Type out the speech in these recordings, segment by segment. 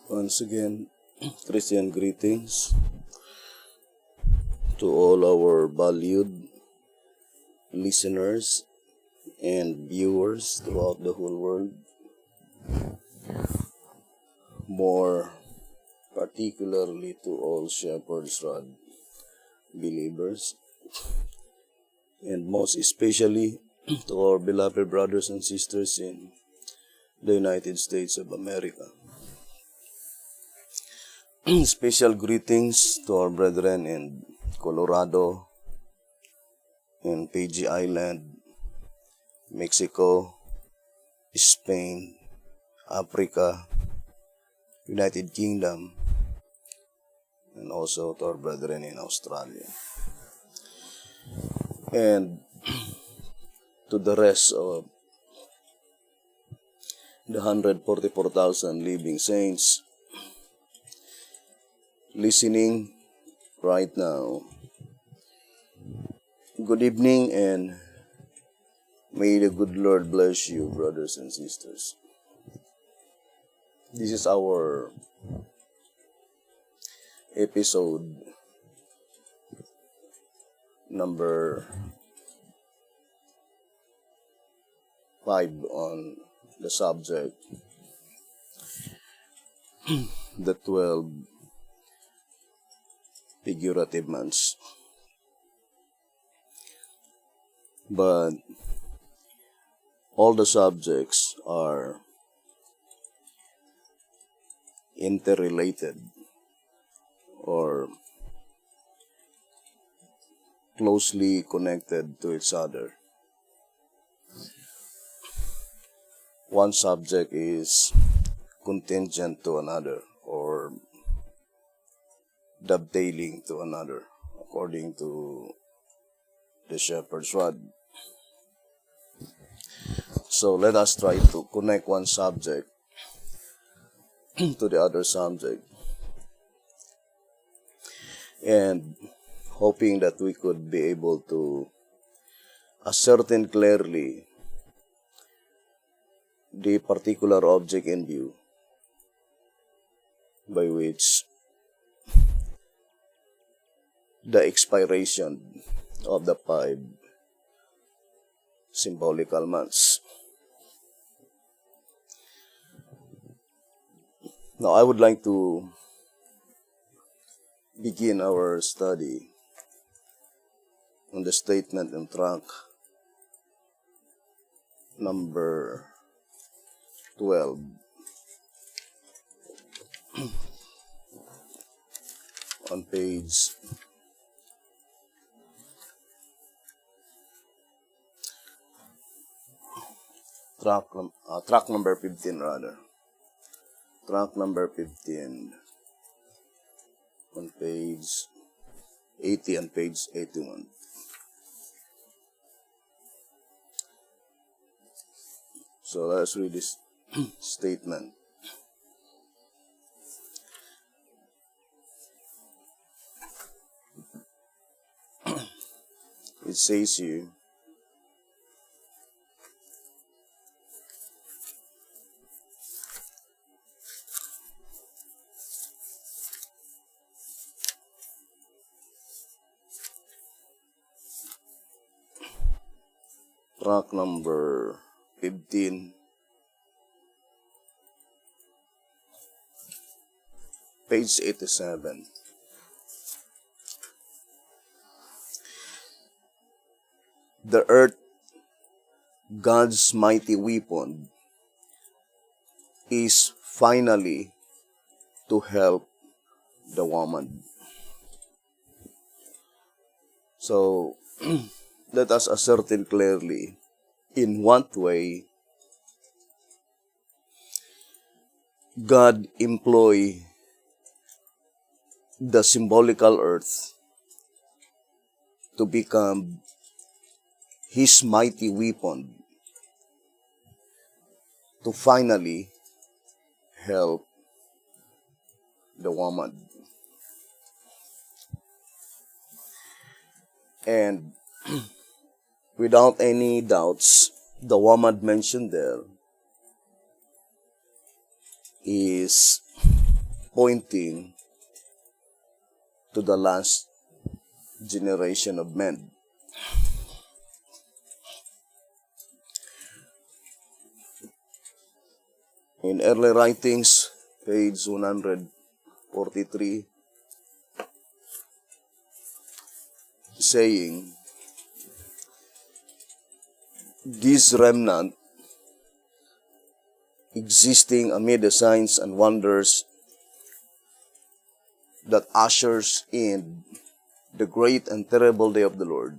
Once again, Christian greetings to all our valued listeners and viewers throughout the whole world, more particularly to all Shepherd's Rod believers, and most especially to our beloved brothers and sisters in the United States of America. Special greetings to our brethren in Colorado, in PG Island, Mexico, Spain, Africa, United Kingdom, and also to our brethren in Australia. And to the rest of the 144,000 living saints listening right now. Good evening, and may the good Lord bless you, brothers and sisters. This is our episode number 5 on the subject, the 12 figurative months. But all the subjects are interrelated or closely connected to each other. One subject is contingent to another or dovetailing to another, according to the Shepherd's Rod. So let us try to connect one subject to the other subject, and hoping that we could be able to ascertain clearly the particular object in view by which the expiration of the 5 symbolical months. Now, I would like to begin our study on the statement in track number 12. On page track number 15 rather. Track number 15 on page 80 and page 81. So let's read this statement. It says here, track number 15, page 87. The earth, God's mighty weapon, is finally to help the woman. So, let us ascertain clearly in what way God employ the symbolical earth to become His mighty weapon to finally help the woman. And without any doubts, the woman mentioned there is pointing to the last generation of men. In early writings, page 143, saying, this remnant existing amid the signs and wonders that ushers in the great and terrible day of the Lord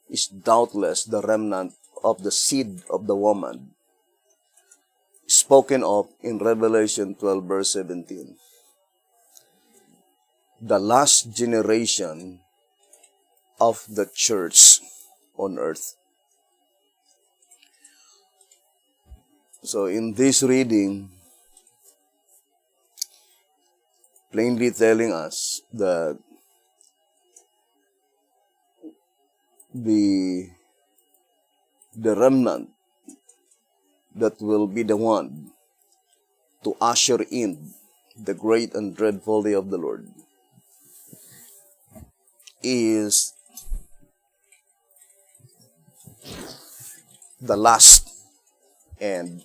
is doubtless the remnant of the seed of the woman spoken of in Revelation 12 verse 17. The last generation of the church on earth. So in this reading, plainly telling us that the remnant that will be the one to usher in the great and dreadful day of the Lord is the last and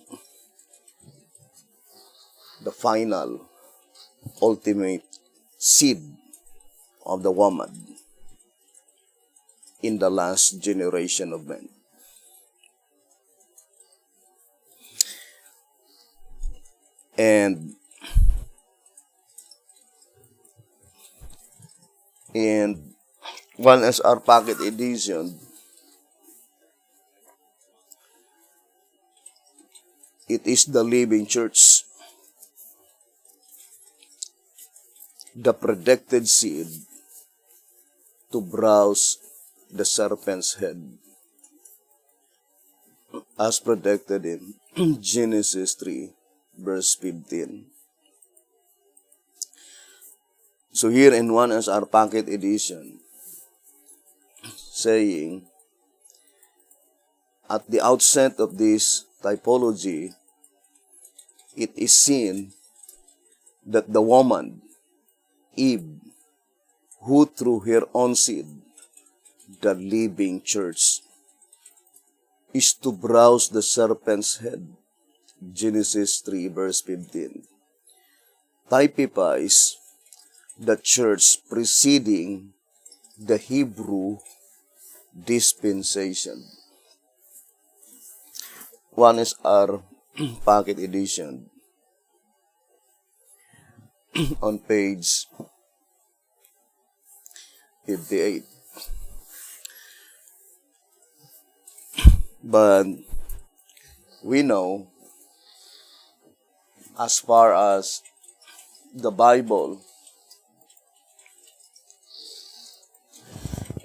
the final, ultimate seed of the woman in the last generation of men. And in 1SR Packet Edition, it is the living church, the predicted seed to browse the serpent's head, as predicted in Genesis 3, verse 15. So here in 1SR Packet Edition, saying, at the outset of this typology, it is seen that the woman, Eve, who through her own seed, the living church, is to browse the serpent's head, Genesis 3 verse 15, typifies the church preceding the Hebrew dispensation. One is our Packet Edition on page 58. But we know, as far as the Bible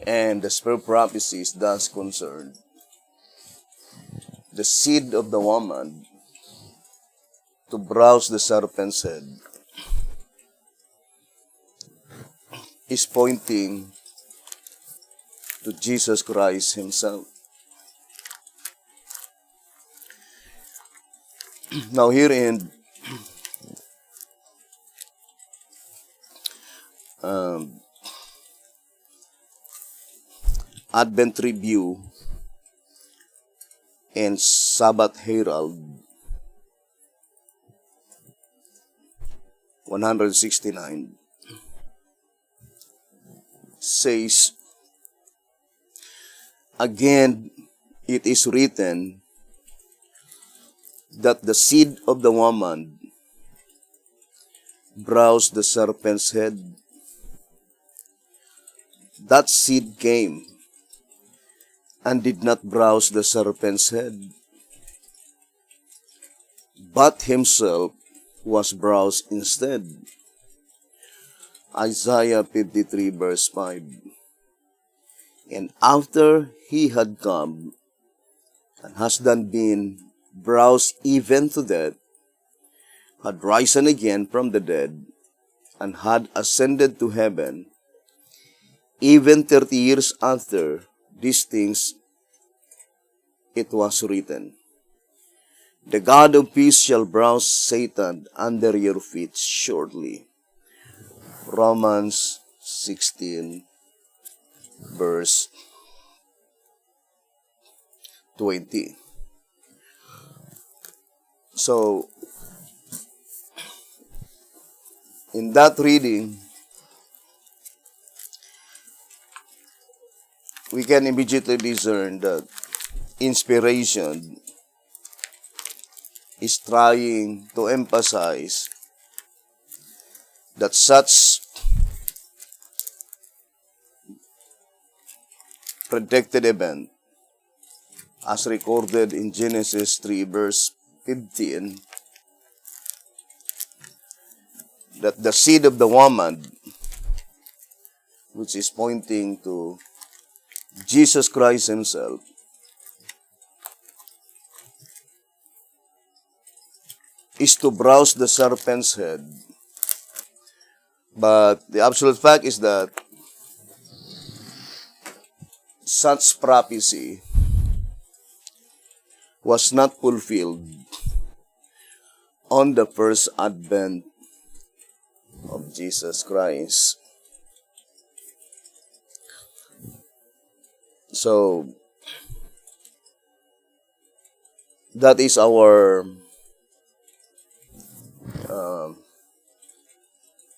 and the spirit prophecies thus concerned, the seed of the woman to browse the serpent's head is pointing to Jesus Christ himself. Now here in Advent Review and Sabbath Herald 169 says, again, it is written that the seed of the woman browsed the serpent's head. That seed came and did not browse the serpent's head, but himself was browsed instead. Isaiah 53 verse 5. And after he had come and has then been browsed even to death, had risen again from the dead, and had ascended to heaven, even 30 years after these things, it was written, The God of peace shall bruise Satan under your feet shortly. Romans 16, verse 20. So, in that reading, we can immediately discern that inspiration is trying to emphasize that such predicted event as recorded in Genesis 3 verse 15, that the seed of the woman, which is pointing to Jesus Christ himself, is to bruise the serpent's head. But the absolute fact is that such prophecy was not fulfilled on the first advent of Jesus Christ. So, that is our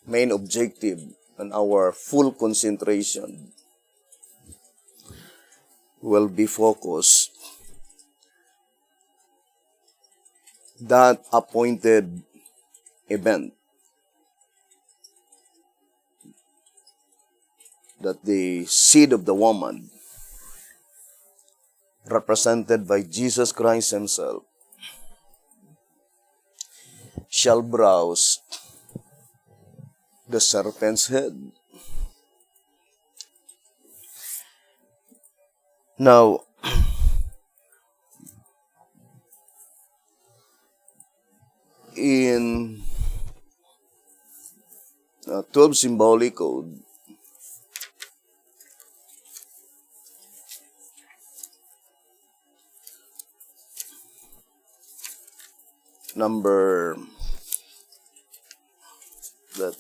main objective and our full concentration will be focused that appointed event, that the seed of the woman, represented by Jesus Christ himself, shall bruise the serpent's head. Now, in 12 symbolic code, number that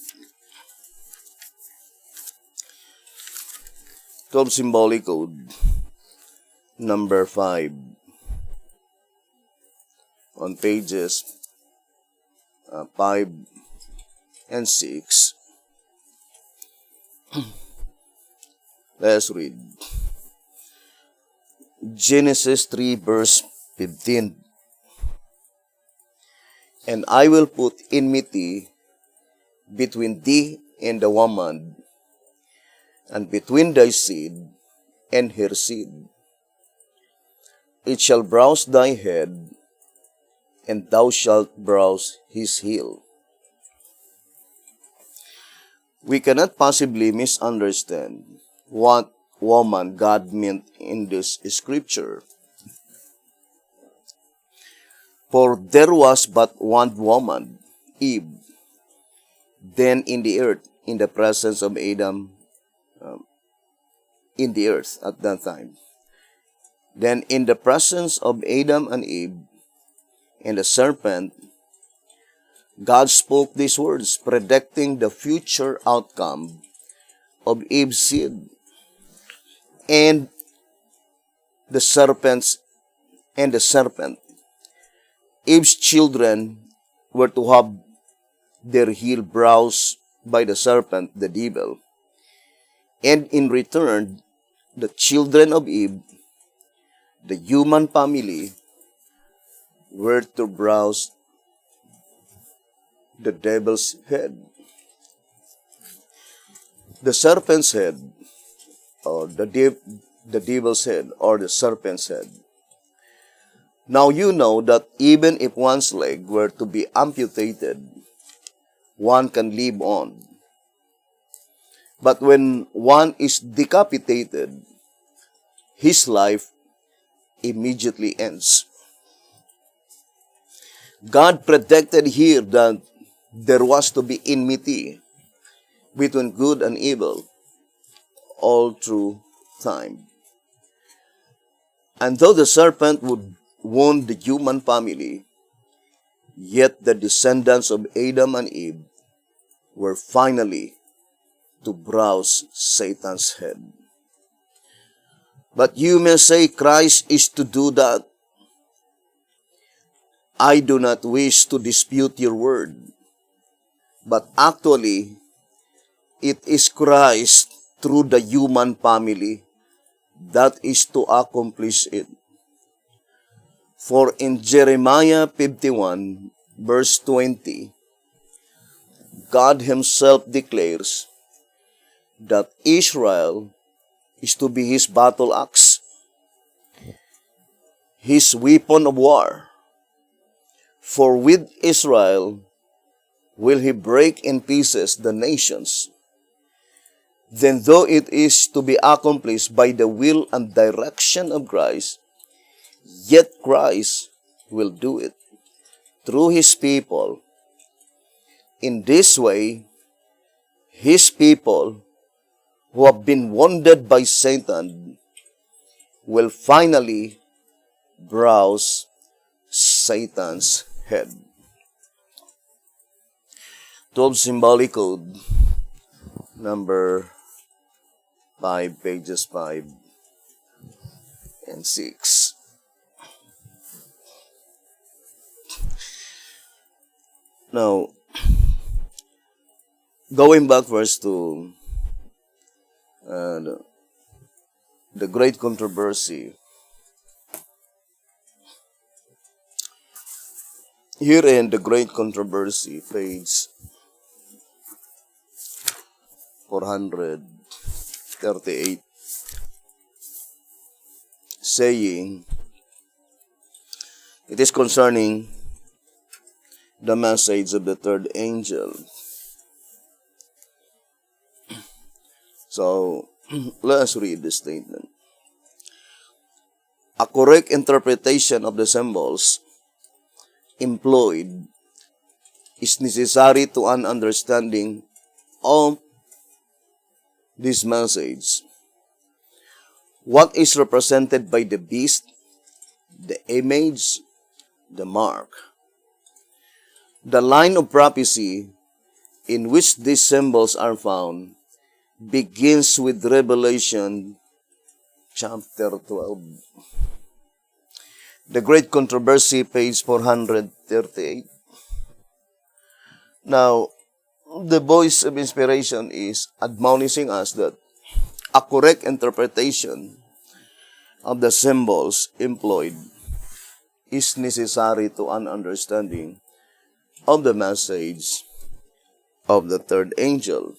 12 symbolic code number 5 on pages 5 and 6. Let's read Genesis 3 verse 15. And I will put enmity between thee and the woman, and between thy seed and her seed. It shall bruise thy head, and thou shalt bruise his heel. We cannot possibly misunderstand what woman God meant in this scripture. For there was but one woman, Eve, then in the earth, in the presence of Adam, in the earth at that time. Then in the presence of Adam and Eve and the serpent, God spoke these words, predicting the future outcome of Eve's seed and the serpent. Eve's children were to have their heel bruised by the serpent, the devil. And in return, the children of Eve, the human family, were to bruise the devil's head. The serpent's head, or the devil's head, or the serpent's head. Now you know that even if one's leg were to be amputated, one can live on. But when one is decapitated, his life immediately ends. God predicted here that there was to be enmity between good and evil all through time. And though the serpent would wound the human family, Yet the descendants of Adam and Eve were finally to browse Satan's head. But you may say Christ is to do that. I do not wish to dispute your word, but actually, it is Christ through the human family that is to accomplish it. For in Jeremiah 51, verse 20, God Himself declares that Israel is to be His battle axe, His weapon of war. For with Israel will He break in pieces the nations. Then though it is to be accomplished by the will and direction of Christ, yet Christ will do it through His people. In this way, His people who have been wounded by Satan will finally browse Satan's head. 12 symbolic code, number 5, pages 5 and 6. Now, going back first to the great controversy. Here in the great controversy, page 438, saying, it is concerning the message of the third angel. So, let us read the statement. A correct interpretation of the symbols employed is necessary to an understanding of this message. What is represented by the beast, the image, the mark. The line of prophecy in which these symbols are found begins with Revelation chapter 12. The Great Controversy, page 438. Now, the voice of inspiration is admonishing us that a correct interpretation of the symbols employed is necessary to an understanding of the message of the third angel.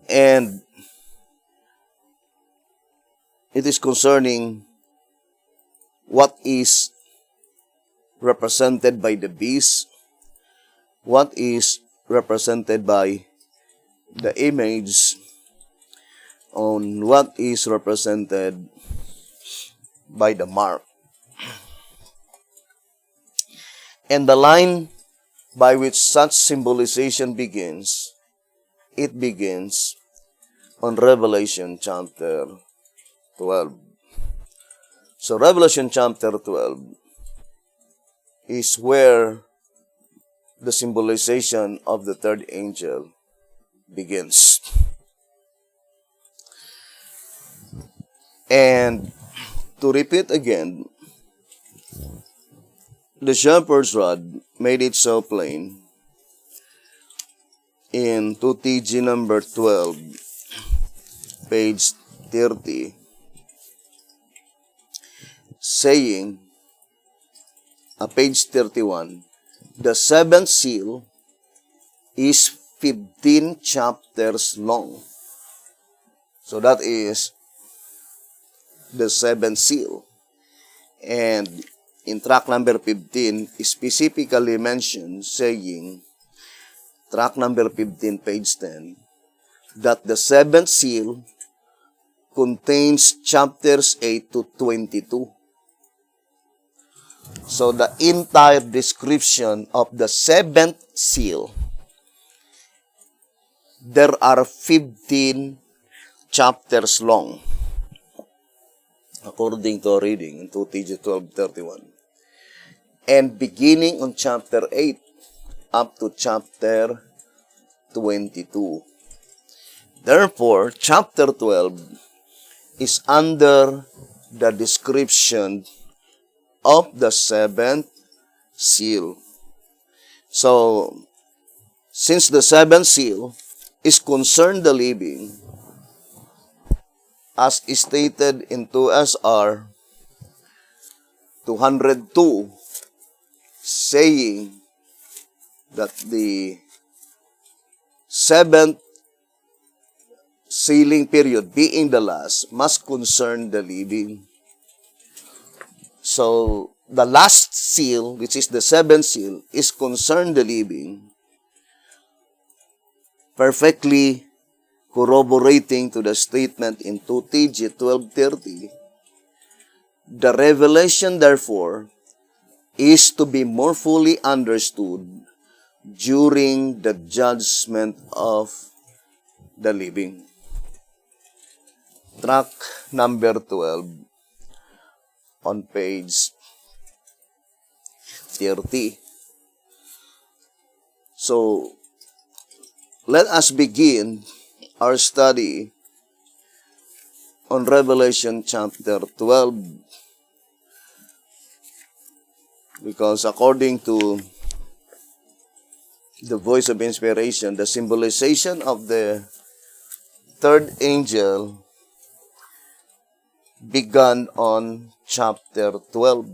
And it is concerning what is represented by the beast, what is represented by the image, on what is represented by the mark. And the line by which such symbolization begins, it begins on Revelation chapter 12. So Revelation chapter 12 is where the symbolization of the third angel begins. And to repeat again, the shepherd's rod made it so plain in 2TG number 12, page 30, saying, page 31, the seventh seal is 15 chapters long. So that is the seventh seal. And in track number 15, specifically mentioned, saying, track number 15, page 10, that the seventh seal contains chapters 8 to 22. So the entire description of the seventh seal, there are 15 chapters long, according to our reading in 2TG 12:31. and beginning on chapter 8 up to chapter 22. Therefore, chapter 12 is under the description of the seventh seal. So, since the seventh seal is concerned the living, as stated in 2SR 202, saying that the seventh sealing period, being the last, must concern the living. So, the last seal, which is the seventh seal, is concern the living, perfectly corroborating to the statement in 2TG 1230. The revelation, therefore, is to be more fully understood during the judgment of the living. Track number 12 on page 30. So, let us begin our study on Revelation chapter 12, because according to the voice of inspiration, the symbolization of the third angel began on chapter 12.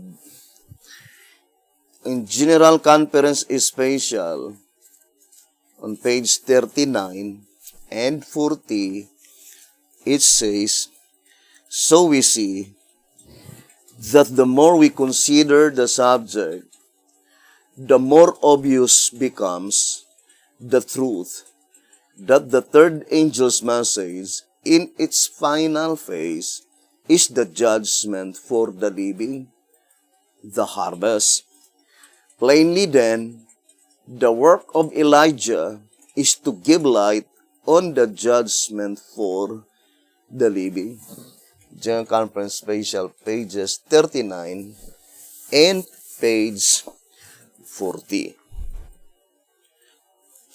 In General Conference Special, on page 39 and 40, it says, "So we see that the more we consider the subject, the more obvious becomes the truth that the third angel's message in its final phase is the judgment for the living, the harvest. Plainly then, the work of Elijah is to give light on the judgment for the living." General Conference Special, pages 39 and page 40.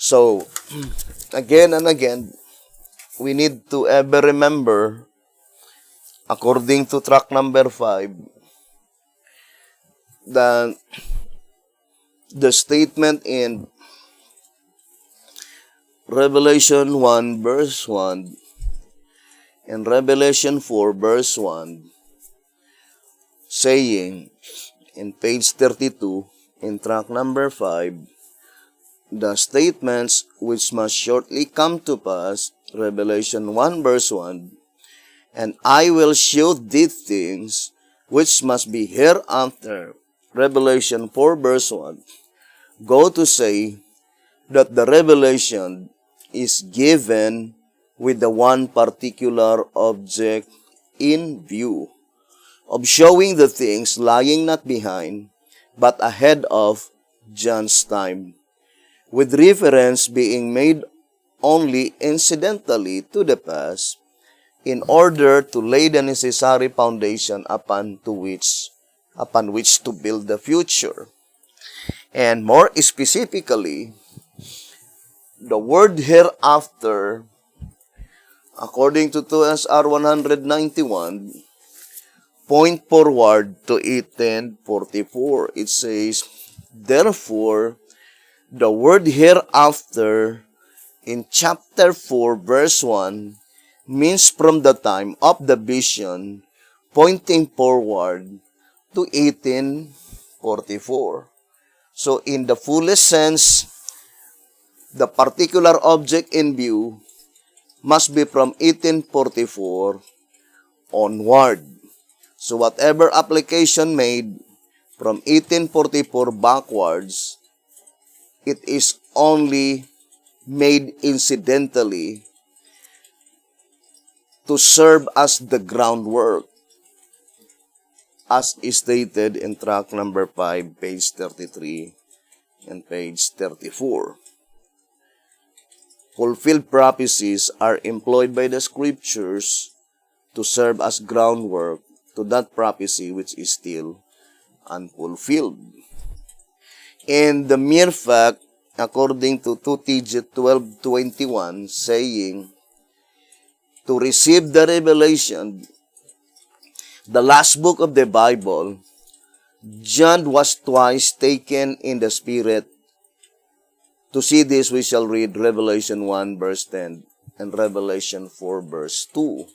So, again and again, we need to ever remember, according to track number 5, that the statement in Revelation 1 verse 1 and Revelation 4 verse 1, saying in page 32 in track number 5, the statements which must shortly come to pass, Revelation 1 verse 1, "And I will show thee things which must be hereafter," Revelation 4 verse 1, go to say that the revelation is given with the one particular object in view, of showing the things lying not behind, but ahead of John's time, with reference being made only incidentally to the past, in order to lay the necessary foundation upon which to build the future. And more specifically, the word hereafter, according to 2SR 191, point forward to 1844. It says, "Therefore, the word hereafter in chapter 4, verse 1, means from the time of the vision, pointing forward to 1844. So, in the fullest sense, the particular object in view must be from 1844 onward. So, whatever application made from 1844 backwards, it is only made incidentally to serve as the groundwork, as is stated in track number 5, page 33 and page 34. Fulfilled prophecies are employed by the scriptures to serve as groundwork to that prophecy which is still unfulfilled. And the mere fact, according to 2 Tj 12:21, saying, to receive the revelation, the last book of the Bible, John was twice taken in the Spirit. To see this, we shall read Revelation 1 verse 10 and Revelation 4 verse 2.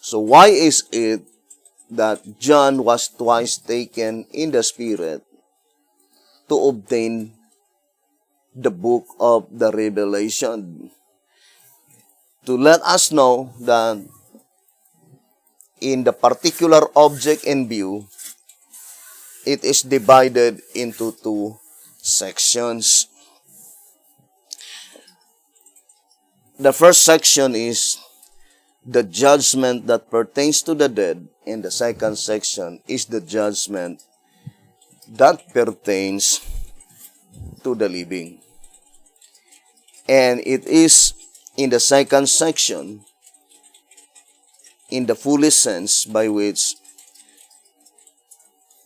So why is it that John was twice taken in the Spirit to obtain the book of the Revelation? To let us know that in the particular object in view, it is divided into two sections. The first section is the judgment that pertains to the dead, and the second section is the judgment that pertains to the living. And it is in the second section, in the fullest sense, by which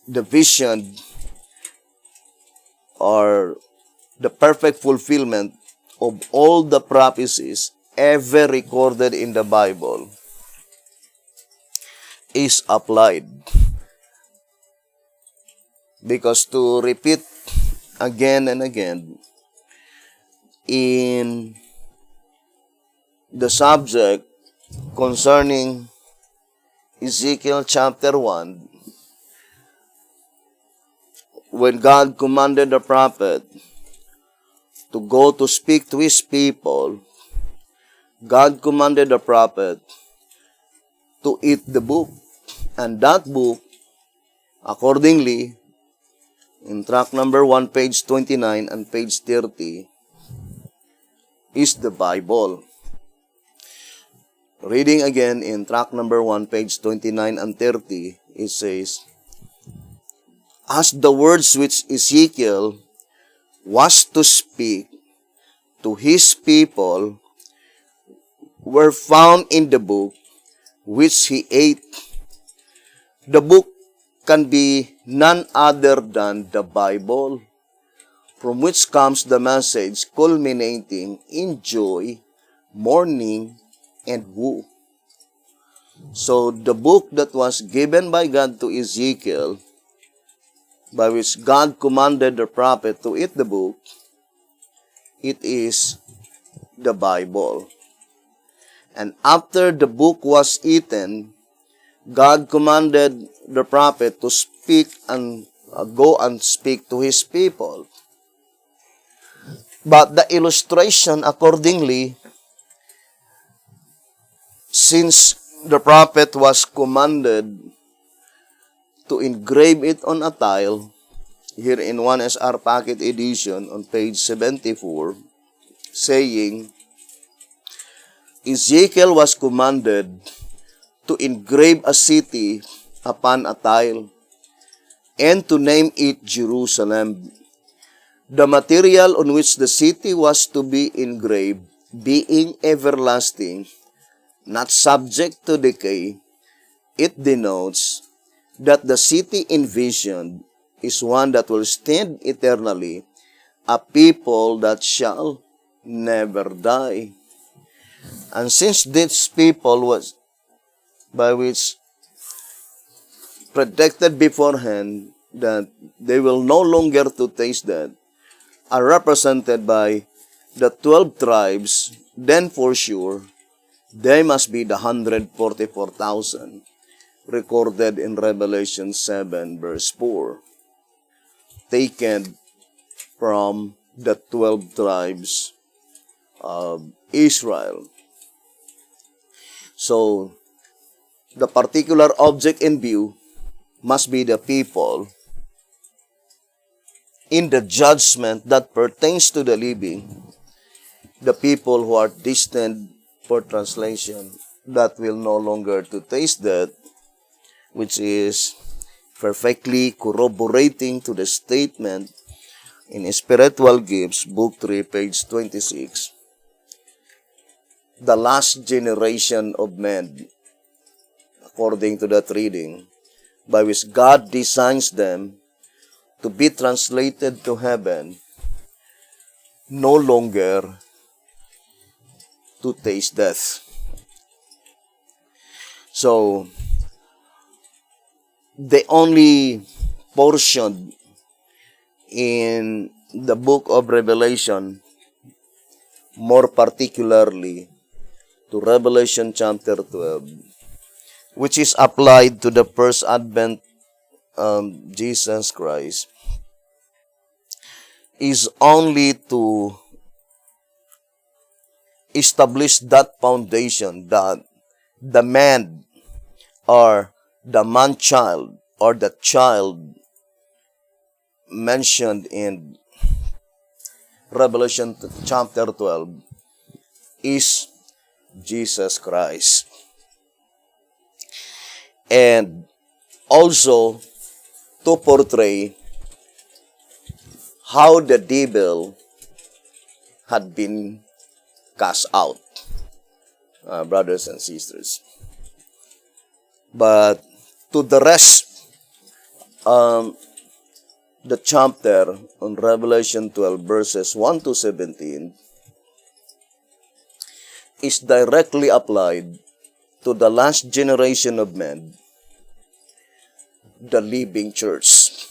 the vision or the perfect fulfillment of all the prophecies ever recorded in the Bible is applied. Because to repeat again and again, in the subject concerning Ezekiel chapter 1, when God commanded the prophet to go to speak to his people, God commanded the prophet to eat the book. And that book, accordingly, in tract number 1, page 29 and page 30, is the Bible. Reading again in tract number 1, page 29 and 30, it says, as the words which Ezekiel was to speak to his people were found in the book which he ate. The book can be none other than the Bible, from which comes the message culminating in joy, mourning, and woe. So the book that was given by God to Ezekiel, by which God commanded the prophet to eat the book, it is the Bible. And after the book was eaten, God commanded the prophet to speak and go and speak to his people. But the illustration accordingly, since the prophet was commanded to engrave it on a tile, here in 1SR Packet Edition on page 74, saying, Ezekiel was commanded to engrave a city upon a tile and to name it Jerusalem. The material on which the city was to be engraved, being everlasting, not subject to decay, it denotes that the city envisioned is one that will stand eternally, a people that shall never die. And since this people was, by which predicted beforehand that they will no longer to taste death, are represented by the 12 tribes, then for sure, they must be the 144,000 recorded in Revelation 7 verse 4, taken from the 12 tribes of Israel. So, the particular object in view must be the people in the judgment that pertains to the living, the people who are destined for translation, that will no longer to taste death, which is perfectly corroborating to the statement in Spiritual Gifts, Book 3, page 26. The last generation of men, according to that reading, by which God designs them to be translated to heaven, no longer to taste death. So, the only portion in the book of Revelation, more particularly to Revelation chapter 12, which is applied to the first advent of Jesus Christ, is only to establish that foundation that the man or the man-child or the child mentioned in Revelation chapter 12 is Jesus Christ. And also to portray how the devil had been cast out, brothers and sisters. But to the rest, the chapter on Revelation 12 verses 1 to 17 is directly applied to the last generation of men, the living church.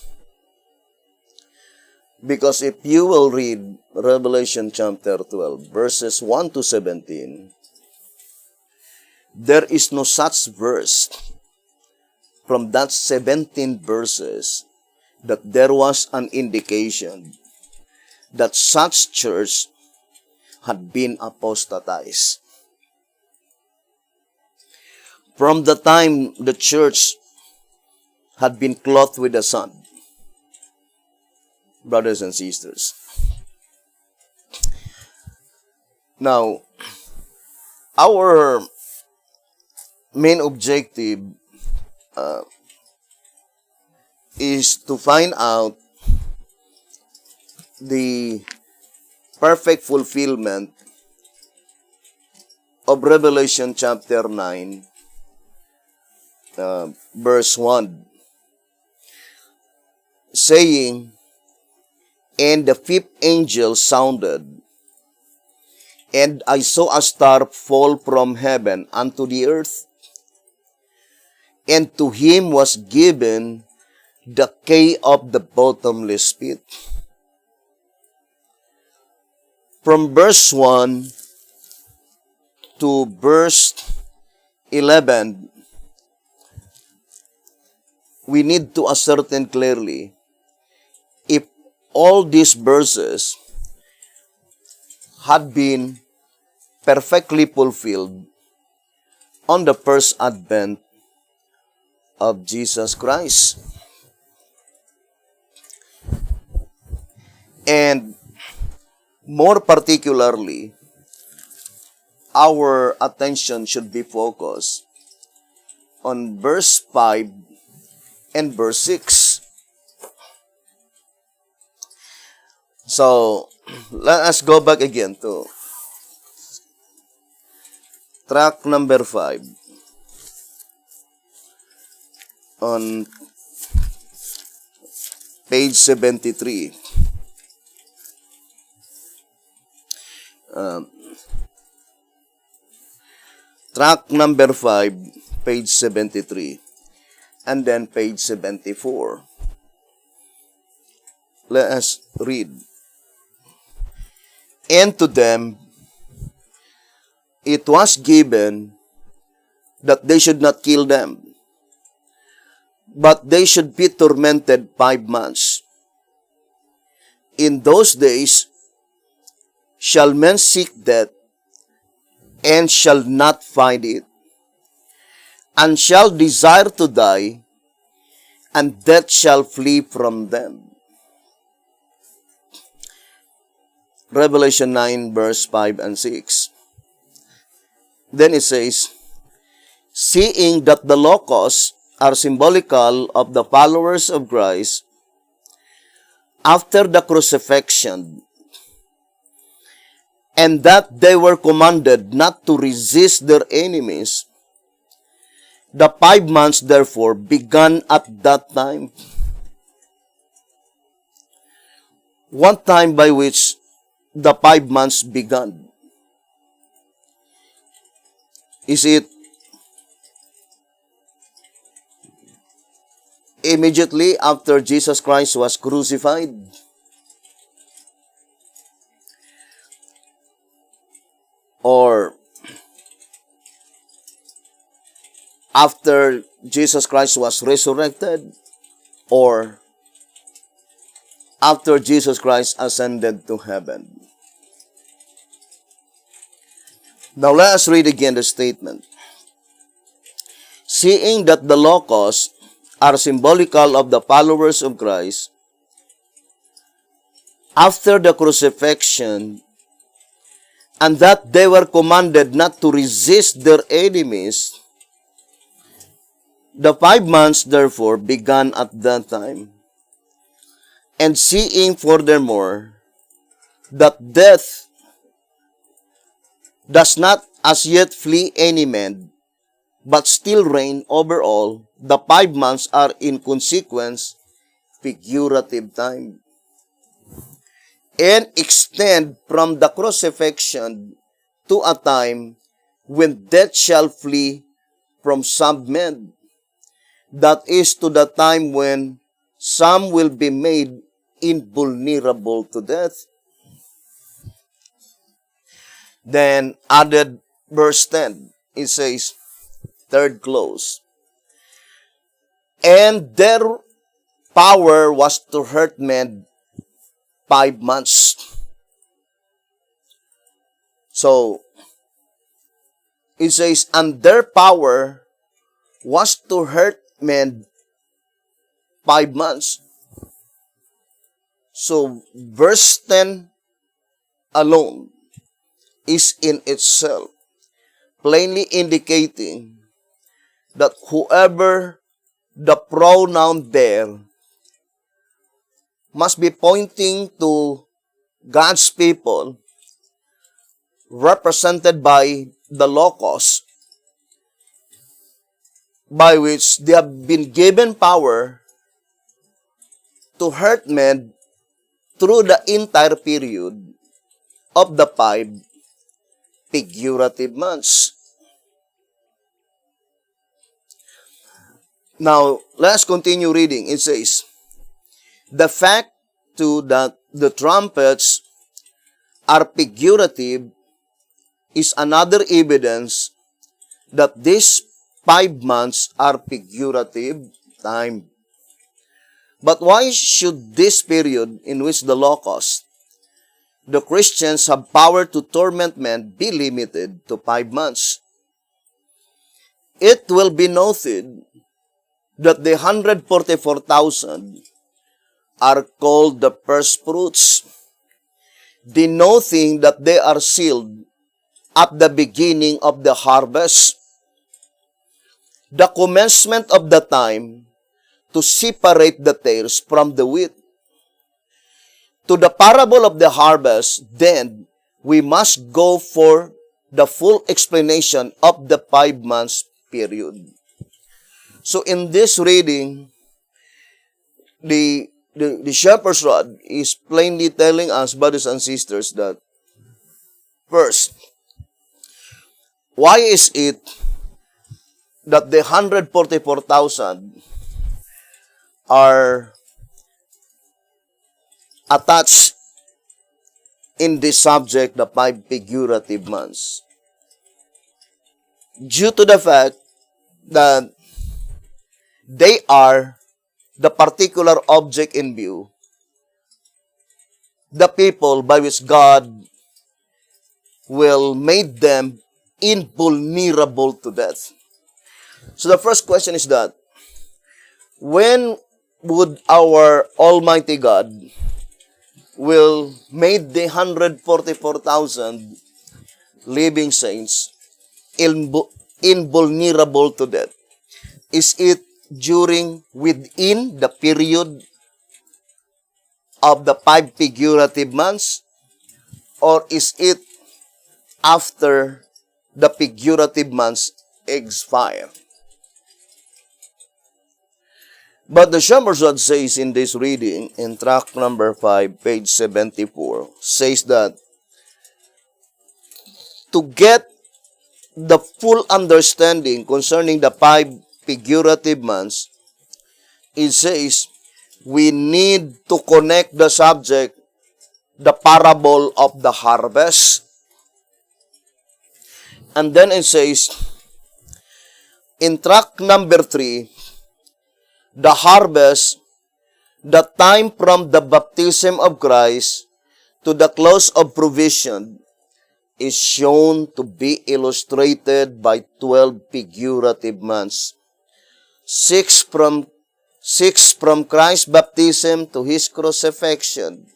Because if you will read Revelation chapter 12 verses 1 to 17, there is no such verse from that 17 verses that there was an indication that such church had been apostatized. From the time the church had been clothed with the sun, brothers and sisters. Now, our main objective is to find out the perfect fulfillment of Revelation chapter 9, verse 1, saying, "And the fifth angel sounded, and I saw a star fall from heaven unto the earth, and to him was given the key of the bottomless pit." From verse 1 to verse 11, we need to ascertain clearly if all these verses had been perfectly fulfilled on the first advent of Jesus Christ. And more particularly, our attention should be focused on verse 5 and verse 6. So, let us go back again to track number 5 on page 73. Track number 5, page 73, and then page 74. Let us read. "And to them it was given that they should not kill them, but they should be tormented 5 months. In those days shall men seek death, and shall not find it, and shall desire to die, and death shall flee from them." Revelation 9, verse 5 and 6. Then it says, "Seeing that the locusts are symbolical of the followers of Christ after the crucifixion, and that they were commanded not to resist their enemies, the 5 months therefore began at that time." one time by which the 5 months began? Is it immediately after Jesus Christ was crucified? Or after Jesus Christ was resurrected? Or after Jesus Christ ascended to heaven? Now let us read again the statement. Seeing that the locusts are symbolical of the followers of Christ, after the crucifixion, and that they were commanded not to resist their enemies, the 5 months therefore began at that time. And seeing furthermore that death does not as yet flee any man, but still reign over all, the 5 months are in consequence figurative time, and extend from the crucifixion to a time when death shall flee from some men. That is to the time when some will be made invulnerable to death. Then added verse 10, it says, third clause, and their power was to hurt men 5 months. So, it says, and their power was to hurt men 5 months. So, verse 10 alone is in itself plainly indicating that whoever the pronoun there must be pointing to God's people represented by the logos, by which they have been given power to hurt men through the entire period of the 5 figurative months. Now, let's continue reading. It says, the fact too that the trumpets are figurative is another evidence that these 5 months are figurative time. But why should this period in which the locusts, the Christians have power to torment men, be limited to 5 months? It will be noted that the 144,000 are called the first fruits, denoting that they are sealed at the beginning of the harvest, the commencement of the time to separate the tares from the wheat. To the parable of the harvest, then, we must go for the full explanation of the 5 months period. So in this reading, the shepherd's rod is plainly telling us, brothers and sisters, that first, why is it that the 144,000 are attached in this subject, the 5 figurative months? Due to the fact that they are the particular object in view, the people by which God will make them invulnerable to death. So the first question is that, when would our Almighty God will make the 144,000 living saints invulnerable to death? Is it within the period of the 5 figurative months, or is it after the figurative months expire? But the shepherd's rod says in this reading, in tract number 5, page 74, says that to get the full understanding concerning the 5 figurative months, it says we need to connect the subject, the parable of the harvest. And then it says, in tract number 3, the harvest, the time from the baptism of Christ to the close of provision, is shown to be illustrated by 12 figurative months. 6 from Christ's baptism to his crucifixion,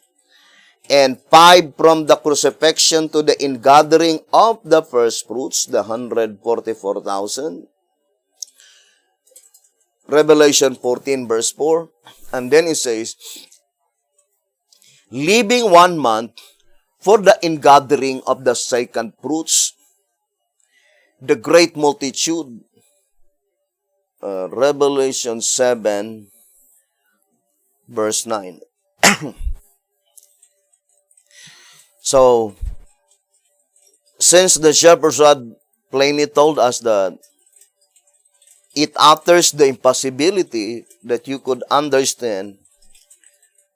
and 5 from the crucifixion to the ingathering of the first fruits, the 144,000. Revelation 14 verse 4. And then it says, leaving 1 month for the ingathering of the second fruits, the great multitude. Revelation 7 verse 9. So, since the shepherd's rod plainly told us that it utters the impossibility that you could understand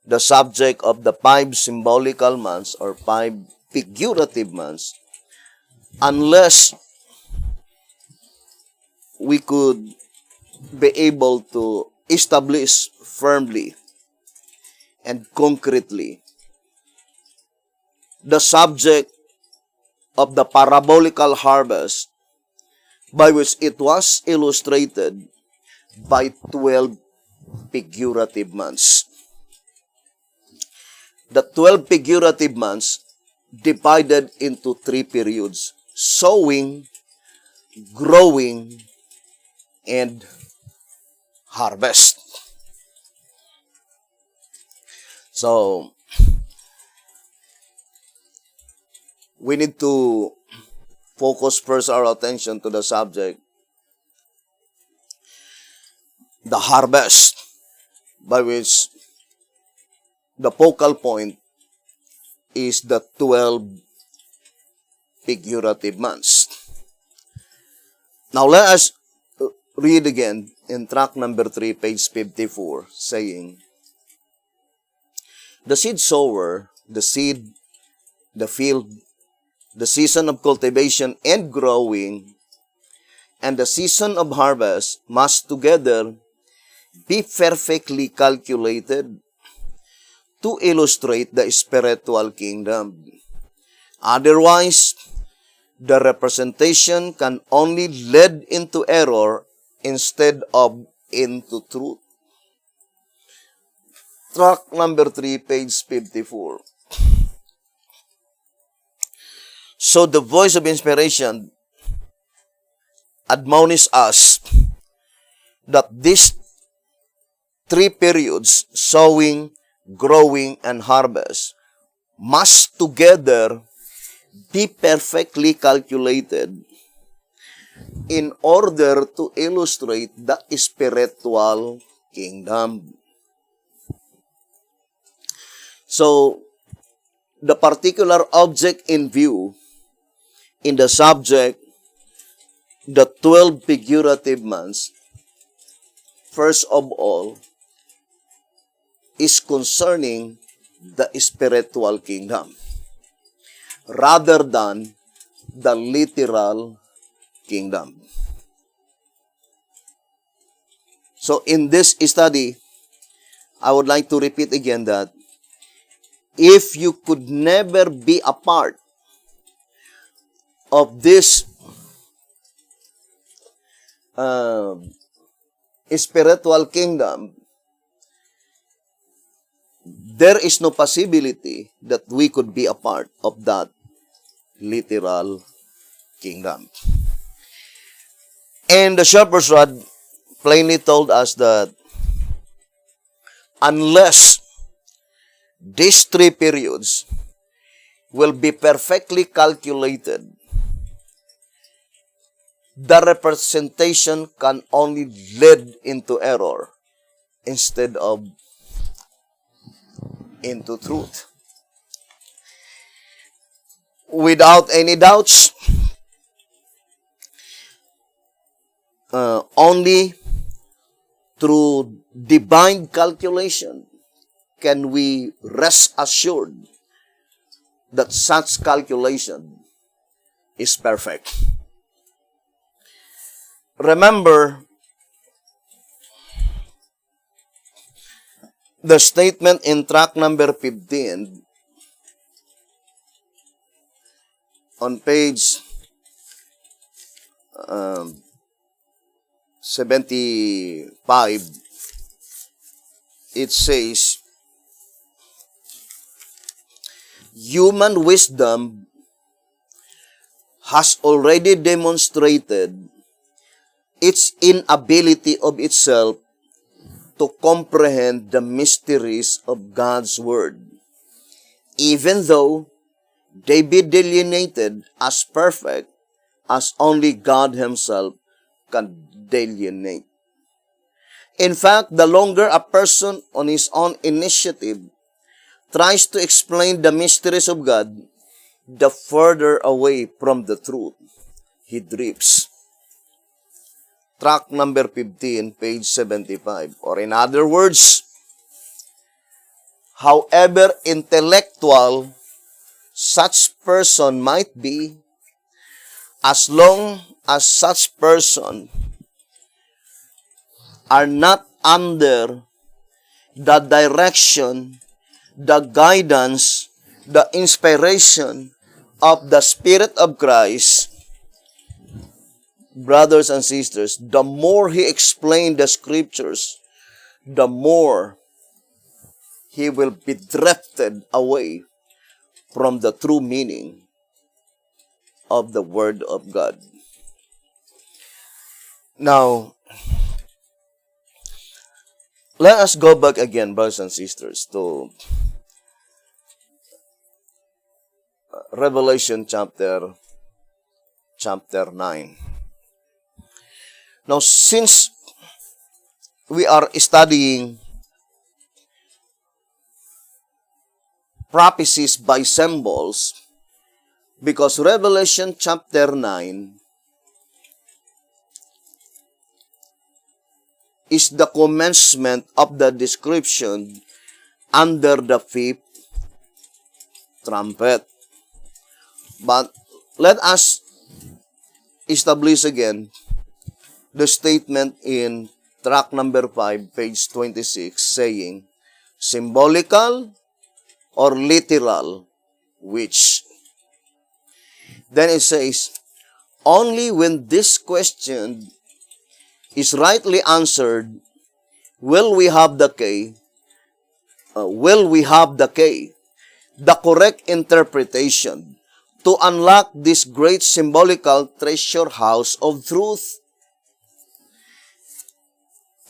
the subject of the 5 symbolical months or 5 figurative months unless we could be able to establish firmly and concretely the subject of the parabolical harvest by which it was illustrated by 12 figurative months. The 12 figurative months divided into 3 periods: sowing, growing, and harvest. So, we need to focus first our attention to the subject, the harvest, by which the focal point is the 12 figurative months. Now let us read again in tract number 3, page 54, saying, the seed sower, the seed, the field, the season of cultivation and growing, and the season of harvest must together be perfectly calculated to illustrate the spiritual kingdom. Otherwise, the representation can only lead into error instead of into truth. Tract number 3, page 54. So the voice of inspiration admonishes us that these 3 periods, sowing, growing, and harvest, must together be perfectly calculated in order to illustrate the spiritual kingdom. So, the particular object in view in the subject, the 12 figurative months, first of all, is concerning the spiritual kingdom rather than the literal kingdom. So in this study, I would like to repeat again that if you could never be a part of this spiritual kingdom, there is no possibility that we could be a part of that literal kingdom. And the shepherd's rod plainly told us that unless these 3 periods will be perfectly calculated, the representation can only lead into error instead of into truth. Without any doubts, only through divine calculation can we rest assured that such calculation is perfect. Remember the statement in track number 15 on page 75. It says, human wisdom has already demonstrated its inability of itself to comprehend the mysteries of God's Word, even though they be delineated as perfect as only God Himself can delineate. In fact, the longer a person on his own initiative tries to explain the mysteries of God, the further away from the truth he drifts. Track number 15, page 75. Or in other words, however intellectual such person might be, as long as such person are not under the direction, the guidance, the inspiration of the Spirit of Christ, brothers and sisters, the more he explained the Scriptures, the more he will be drifted away from the true meaning of the Word of God. Now, let us go back again, brothers and sisters, to Revelation chapter 9. Now, since we are studying prophecies by symbols, because Revelation chapter 9 is the commencement of the description under the fifth trumpet. But let us establish again the statement in track number 5, page 26, saying, symbolical or literal, which? Then it says, only when this question is rightly answered, will we have the correct interpretation to unlock this great symbolical treasure house of truth.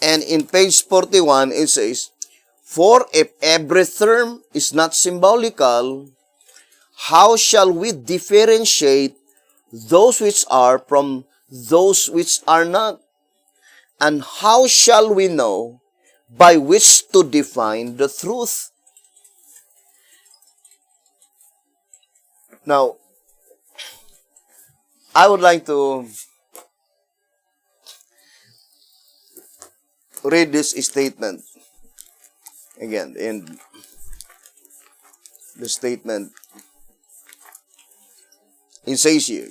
And in page 41, it says, for if every term is not symbolical, how shall we differentiate those which are from those which are not? And how shall we know by which to define the truth? Now, I would like to read this statement again. In the statement, it says here,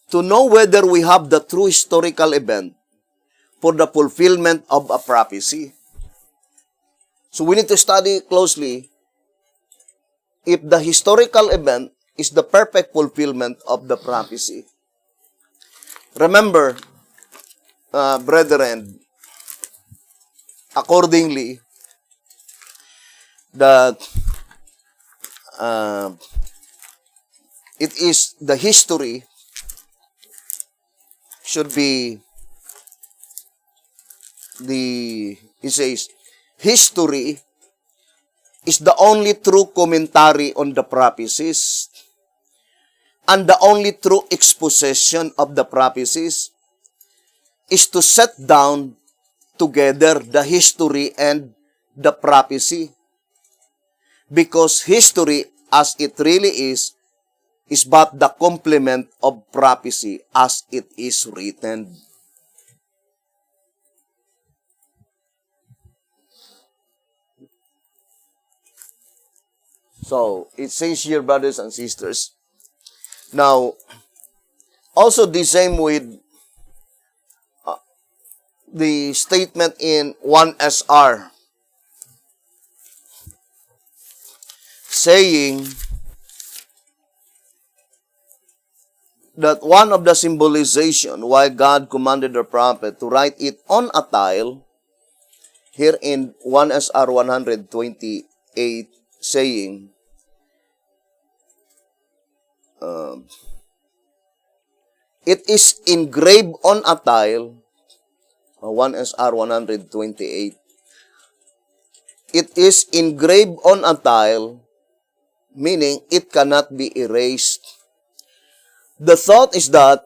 to know whether we have the true historical event for the fulfillment of a prophecy. So we need to study closely if the historical event is the perfect fulfillment of the prophecy. Remember, brethren, accordingly, that it is the history should be it says, history is the only true commentary on the prophecies and the only true exposition of the prophecies is to set down together the history and the prophecy. Because history, as it really is but the complement of prophecy as it is written. So, it says here, brothers and sisters, now, also the same with the statement in 1SR, saying that one of the symbolization why God commanded the prophet to write it on a tile, here in 1SR 128, saying, it is engraved on a tile, 1SR 128, it is engraved on a tile, meaning it cannot be erased. The thought is that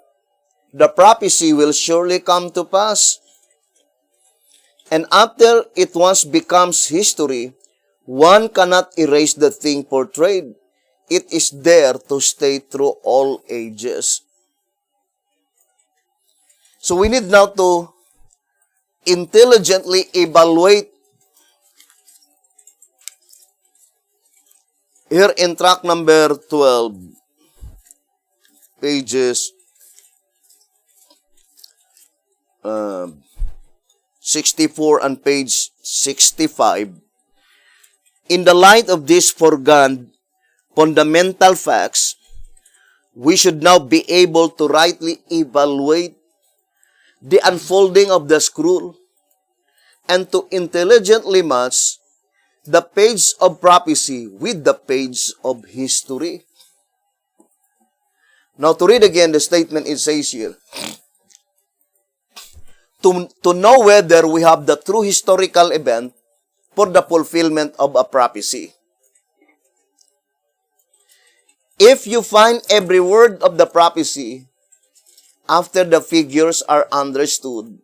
the prophecy will surely come to pass. And after it once becomes history, one cannot erase the thing portrayed. It is there to stay through all ages. So we need now to intelligently evaluate here in track number 12, pages 64 and page 65. In the light of these foregone fundamental facts, we should now be able to rightly evaluate the unfolding of the scroll and to intelligently match the page of prophecy with the page of history. Now, to read again the statement, it says here, to know whether we have the true historical event for the fulfillment of a prophecy. If you find every word of the prophecy after the figures are understood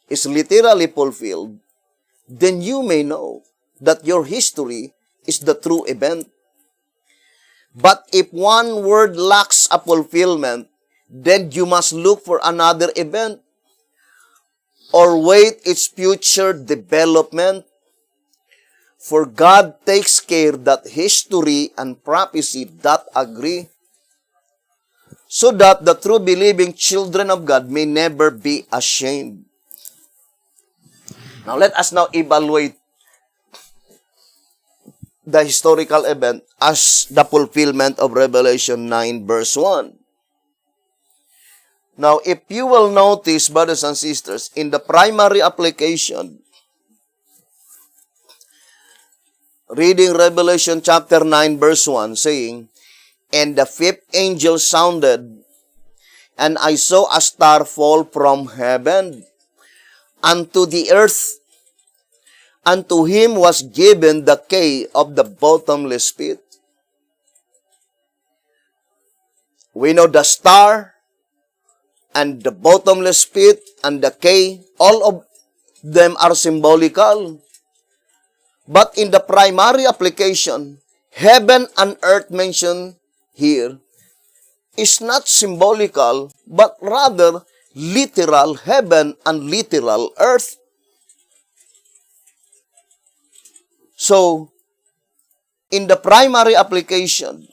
is literally fulfilled, then you may know that your history is the true event. But if one word lacks a fulfillment, then you must look for another event or wait its future development. For God takes care that history and prophecy that agree, so that the true believing children of God may never be ashamed. Now let us now evaluate the historical event as the fulfillment of Revelation 9 verse 1. Now, if you will notice, brothers and sisters, in the primary application, reading Revelation chapter 9 verse 1, saying, and the fifth angel sounded, and I saw a star fall from heaven unto the earth. Unto him was given the key of the bottomless pit. We know the star and the bottomless pit and the key, all of them are symbolical. But in the primary application, heaven and earth mentioned here is not symbolical, but rather literal heaven and literal earth. So, in the primary application,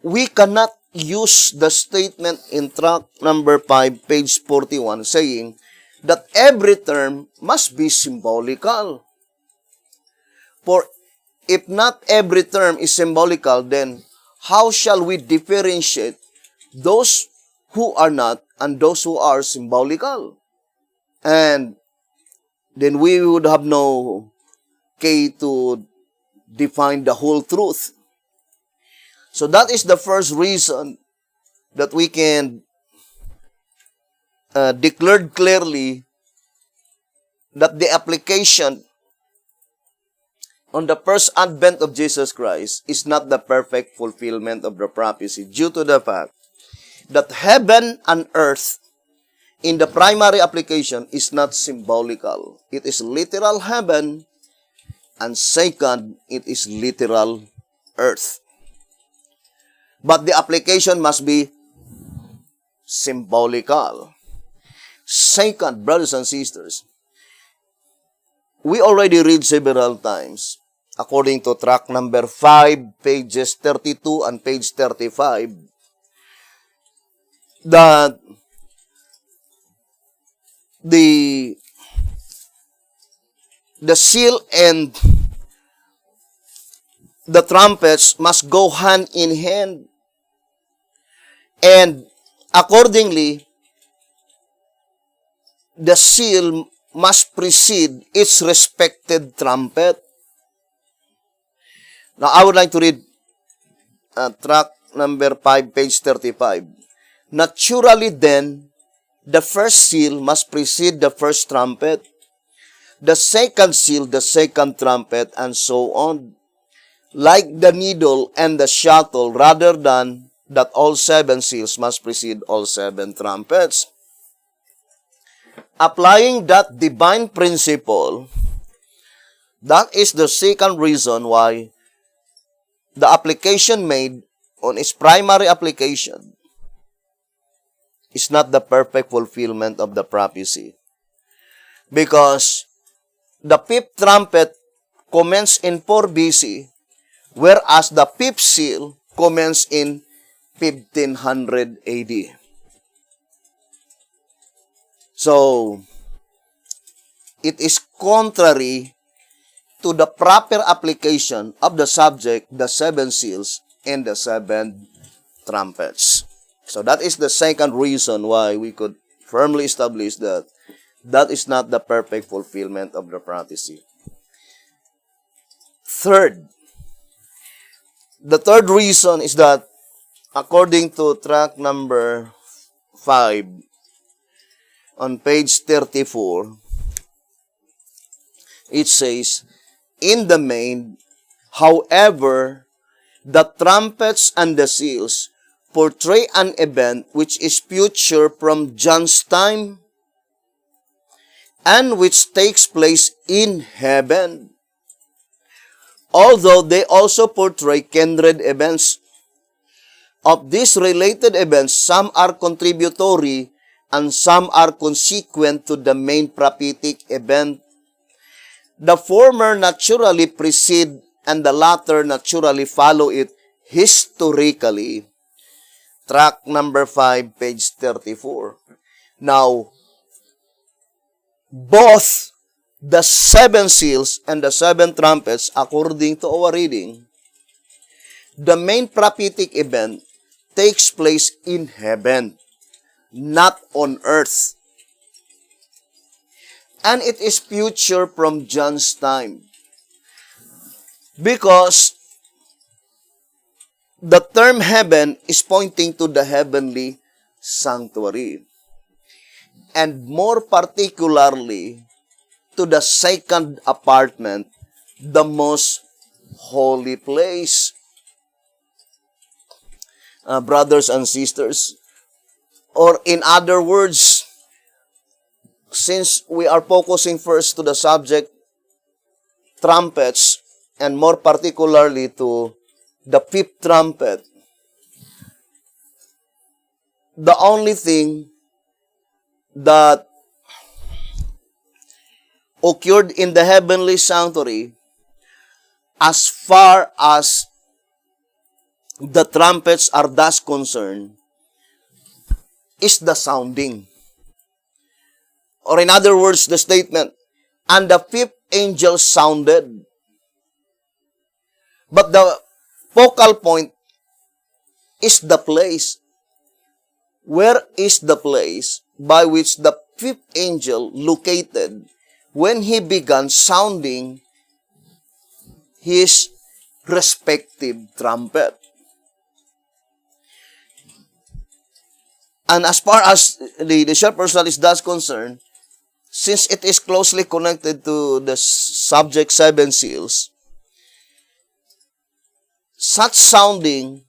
we cannot use the statement in track number 5, page 41, saying that every term must be symbolical. For if not every term is symbolical, then how shall we differentiate those who are not and those who are symbolical? And then we would have no key to define the whole truth. So that is the first reason that we can declare clearly that the application on the first advent of Jesus Christ is not the perfect fulfillment of the prophecy, due to the fact that heaven and earth in the primary application is not symbolical. It is literal heaven, and second, it is literal earth. But the application must be symbolical. Second, brothers and sisters, we already read several times, according to track number 5, pages 32 and page 35, that the seal and the trumpets must go hand in hand. And accordingly, the seal must precede its respected trumpet. Now, I would like to read track number 5, page 35. Naturally then, the first seal must precede the first trumpet, the second seal, the second trumpet, and so on. Like the needle and the shuttle, rather than that all 7 seals must precede all 7 trumpets. Applying that divine principle, that is the second reason why the application made on its primary application is not the perfect fulfillment of the prophecy. Because the 5th trumpet commenced in 4 BC, whereas the 5th seal commenced in 1500 AD. So, it is contrary to the proper application of the subject, the 7 seals and the 7 trumpets. So, that is the second reason why we could firmly establish that that is not the perfect fulfillment of the prophecy. Third, the third reason is that according to track number 5 on page 34, it says, in the main, however, the trumpets and the seals portray an event which is future from John's time and which takes place in heaven. Although they also portray kindred events. Of these related events, some are contributory and some are consequent to the main prophetic event. The former naturally precede and the latter naturally follow it historically. Track number 5, page 34. Now, both the 7 seals and the 7 trumpets, according to our reading, the main prophetic event takes place in heaven, not on earth. And it is future from John's time. Because the term heaven is pointing to the heavenly sanctuary. And more particularly, to the second apartment, the most holy place. Brothers and sisters, or in other words, since we are focusing first to the subject, trumpets, and more particularly to the 5th trumpet, the only thing that occurred in the heavenly sanctuary, as far as the trumpets are thus concerned, is the sounding. Or in other words, the statement, and the 5th angel sounded. But the focal point is the place. Where is the place by which the 5th angel located when he began sounding his respective trumpet? And as far as the short personal is thus concerned, since it is closely connected to the subject 7 seals, such sounding,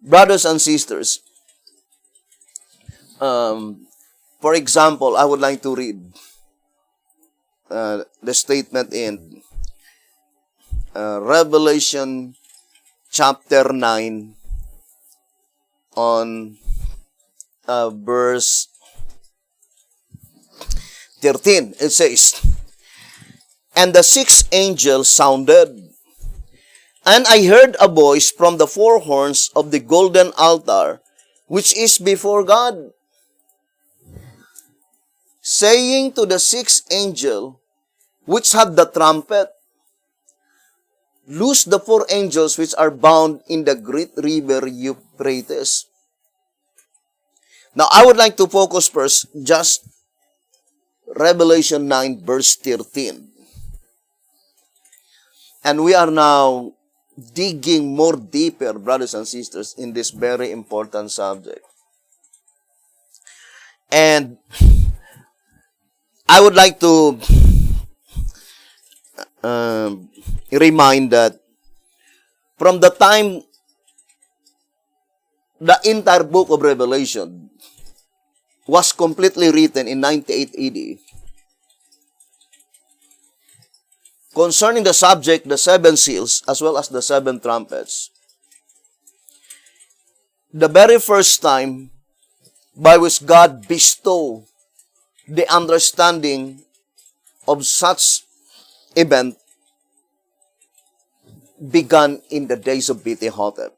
brothers and sisters, For example, I would like to read the statement in Revelation chapter 9 on verse 13. It says, "And the sixth angel sounded, and I heard a voice from the four horns of the golden altar, which is before God, saying to the sixth angel, which had the trumpet, Loose the four angels which are bound in the great river Euphrates." Now, I would like to focus first just Revelation 9 verse 13. And we are now digging more deeper, brothers and sisters, in this very important subject. And I would like to remind that from the time the entire book of Revelation was completely written in 98 AD, concerning the subject, the seven seals, as well as the seven trumpets, the very first time by which God bestowed the understanding of such event began in the days of B.T. Hotep.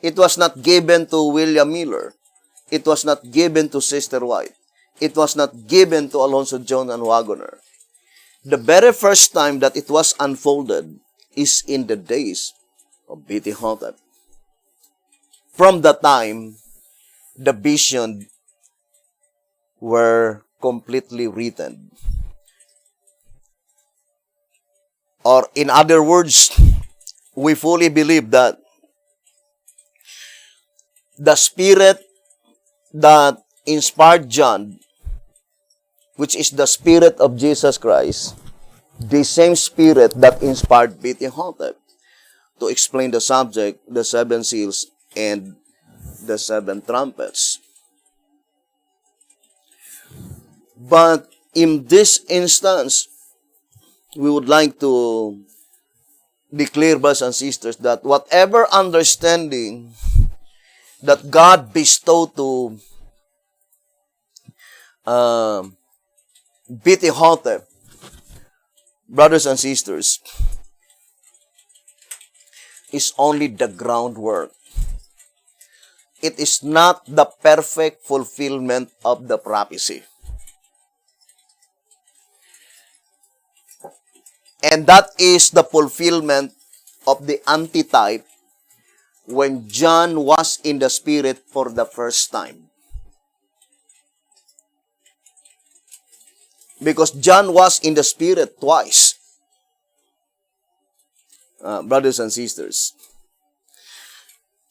It was not given to William Miller. It was not given to Sister White. It was not given to Alonzo Jones and Wagoner. The very first time that it was unfolded is in the days of B.T. Hotep. From the time the vision were completely written. Or in other words, we fully believe that the spirit that inspired John, which is the spirit of Jesus Christ, the same spirit that inspired B.T. Hotep to explain the subject, the seven seals, and the seven trumpets. But in this instance, we would like to declare, brothers and sisters, that whatever understanding that God bestowed to B.T. Hotep, brothers and sisters, is only the groundwork. It is not the perfect fulfillment of the prophecy. And that is the fulfillment of the antitype when John was in the Spirit for the first time. Because John was in the Spirit twice. Brothers and sisters.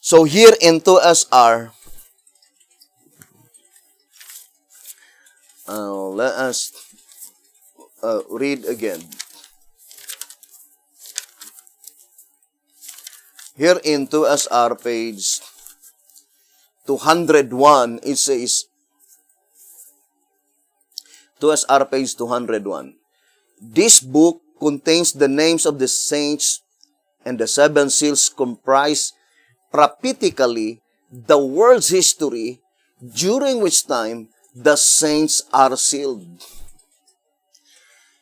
So here in 2SR, let us read again. Here in 2SR page 201, it says, 2SR page 201, "This book contains the names of the saints, and the seven seals comprise prophetically the world's history during which time the saints are sealed.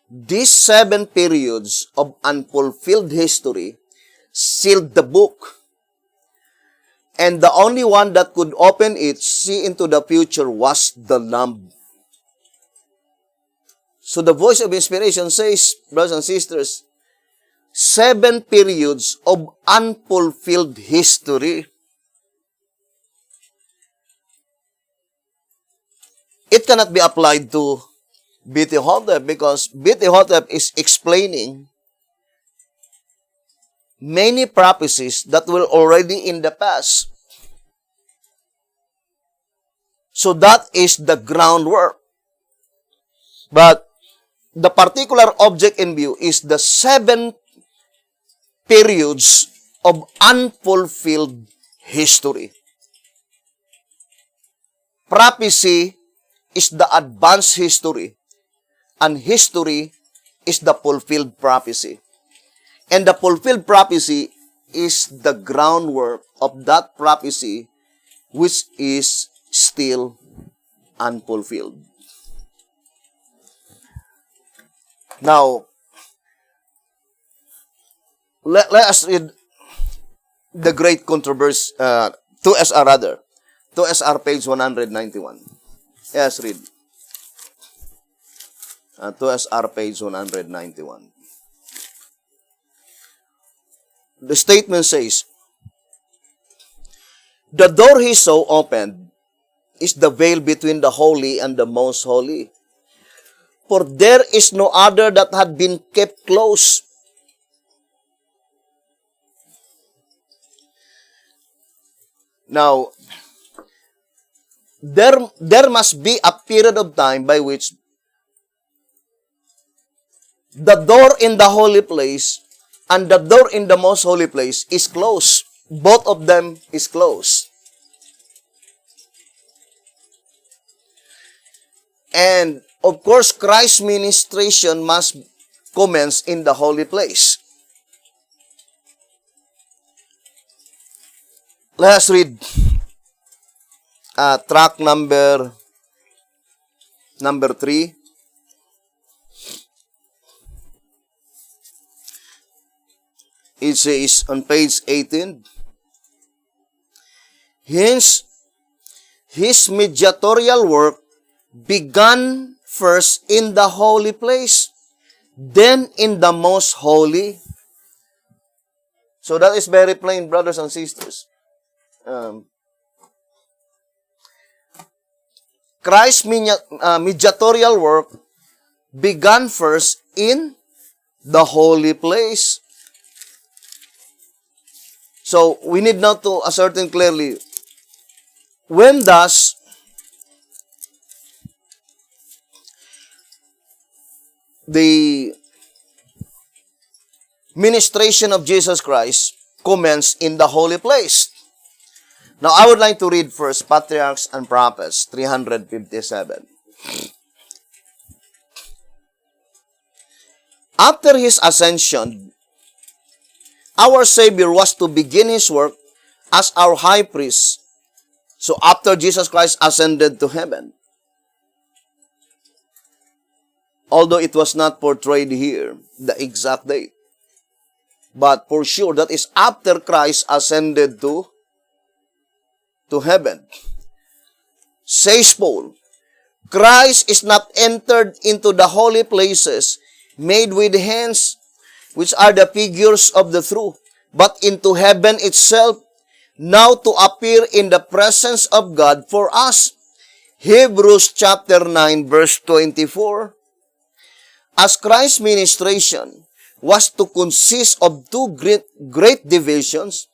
These seven periods of unfulfilled history sealed the book, and the only one that could open it, see into the future, was the Lamb." So the voice of inspiration says, brothers and sisters, seven periods of unfulfilled history. It cannot be applied to B.T. Hotep because B.T. Hotep is explaining many prophecies that were already in the past. So that is the groundwork. But the particular object in view is the seven periods of unfulfilled history. prophecy is the advanced history, and history is the fulfilled prophecy. And the fulfilled prophecy is the groundwork of that prophecy which is still unfulfilled. Now, let us read the great controversy, 2SR rather. 2SR page 191. Yes, read. 2SR page 191. The statement says, the door he saw opened is the veil between the holy and the most holy. For there is no other that had been kept close. Now, there must be a period of time by which the door in the holy place and the door in the most holy place is closed. Both of them is closed. And of course, Christ's ministration must commence in the holy place. Let us read track number 3. It says on page 18, hence, his mediatorial work began first in the holy place, then in the most holy. So that is very plain, brothers and sisters. Christ's mediatorial work began first in the holy place. So, we need now to ascertain clearly, when does the ministration of Jesus Christ commence in the holy place? Now, I would like to read first Patriarchs and Prophets, 357. After his ascension, our Savior was to begin his work as our high priest. So after Jesus Christ ascended to heaven, although it was not portrayed here, the exact date, but for sure that is after Christ ascended to heaven. Says Paul, Christ is not entered into the holy places made with hands, which are the figures of the true, but into heaven itself, now to appear in the presence of God for us. Hebrews chapter 9 verse 24. As Christ's ministration was to consist of two great divisions,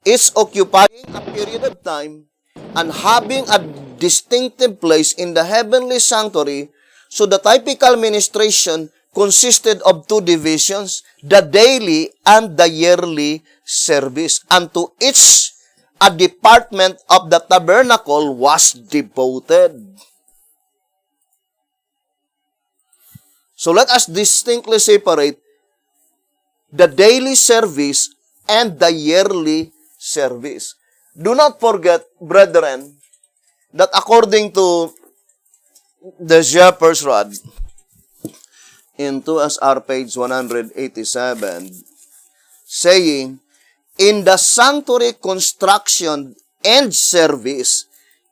each occupying a period of time and having a distinctive place in the heavenly sanctuary, so the typical ministration consisted of two divisions, the daily and the yearly service. And to each, a department of the tabernacle was devoted. So let us distinctly separate the daily service and the yearly service. Do not forget, brethren, that according to the shepherd's rod, in 2SR page 187, saying, in the sanctuary construction and service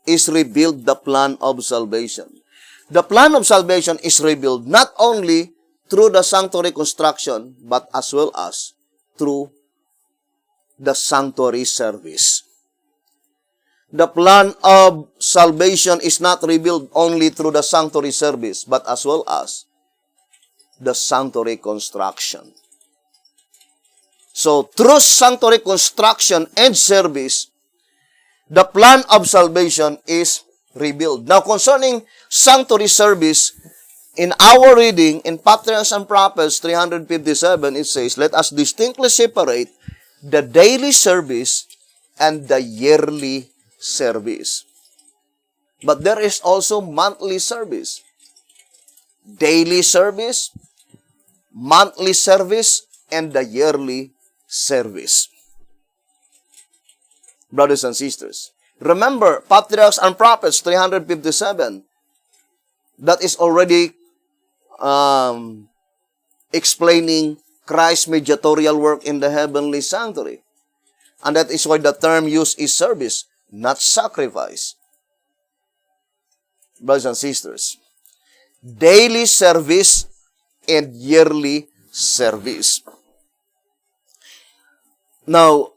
is revealed the plan of salvation. The plan of salvation is revealed not only through the sanctuary construction, but as well as through the sanctuary service. The plan of salvation is not revealed only through the sanctuary service, but as well as the sanctuary construction. So, through sanctuary construction and service, the plan of salvation is revealed. Now, concerning sanctuary service, in our reading, in Patriarchs and Prophets 357, it says, let us distinctly separate the daily service and the yearly service. But there is also monthly service, daily service, monthly service, and the yearly service. Brothers and sisters, remember, Patriarchs and Prophets, 357, that is already explaining Christ's mediatorial work in the heavenly sanctuary. And that is why the term used is service, not sacrifice. Brothers and sisters, daily service and yearly service. Now,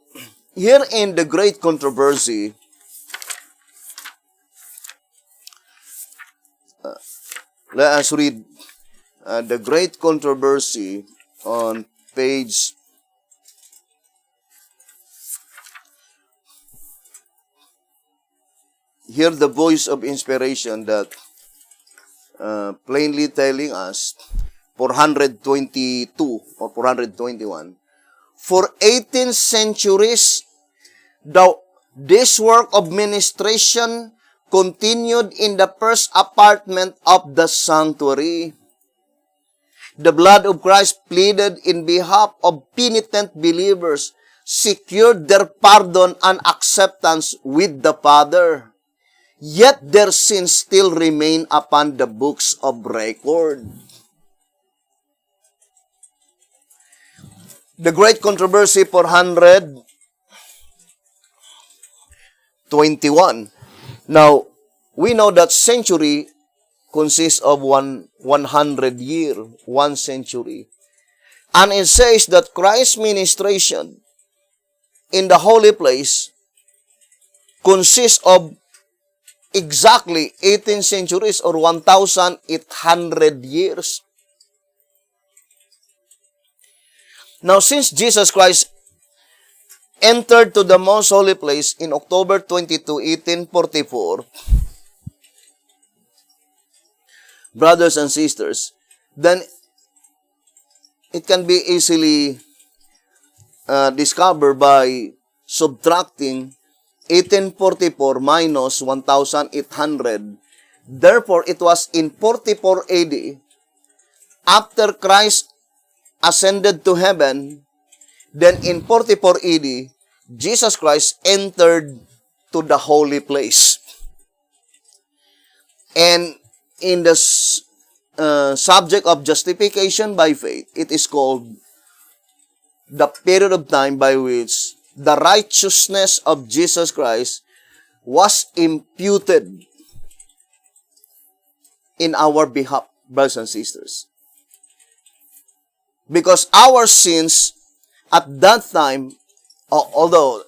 here in the great controversy, let us read the great controversy on page 4. Hear the voice of inspiration that plainly telling us 422 or 421. For 18 centuries, this work of ministration continued in the first apartment of the sanctuary. The blood of Christ pleaded in behalf of penitent believers, secured their pardon and acceptance with the Father. Yet their sins still remain upon the books of record. The great controversy 421. Now, we know that century consists of 100 year, 1 century. And it says that Christ's ministration in the holy place consists of exactly 18 centuries or 1,800 years. Now, since Jesus Christ entered to the most holy place in October 22, 1844, brothers and sisters, then it can be easily discovered by subtracting 1844 minus 1,800. Therefore, it was in 44 AD, after Christ ascended to heaven, then in 44 AD, Jesus Christ entered to the holy place. And in the subject of justification by faith, it is called the period of time by which the righteousness of Jesus Christ was imputed in our behalf, brothers and sisters. Because our sins at that time, although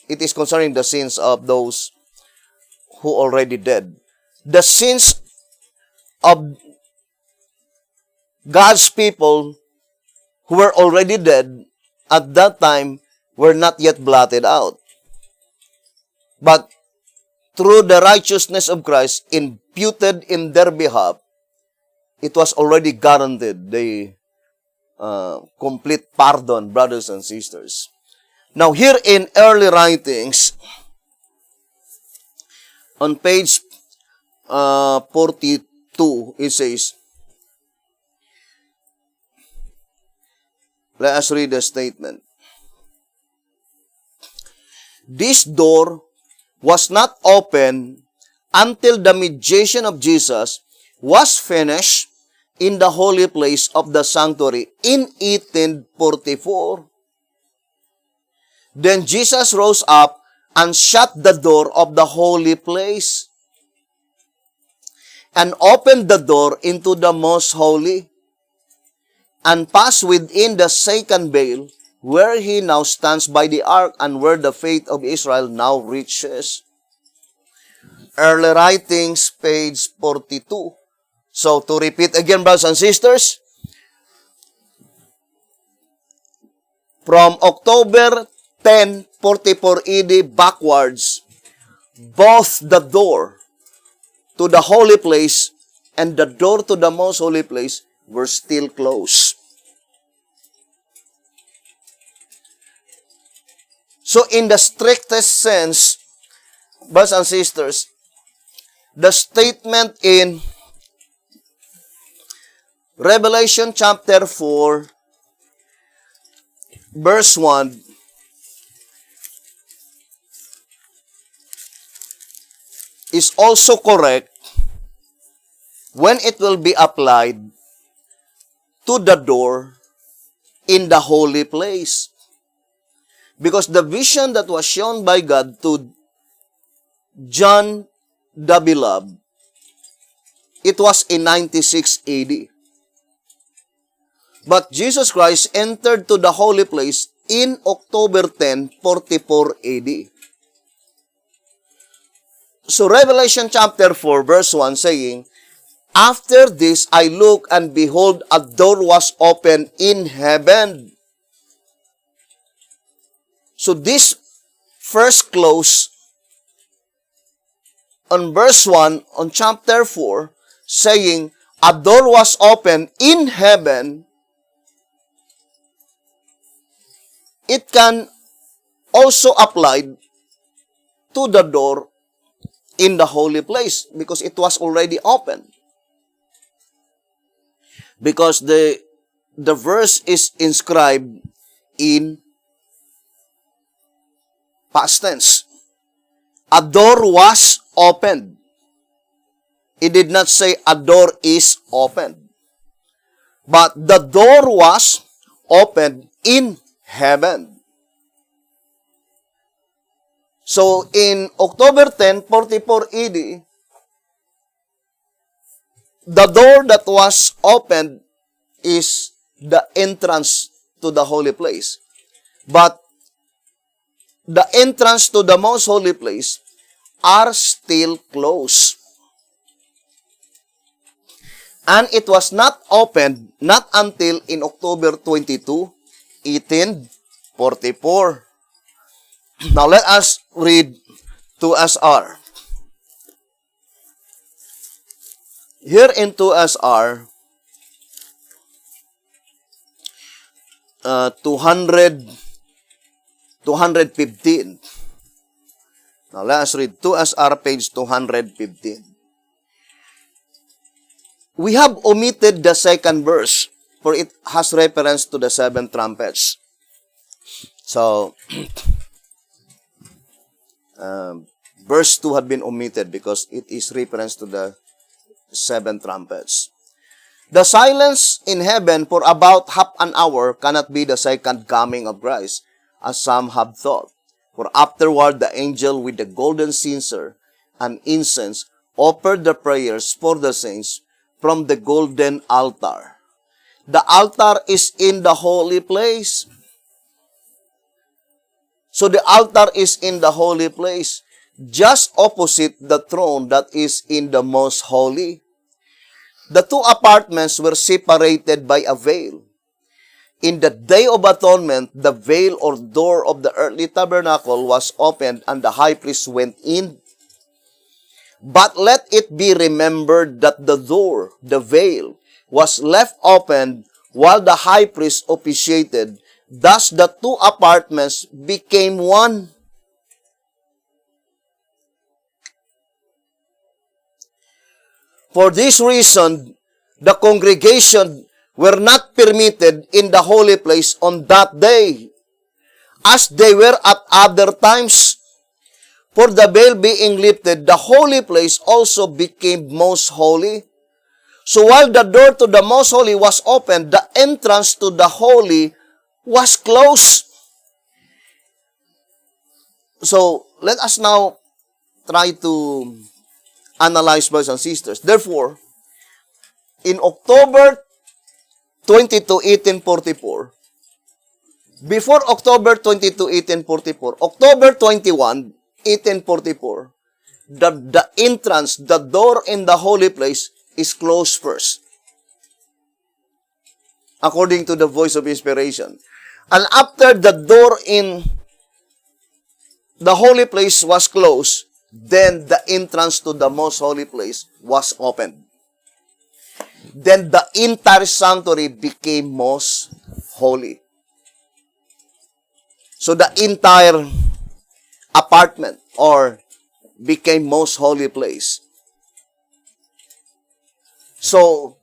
it is concerning the sins of those who already dead, the sins of God's people who were already dead at that time were not yet blotted out. But through the righteousness of Christ imputed in their behalf, it was already guaranteed the complete pardon, brothers and sisters. Now, here in early writings, on page 42, it says, let us read the statement. This door was not open until the mediation of Jesus was finished in the holy place of the sanctuary in 1844. Then Jesus rose up and shut the door of the holy place and opened the door into the most holy and passed within the second veil, where he now stands by the ark and where the faith of Israel now reaches. Early writings, page 42. So, to repeat again, brothers and sisters, from October 10, 44 AD backwards, both the door to the holy place and the door to the most holy place were still closed. So, in the strictest sense, brothers and sisters, the statement in Revelation chapter 4, verse 1, is also correct when it will be applied to the door in the holy place. Because the vision that was shown by God to John the Beloved, it was in 96 AD. But Jesus Christ entered to the holy place in October 10, 44 AD. So Revelation chapter 4, verse 1 saying, after this I looked, and behold, a door was opened in heaven. So this first clause on verse 1 on chapter 4 saying, a door was opened in heaven, it can also apply to the door in the holy place because it was already open. Because the verse is inscribed in past tense. A door was opened. It did not say a door is opened. But the door was opened in heaven. So in October 10, 44 AD, the door that was opened is the entrance to the holy place. But the entrance to the most holy place are still closed. And it was not opened not until in October 22, 1844. Now let us read 2SR. Here in 2SR, 215. Now let us read 2SR page 215. We have omitted the second verse, for it has reference to the seven trumpets. So, verse 2 had been omitted because it is reference to the seven trumpets. The silence in heaven for about half an hour cannot be the second coming of Christ, as some have thought. For afterward the angel with the golden censer and incense offered the prayers for the saints from the golden altar. The altar is in the holy place. So the altar is in the holy place, just opposite the throne that is in the most holy. The two apartments were separated by a veil. In the Day of Atonement, the veil or door of the earthly tabernacle was opened and the high priest went in. But let it be remembered that the door, the veil, was left open while the high priest officiated. Thus the two apartments became one. For this reason, the congregation were not permitted in the holy place on that day, as they were at other times. For the veil being lifted, the holy place also became most holy. So while the door to the most holy was open, the entrance to the holy was closed. So let us now try to analyze, brothers and sisters. Therefore, in October 22, 1844, before October 22, 1844, October 21, 1844, the entrance, the door in the holy place is closed first, according to the voice of inspiration. And after the door in the holy place was closed, then the entrance to the most holy place was opened. Then the entire sanctuary became most holy. So the entire apartment or became most holy place. So,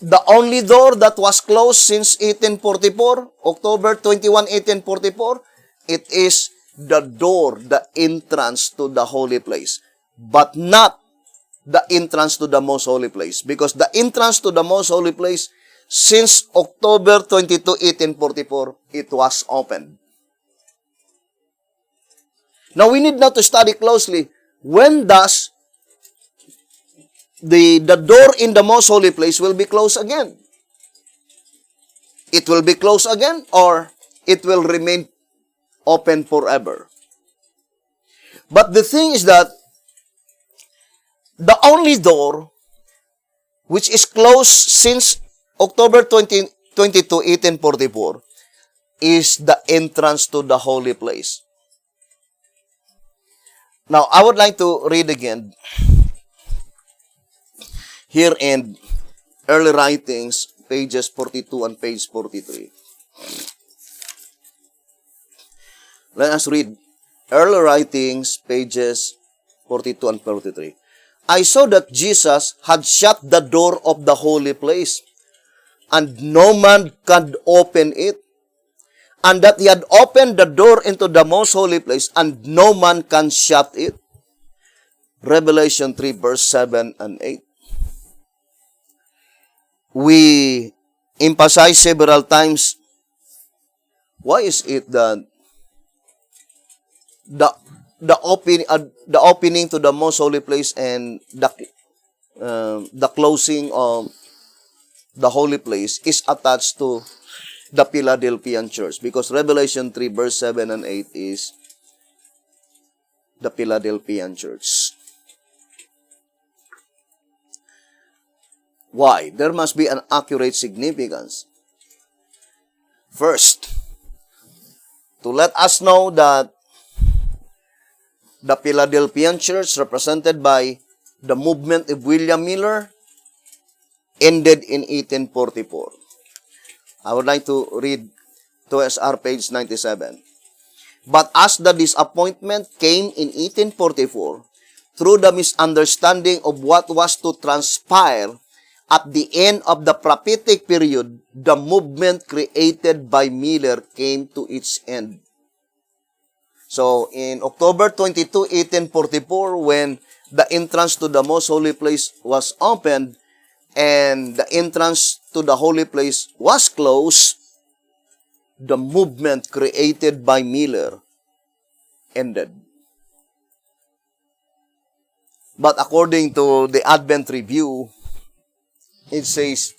the only door that was closed since 1844, October 21, 1844, it is the door, the entrance to the holy place, but not the entrance to the most holy place. Because the entrance to the most holy place, since October 22, 1844, it was opened. Now, we need now to study closely, when does the door in the most holy place will be closed again? It will be closed again, or it will remain open forever. But the thing is that the only door which is closed since October 22, 1844 is the entrance to the holy place. Now, I would like to read again here in Early Writings, pages 42 and page 43. Let us read Early Writings, pages 42 and 43. I saw that Jesus had shut the door of the holy place, and no man could open it, and that he had opened the door into the most holy place, and no man can shut it. Revelation 3, verse 7 and 8. We emphasize several times, why is it that the opening to the most holy place and the closing of the holy place is attached to the Philadelphian church? Because Revelation 3, verse 7 and 8 is the Philadelphian church. Why? There must be an accurate significance. First, to let us know that the Philadelphian church, represented by the movement of William Miller, ended in 1844. I would like to read 2SR page 97. But as the disappointment came in 1844, through the misunderstanding of what was to transpire at the end of the prophetic period, the movement created by Miller came to its end. So, in October 22, 1844, when the entrance to the most holy place was opened, and the entrance to the holy place was closed, the movement created by Miller ended. But according to the Advent Review, it says,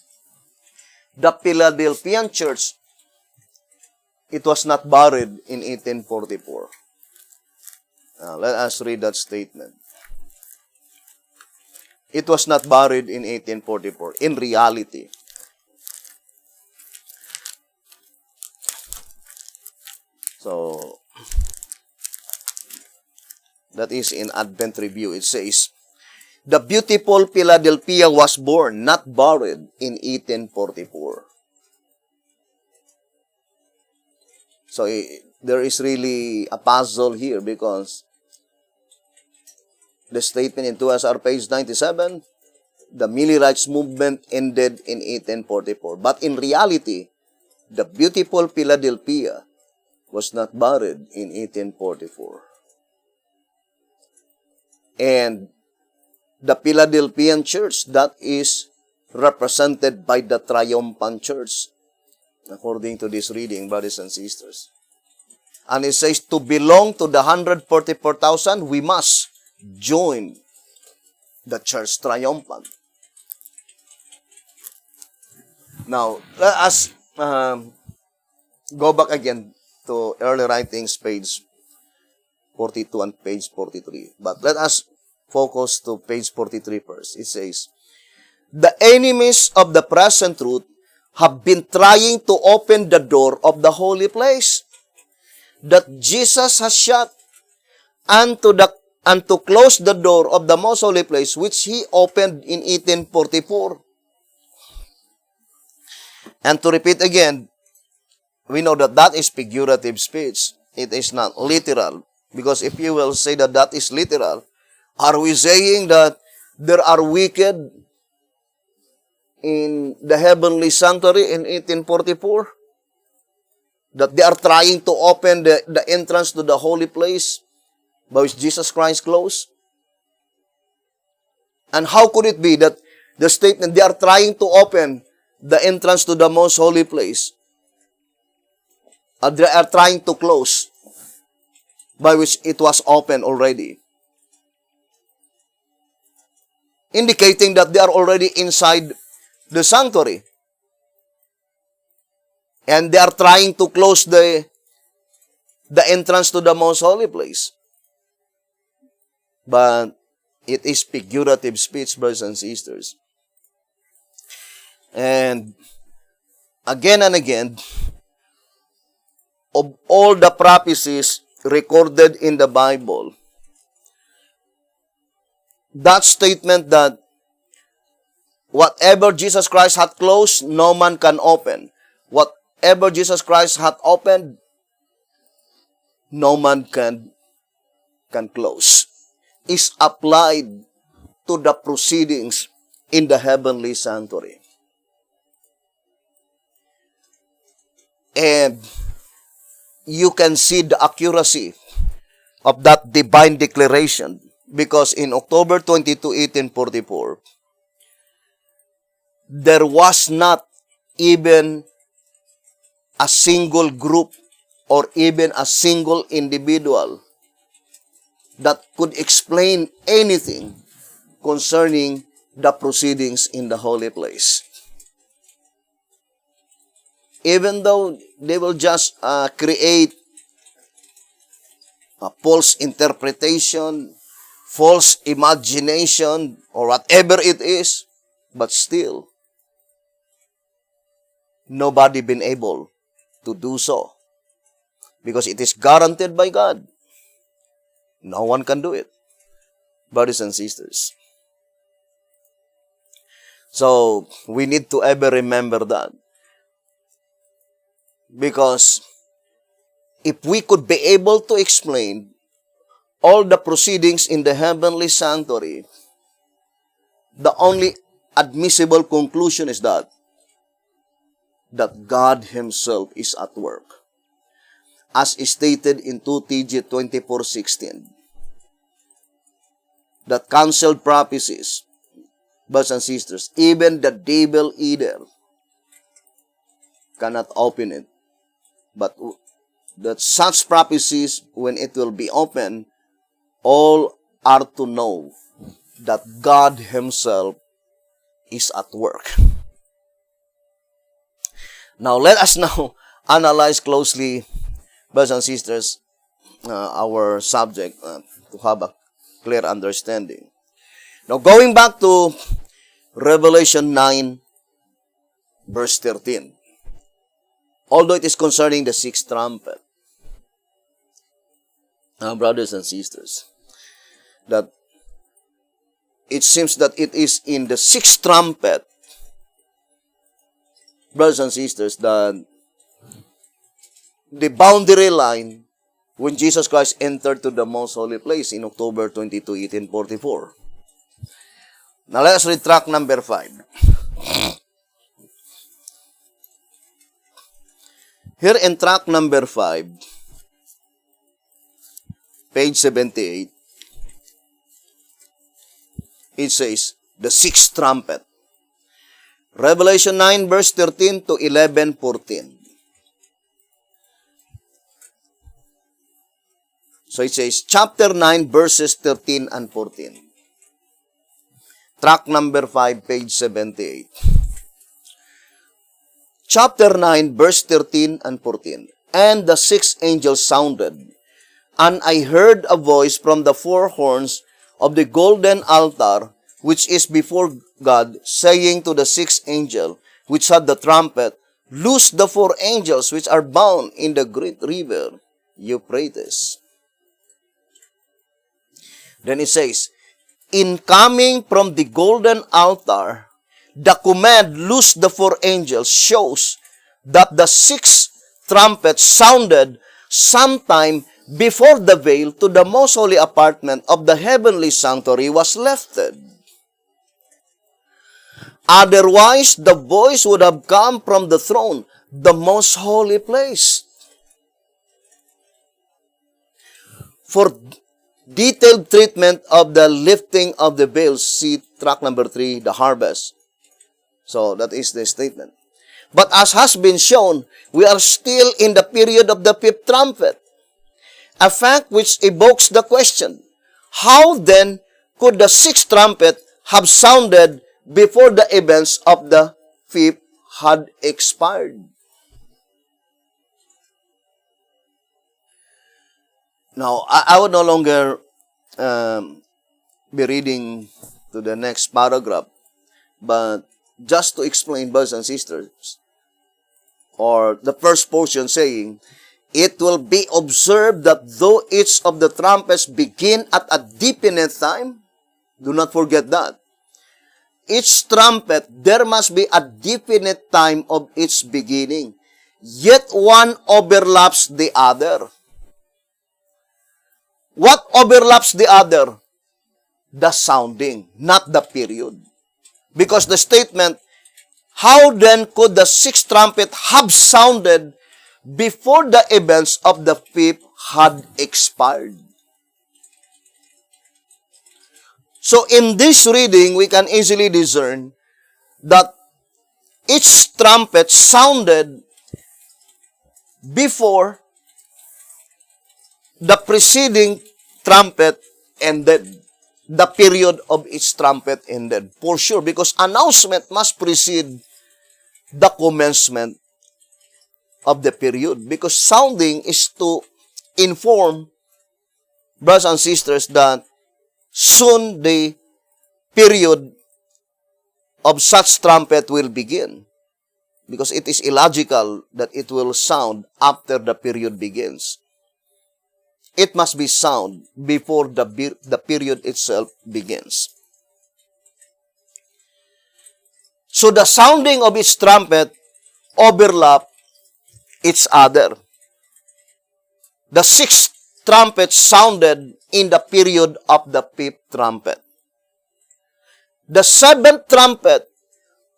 the Philadelphian church, it was not buried in 1844. Let us read that statement. It was not buried in 1844. In reality, so that is in Advent Review. It says, the beautiful Philadelphia was born, not buried, in 1844. So there is really a puzzle here, because the statement in 2SR page 97, the Millerites movement ended in 1844. But in reality, the beautiful Philadelphia was not buried in 1844. And the Philadelphian church, that is represented by the triumphant church, according to this reading, brothers and sisters. And it says, to belong to the 144,000, we must join the church triumphant. Now, let us go back again to Early Writings, page 42 and page 43. But let us focus to page 43 first. It says, the enemies of the present truth have been trying to open the door of the holy place that Jesus has shut, and to close the door of the most holy place, which he opened in 1844. And to repeat again, we know that that is figurative speech. It is not literal. Because if you will say that that is literal, are we saying that there are wicked in the heavenly sanctuary in 1844, that they are trying to open the entrance to the holy place by which Jesus Christ closed? And how could it be that the statement, they are trying to open the entrance to the most holy place, they are trying to close by which it was open already, indicating that they are already inside the sanctuary, and they are trying to close the entrance to the most holy place. But it is figurative speech, brothers and sisters. And again, of all the prophecies recorded in the Bible, that statement that whatever Jesus Christ hath closed, no man can open. Whatever Jesus Christ hath opened, no man can close, is applied to the proceedings in the heavenly sanctuary. And you can see the accuracy of that divine declaration, because in October 22, 1844, there was not even a single group or even a single individual that could explain anything concerning the proceedings in the holy place. Even though they will just create a false interpretation, false imagination, or whatever it is, but still, nobody been able to do so, because it is guaranteed by God. No one can do it, brothers and sisters. So, we need to ever remember that. Because if we could be able to explain all the proceedings in the heavenly sanctuary, the only admissible conclusion is that God Himself is at work. As stated in 2 TG 24:16, that canceled prophecies, brothers and sisters, even the devil either cannot open it. But that such prophecies, when it will be open, all are to know that God Himself is at work. Now, let us now analyze closely, brothers and sisters, our subject to have a clear understanding. Now, going back to Revelation 9, verse 13. Although it is concerning the sixth trumpet, brothers and sisters, that it seems that it is in the sixth trumpet, brothers and sisters, that the boundary line when Jesus Christ entered to the most holy place in October 22, 1844. Now let us read track number 5. Here in track number 5, page 78, it says, the sixth trumpet. Revelation 9, verse 13 to 11:14. So it says, chapter 9, verses 13 and 14. Track number 5, page 78. Chapter 9, verse 13 and 14. And the sixth angel sounded, and I heard a voice from the four horns of the golden altar, which is before God, saying to the sixth angel, which had the trumpet, loose the four angels which are bound in the great river Euphrates. Then it says, in coming from the golden altar, the command, loose the four angels, shows that the sixth trumpet sounded sometime before the veil to the most holy apartment of the heavenly sanctuary was lifted. Otherwise, the voice would have come from the throne, the most holy place. For detailed treatment of the lifting of the veil, see track number 3, the harvest. So, that is the statement. But as has been shown, we are still in the period of the fifth trumpet, a fact which evokes the question, how then could the sixth trumpet have sounded before the events of the fifth had expired? Now, I would no longer be reading to the next paragraph, but just to explain, brothers and sisters, or the first portion saying, it will be observed that though each of the trumpets begin at a definite time, do not forget that. Each trumpet, there must be a definite time of its beginning, yet one overlaps the other. What overlaps the other? The sounding, not the period. Because the statement, how then could the sixth trumpet have sounded before the events of the fifth had expired? So in this reading, we can easily discern that each trumpet sounded before the preceding trumpet ended. The period of each trumpet ended. For sure, because announcement must precede the commencement of the period. Because sounding is to inform brothers and sisters that soon the period of such trumpet will begin. Because it is illogical that it will sound after the period begins. It must be sound before the period itself begins. So the sounding of each trumpet overlap each other. The sixth trumpet sounded in the period of the fifth trumpet. The seventh trumpet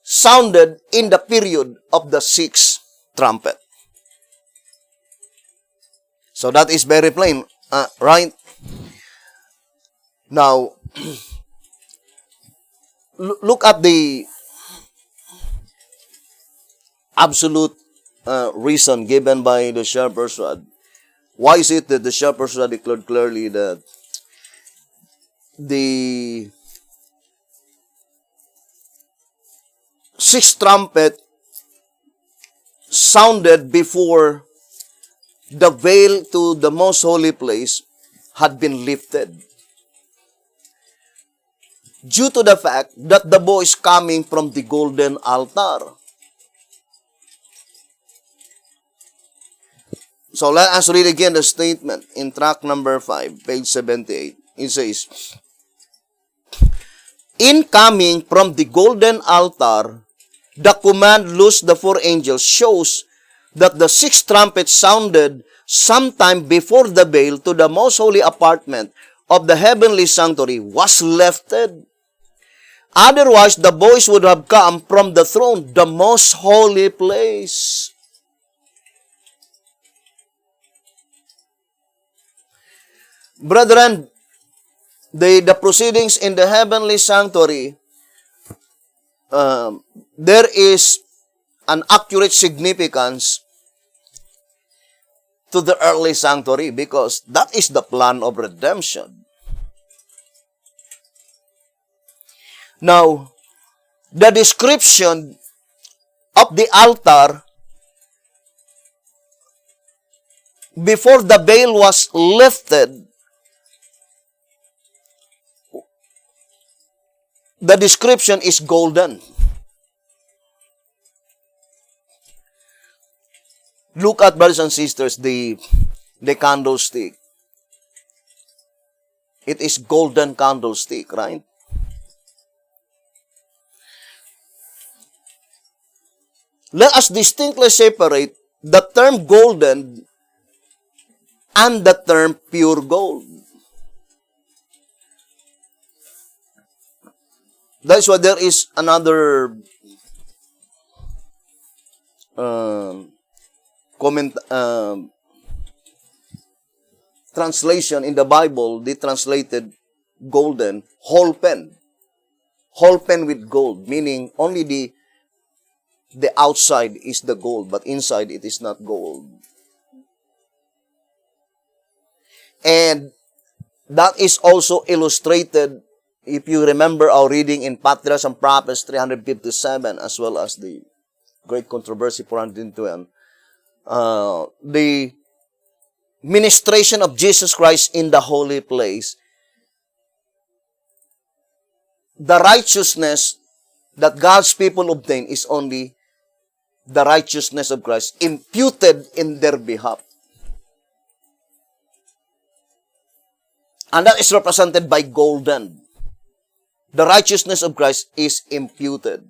sounded in the period of the sixth trumpet. So that is very plain, right? Now, look at the absolute reason given by the shepherd's rod. Why is it that the shepherd's rod declared clearly that the sixth trumpet sounded before the veil to the most holy place had been lifted? Due to the fact that the voice coming from the golden altar. So let us read again the statement in track number 5, page 78. It says, in coming from the golden altar, the command loose the four angels shows that the sixth trumpet sounded sometime before the veil to the most holy apartment of the heavenly sanctuary was lifted. Otherwise, the voice would have come from the throne, the most holy place. Brethren, the proceedings in the heavenly sanctuary, there is an accurate significance to the earthly sanctuary because that is the plan of redemption. Now, the description of the altar before the veil was lifted, the description is golden. Look at, brothers and sisters, the candlestick. It is golden candlestick, right? Let us distinctly separate the term golden and the term pure gold. That's why there is another comment translation in the Bible. They translated golden, whole pen with gold, meaning only the outside is the gold, but inside it is not gold. And that is also illustrated, if you remember our reading in Patriarchs and Prophets 357, as well as the Great Controversy 412, the ministration of Jesus Christ in the holy place, the righteousness that God's people obtain is only the righteousness of Christ imputed in their behalf. And that is represented by golden. The righteousness of Christ is imputed,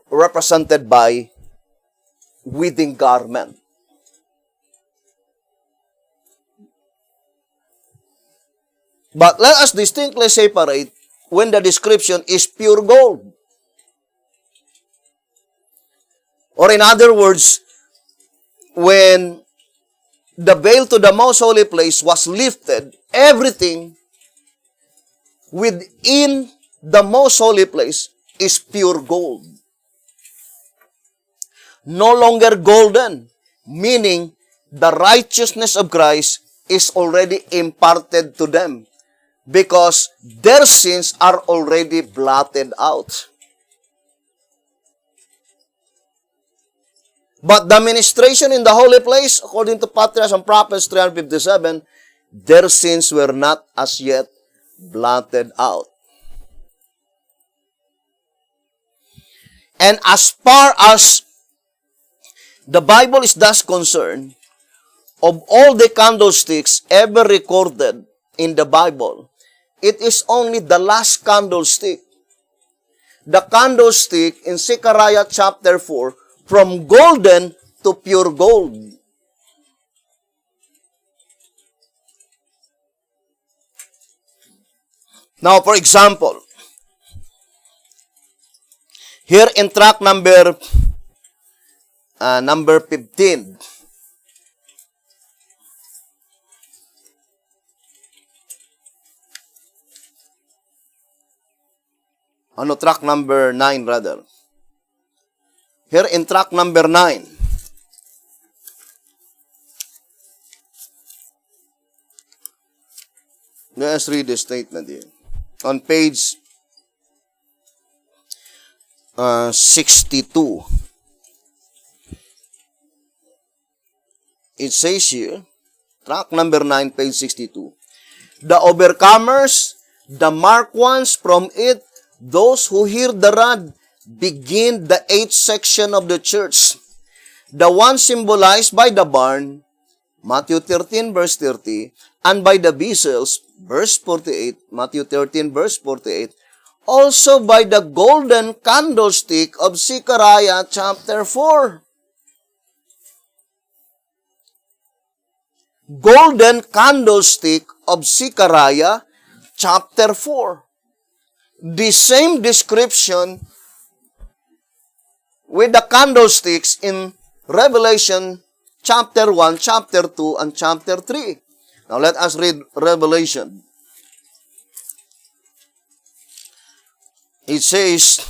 represented by wedding garment. But let us distinctly separate when the description is pure gold. Or in other words, when the veil to the most holy place was lifted, everything within the most holy place is pure gold. No longer golden, meaning the righteousness of Christ is already imparted to them because their sins are already blotted out. But the ministration in the holy place, according to Patriarchs and Prophets 357, their sins were not as yet blotted out. And as far as the Bible is thus concerned, of all the candlesticks ever recorded in the Bible, it is only the last candlestick, the candlestick in Zechariah chapter 4, from golden to pure gold. Now, for example, here in track number 15, track number 9 rather. Here in track number 9, let us read the statement here. On page 62, it says here, track number 9, page 62, the overcomers, the marked ones from it, those who hear the rod, begin the 8th section of the church. The one symbolized by the barn, Matthew 13, verse 30, and by the bezels, verse 48, Matthew 13, verse 48, also by the golden candlestick of Zechariah chapter 4. Golden candlestick of Zechariah chapter 4. The same description with the candlesticks in Revelation chapter 1, chapter 2, and chapter 3. Now let us read Revelation. It says,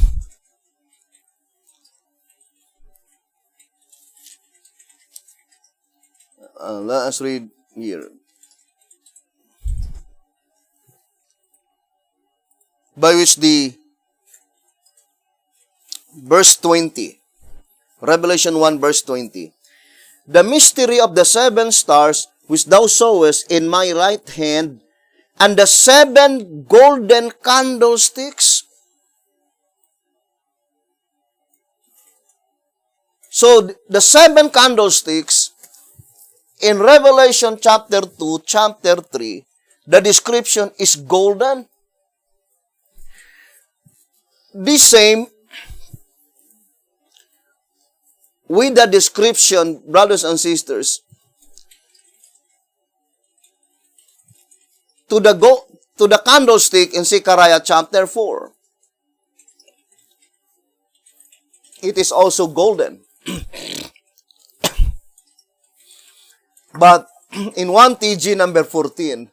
let us read here. By which the verse 20, Revelation 1 verse 20, the mystery of the 7 stars which thou sawest in my right hand, and the 7 golden candlesticks. So, the 7 candlesticks in Revelation chapter 2, chapter 3, the description is golden. The same with the description, brothers and sisters, to the candlestick in Zechariah chapter 4. it is also golden. But in 1 TG number 14,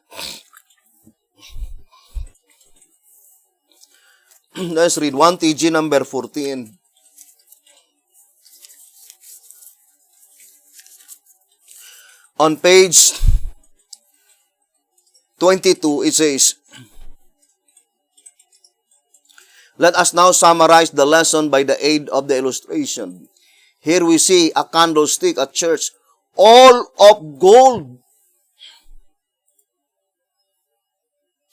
let's read 1 TG number 14. On page 22, it says, let us now summarize the lesson by the aid of the illustration. Here we see a candlestick at church, all of gold.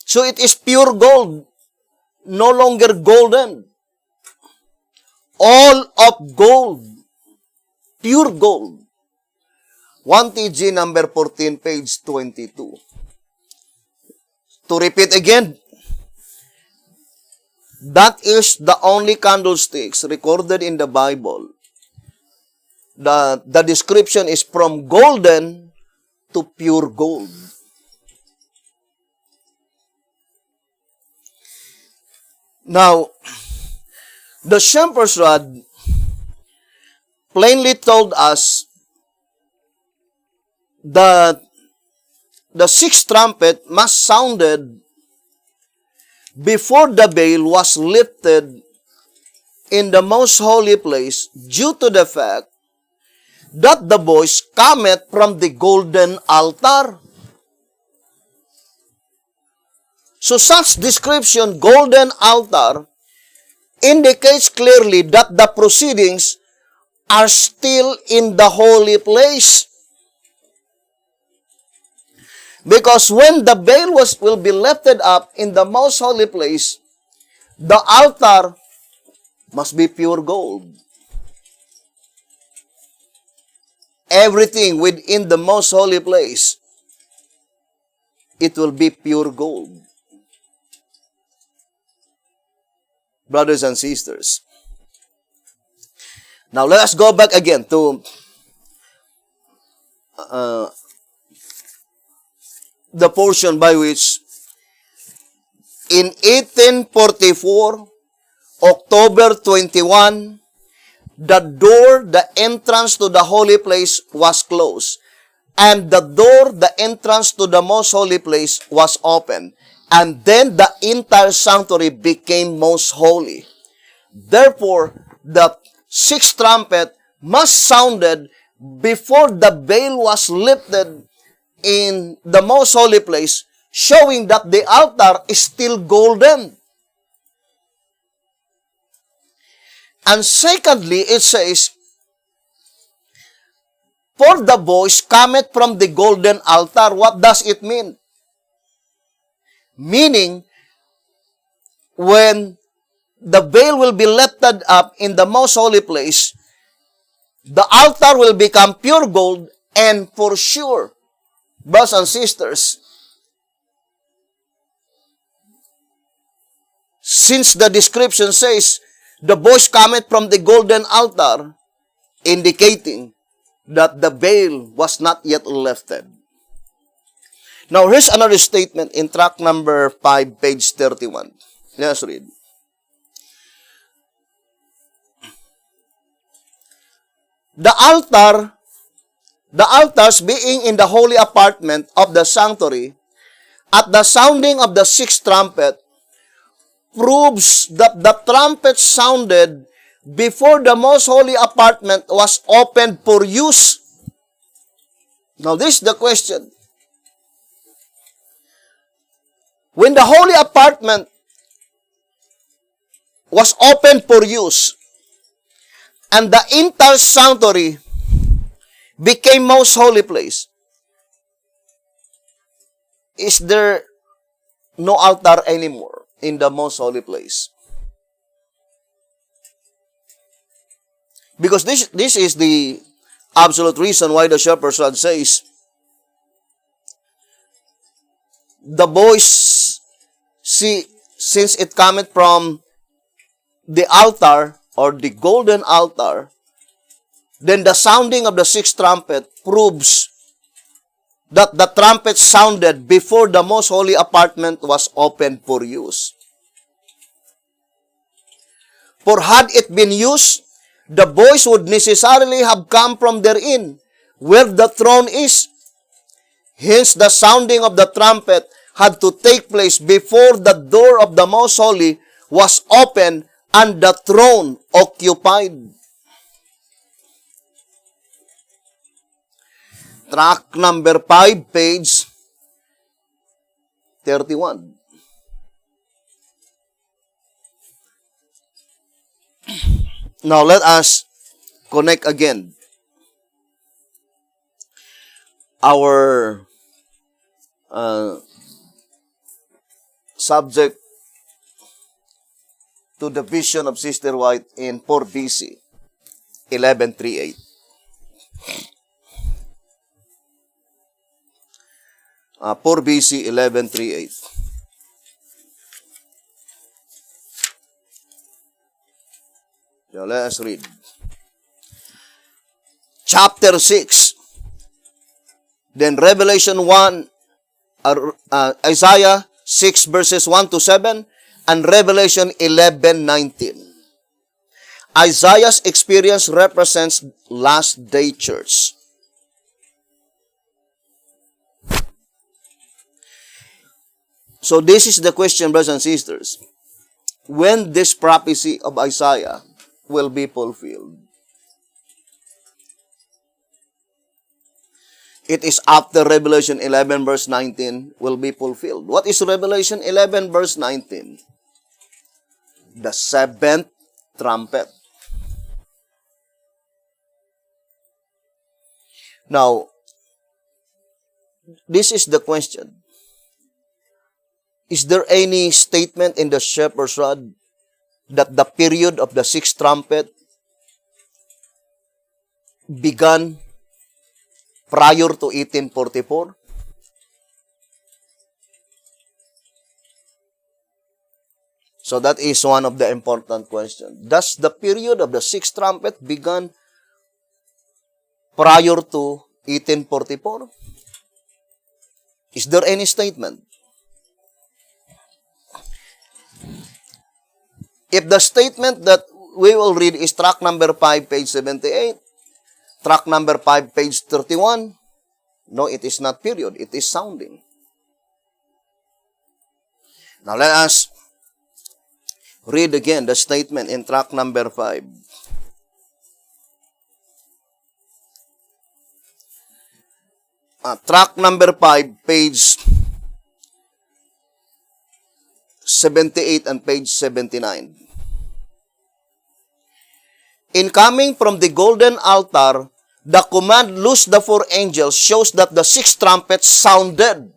So it is pure gold, no longer golden. All of gold, pure gold. 1 TG number 14, page 22. To repeat again, that is the only candlesticks recorded in the Bible. The description is from golden to pure gold. Now, the shepherd's rod plainly told us that the sixth trumpet must sounded before the veil was lifted in the most holy place, due to the fact that the voice cometh from the golden altar. So such description, golden altar, indicates clearly that the proceedings are still in the holy place. Because when the veil will be lifted up in the most holy place, the altar must be pure gold. Everything within the most holy place, it will be pure gold. Brothers and sisters. Now let us go back again to the portion by which in 1844, October 21, the entrance to the holy place was closed. And the entrance to the most holy place was open. And then the entire sanctuary became most holy. Therefore, the sixth trumpet must sounded before the veil was lifted in the most holy place, showing that the altar is still golden. And secondly, it says, for the voice cometh from the golden altar. What does it mean? Meaning, when the veil will be lifted up in the most holy place, the altar will become pure gold, and for sure, brothers and sisters, since the description says, the voice cometh from the golden altar, indicating that the veil was not yet lifted. Now, here's another statement in tract number 5, page 31. Let's read. The altars being in the holy apartment of the sanctuary, at the sounding of the sixth trumpet, proves that the trumpet sounded before the most holy apartment was opened for use. Now, this is the question. When the holy apartment was opened for use, and the entire sanctuary became most holy place, is there no altar anymore in the most holy place? Because this is the absolute reason why the shepherd's rod says, the voice, since it cometh from the altar, or the golden altar, then the sounding of the sixth trumpet proves that the trumpet sounded before the most holy apartment was opened for use. For had it been used, the voice would necessarily have come from therein, where the throne is. Hence, the sounding of the trumpet had to take place before the door of the Most Holy was open and the throne occupied. Track number 5, page 31. Now, let us connect again our subject to the vision of Sister White in 4 BC, 1138. Uh, 4 BC, 1138. So let us read. Chapter 6. Then Revelation 1, Isaiah 6 verses 1 to 7, and Revelation 11:19. Isaiah's experience represents last day church. So this is the question, brothers and sisters. When this prophecy of Isaiah will be fulfilled? It is after Revelation 11 verse 19 will be fulfilled. What is Revelation 11 verse 19? The seventh trumpet. Now, this is the question. Is there any statement in the shepherd's rod that the period of the sixth trumpet began prior to 1844? So that is one of the important questions. Does the period of the sixth trumpet began prior to 1844? Is there any statement? If the statement that we will read is track number 5, page 78, track number 5, page 31, no, it is not period, it is sounding. Now let us read again the statement in track number 5. Track number 5, page 78 and page 79. In coming from the golden altar, the command, "Loose the four angels," shows that the sixth trumpet sounded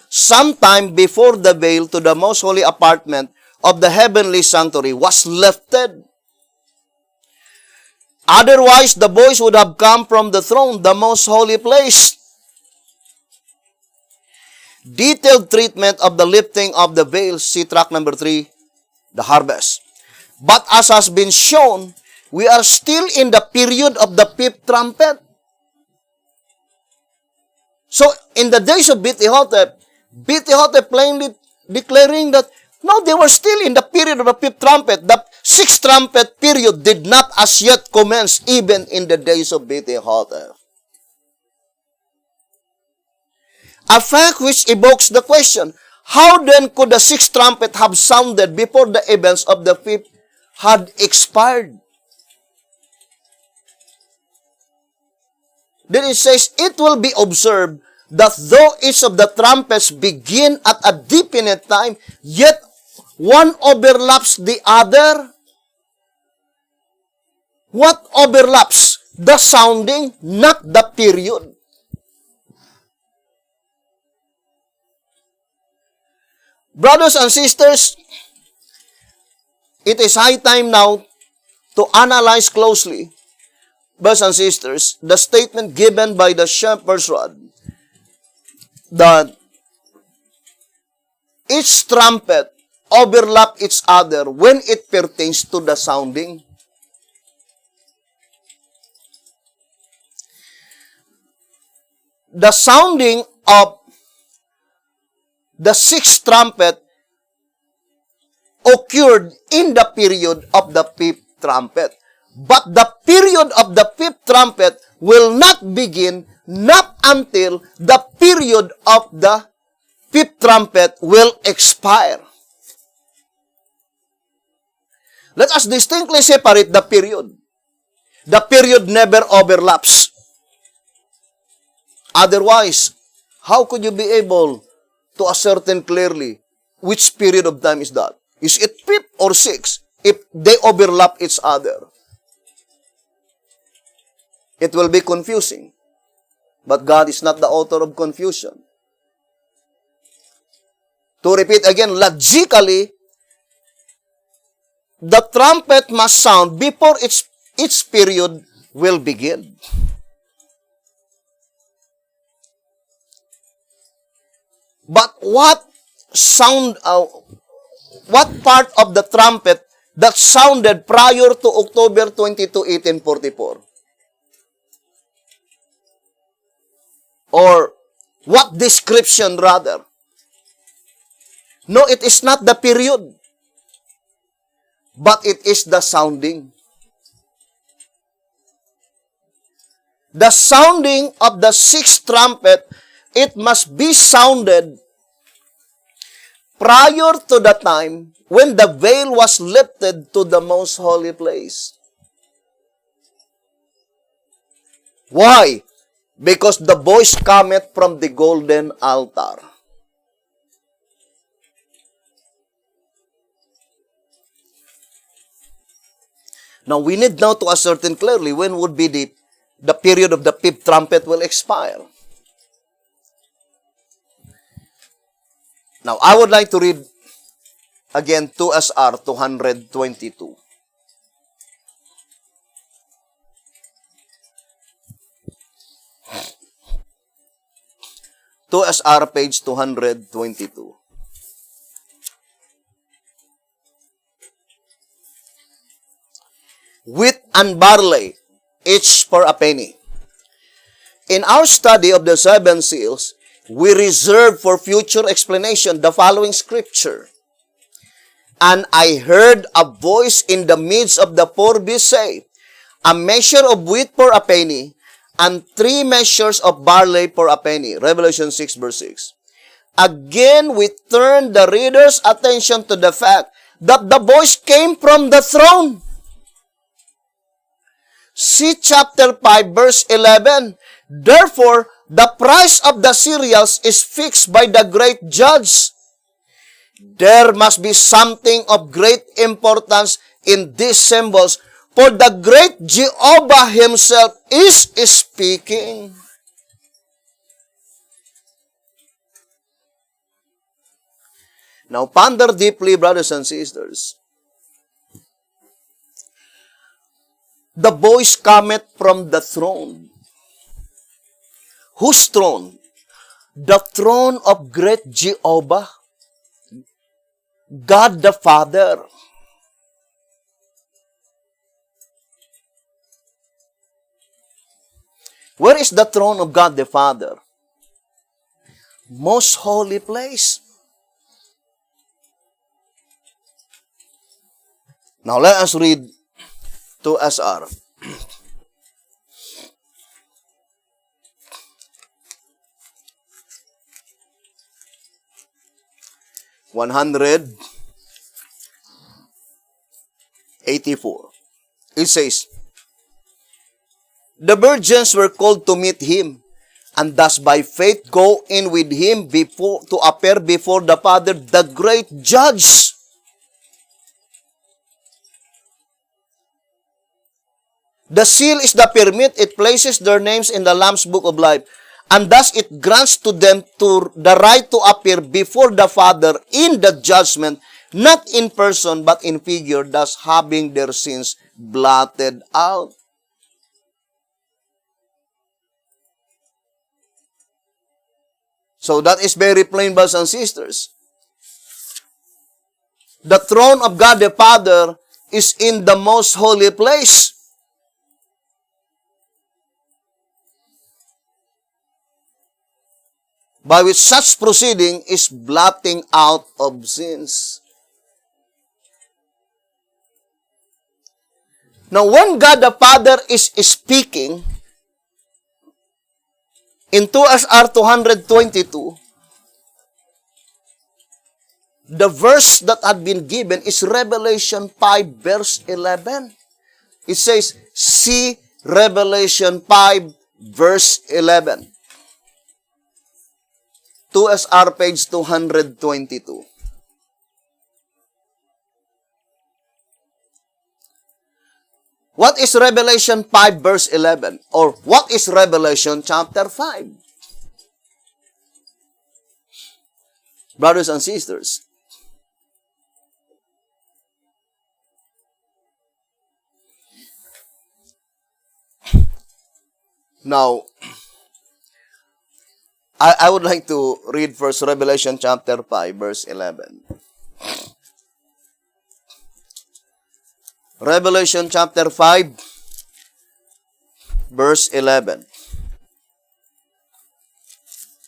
sometime before the veil to the most holy apartment of the heavenly sanctuary was lifted. Otherwise, the voice would have come from the throne, the most holy place. Detailed treatment of the lifting of the veil, see track number 3, the harvest. But as has been shown, we are still in the period of the fifth trumpet. So, in the days of Bethihotep plainly declaring that, no, they were still in the period of the fifth trumpet. The sixth trumpet period did not as yet commence even in the days of Bethihotep. A fact which evokes the question, how then could the sixth trumpet have sounded before the events of the fifth had expired? Then it says, it will be observed that though each of the trumpets begin at a definite time, yet one overlaps the other. What overlaps? The sounding, not the period. Brothers and sisters, it is high time now to analyze closely, brothers and sisters, the statement given by the shepherd's rod that each trumpet overlap each other when it pertains to the sounding. The sounding of the sixth trumpet occurred in the period of the fifth trumpet. But the period of the fifth trumpet will not begin not until the period of the fifth trumpet will expire. Let us distinctly separate the period. The period never overlaps. Otherwise, how could you be able to ascertain clearly which period of time is that? Is it fifth or sixth? If they overlap each other, it will be confusing. But God is not the author of confusion. To repeat again, logically, the trumpet must sound before its period will begin. But what part of the trumpet that sounded prior to October 22, 1844? Or what description rather? No, it is not the period, but it is the sounding. The sounding of the sixth trumpet, it must be sounded prior to the time when the veil was lifted to the most holy place. Why? Because the voice cometh from the golden altar. Now, we need now to ascertain clearly when would be the period of the fifth trumpet will expire. Now, I would like to read again 2SR 222. SR page 222. Wheat and barley, each for a penny. In our study of the seven seals, we reserve for future explanation the following scripture. And I heard a voice in the midst of the four beasts say, a measure of wheat for a penny, and 3 measures of barley for a penny. Revelation 6 verse 6. Again, we turn the reader's attention to the fact that the voice came from the throne. See chapter 5 verse 11. Therefore, the price of the cereals is fixed by the great judge. There must be something of great importance in these symbols, for the great Jehovah himself is speaking. Now, ponder deeply, brothers and sisters. The voice cometh from the throne. Whose throne? The throne of great Jehovah, God the Father. Where is the throne of God the Father? Most holy place. Now let us read 2SR. $184. It says, the virgins were called to meet him, and thus by faith go in with him to appear before the Father, the great judge. The seal is the permit. It places their names in the Lamb's book of life, and thus it grants to them the right to appear before the Father in the judgment, not in person, but in figure, thus having their sins blotted out. So that is very plain, brothers and sisters. The throne of God the Father is in the most holy place. By which such proceeding is blotting out of sins. Now, when God the Father is speaking in 2SR 222, the verse that had been given is Revelation 5 verse 11. It says, see Revelation 5 verse 11. 2SR page 222. What is Revelation 5 verse 11? Or what is Revelation chapter 5? Brothers and sisters, now, I would like to read first Revelation chapter 5 verse 11. Revelation chapter 5 verse 11.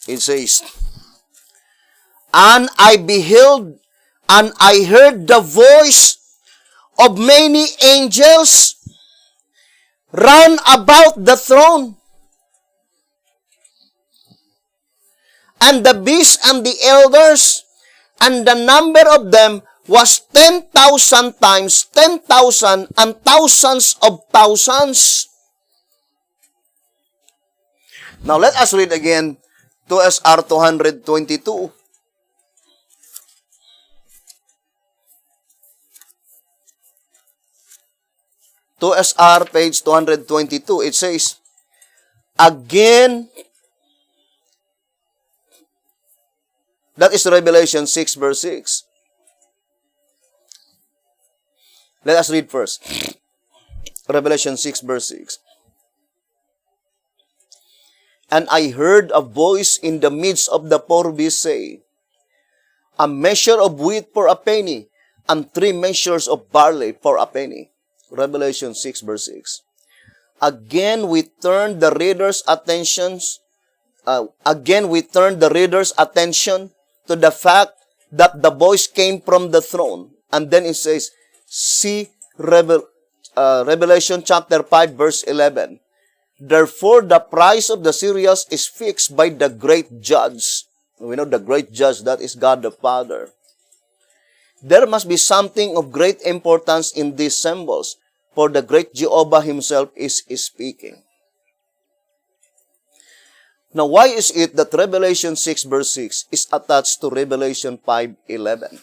It says, and I beheld, and I heard the voice of many angels round about the throne, and the beasts and the elders, and the number of them was 10,000 times 10,000 and thousands of thousands. Now let us read again 2SR 222. To SR page 222, it says, again, that is Revelation 6 verse 6. Let us read first. Revelation 6 verse 6. And I heard a voice in the midst of the four beasts say, a measure of wheat for a penny, and 3 measures of barley for a penny. Revelation 6 verse 6. Again we turn the reader's attention to the fact that the voice came from the throne. And then it says, see Revelation chapter 5 verse 11. Therefore the price of the cereals is fixed by the great judge. We know the great judge, that is God the Father. There must be something of great importance in these symbols, for the great Jehovah himself is speaking. Now, why is it that Revelation 6 verse 6 is attached to Revelation 5:11?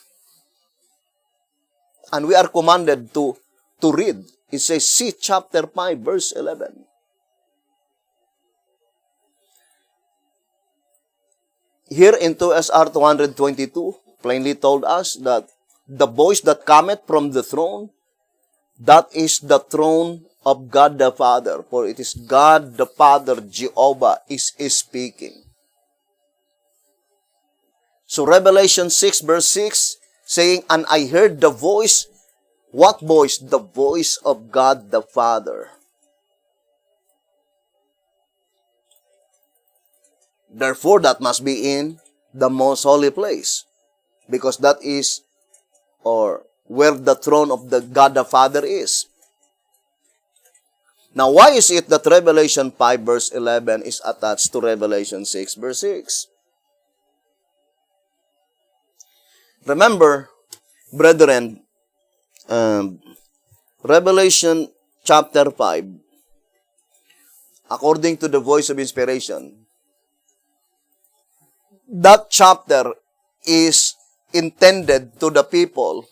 And we are commanded to read. It says, see chapter 5 verse 11. Here in 2SR 222, plainly told us that the voice that cometh from the throne, that is the throne of God the Father. For it is God the Father, Jehovah, is speaking. So Revelation 6 verse 6, saying, and I heard the voice. What voice? The voice of God the Father. Therefore, that must be in the most holy place. Because that is, or where the throne of the God the Father is. Now, why is it that Revelation 5 verse 11 is attached to Revelation 6 verse 6? Remember, brethren, Revelation chapter 5, according to the voice of inspiration, that chapter is intended to the people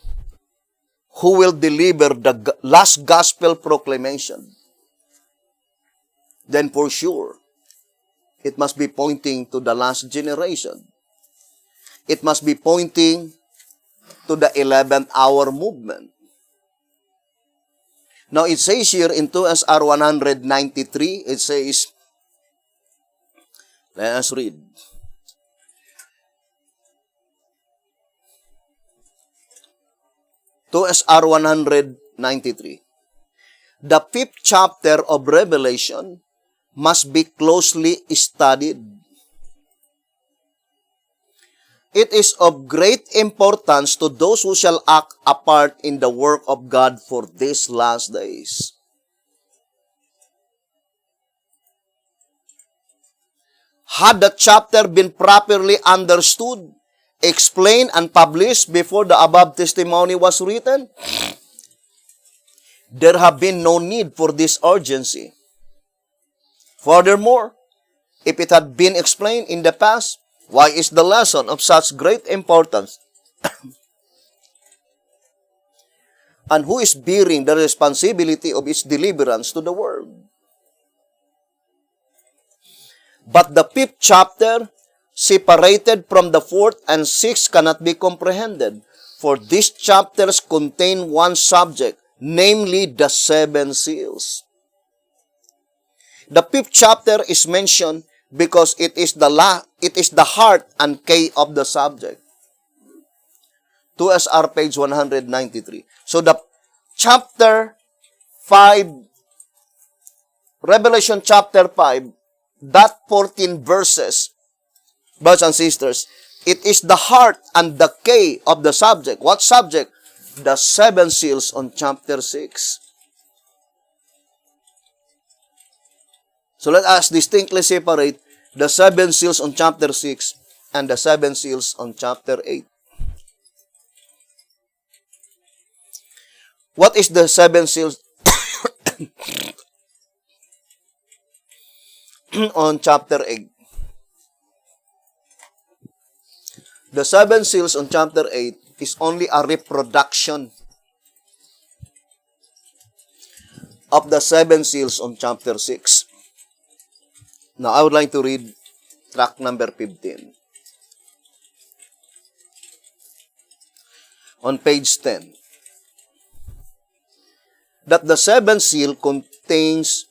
who will deliver the last gospel proclamation. Then for sure, it must be pointing to the last generation. It must be pointing to the 11th hour movement. Now it says here in 2SR 193, it says, let us read. To SR 193. The 5th chapter of Revelation must be closely studied. It is of great importance to those who shall act a part in the work of God for these last days. Had the chapter been properly understood, explained, and published before the above testimony was written, there have been no need for this urgency. Furthermore, if it had been explained in the past, why is the lesson of such great importance? And who is bearing the responsibility of its deliverance to the world? But the 5th chapter, separated from the 4th and 6th, cannot be comprehended, for these chapters contain one subject, namely the 7 seals. The 5th chapter is mentioned because it is the heart and key of the subject. 2SR page 193. So the chapter 5, Revelation chapter 5, that 14 verses, brothers and sisters, it is the heart and the key of the subject. What subject? The 7 seals on chapter 6. So let us distinctly separate the 7 seals on chapter 6 and the 7 seals on chapter 8. What is the 7 seals on chapter 8? The 7 seals on chapter 8 is only a reproduction of the 7 seals on chapter 6. Now, I would like to read tract number 15. On page 10. That the 7th seal contains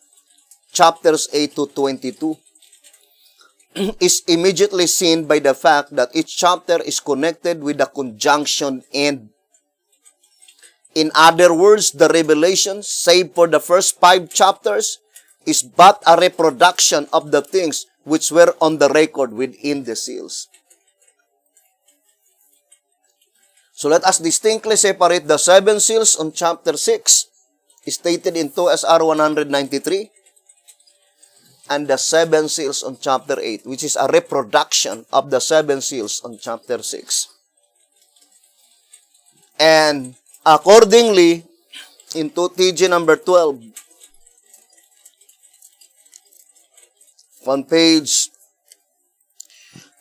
chapters 8 to 22 is immediately seen by the fact that each chapter is connected with the conjunction "and." In other words, the Revelation, save for the first 5 chapters, is but a reproduction of the things which were on the record within the seals. So let us distinctly separate the 7 seals on chapter 6, stated in 2SR 193, and the 7 seals on chapter 8, which is a reproduction of the 7 seals on chapter 6. And accordingly, in TG number 12, on page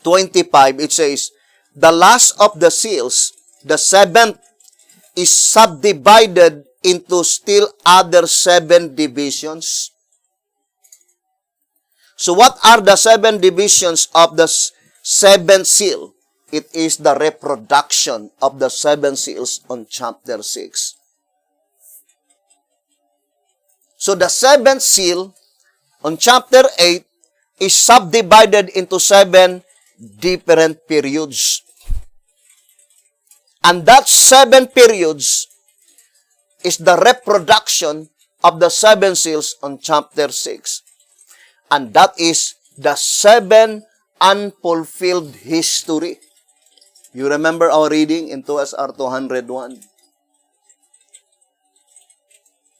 25, it says, the last of the seals, the 7th, is subdivided into still other 7 divisions. So what are the 7 divisions of the 7th seal? It is the reproduction of the 7 seals on chapter 6. So the 7th seal on chapter 8 is subdivided into 7 different periods. And that 7 periods is the reproduction of the 7 seals on chapter 6. And that is the 7 unfulfilled history. You remember our reading in 2SR 201.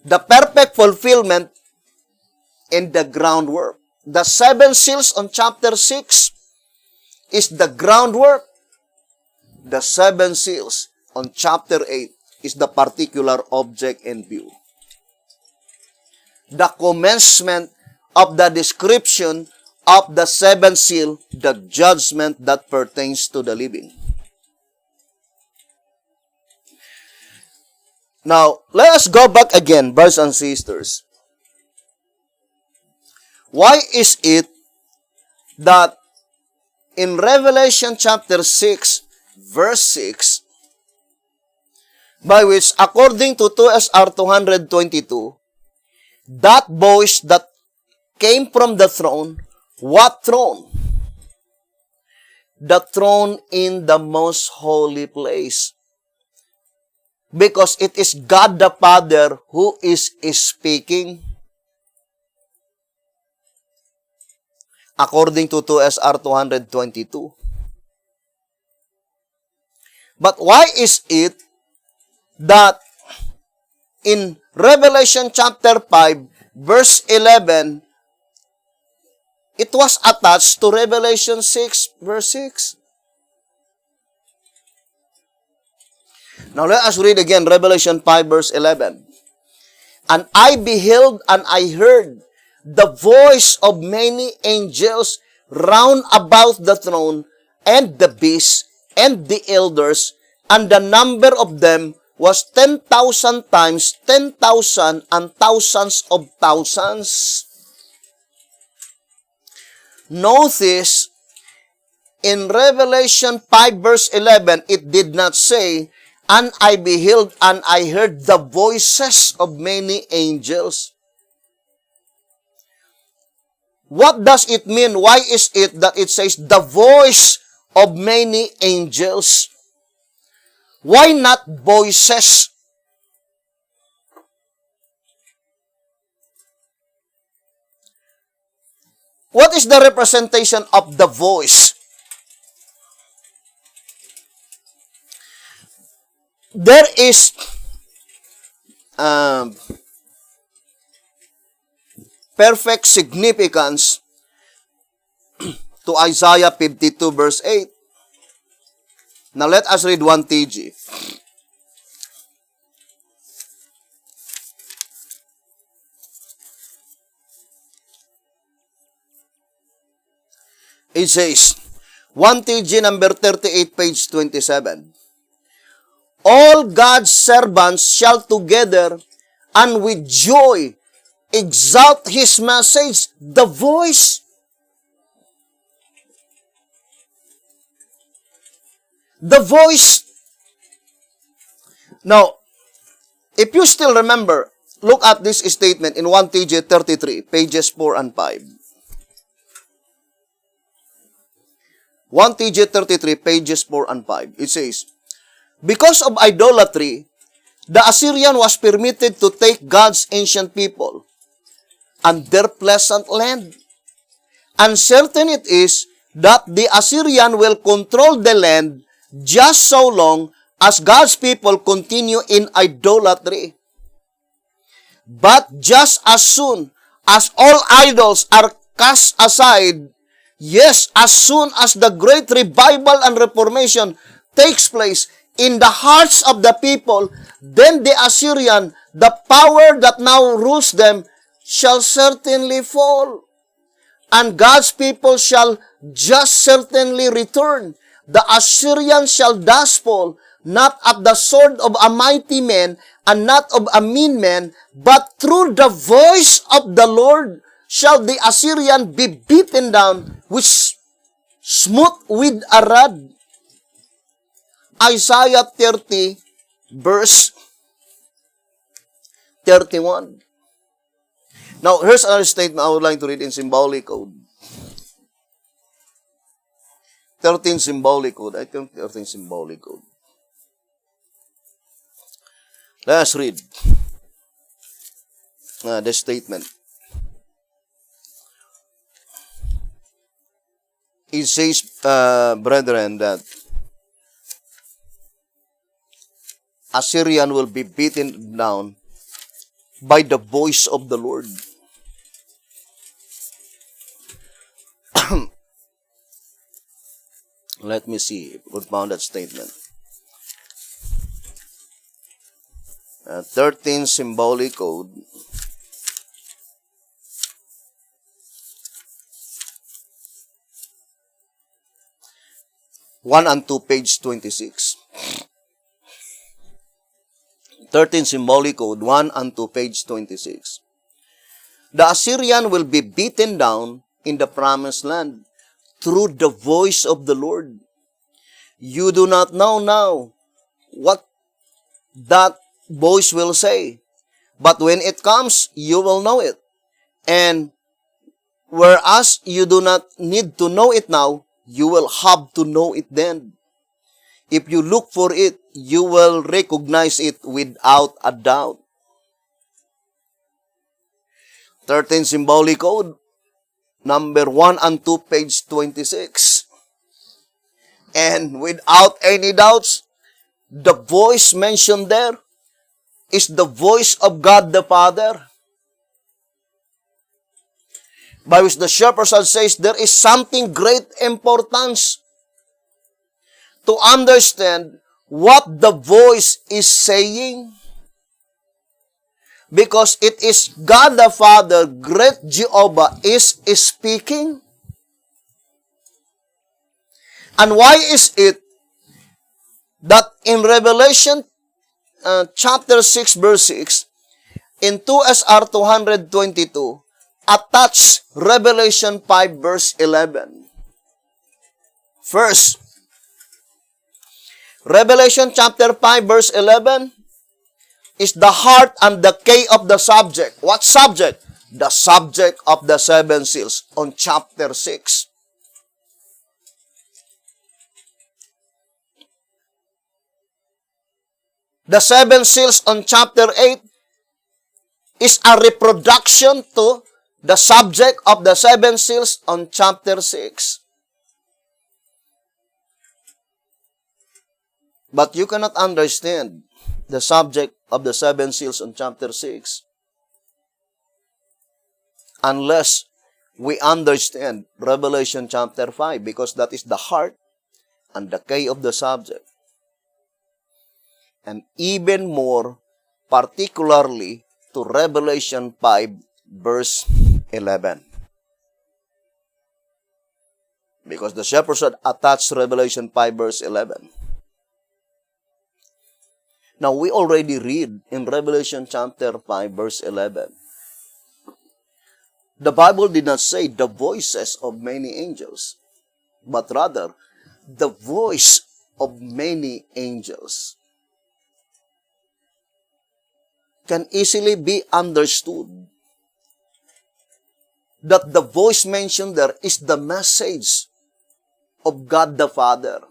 The perfect fulfillment in the groundwork. The 7 seals on chapter 6 is the groundwork. The 7 seals on chapter 8 is the particular object in view. The commencement of the description of the 7th seal, the judgment that pertains to the living. Now, let us go back again, brothers and sisters. Why is it that in Revelation chapter 6, verse 6, by which, according to 2SR 222, that voice that came from the throne, what throne? The throne in the most holy place. Because it is God the Father who is speaking. According to 2SR 222. But why is it that in Revelation chapter 5, verse 11, It was attached to Revelation 6, verse 6. Now let us read again Revelation 5, verse 11. And I beheld and I heard the voice of many angels round about the throne and the beast and the elders, and the number of them was 10,000 times 10,000 and thousands of thousands. Notice, in Revelation 5 verse 11, it did not say, and I beheld and I heard the voices of many angels. What does it mean? Why is it that it says the voice of many angels? Why not voices? What is the representation of the voice? There is perfect significance to Isaiah 52 verse 8. Now let us read 1 TG. It says, 1 TG number 38, page 27. All God's servants shall together and with joy exalt His message, the voice. The voice. Now, if you still remember, look at this statement in 1 TG 33, pages 4 and 5. 1 TG 33, pages 4 and 5. It says, because of idolatry, the Assyrian was permitted to take God's ancient people and their pleasant land. And certain it is that the Assyrian will control the land just so long as God's people continue in idolatry. But just as soon as all idols are cast aside, yes, as soon as the great revival and reformation takes place in the hearts of the people, then the Assyrian, the power that now rules them, shall certainly fall. And God's people shall just certainly return. The Assyrian shall thus fall, not at the sword of a mighty man, and not of a mean man, but through the voice of the Lord shall the Assyrian be beaten down, which smooth with a rod. Isaiah 30, verse 31. Now, here's another statement I would like to read in symbolic code. 13 symbolic code. I think 13 symbolic code. Let's read the statement. It says, brethren, that Assyrian will be beaten down by the voice of the Lord. Let me see if we found that statement. 13 symbolic code. One and 2, page 26. 13 symbolic code, 1 and 2, page 26. The Assyrian will be beaten down in the promised land through the voice of the Lord. You do not know now what that voice will say, but when it comes, you will know it. And whereas you do not need to know it now, you will have to know it then. If you look for it, you will recognize it without a doubt. 13 symbolic code, number 1 and 2, page 26. And without any doubts, the voice mentioned there is the voice of God the Father. by which the shepherd says there is something great importance to understand what the voice is saying. Because it is God the Father, great Jehovah, is speaking. And why is it that in Revelation chapter 6 verse 6, in 2SR 222, attach Revelation 5 verse 11. First, Revelation chapter 5 verse 11 is the heart and the key of the subject. What subject? The subject of the seven seals on chapter 6. The seven seals on chapter 8 is a reproduction to the subject of the seven seals on chapter 6. But you cannot understand the subject of the seven seals on chapter 6 unless we understand Revelation chapter 5, because that is the heart and the key of the subject. And even more particularly to Revelation 5 verse 11. Because the shepherd said attach Revelation 5 verse 11. Now, we already read in Revelation chapter 5 verse 11. The Bible did not say the voices of many angels, but rather the voice of many angels. Can easily be understood that the voice mentioned there is the message of God the Father.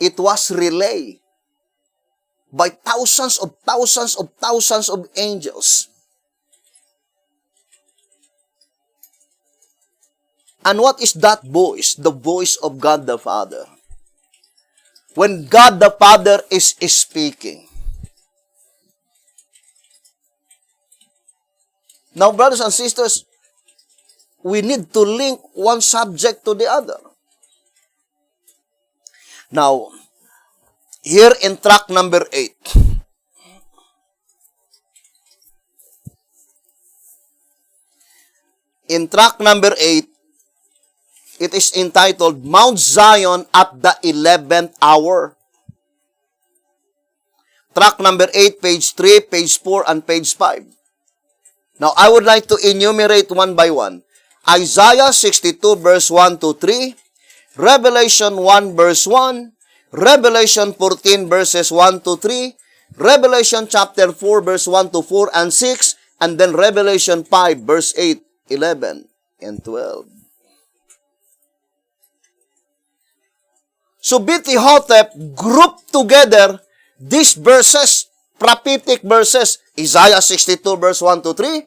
It was relayed by thousands of angels. And what is that voice? The voice of God the Father. When God the Father is speaking. Now, brothers and sisters, we need to link one subject to the other. Now, here in track number 8, it is entitled Mount Zion at the 11th Hour. Track number 8, page 3, page 4, and page 5. Now, I would like to enumerate one by one. Isaiah 62 verse 1 to 3, Revelation 1 verse 1, Revelation 14 verses 1 to 3, Revelation chapter 4 verse 1 to 4 and 6, and then Revelation 5 verse 8, 11, and 12. So B.T. Hotep grouped together these verses, prophetic verses, Isaiah 62 verse 1 to 3,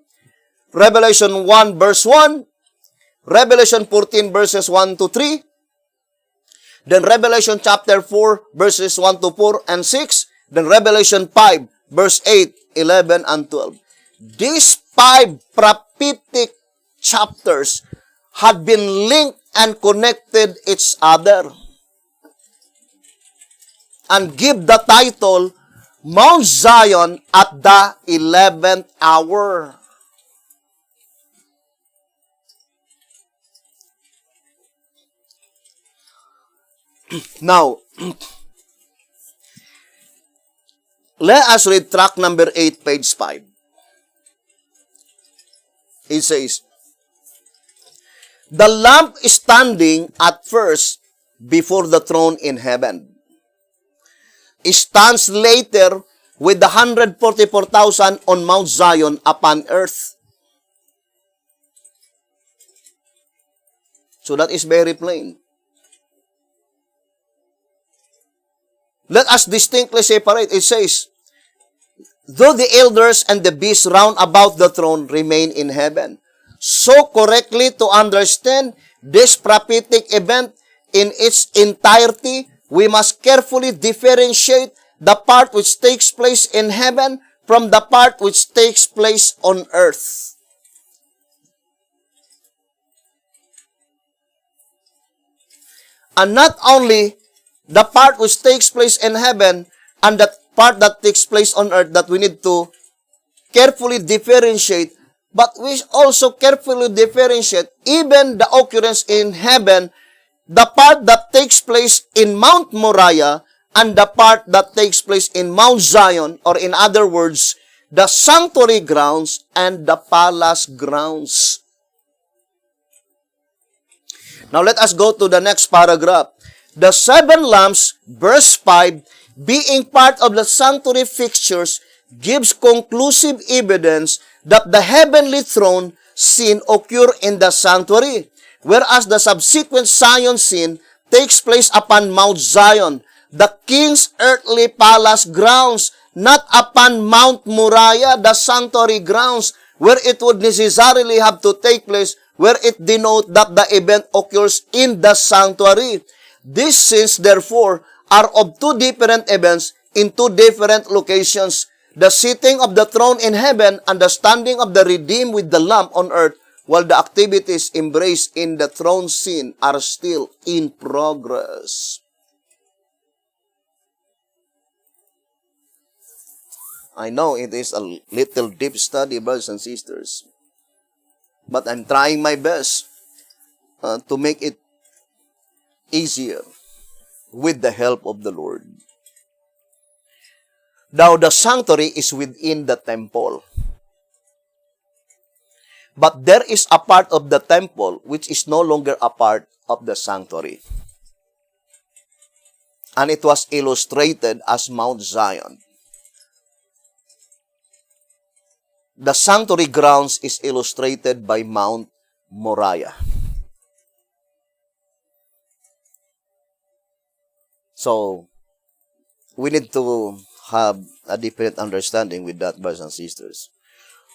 Revelation 1 verse 1, Revelation 14 verses 1 to 3, then Revelation chapter 4 verses 1 to 4 and 6, then Revelation 5 verse 8, 11, and 12. These 5 prophetic chapters had been linked and connected each other and give the title Mount Zion at the 11th Hour. Now, let us read track number 8, page 5. It says, the lamp is standing at first before the throne in heaven. It stands later with the 144,000 on Mount Zion upon earth. So that is very plain. Let us distinctly separate. It says, though the elders and the beasts round about the throne remain in heaven. So correctly to understand this prophetic event in its entirety, we must carefully differentiate the part which takes place in heaven from the part which takes place on earth. And not only the part which takes place in heaven and the part that takes place on earth that we need to carefully differentiate, but we also carefully differentiate even the occurrence in heaven, the part that takes place in Mount Moriah and the part that takes place in Mount Zion, or in other words, the sanctuary grounds and the palace grounds. Now let us go to the next paragraph. The 7 lamps, verse 5, being part of the sanctuary fixtures, gives conclusive evidence that the heavenly throne scene occurred in the sanctuary, whereas the subsequent Zion scene takes place upon Mount Zion, the king's earthly palace grounds, not upon Mount Moriah, the sanctuary grounds, where it would necessarily have to take place, where it denotes that the event occurs in the sanctuary. These scenes, therefore, are of 2 different events in 2 different locations. The sitting of the throne in heaven and the standing of the redeemed with the Lamb on earth, while the activities embraced in the throne scene are still in progress. I know it is a little deep study, brothers and sisters, but I'm trying my best to make it easier with the help of the Lord. Now, the sanctuary is within the temple. But there is a part of the temple which is no longer a part of the sanctuary. And it was illustrated as Mount Zion. The sanctuary grounds is illustrated by Mount Moriah. So, we need to have a different understanding with that, brothers and sisters.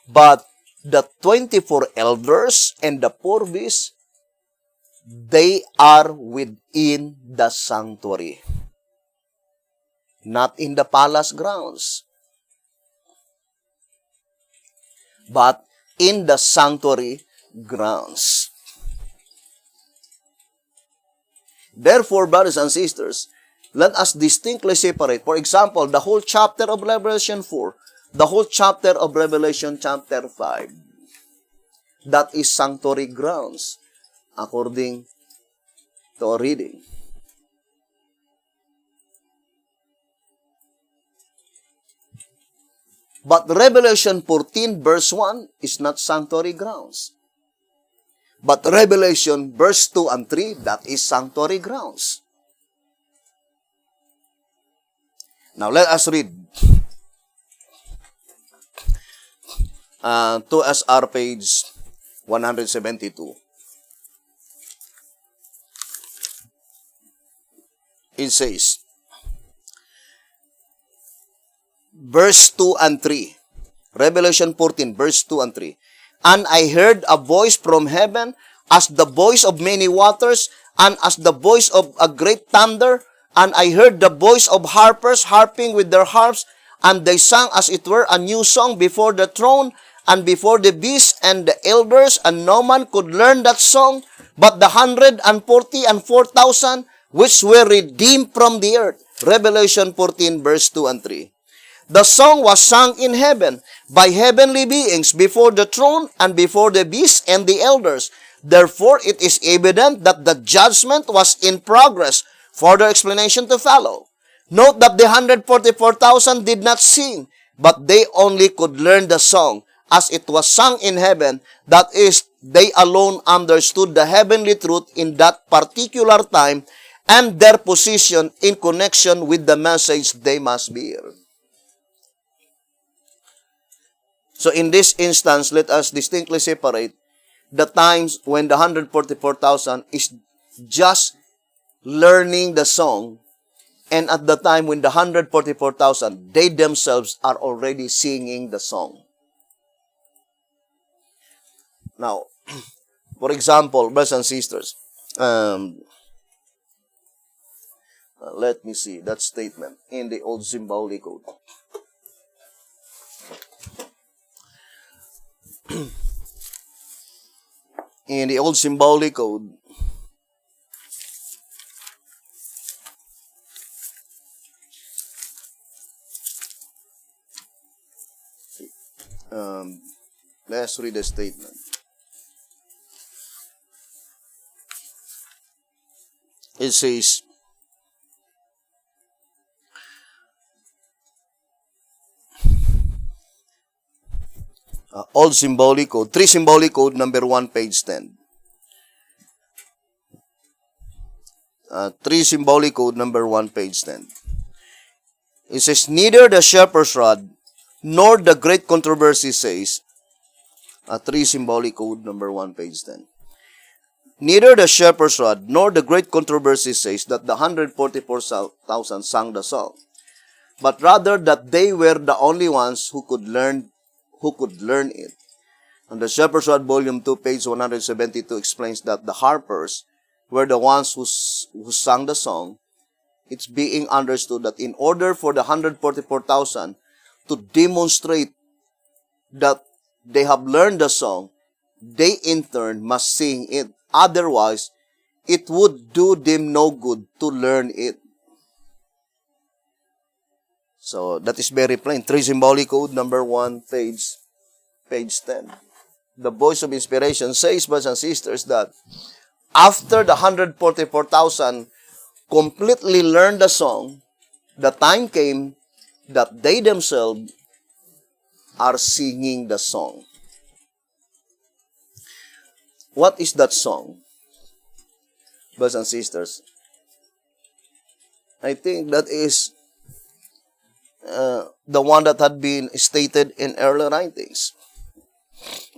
But the 24 elders and the 4 beasts, they are within the sanctuary, not in the palace grounds, but in the sanctuary grounds. Therefore, brothers and sisters, let us distinctly separate. For example, the whole chapter of Revelation 4, the whole chapter of Revelation chapter 5, that is sanctuary grounds, according to our reading. But Revelation 14 verse 1 is not sanctuary grounds. But Revelation verse 2 and 3, that is sanctuary grounds. Now, let us read 2SR page 172. It says, verse 2 and 3, Revelation 14, verse 2 and 3. And I heard a voice from heaven as the voice of many waters and as the voice of a great thunder. And I heard the voice of harpers harping with their harps, and they sang as it were a new song before the throne and before the beast and the elders, and no man could learn that song but the 144,000 which were redeemed from the earth. Revelation 14 verse 2 and 3. The song was sung in heaven by heavenly beings before the throne and before the beast and the elders. Therefore, it is evident that the judgment was in progress. Further explanation to follow. Note that the 144,000 did not sing, but they only could learn the song as it was sung in heaven. That is, they alone understood the heavenly truth in that particular time and their position in connection with the message they must bear. So in this instance, let us distinctly separate the times when the 144,000 is just learning the song, and at the time when the 144,000, they themselves are already singing the song. Now, for example, brothers and sisters, let me see that statement in the Old Zimbabwe Code. In the old symbolic code, let's read the statement. It says, old symbolic code, 3 symbolic code, number 1, page 10. 3 symbolic code, number 1, page 10. It says, neither the shepherd's rod nor the great controversy says, 3 symbolic code, number 1, page 10. Neither the shepherd's rod nor the great controversy says that the 144,000 sang the song, but rather that they were the only ones who could learn it. And the shepherd's rod, volume 2, page 172 explains that the harpers were the ones who sang the song. It's being understood that in order for the 144,000 to demonstrate that they have learned the song, they in turn must sing it. Otherwise, it would do them no good to learn it. So, that is very plain. 3 symbolic code, number 1, page 10. The voice of inspiration says, brothers and sisters, that after the 144,000 completely learned the song, the time came that they themselves are singing the song. What is that song, brothers and sisters? I think that is the one that had been stated in early writings.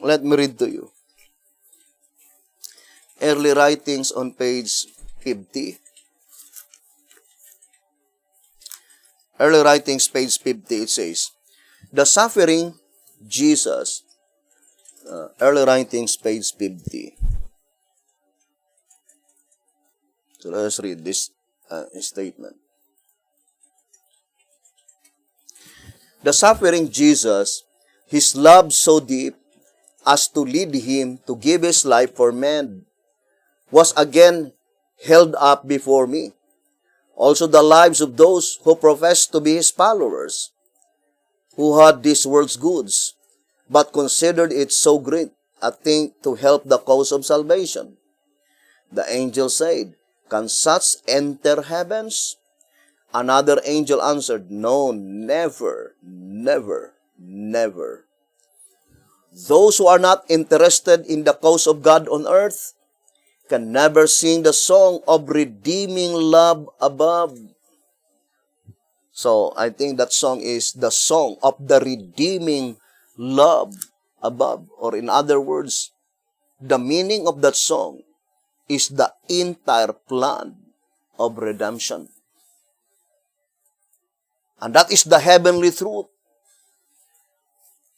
Let me read to you. Early writings on page 50. Early writings, page 50, it says, the suffering Jesus, early writings, page 50. So let's read this statement. The suffering Jesus, his love so deep as to lead him to give his life for men, was again held up before me. Also the lives of those who professed to be his followers, who had this world's goods, but considered it so great a thing to help the cause of salvation. The angel said, can such enter heavens? Another angel answered, no, never, never, never. Those who are not interested in the cause of God on earth can never sing the song of redeeming love above. So, I think that song is the song of the redeeming love above. Or in other words, the meaning of that song is the entire plan of redemption. And that is the heavenly truth.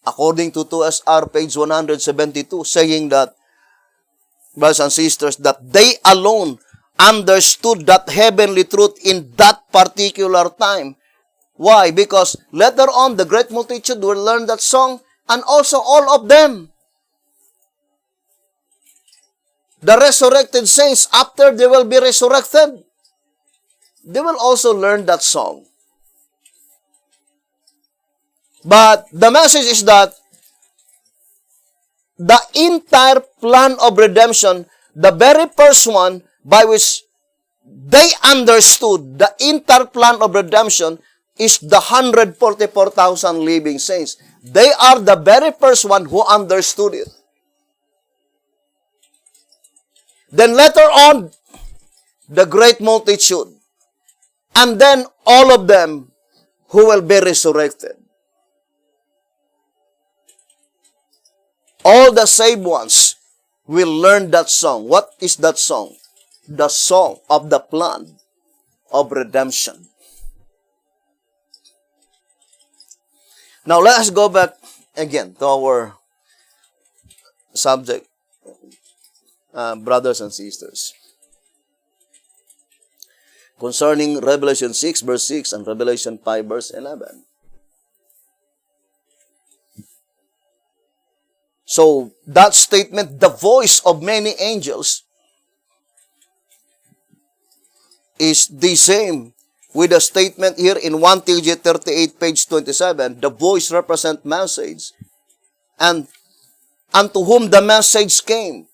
According to 2SR, page 172, saying that, brothers and sisters, that they alone understood that heavenly truth in that particular time. Why? Because later on, the great multitude will learn that song, and also all of them. The resurrected saints, after they will be resurrected, they will also learn that song. But the message is that the entire plan of redemption, the very first one by which they understood the entire plan of redemption is the 144,000 living saints. They are the very first one who understood it. Then later on, the great multitude. And then all of them who will be resurrected. All the saved ones will learn that song. What is that song? The song of the plan of redemption. Now let us go back again to our subject, brothers and sisters. Concerning Revelation 6 verse 6 and Revelation 5 verse 11. So, that statement, the voice of many angels, is the same with the statement here in 1 TG 38, page 27. The voice represent message. And unto whom the message came?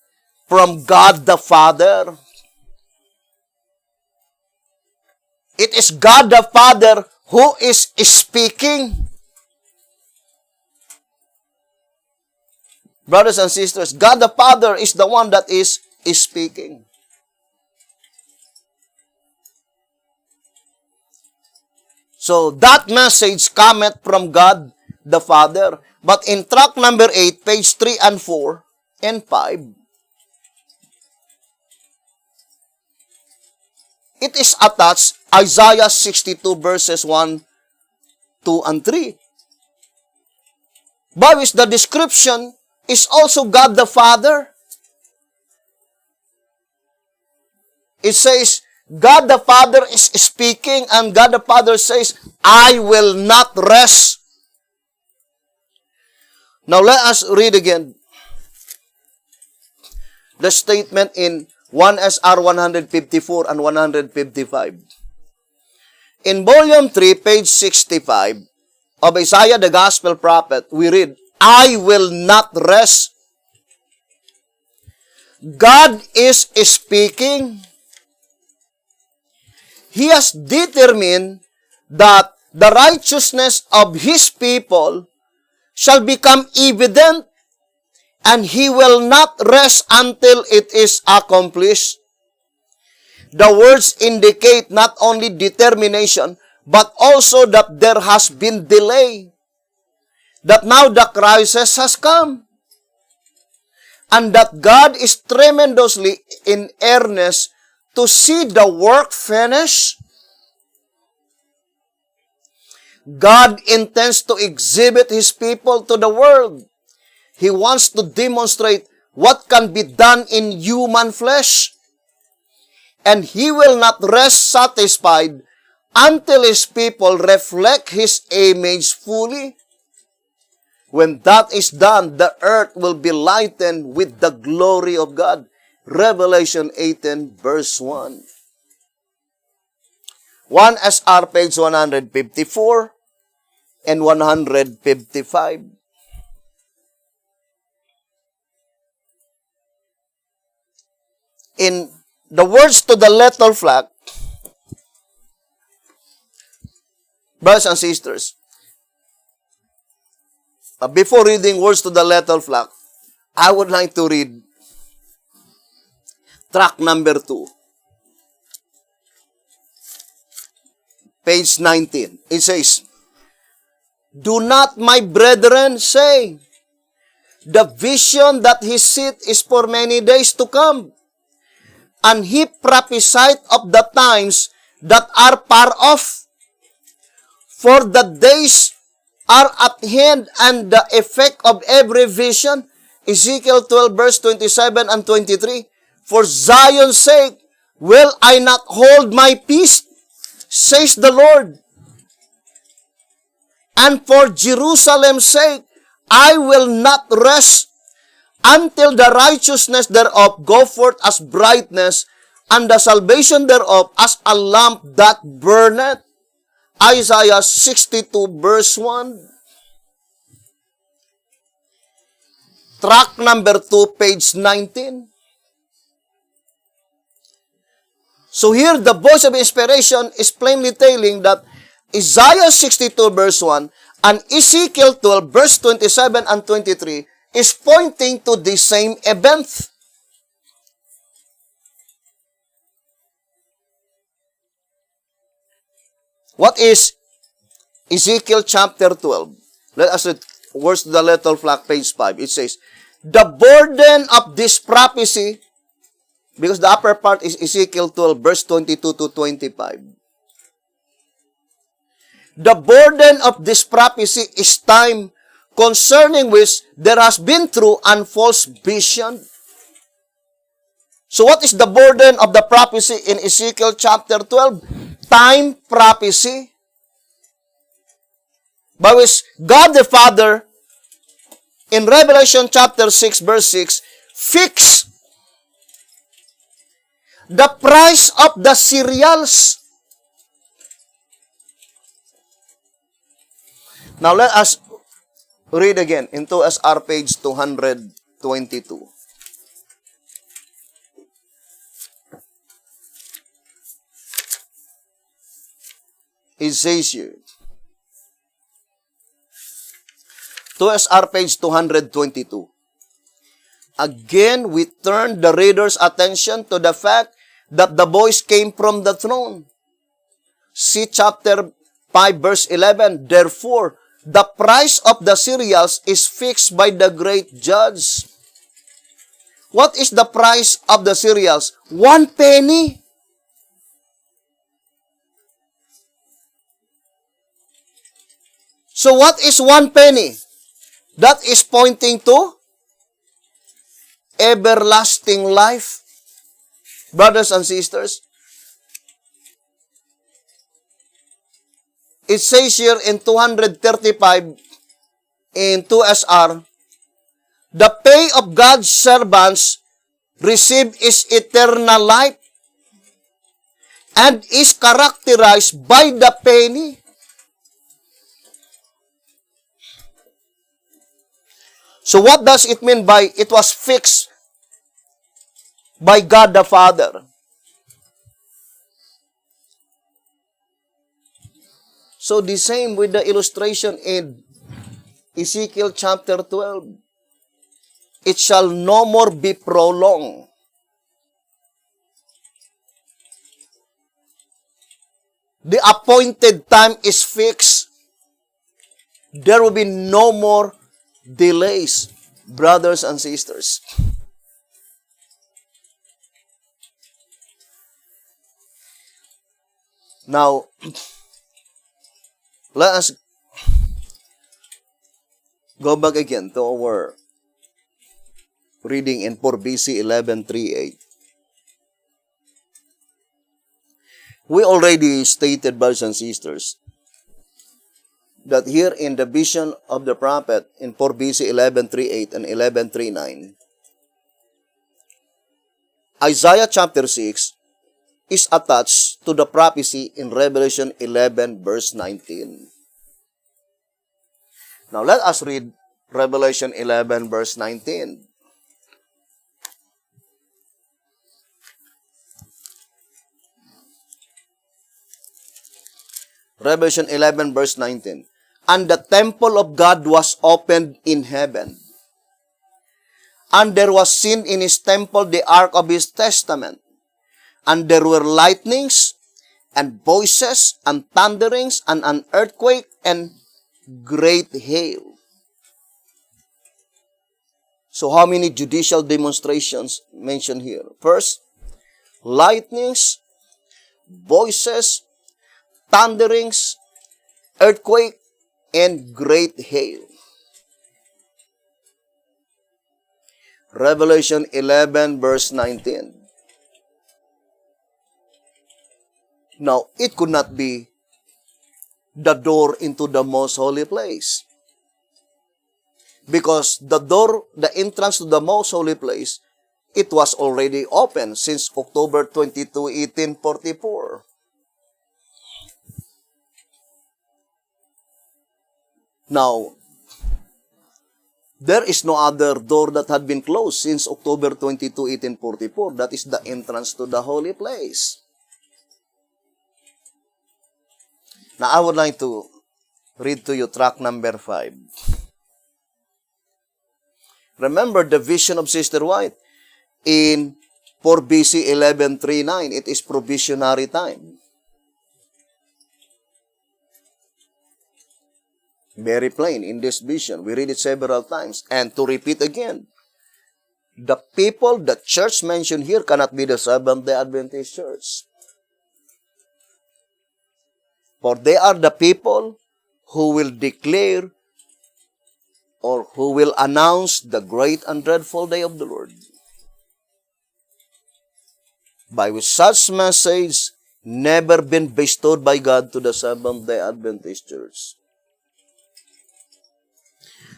From God the Father. It is God the Father who is speaking. Brothers and sisters, God the Father is the one that is speaking. So, that message cometh from God the Father. But in track number 8, page 3 and 4 and 5, it is attached Isaiah 62 verses 1, 2, and 3. By which the description is also God the Father. It says, God the Father is speaking, and God the Father says, I will not rest. Now let us read again the statement in 1 SR 154 and 155. In volume 3, page 65 of Isaiah the Gospel Prophet, we read, I will not rest. God is speaking. He has determined that the righteousness of His people shall become evident, and He will not rest until it is accomplished. The words indicate not only determination, but also that there has been delay. That now the crisis has come. And that God is tremendously in earnest to see the work finished. God intends to exhibit His people to the world. He wants to demonstrate what can be done in human flesh. And He will not rest satisfied until His people reflect His image fully. When that is done, the earth will be lightened with the glory of God. Revelation 18, verse 1. 1 SR, page 154 and 155. In the words to the little flock, brothers and sisters, before reading words to the little flock, I would like to read track number 2, page 19. It says, do not, my brethren, say, the vision that he seeth is for many days to come. And he prophesied of the times that are far off. For the days are at hand, and the effect of every vision, Ezekiel 12, verse 27 and 23, for Zion's sake will I not hold my peace, says the Lord. And for Jerusalem's sake I will not rest until the righteousness thereof go forth as brightness, and the salvation thereof as a lamp that burneth. Isaiah 62, verse 1. Track number 2, page 19. So here, the voice of inspiration is plainly telling that Isaiah 62, verse 1, and Ezekiel 12, verse 27 and 23, is pointing to the same event. What is Ezekiel chapter 12? Let us read words to the little flock, page 5. It says, the burden of this prophecy, because the upper part is Ezekiel 12, verse 22 to 25. The burden of this prophecy is time concerning which there has been true and false vision. So what is the burden of the prophecy in Ezekiel chapter 12? Time prophecy, by which God the Father in Revelation chapter 6, verse 6, fix the price of the cereals. Now let us read again into SR page 222. It says here, to SR page 222. Again, we turn the reader's attention to the fact that the voice came from the throne. See chapter 5, verse 11. Therefore, the price of the cereals is fixed by the great judge. What is the price of the cereals? 1 penny. So what is 1 penny? That is pointing to everlasting life. Brothers and sisters, it says here in 235 in 2SR, the pay of God's servants receive is eternal life and is characterized by the penny. So what does it mean by it was fixed by God the Father? So the same with the illustration in Ezekiel chapter 12. It shall no more be prolonged. The appointed time is fixed. There will be no more delays, brothers and sisters. Now, let us go back again to our reading in 4 BC 11:3-8. We already stated, brothers and sisters, that here in the vision of the prophet in 4 BC 11:3-8 and 11:3-9, Isaiah chapter 6 is attached to the prophecy in Revelation 11 verse 19. Now let us read Revelation 11 verse 19. Revelation 11 verse 19. And the temple of God was opened in heaven. And there was seen in his temple the ark of his testament. And there were lightnings, and voices, and thunderings, and an earthquake, and great hail. So how many judicial demonstrations mentioned here? First, lightnings, voices, thunderings, earthquake, and great hail. Revelation 11 verse 19. Now, it could not be the door into the most holy place. Because the door, the entrance to the most holy place, it was already open since October 22, 1844. Now, there is no other door that had been closed since October 22, 1844. That is the entrance to the holy place. Now, I would like to read to you tract number 5. Remember the vision of Sister White in 4 BC 11:3-9. It is provisionary time. Very plain in this vision. We read it several times. And to repeat again, the people, the church mentioned here cannot be the Seventh-day Adventist Church. For they are the people who will declare or who will announce the great and dreadful day of the Lord. By which such message never been bestowed by God to the Seventh-day Adventist Church.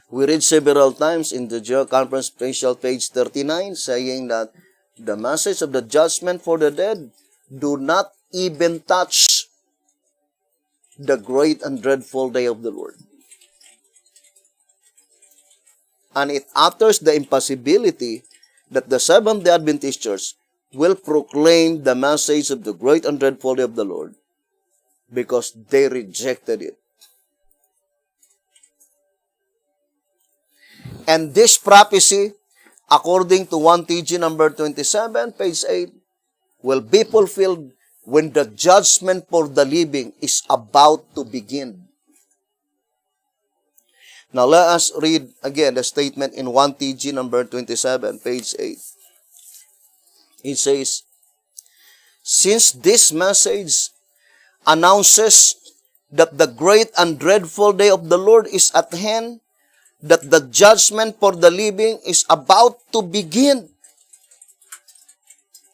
We read several times in the General Conference Special page 39 saying that the message of the judgment for the dead do not even touch the great and dreadful day of the Lord. And it utters the impossibility that the Seventh-day Adventist Church will proclaim the message of the great and dreadful day of the Lord because they rejected it. And this prophecy, according to 1 TG number 27, page 8, will be fulfilled when the judgment for the living is about to begin. Now let us read again the statement in 1 TG number 27, page 8. It says, since this message announces that the great and dreadful day of the Lord is at hand, that the judgment for the living is about to begin.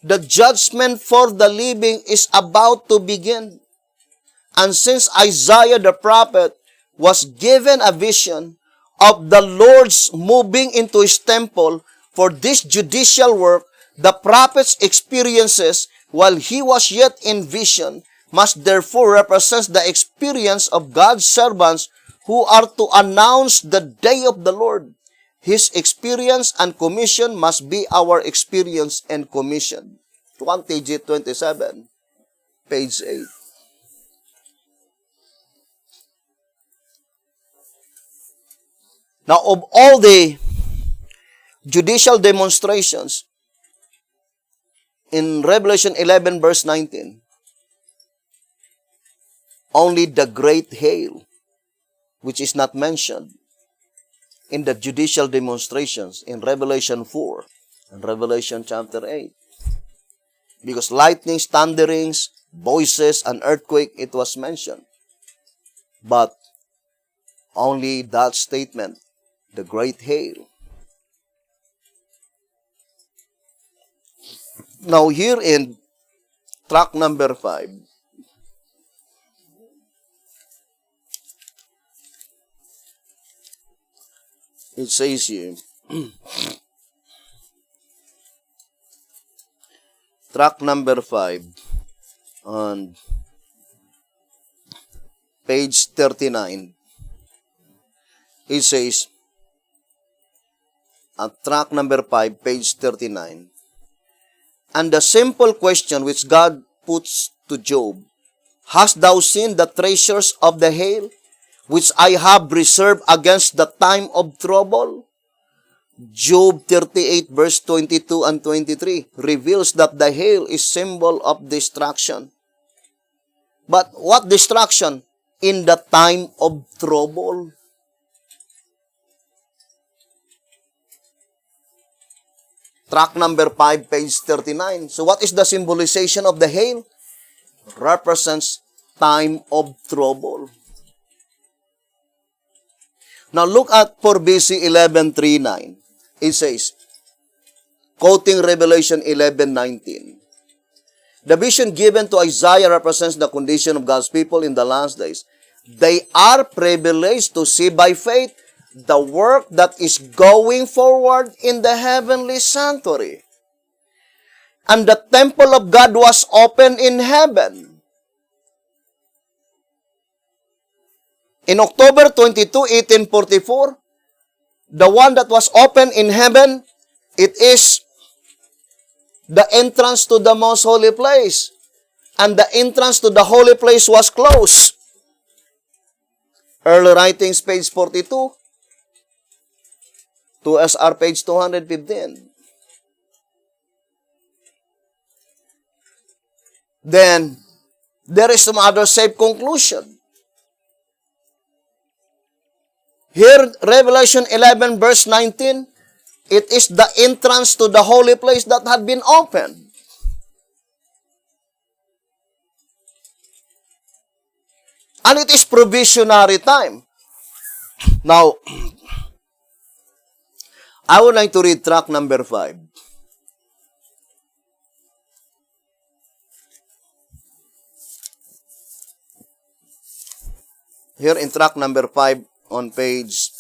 The judgment for the living is about to begin. And since Isaiah the prophet was given a vision of the Lord's moving into His temple for this judicial work, the prophet's experiences while he was yet in vision must therefore represent the experience of God's servants who are to announce the day of the Lord. His experience and commission must be our experience and commission. 1 TG 27, page 8. Now, of all the judicial demonstrations in Revelation 11, verse 19, only the great hail, which is not mentioned in the judicial demonstrations in Revelation 4 and Revelation chapter 8. Because lightnings, thunderings, voices, and earthquake, it was mentioned. But only that statement, the great hail. Now here in track number 5, it says here, track number 5 on page 39, it says, at track number 5, page 39, and the simple question which God puts to Job, hast thou seen the treasures of the hail, which I have reserved against the time of trouble? Job 38 verse 22 and 23 reveals that the hail is symbol of destruction. But what destruction? In the time of trouble. Track number 5, page 39. So what is the symbolization of the hail? Represents time of trouble. Now look at 4 BC 11:3-9. It says, quoting Revelation 11:19, the vision given to Isaiah represents the condition of God's people in the last days. They are privileged to see by faith the work that is going forward in the heavenly sanctuary. And the temple of God was open in heaven. In October 22, 1844, the one that was open in heaven, it is the entrance to the most holy place. And the entrance to the holy place was closed. Early Writings, page 42. 2SR, page 215. Then, there is some other safe conclusion. Here, Revelation 11, verse 19, it is the entrance to the holy place that had been opened. And it is provisionary time. Now, I would like to read track number 5. Here in track number 5 on page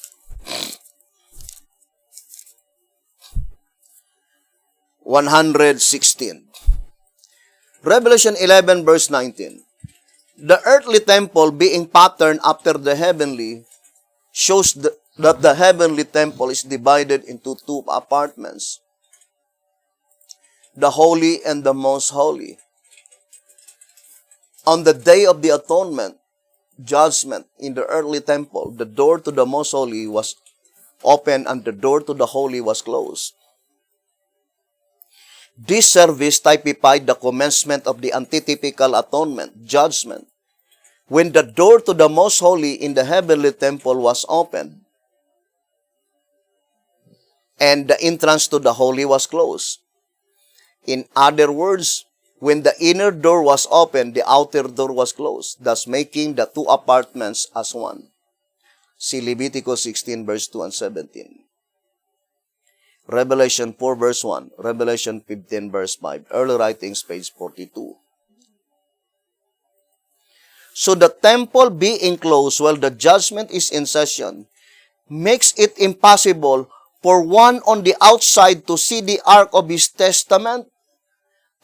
116. Revelation 11 verse 19. The earthly temple being patterned after the heavenly shows that the heavenly temple is divided into two apartments, the holy and the most holy. On the day of the atonement, judgment in the earthly temple, the door to the most holy was open and the door to the holy was closed. This service typified the commencement of the antitypical atonement, judgment, when the door to the most holy in the heavenly temple was opened and the entrance to the holy was closed. In other words, when the inner door was opened, the outer door was closed, thus making the two apartments as one. See Leviticus 16 verse 2 and 17. Revelation 4 verse 1, Revelation 15 verse 5, Early Writings, page 42. So the temple being closed while the judgment is in session makes it impossible for one on the outside to see the ark of his testament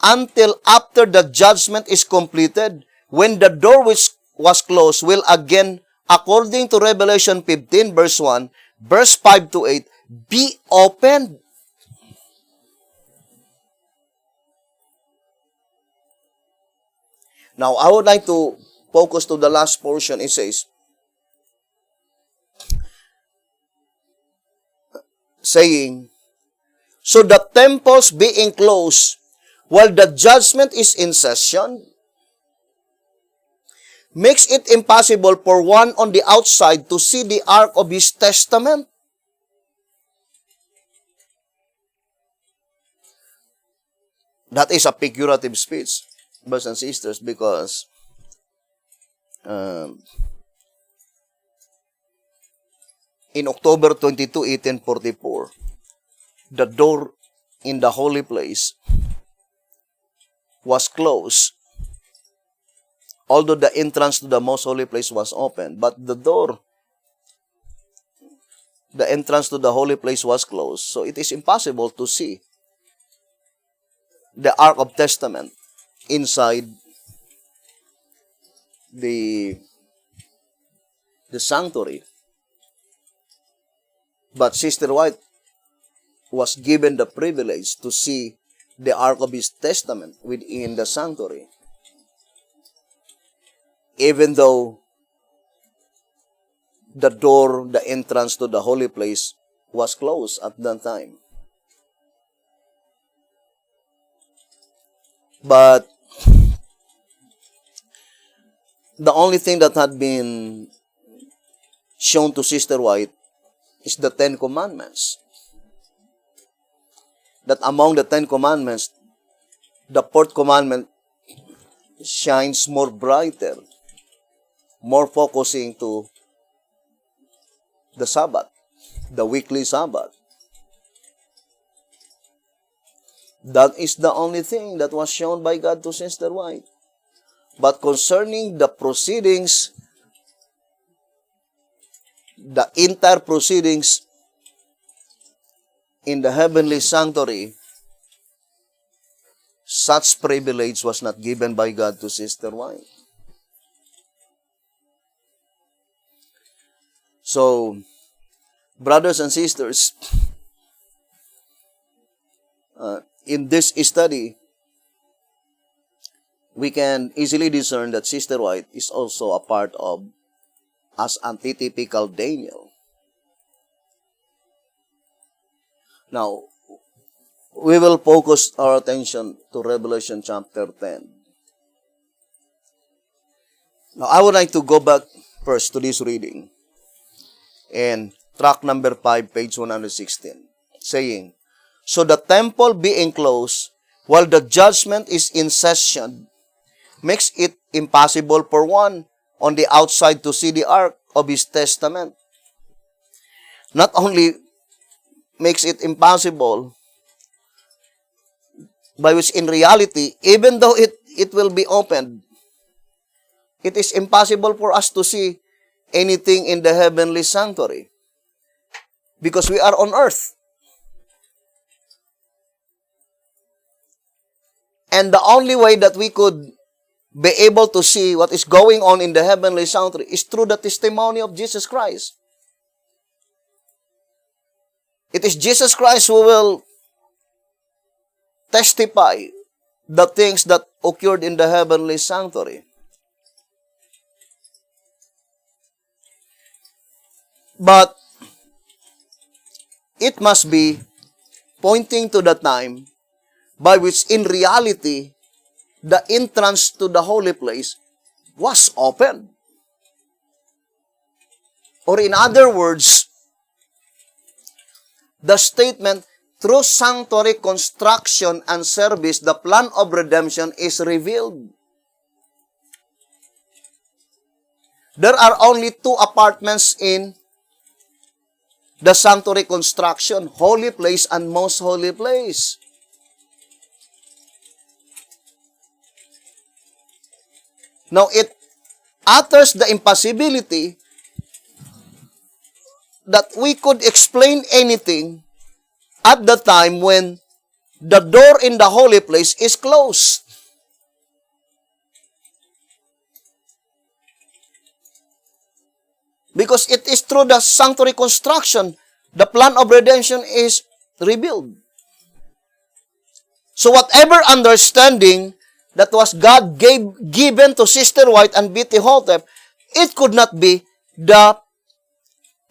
until after the judgment is completed, when the door which was closed will again, according to Revelation 15 verse 1, verse 5 to 8, be opened. Now, I would like to focus to the last portion. It says, saying, so the temples being closed while the judgment is in session makes it impossible for one on the outside to see the ark of his testament. That is a figurative speech, brothers and sisters, because in October 22, 1844, the door in the holy place was closed, although the entrance to the most holy place was open. But the entrance to the holy place was closed, so it is impossible to see the Ark of Testament inside the sanctuary. But Sister White was given the privilege to see the Ark of his Testament within the sanctuary, even though the door, the entrance to the holy place was closed at that time. But the only thing that had been shown to Sister White is the 10 Commandments. That among the 10 Commandments, the 4th commandment shines more brighter, more focusing to the Sabbath, the weekly Sabbath. That is the only thing that was shown by God to Sister White. But concerning the proceedings, the entire proceedings in the heavenly sanctuary, such privilege was not given by God to Sister White. So, brothers and sisters, in this study, we can easily discern that Sister White is also a part of, as antitypical Daniel. Now, we will focus our attention to Revelation chapter 10. Now, I would like to go back first to this reading in track number 5, page 116, saying, so the temple being closed while the judgment is in session makes it impossible for one on the outside to see the ark of his testament. Not only makes it impossible, by which in reality, even though it will be opened, it is impossible for us to see anything in the heavenly sanctuary because we are on earth. And the only way that we could be able to see what is going on in the heavenly sanctuary is through the testimony of Jesus Christ. It is Jesus Christ who will testify the things that occurred in the heavenly sanctuary. But it must be pointing to the time by which in reality, the entrance to the holy place was open. Or in other words, the statement, through sanctuary construction and service, the plan of redemption is revealed. There are only two apartments in the sanctuary construction, holy place and most holy place. Now, it utters the impossibility that we could explain anything at the time when the door in the holy place is closed. Because it is through the sanctuary construction, the plan of redemption is revealed. So whatever understanding that was God given to Sister White and B.T. Hotep, it could not be the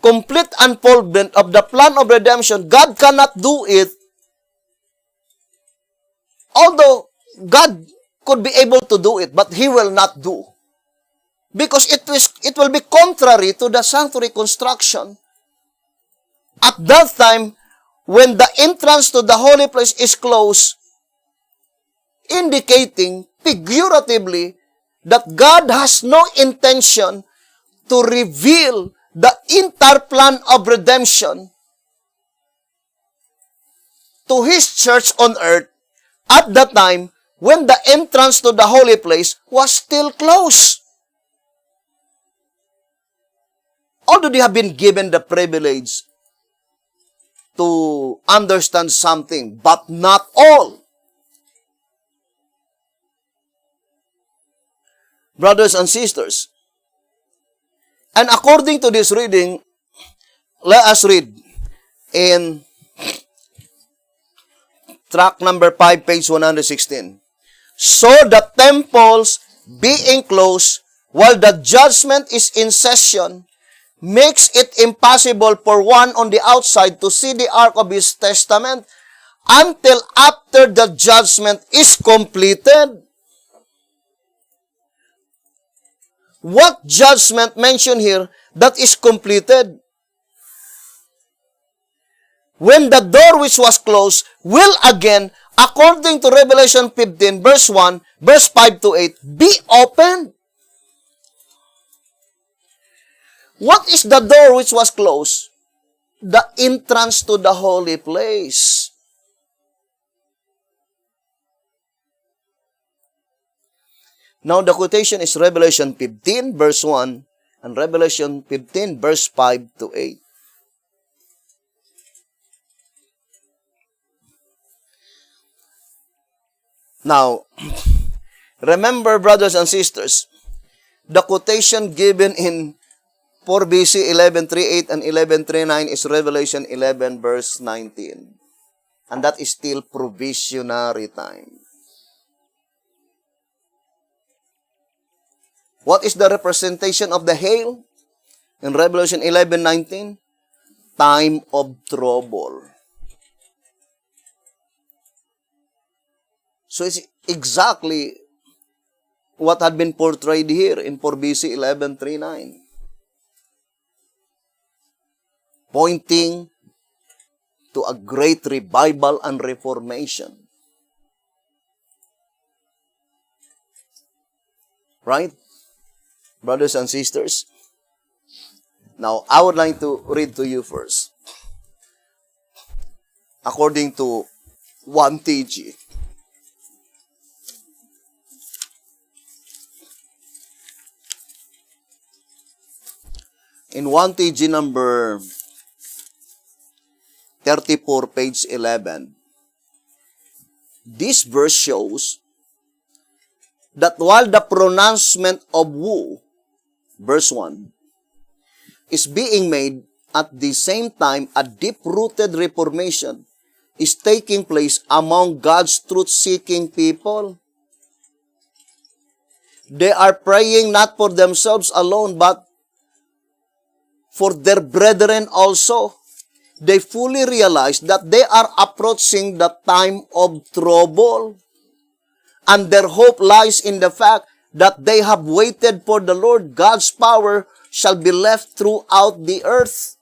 complete unfoldment of the plan of redemption. God cannot do it. Although God could be able to do it, but He will not do. Because it will be contrary to the sanctuary construction. At that time, when the entrance to the holy place is closed, indicating figuratively that God has no intention to reveal the entire plan of redemption to His church on earth at the time when the entrance to the holy place was still closed. Although they have been given the privilege to understand something, but not all. Brothers and sisters, and according to this reading, let us read in tract number 5, page 116. So the temples being closed while the judgment is in session makes it impossible for one on the outside to see the ark of His testament until after the judgment is completed. What judgment mentioned here that is completed? When the door which was closed will again, according to Revelation 15, verse 1, verse 5 to 8, be opened. What is the door which was closed? The entrance to the holy place. Now, the quotation is Revelation 15, verse 1, and Revelation 15, verse 5 to 8. Now, remember, brothers and sisters, the quotation given in 4 BC 11:38 and 11:39 is Revelation 11, verse 19. And that is still provisionary time. What is the representation of the hail? In Revelation 11:19, time of trouble. So it's exactly what had been portrayed here in 4 BC 11:39. Pointing to a great revival and reformation. Right? Brothers and sisters, now I would like to read to you first. According to 1 TG, in 1 TG number 34, page 11, this verse shows that while the pronouncement of woe, verse 1, is being made, at the same time, a deep-rooted reformation is taking place among God's truth-seeking people. They are praying not for themselves alone, but for their brethren also. They fully realize that they are approaching the time of trouble. And their hope lies in the fact that they have waited for the Lord. God's power shall be left throughout the earth.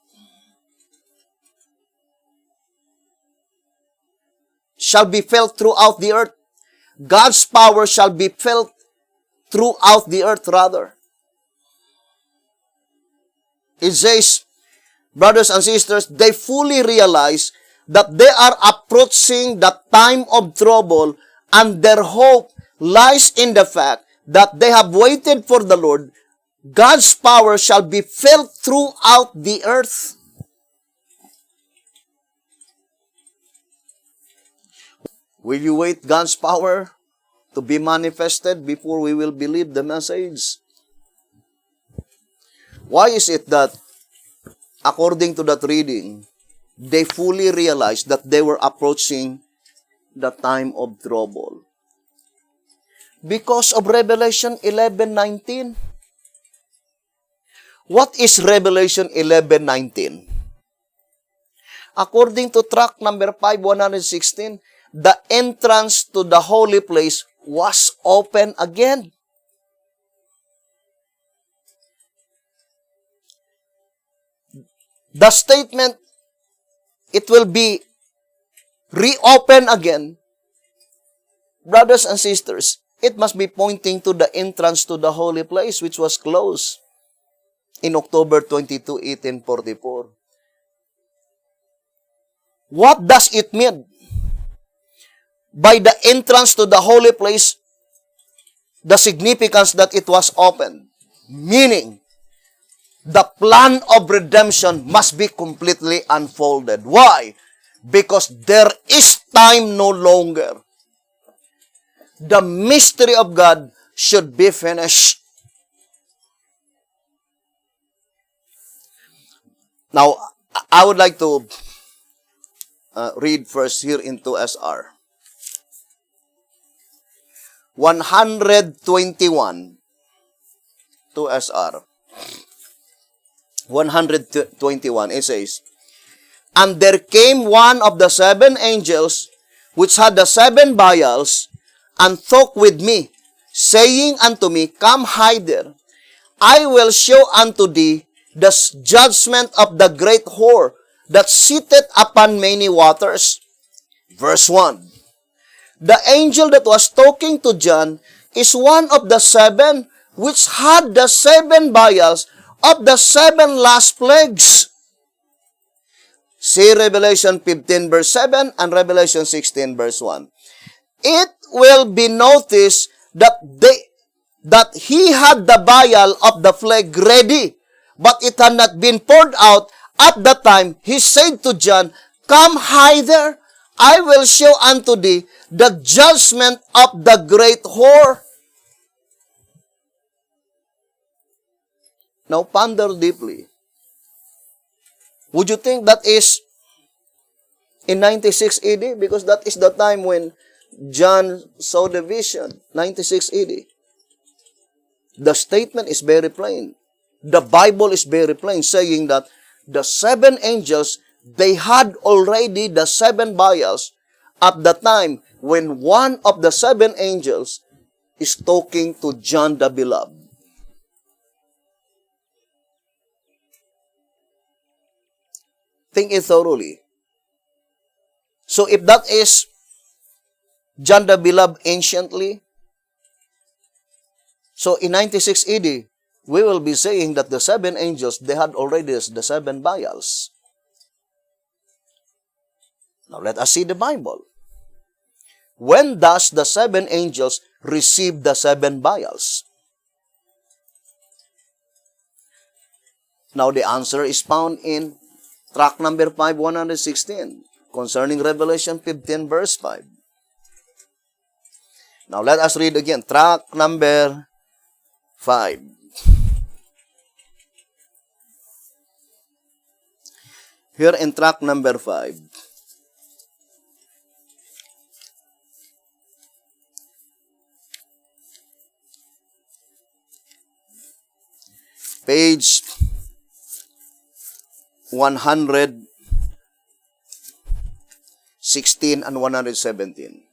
Shall be felt throughout the earth. God's power shall be felt throughout the earth, rather. It says, brothers and sisters, they fully realize that they are approaching the time of trouble, and their hope lies in the fact that they have waited for the Lord. God's power shall be felt throughout the earth. Will you wait God's power to be manifested before we will believe the message? Why is it that, according to that reading, they fully realized that they were approaching the time of trouble? Because of Revelation 11:19. What is Revelation 11:19? According to tract number 5116, the entrance to the holy place was open again. The statement, it will be reopened again, brothers and sisters, it must be pointing to the entrance to the holy place, which was closed in October 22, 1844. What does it mean by the entrance to the holy place? The significance that it was opened, meaning the plan of redemption must be completely unfolded. Why? Because there is time no longer. The mystery of God should be finished. Now, I would like to read first here into SR. 121 to SR. 121, it says, And there came one of the seven angels, which had the seven vials, and talked with me, saying unto me, Come hither, I will show unto thee the judgment of the great whore, that sitteth upon many waters. Verse 1. The angel that was talking to John is one of the seven, which had the seven vials of the seven last plagues. See Revelation 15 verse 7 and Revelation 16 verse 1. It will be noticed that he had the vial of the plague ready, but it had not been poured out at the time. He said to John, Come hither, I will show unto thee the judgment of the great whore. Now ponder deeply. Would you think that is in 96 AD? Because that is the time when John saw the vision, 96 AD. The statement is very plain. The Bible is very plain, saying that the seven angels, they had already the seven vials at the time when one of the seven angels is talking to John the Beloved. Think it thoroughly. So if that is John the Beloved anciently, so in 96 AD, we will be saying that the seven angels, they had already the seven vials. Now let us see the Bible. When does the seven angels receive the seven vials? Now the answer is found in tract number 5116 concerning Revelation 15 verse 5. Now let us read again. Track number 5. Here in track number 5, page 116 and 117.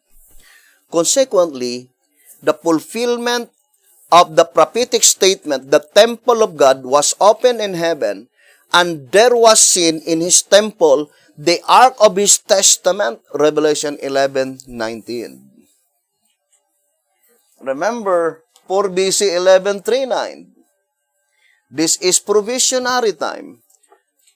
Consequently, the fulfillment of the prophetic statement, the temple of God was open in heaven, and there was seen in his temple the ark of his testament, Revelation 11:19. Remember, 4 BC 11:39. This is provisionary time.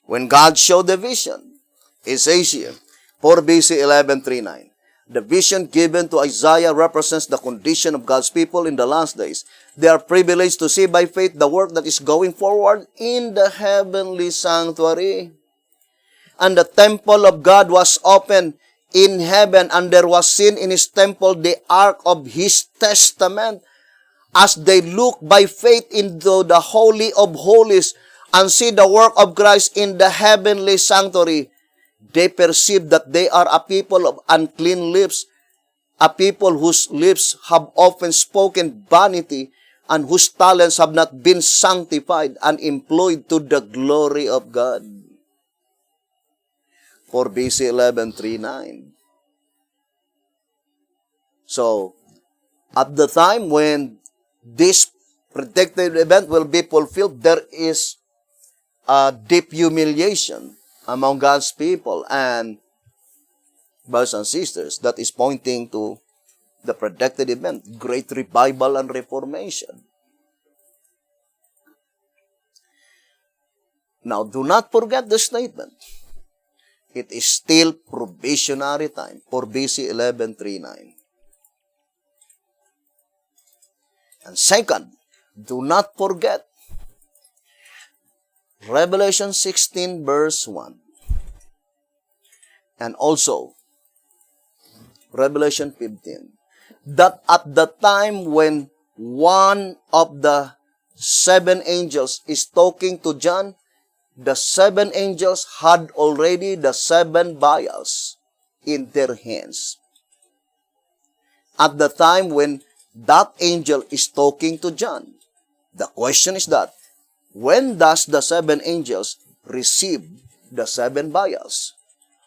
When God showed the vision, it says here, 4 BC 11:39. The vision given to Isaiah represents the condition of God's people in the last days. They are privileged to see by faith the work that is going forward in the heavenly sanctuary. And the temple of God was open in heaven, and there was seen in his temple the ark of his testament. As they look by faith into the Holy of Holies and see the work of Christ in the heavenly sanctuary, they perceive that they are a people of unclean lips, a people whose lips have often spoken vanity, and whose talents have not been sanctified and employed to the glory of God. 4 BC 11:39. So, at the time when this predicted event will be fulfilled, there is a deep humiliation among God's people and brothers and sisters that is pointing to the predicted event, great revival and reformation. Now, do not forget the statement. It is still provisionary time, 4 BC 11:39. And second, do not forget Revelation 16 verse 1. And also, Revelation 15. That at the time when one of the 7 angels is talking to John, the 7 angels had already the 7 vials in their hands. At the time when that angel is talking to John, the question is that, when does the 7 angels receive the 7 vials?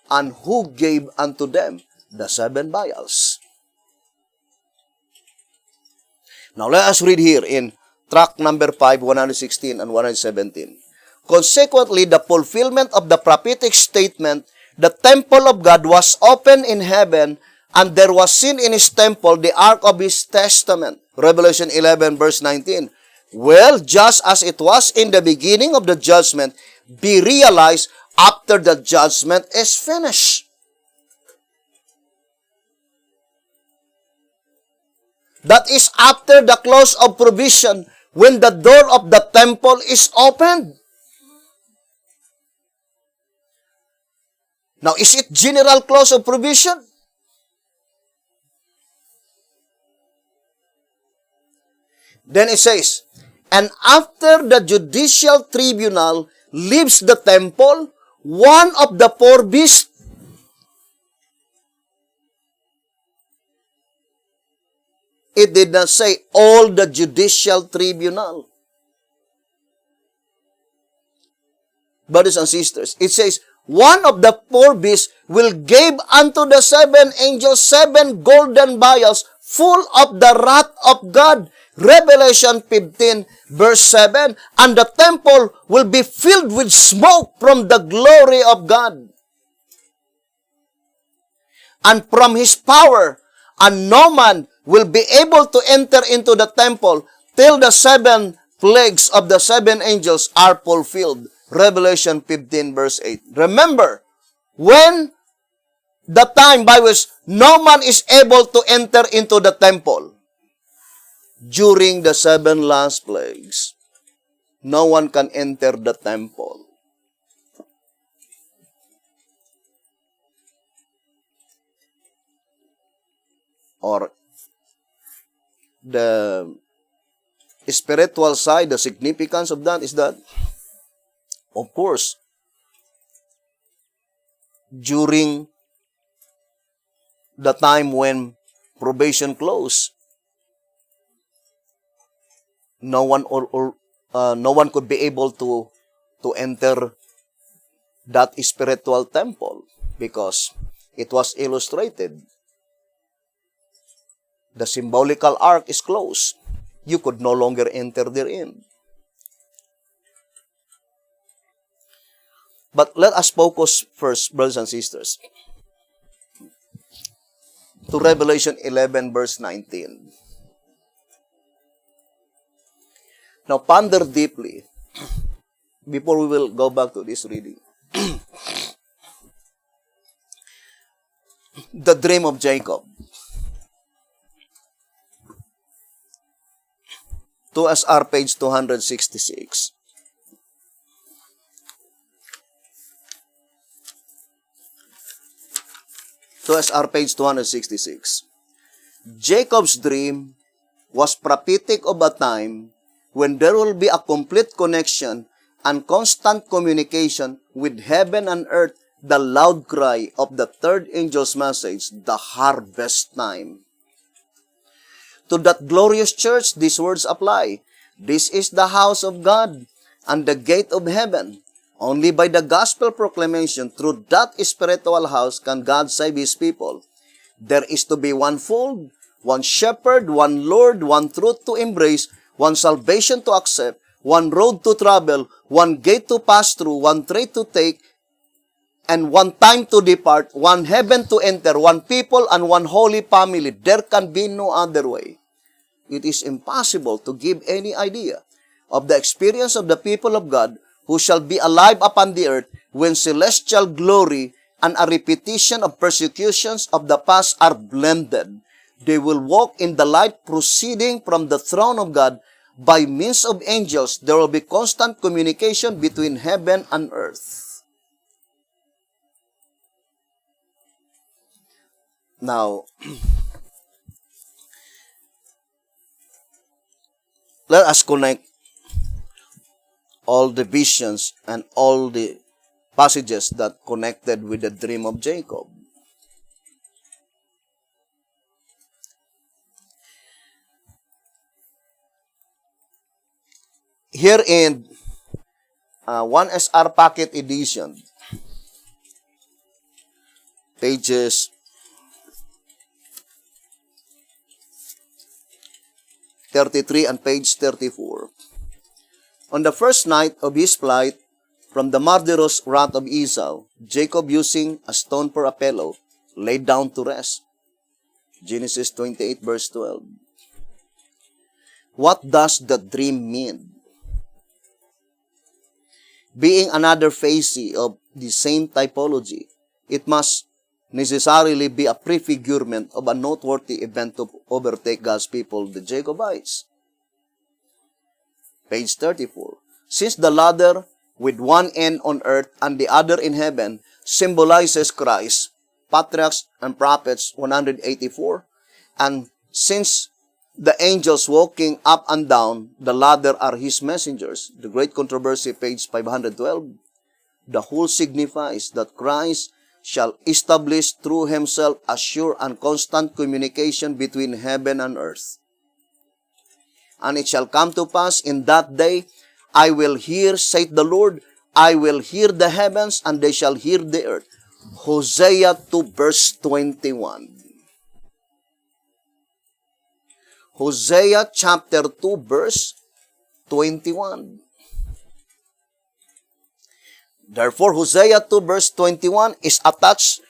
And who gave unto them the 7 vials? Now let us read here in tract number 5, 116 and 117. Consequently, the fulfillment of the prophetic statement, the temple of God was open in heaven, and there was seen in his temple the ark of his testament. Revelation 11 verse 19. Well, just as it was in the beginning of the judgment, be realized after the judgment is finished. That is after the close of provision, when the door of the temple is opened. Now, is it general close of provision? Then it says, and after the judicial tribunal leaves the temple, one of the 4 beasts, it did not say all the judicial tribunal. Brothers and sisters, it says, one of the 4 beasts will give unto the 7 angels 7 golden vials full of the wrath of God. Revelation 15 verse 7. And the temple will be filled with smoke from the glory of God and from his power, and no man will be able to enter into the temple till the 7 plagues of the 7 angels are fulfilled. Revelation 15 verse 8. Remember, when the time by which no man is able to enter into the temple, during the 7 last plagues, no one can enter the temple. Or the spiritual side, the significance of that is that, of course, during the time when probation closed, no one no one could be able to enter that spiritual temple because it was illustrated. The symbolical ark is closed. You could no longer enter therein. But let us focus first, brothers and sisters, to Revelation 11 verse 19. Now ponder deeply before we will go back to this reading. The dream of Jacob. 2SR page 266. SR page 266. Jacob's dream was prophetic of a time when there will be a complete connection and constant communication with heaven and earth, the loud cry of the third angel's message, the harvest time. To that glorious church, these words apply. This is the house of God and the gate of heaven. Only by the gospel proclamation through that spiritual house can God save His people. There is to be one fold, one shepherd, one Lord, one truth to embrace, one salvation to accept, one road to travel, one gate to pass through, one trade to take, and one time to depart, one heaven to enter, one people and one holy family. There can be no other way. It is impossible to give any idea of the experience of the people of God who shall be alive upon the earth when celestial glory and a repetition of persecutions of the past are blended. They will walk in the light proceeding from the throne of God. By means of angels, there will be constant communication between heaven and earth. Now, let us connect all the visions and all the passages that connected with the dream of Jacob. Here in 1SR Packet Edition, pages 33 and page 34. On the first night of his flight from the murderous wrath of Esau, Jacob, using a stone for a pillow, laid down to rest. Genesis 28 verse 12. What does the dream mean? Being another phase of the same typology, it must necessarily be a prefigurement of a noteworthy event to overtake God's people, the Jacobites. Page 34. Since the ladder with one end on earth and the other in heaven symbolizes Christ, patriarchs and prophets 184, and since the angels walking up and down the ladder are His messengers, the Great Controversy, page 512, the whole signifies that Christ shall establish through Himself a sure and constant communication between heaven and earth. And it shall come to pass in that day, I will hear, saith the Lord, I will hear the heavens, and they shall hear the earth. Hosea 2 verse 21. Hosea chapter 2 verse 21. Therefore, Hosea 2 verse 21 is attached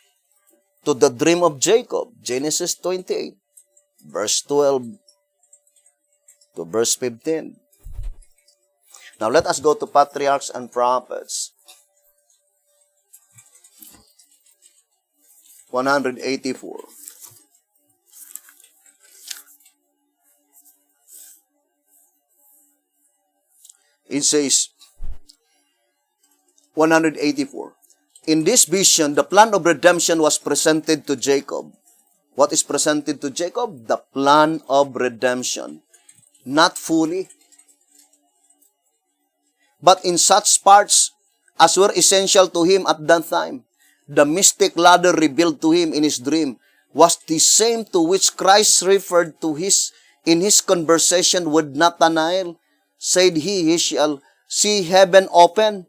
to the dream of Jacob. Genesis 28 verse 12 to verse 15. Now, let us go to Patriarchs and Prophets. 184. It says, 184. In this vision, the plan of redemption was presented to Jacob. What is presented to Jacob? The plan of redemption. Not fully, but in such parts as were essential to him at that time. The mystic ladder revealed to him in his dream was the same to which Christ referred to in his conversation with Nathanael. Said he shall see heaven open,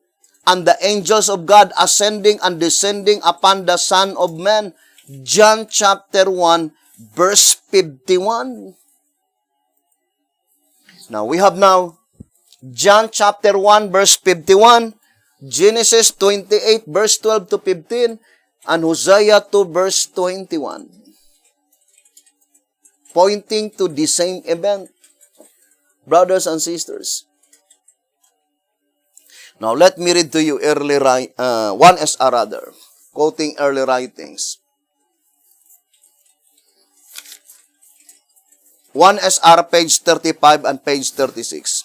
and the angels of God ascending and descending upon the Son of Man. John chapter 1, verse 51. Now, we have John chapter 1, verse 51, Genesis 28, verse 12 to 15, and Hosea 2, verse 21. Pointing to the same event, brothers and sisters. Now, let me read to you 1SR rather, quoting early writings. 1SR, page 35 and page 36.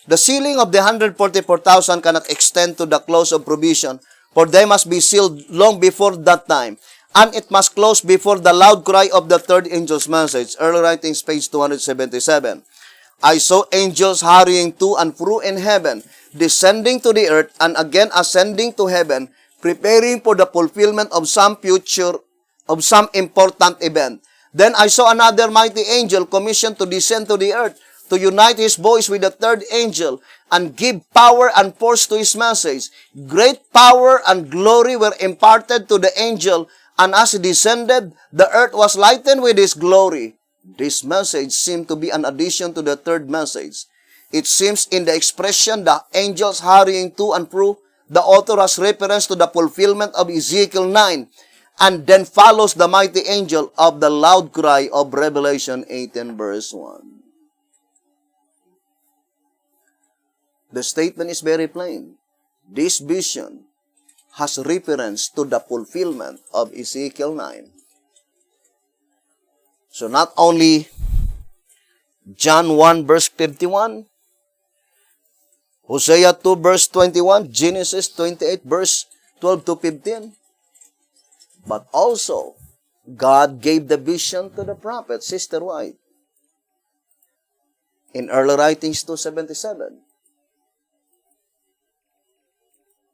The sealing of the 144,000 cannot extend to the close of provision, for they must be sealed long before that time, and it must close before the loud cry of the third angel's message. Early writings, page 277. I saw angels hurrying to and fro in heaven, descending to the earth, and again ascending to heaven, preparing for the fulfillment of some important event. Then I saw another mighty angel commissioned to descend to the earth, to unite his voice with the third angel, and give power and force to his message. Great power and glory were imparted to the angel, and as he descended, the earth was lightened with his glory. This message seemed to be an addition to the third message. It seems in the expression, the angels hurrying to and fro, the author has reference to the fulfillment of Ezekiel 9, and then follows the mighty angel of the loud cry of Revelation 18, verse 1. The statement is very plain. This vision has reference to the fulfillment of Ezekiel 9. So not only John 1, verse 51, Hosea 2, verse 21, Genesis 28, verse 12 to 15, but also God gave the vision to the prophet, Sister White, in early writings 277.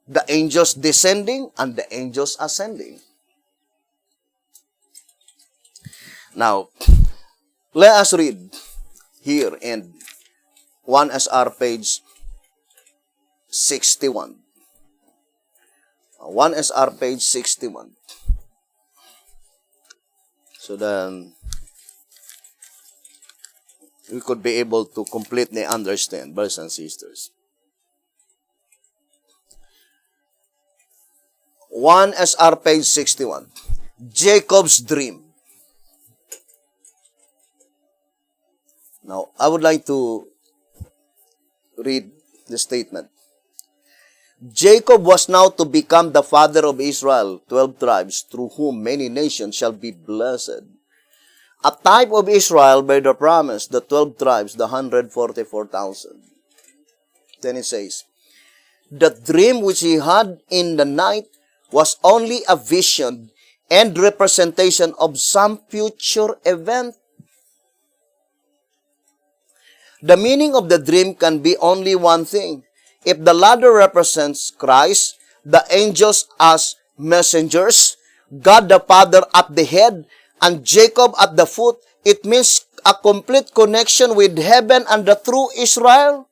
The angels descending and the angels ascending. Now, let us read here in 1SR page 61. 1SR page 61. So then, we could be able to completely understand, brothers and sisters. 1SR page 61. Jacob's dream. Now, I would like to read the statement. Jacob was now to become the father of Israel, 12 tribes, through whom many nations shall be blessed. A type of Israel by the promise, the 12 tribes, the 144,000. Then it says, the dream which he had in the night was only a vision and representation of some future event. The meaning of the dream can be only one thing. If the ladder represents Christ, the angels as messengers, God the Father at the head, and Jacob at the foot, it means a complete connection with heaven and the true Israel.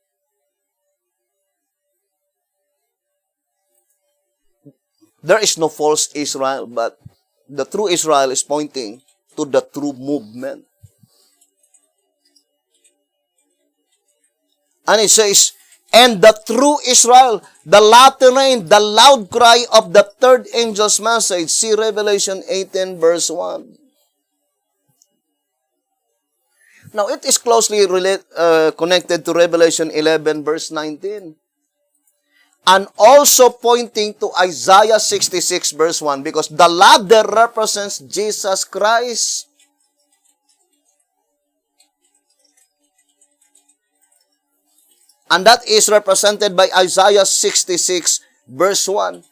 There is no false Israel, but the true Israel is pointing to the true movement. And it says, and the true Israel, the latter rain, the loud cry of the third angel's message. See Revelation 18, verse 1. Now, it is closely connected to Revelation 11, verse 19. And also pointing to Isaiah 66, verse 1, because the ladder represents Jesus Christ. And that is represented by Isaiah 66, verse 1,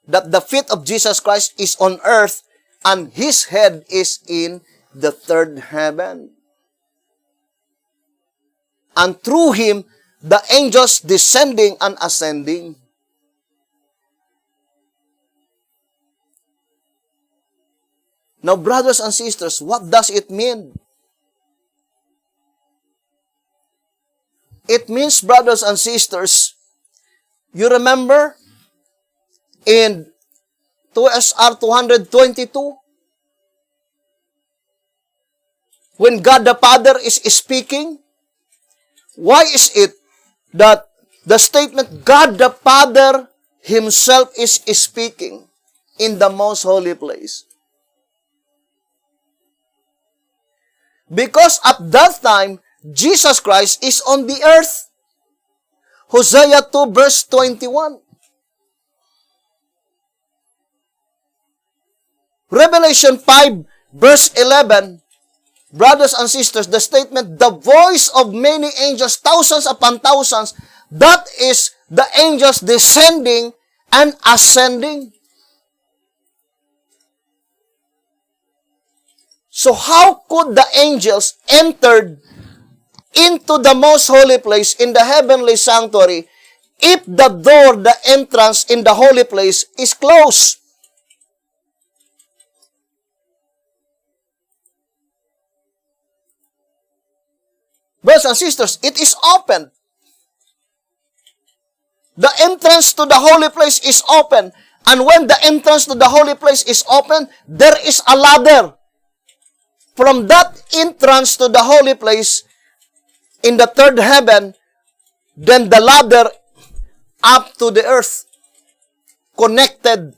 that the feet of Jesus Christ is on earth, and his head is in the third heaven. And through him, the angels descending and ascending. Now, brothers and sisters, what does it mean? It means, brothers and sisters, you remember in 2SR 222, when God the Father is speaking, why is it that the statement God the Father himself is speaking in the most holy place? Because at that time, Jesus Christ is on the earth. Hosea 2 verse 21. Revelation 5 verse 11, brothers and sisters, the statement, the voice of many angels, thousands upon thousands, that is the angels descending and ascending. So how could the angels enter into the most holy place in the heavenly sanctuary if the door, the entrance in the holy place is closed? Brothers and sisters, it is open. The entrance to the holy place is open. And when the entrance to the holy place is open, there is a ladder. From that entrance to the holy place in the third heaven, then the ladder up to the earth, connected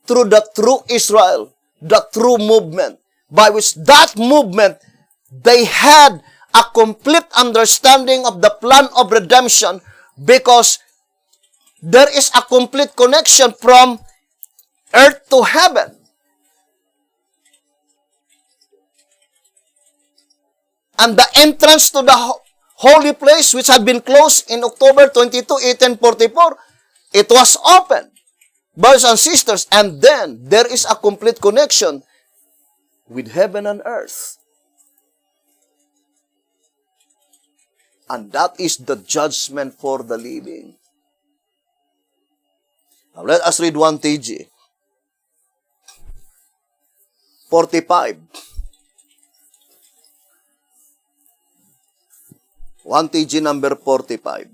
through the true Israel, the true movement, by which that movement, they had a complete understanding of the plan of redemption, because there is a complete connection from earth to heaven. And the entrance to the holy place, which had been closed in October 22, 1844, it was open, brothers and sisters, and then there is a complete connection with heaven and earth. And that is the judgment for the living. Now let us read 1 TG 45. 1 TG number 45.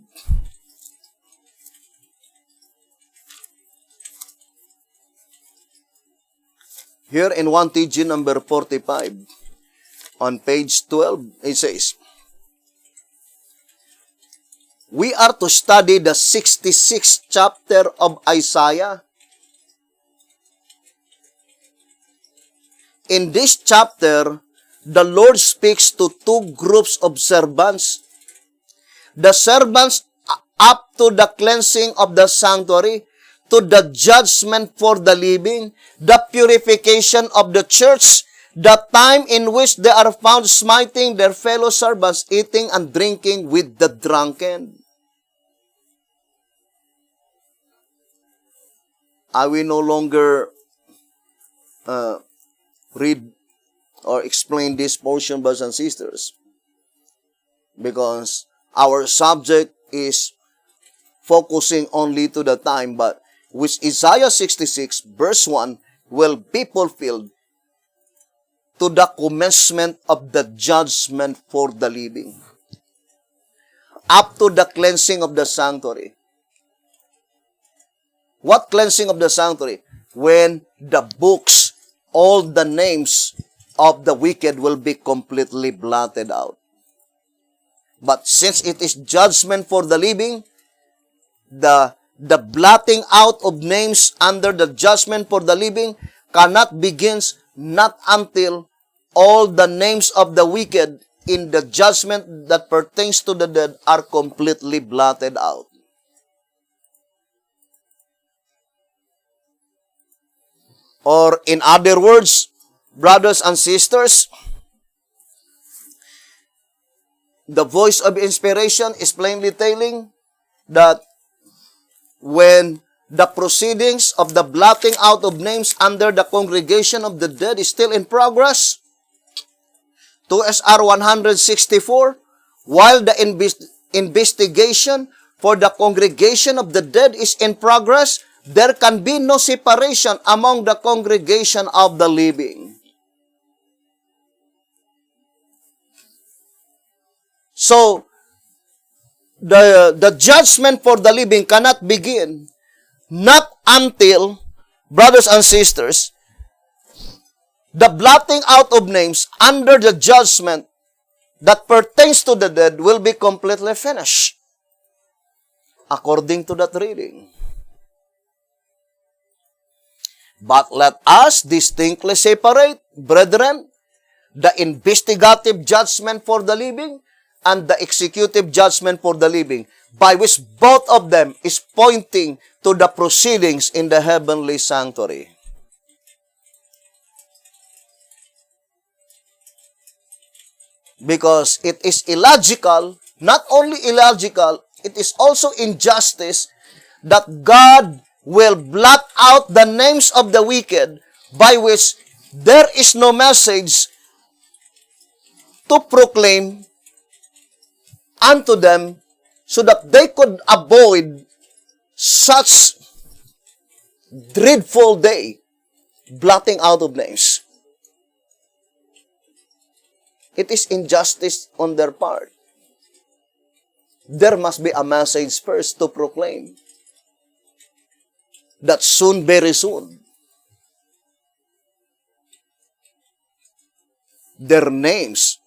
Here in 1 TG number 45, on page 12, it says, we are to study the 66th chapter of Isaiah. In this chapter, the Lord speaks to two groups of servants. The servants up to the cleansing of the sanctuary, to the judgment for the living, the purification of the church, the time in which they are found smiting their fellow servants, eating and drinking with the drunken. I will no longer read or explain this portion, brothers and sisters, because our subject is focusing only to the time, but which Isaiah 66 verse 1 will be fulfilled to the commencement of the judgment for the living, up to the cleansing of the sanctuary. What cleansing of the sanctuary? When the books, all the names of the wicked will be completely blotted out. But since it is judgment for the living, the blotting out of names under the judgment for the living cannot begins not until all the names of the wicked in the judgment that pertains to the dead are completely blotted out. Or in other words, brothers and sisters, the voice of inspiration is plainly telling that when the proceedings of the blotting out of names under the congregation of the dead is still in progress. 2SR 164, while the investigation for the congregation of the dead is in progress, there can be no separation among the congregation of the living. So, the judgment for the living cannot begin not until, brothers and sisters, the blotting out of names under the judgment that pertains to the dead will be completely finished, according to that reading. But let us distinctly separate, brethren, the investigative judgment for the living and the executive judgment for the living, by which both of them is pointing to the proceedings in the heavenly sanctuary. Because it is illogical, not only illogical, it is also injustice that God will blot out the names of the wicked, by which there is no message to proclaim unto them, so that they could avoid such dreadful day, blotting out of names. It is injustice on their part. There must be a message first to proclaim that soon, very soon, their names,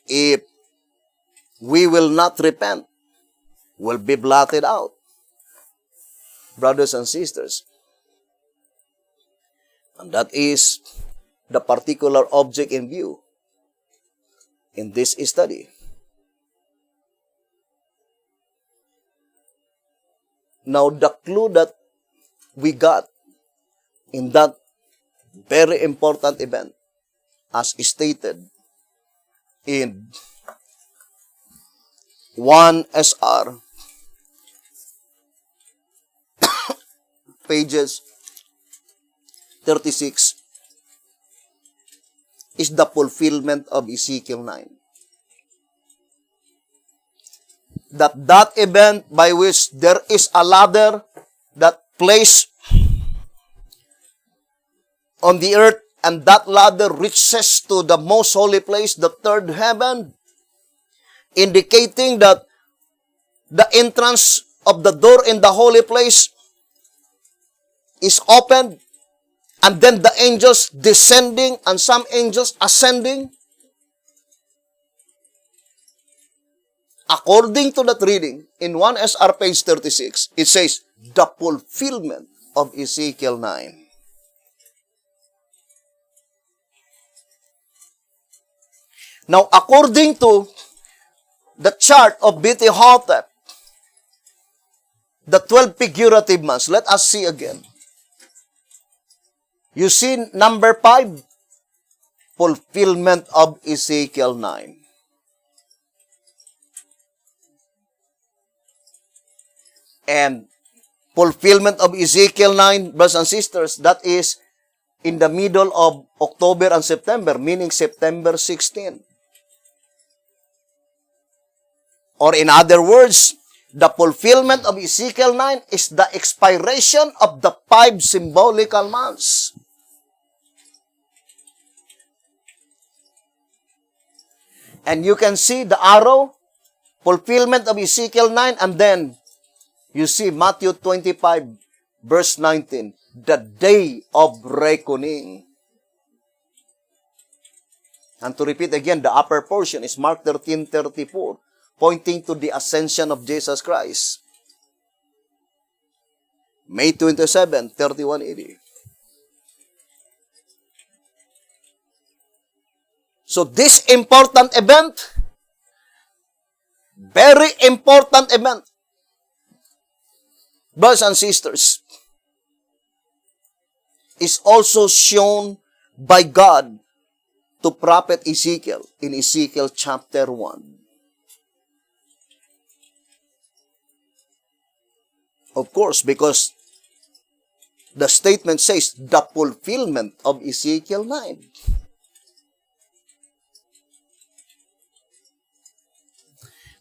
if we will not repent, will be blotted out. Brothers and sisters, and that is the particular object in view in this study. Now, the clue that we got in that very important event, as stated in 1 SR, pages 36, is the fulfillment of Ezekiel 9. That event by which there is a ladder that placed on the earth, and that ladder reaches to the most holy place, the third heaven, indicating that the entrance of the door in the holy place is opened, and then the angels descending and some angels ascending. According to that reading, in 1 SR page 36, it says, the fulfillment of Ezekiel 9. Now, according to the chart of B.T. Hotep, the 12 figurative months, let us see again. You see number 5, fulfillment of Ezekiel 9. And fulfillment of Ezekiel 9, brothers and sisters, that is in the middle of October and September, meaning September 16. Or in other words, the fulfillment of Ezekiel 9 is the expiration of the 5 symbolical months. And you can see the arrow, fulfillment of Ezekiel 9, and then you see Matthew 25, verse 19, the day of reckoning. And to repeat again, the upper portion is Mark 13:34, pointing to the ascension of Jesus Christ. May 27, 31 AD. So this important event, very important event, brothers and sisters, is also shown by God to prophet Ezekiel in Ezekiel chapter 1. Of course, because The statement says, the fulfillment of Ezekiel 9.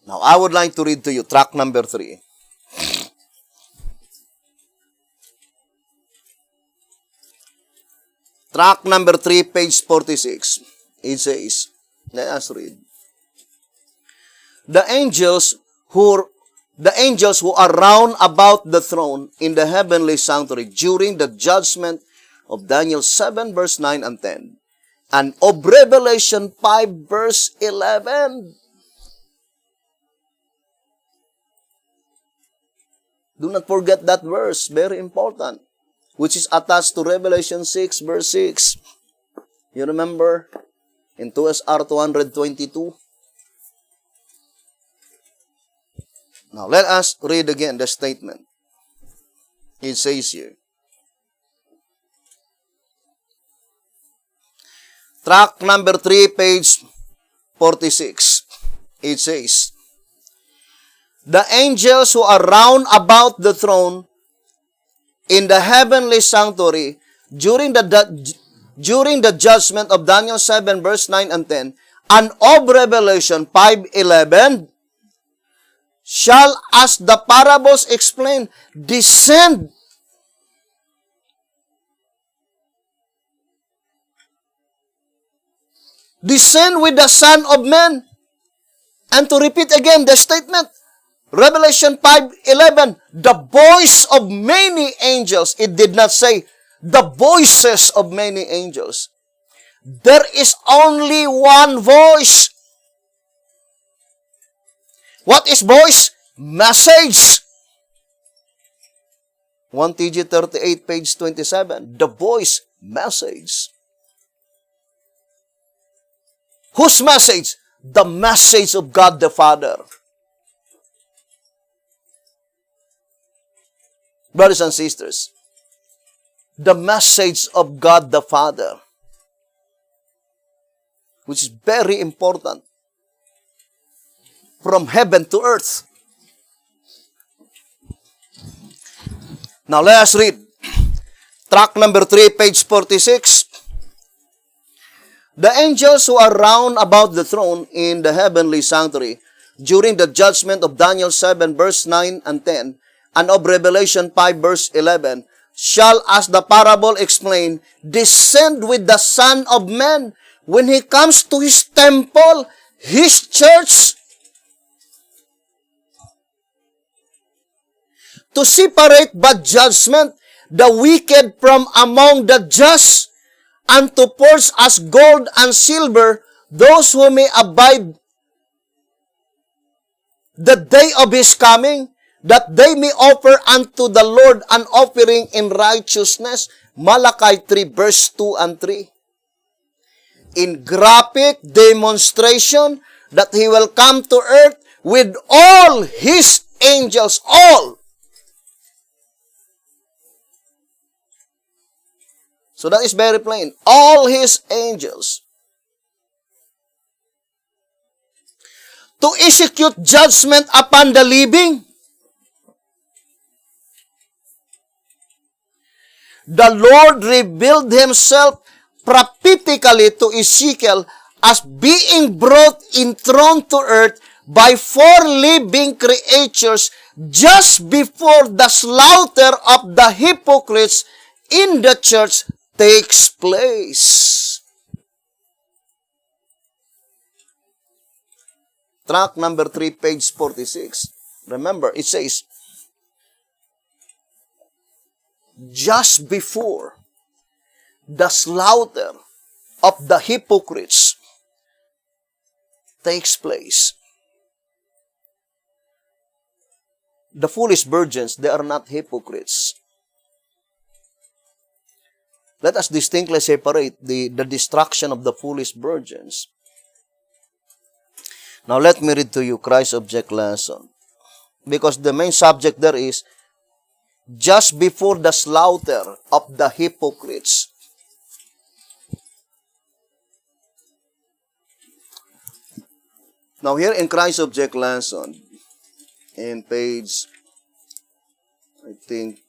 Now, I would like to read to you track number 3. Track number 3, page 46. It says, let us read. The angels who are round about the throne in the heavenly sanctuary during the judgment of Daniel 7, verse 9 and 10, and of Revelation 5, verse 11. Do not forget that verse, very important, which is attached to Revelation 6, verse 6. You remember in 2SR 222? Now, let us read again the statement. It says here, track number 3, page 46. It says, the angels who are round about the throne in the heavenly sanctuary during the judgment of Daniel 7, verse 9 and 10, and of Revelation 5:11, shall, as the parables explain, descend. Descend with the Son of Man. And to repeat again the statement, Revelation 5:11, the voice of many angels. It did not say the voices of many angels. There is only one voice. What is voice? Message. 1 TG 38, page 27. The voice, message. Whose message? The message of God the Father. Brothers and sisters, the message of God the Father, which is very important, from heaven to earth. Now let us read track number 3, page 46. The angels who are round about the throne in the heavenly sanctuary during the judgment of Daniel 7, verse 9 and 10, and of Revelation 5, verse 11, shall, as the parable explain, descend with the Son of Man when He comes to His temple, His church, to separate by judgment the wicked from among the just, and to purge as gold and silver those who may abide the day of His coming, that they may offer unto the Lord an offering in righteousness. Malachi 3, verse 2 and 3. In graphic demonstration that He will come to earth with all His angels, all. So that is very plain. All His angels. To execute judgment upon the living. The Lord revealed Himself prophetically to Ezekiel as being brought in throne to earth by 4 living creatures just before the slaughter of the hypocrites in the church takes place. Track number 3, page 46. Remember, it says, just before the slaughter of the hypocrites takes place. The foolish virgins, they are not hypocrites. Let us distinctly separate the destruction of the foolish virgins. Now let me read to you Christ's object lesson. Because the main subject there is just before the slaughter of the hypocrites. Now here in Christ's object lesson, in page, I think,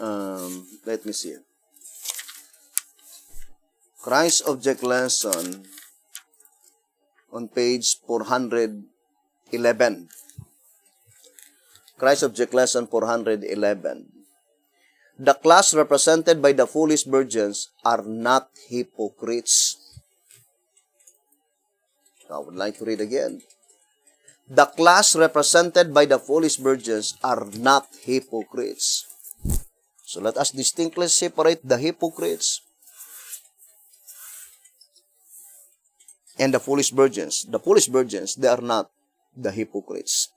Let me see. Christ Object Lesson on page 411. Christ Object Lesson 411. The class represented by the foolish virgins are not hypocrites. I would like to read again. The class represented by the foolish virgins are not hypocrites. So let us distinctly separate the hypocrites and the foolish virgins. The foolish virgins, they are not the hypocrites.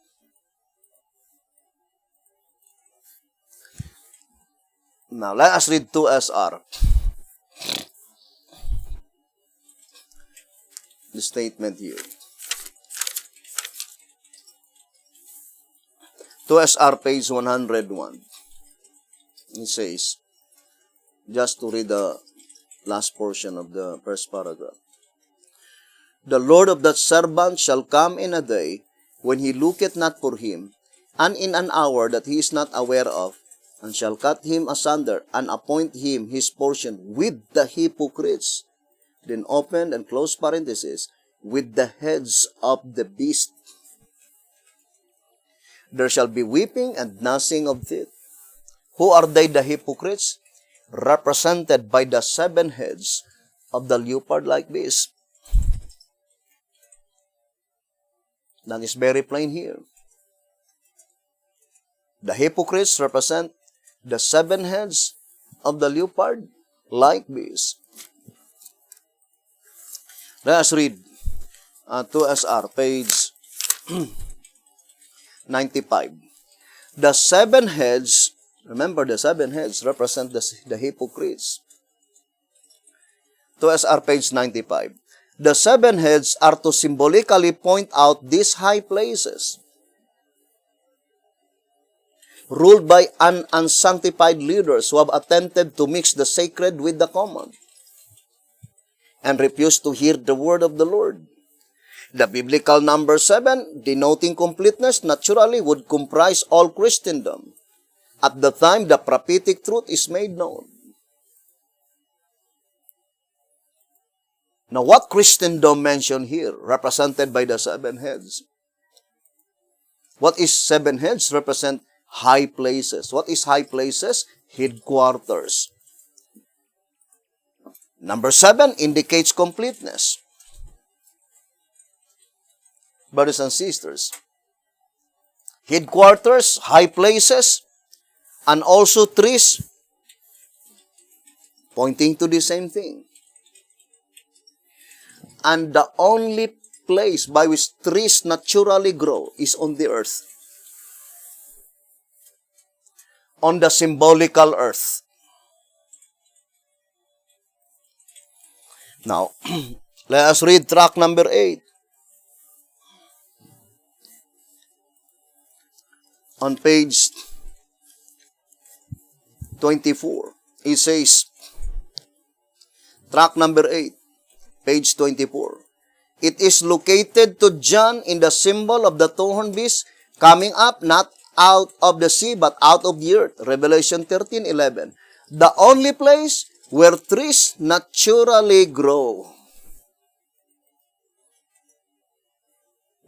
Now, let us read 2SR. The statement here. 2SR page 101. It says, just to read the last portion of the first paragraph. The Lord of that servant shall come in a day when he looketh not for him, and in an hour that he is not aware of, and shall cut him asunder, and appoint him his portion with the hypocrites. Then open and close parenthesis, with the heads of the beast. There shall be weeping and gnashing of teeth. Who are they, the hypocrites? Represented by the 7 heads of the leopard-like beast. That is very plain here. The hypocrites represent the 7 heads of the leopard-like beast. Let us read 2SR, page 95. The 7 heads, remember the 7 heads represent the hypocrites. 2SR, page 95. The 7 heads are to symbolically point out these high places, ruled by unsanctified leaders who have attempted to mix the sacred with the common and refuse to hear the word of the Lord. The biblical number 7, denoting completeness, naturally would comprise all Christendom at the time the prophetic truth is made known. Now, what Christendom mentioned here, represented by the 7 heads? What is 7 heads? Represent high places. What is high places? Headquarters. Number 7 indicates completeness. Brothers and sisters, headquarters, high places, and also trees, pointing to the same thing. And the only place by which trees naturally grow is on the earth. On the symbolical earth. Now, let us read tract number 8. On page 24, it says, tract number 8, page 24. It is located to John in the symbol of the two-horned beast coming up not out of the sea but out of the earth. Revelation 13:11. The only place where trees naturally grow.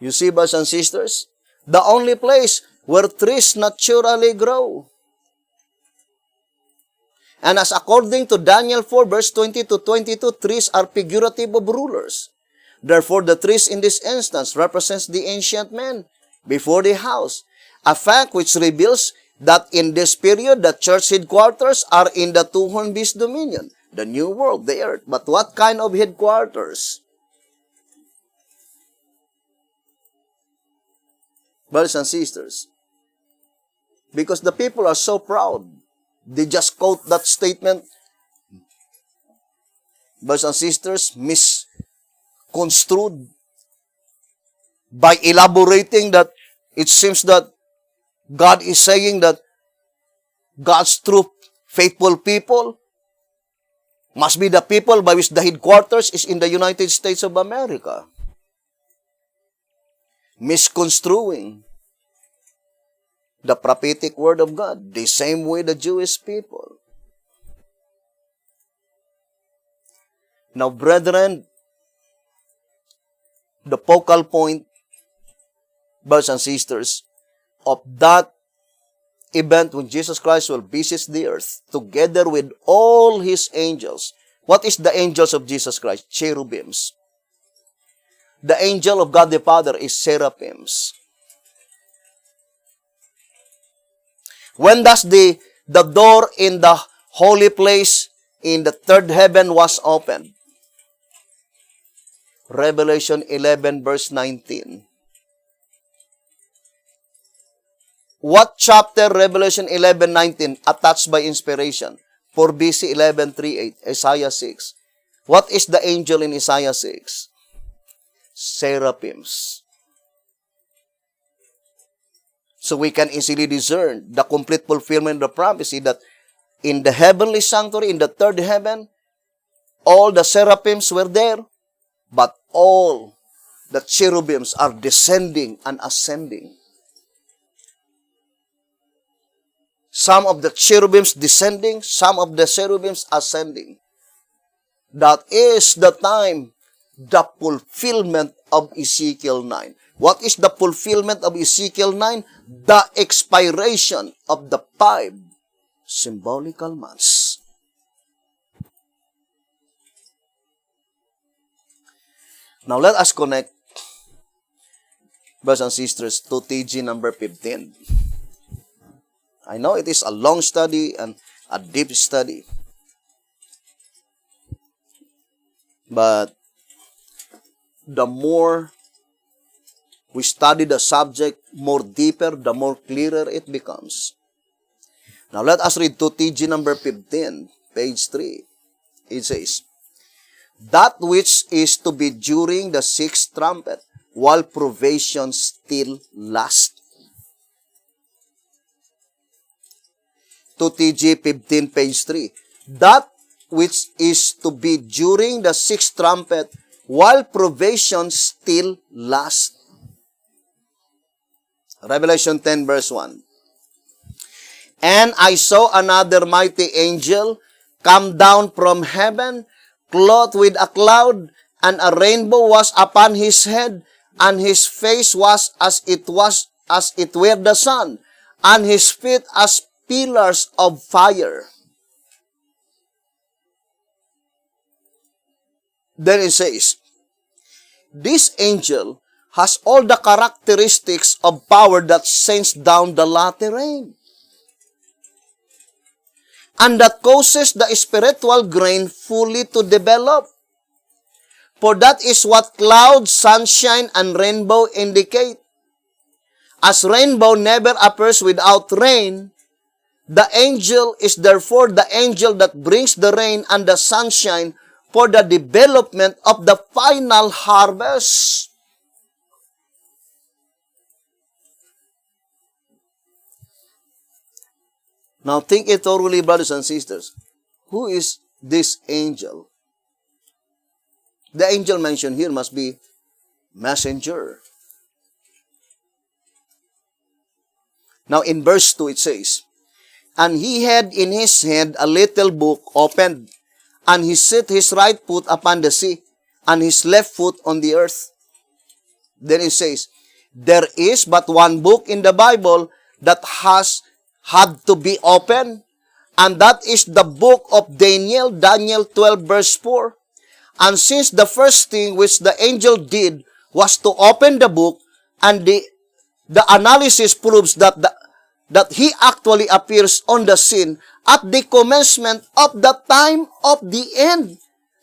You see, brothers and sisters? The only place where trees naturally grow. And as according to Daniel 4, verse 20 to 22, trees are figurative of rulers. Therefore, the trees in this instance represents the ancient men before the house, a fact which reveals that in this period, the church headquarters are in the two-horned beast dominion, the new world, the earth. But what kind of headquarters? Brothers and sisters, because the people are so proud, they just quote that statement. Brothers and sisters, misconstrued by elaborating that it seems that God is saying that God's true faithful people must be the people by which the headquarters is in the United States of America. Misconstruing the prophetic word of God. The same way the Jewish people. Now, brethren, the focal point, brothers and sisters, of that event when Jesus Christ will visit the earth together with all His angels. What is the angels of Jesus Christ? Cherubims. The angel of God the Father is seraphims. When does the door in the holy place in the third heaven was opened? Revelation 11 verse 19. What chapter? Revelation 11:19, attached by inspiration. 4 BC 11:38, Isaiah 6. What is the angel in Isaiah 6? Seraphims. So we can easily discern the complete fulfillment of the prophecy that in the heavenly sanctuary, in the third heaven, all the seraphims were there, but all the cherubims are descending and ascending. Some of the cherubims descending, some of the cherubims ascending. That is the time, the fulfillment of Ezekiel 9. What is the fulfillment of Ezekiel 9? The expiration of the 5 symbolical months. Now let us connect, brothers and sisters, to TG number 15. I know it is a long study and a deep study. But the more we study the subject, more deeper, the more clearer it becomes. Now let us read to TG number 15, page 3. It says, that which is to be during the sixth trumpet, while probation still lasts. To TG 15, page 3. That which is to be during the sixth trumpet, while probation still lasts. Revelation 10, verse 1. And I saw another mighty angel come down from heaven, clothed with a cloud, and a rainbow was upon his head, and his face was as it were the sun, and his feet as pillars of fire. Then it says, this angel has all the characteristics of power that sends down the latter rain, and that causes the spiritual grain fully to develop. For that is what cloud, sunshine, and rainbow indicate. As rainbow never appears without rain, the angel is therefore the angel that brings the rain and the sunshine for the development of the final harvest. Now think it thoroughly, brothers and sisters. Who is this angel? The angel mentioned here must be messenger. Now in verse 2 it says, and he had in his hand a little book opened, and he set his right foot upon the sea, and his left foot on the earth. Then it says, there is but one book in the Bible that had to be opened, and that is the book of Daniel, Daniel 12 verse 4. And since the first thing which the angel did was to open the book, and the analysis proves that he actually appears on the scene at the commencement of the time of the end,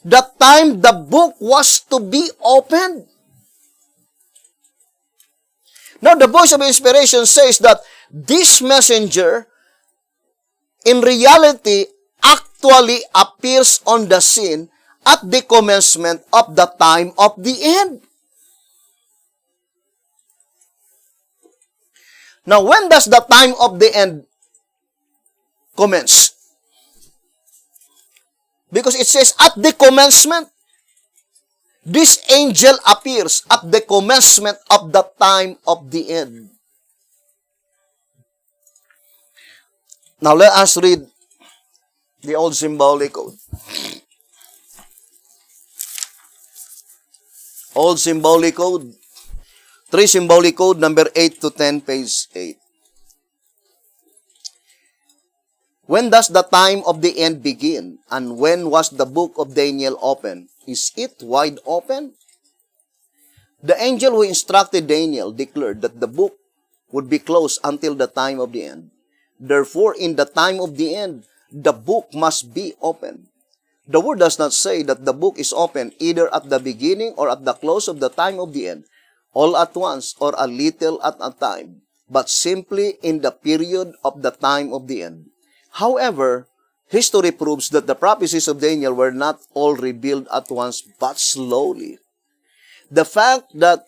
the time the book was to be opened. Now, the voice of inspiration says that this messenger, in reality, actually appears on the scene at the commencement of the time of the end. Now, when does the time of the end commence? Because it says, at the commencement, this angel appears at the commencement of the time of the end. Now let us read the old symbolic code. Old symbolic code. 3 symbolic code, number 8 to 10, page 8. When does the time of the end begin? And when was the book of Daniel opened? Is it wide open? The angel who instructed Daniel declared that the book would be closed until the time of the end. Therefore, in the time of the end, the book must be opened. The word does not say that the book is open either at the beginning or at the close of the time of the end, all at once or a little at a time, but simply in the period of the time of the end. However, history proves that the prophecies of Daniel were not all revealed at once, but slowly. The fact that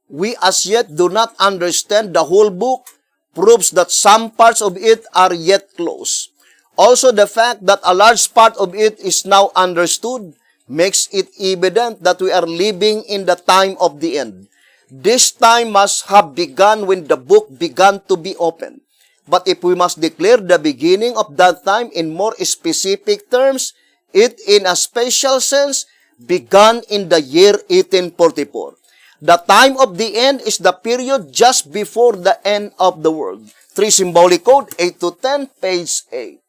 we as yet do not understand the whole book proves that some parts of it are yet closed. Also, the fact that a large part of it is now understood makes it evident that we are living in the time of the end. This time must have begun when the book began to be opened. But if we must declare the beginning of that time in more specific terms, it in a special sense began in the year 1844. The time of the end is the period just before the end of the world. 3 symbolic code, 8 to 10, page 8.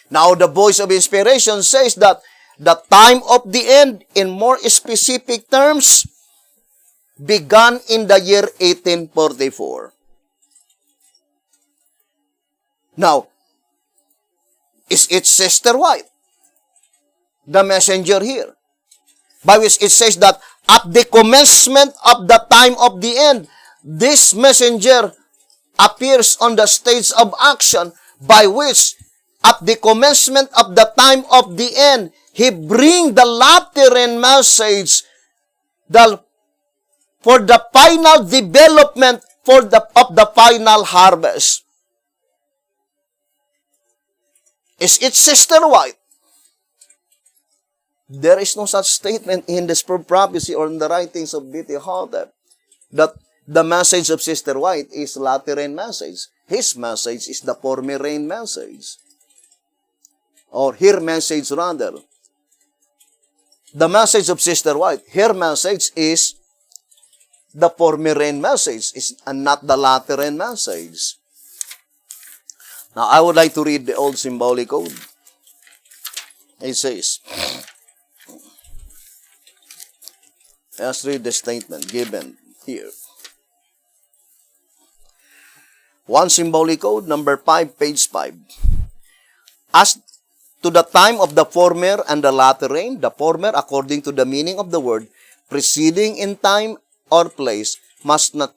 Now, the voice of inspiration says that the time of the end, in more specific terms, began in the year 1844. Now, is it Sister White, the messenger here, by which it says that at the commencement of the time of the end, this messenger appears on the stage of action, by which at the commencement of the time of the end, he bring the latter-end message for the final development of the final harvest. Is it Sister White? There is no such statement in the prophecy or in the writings of B.T. Hotep that the message of Sister White is latter-end message. His message is the former rain message. Or her message rather. The message of Sister White, her message is the former rain message, and not the latter-end message. Now, I would like to read the old symbolic code. It says, let's read the statement given here. 1 symbolic code, number 5, page 5. As to the time of the former and the latter rain, the former, according to the meaning of the word, preceding in time or place, must not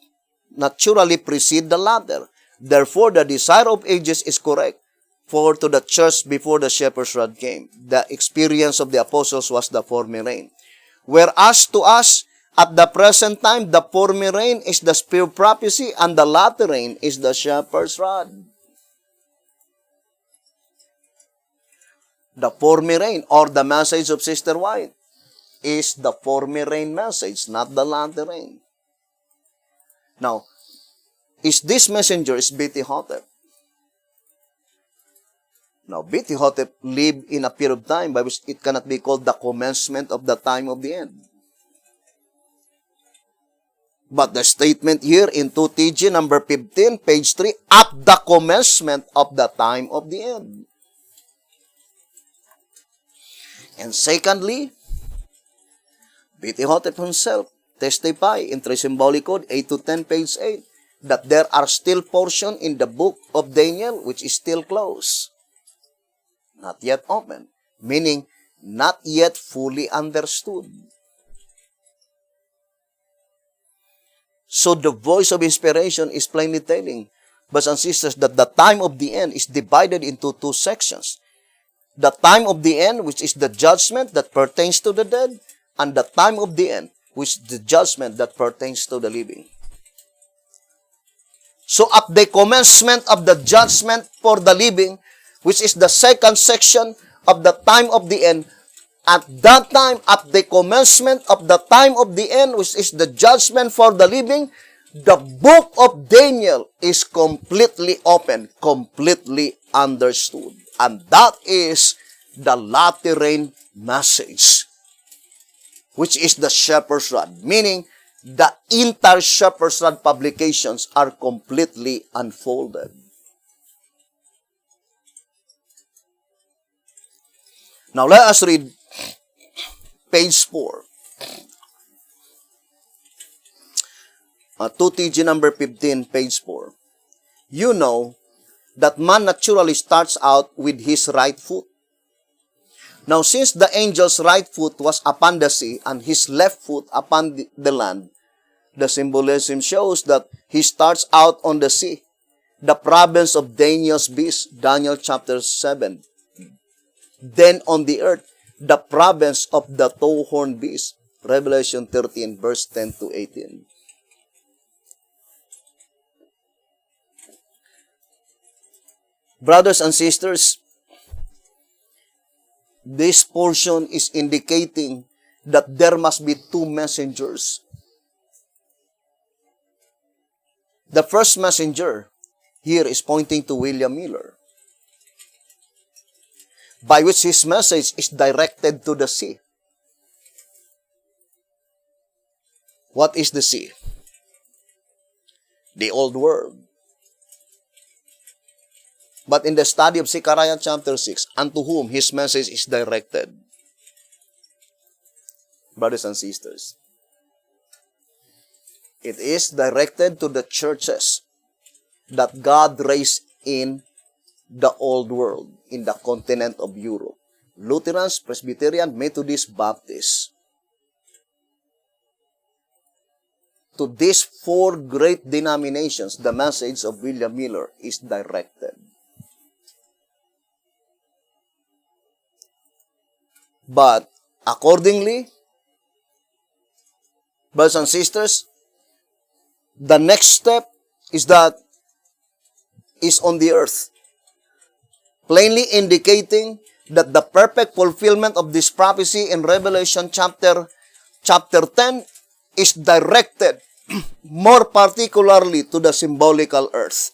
naturally precede the latter. Therefore, the desire of ages is correct. For to the church before the shepherd's rod came, the experience of the apostles was the former rain. Whereas to us, at the present time, the former rain is the spirit of prophecy, and the latter rain is the shepherd's rod. The former rain, or the message of Sister White, is the former rain message, not the latter rain. Now, is this messenger is B.T. Hotep? Now, B.T. Hotep lived in a period of time by which it cannot be called the commencement of the time of the end. But the statement here in 2 TG number 15, page 3, at the commencement of the time of the end. And secondly, B.T. Hotep himself testify in 3 symbolic code 8 to 10, page 8, that there are still portions in the book of Daniel which is still closed, not yet open, meaning not yet fully understood. So the voice of inspiration is plainly telling, brothers and sisters, that the time of the end is divided into 2 sections. The time of the end, which is the judgment that pertains to the dead, and the time of the end, which is the judgment that pertains to the living. So at the commencement of the judgment for the living, which is the second section of the time of the end, at that time, at the commencement of the time of the end, which is the judgment for the living, the book of Daniel is completely open, completely understood. And that is the Lateran message, which is the Shepherd's Rod, meaning the entire Shepherd's Rod publications are completely unfolded. Now let us read page 4. 2TG number 15, page 4. You know that man naturally starts out with his right foot. Now, since the angel's right foot was upon the sea and his left foot upon the land, the symbolism shows that he starts out on the sea, the province of Daniel's beast, Daniel chapter 7. Then on the earth, the province of the two-horned beast, Revelation 13, verse 10 to 18. Brothers and sisters, this portion is indicating that there must be two messengers. The first messenger here is pointing to William Miller, by which his message is directed to the sea. What is the sea? The old world. But in the study of Zechariah chapter 6, unto whom his message is directed. Brothers and sisters, it is directed to the churches that God raised in the old world, in the continent of Europe. Lutherans, Presbyterian, Methodist, Baptist. To these four great denominations, the message of William Miller is directed. But accordingly, brothers and sisters, the next step is on the earth, plainly indicating that the perfect fulfillment of this prophecy in Revelation chapter 10 is directed more particularly to the symbolical earth.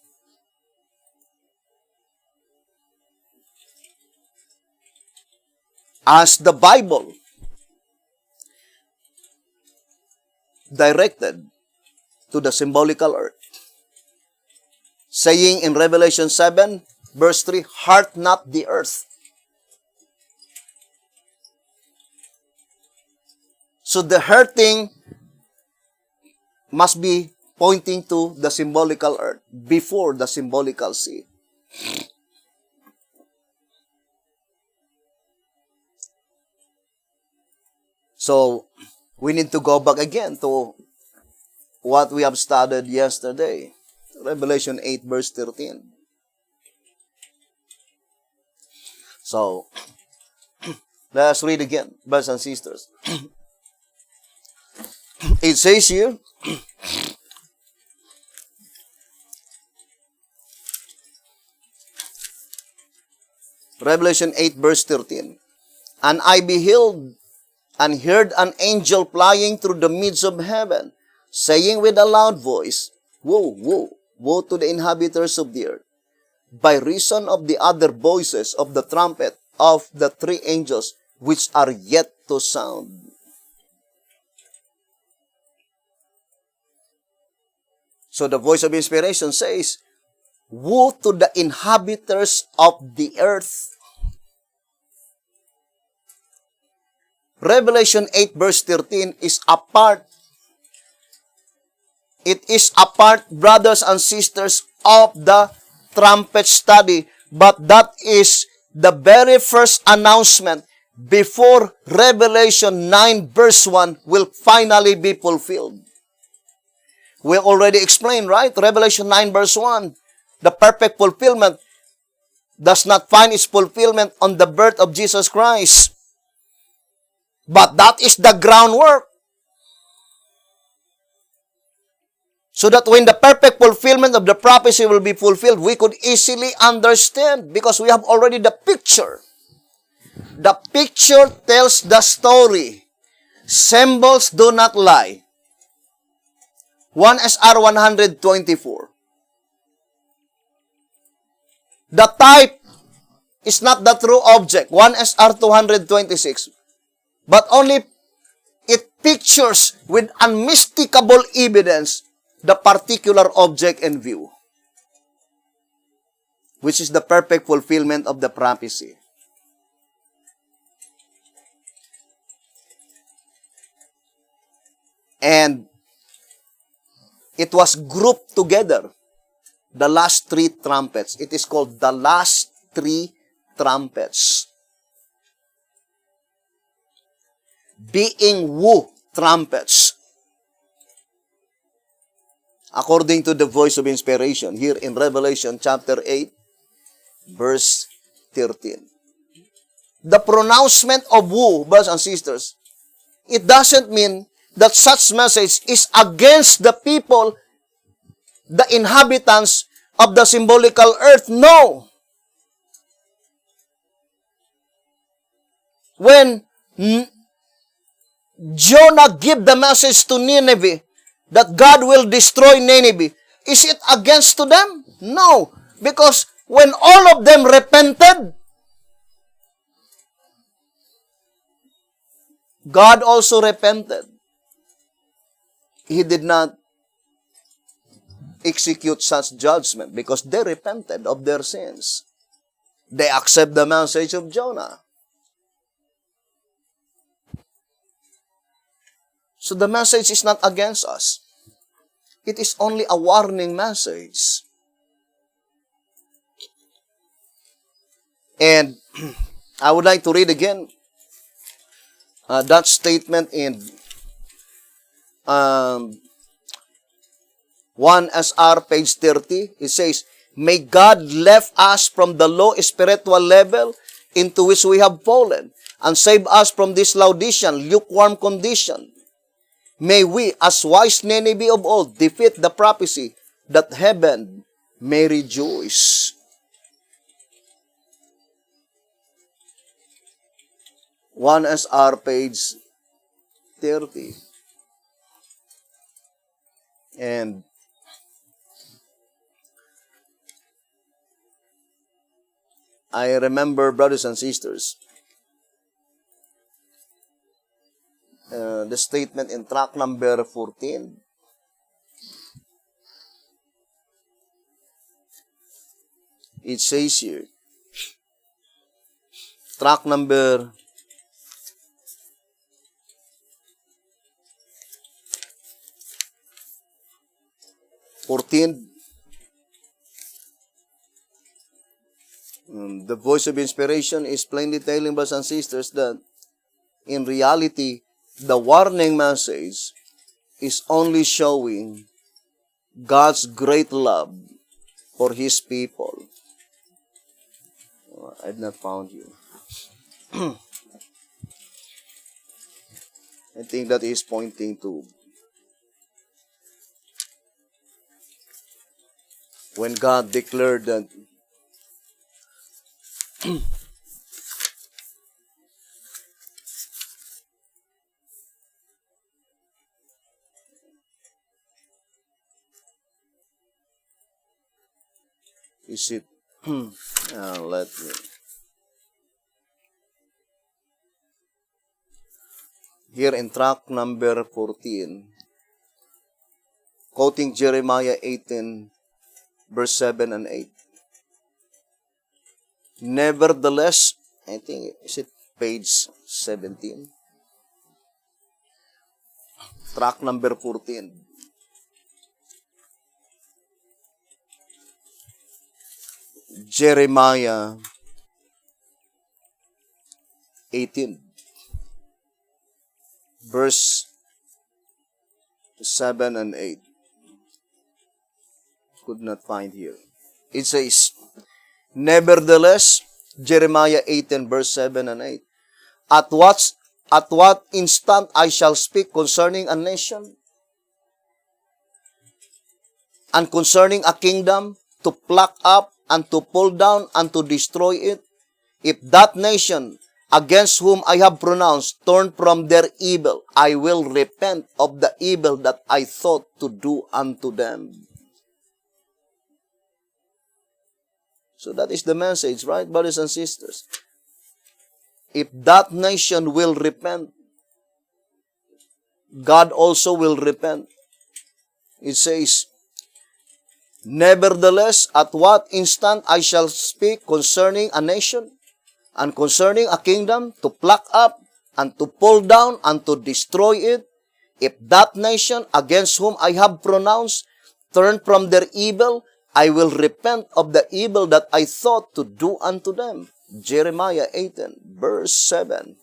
As the Bible directed to the symbolical earth, saying in Revelation 7, verse 3, heart not the earth. So the hurting must be pointing to the symbolical earth before the symbolical sea. So, we need to go back again to what we have studied yesterday. Revelation 8, verse 13. So, let us read again, brothers and sisters. It says here, Revelation 8, verse 13. And I beheld and heard an angel flying through the midst of heaven, saying with a loud voice, Woe, woe, woe to the inhabitants of the earth, by reason of the other voices of the trumpet of the three angels which are yet to sound. So the voice of inspiration says, Woe to the inhabitants of the earth. Revelation 8 verse 13 is a part. It is a part, brothers and sisters, of the trumpet study. But that is the very first announcement before Revelation 9 verse 1 will finally be fulfilled. We already explained, right? Revelation 9 verse 1. The perfect fulfillment does not find its fulfillment on the birth of Jesus Christ. But that is the groundwork. So that when the perfect fulfillment of the prophecy will be fulfilled, we could easily understand because we have already the picture. The picture tells the story. Symbols do not lie. 1SR 124. The type is not the true object, 1SR 226, but only it pictures with unmistakable evidence the particular object in view, which is the perfect fulfillment of the prophecy. And it was grouped together, the last three trumpets. It is called the last three trumpets. Being woo trumpets. According to the voice of inspiration, here in Revelation chapter 8, verse 13. The pronouncement of woo, brothers and sisters, it doesn't mean that such message is against the people, the inhabitants of the symbolical earth. No. When Jonah gave the message to Nineveh that God will destroy Nineveh, is it against to them? No. Because when all of them repented, God also repented. He did not execute such judgment because they repented of their sins. They accept the message of Jonah. So the message is not against us. It is only a warning message. And I would like to read again that statement in 1SR page 30. It says, may God lift us from the low spiritual level into which we have fallen and save us from this Laodicean, lukewarm condition. May we, as wise Nineveh of old, defeat the prophecy that heaven may rejoice. One SR page 30. And I remember, brothers and sisters, the statement in track number 14. It says here, track number 14. The voice of inspiration is plainly telling brothers and sisters that in reality, the warning message is only showing God's great love for His people. I've not found you. I think that is pointing to when God declared that is it let me here in track number 14, quoting Jeremiah 18 verse 7 and 8. Nevertheless, I think, is it page 17? Track number 14. Jeremiah 18, verse 7 and 8. Could not find here. It says, nevertheless, Jeremiah 18, verse 7 and 8. At what instant I shall speak concerning a nation and concerning a kingdom to pluck up and to pull down and to destroy it, if that nation against whom I have pronounced, turn from their evil. I will repent of the evil that I thought to do unto them. So that is the message, right, brothers and sisters? If that nation will repent, God also will repent. It says, nevertheless, at what instant I shall speak concerning a nation and concerning a kingdom to pluck up and to pull down and to destroy it, if that nation against whom I have pronounced turn from their evil, I will repent of the evil that I thought to do unto them. Jeremiah 18, verse 7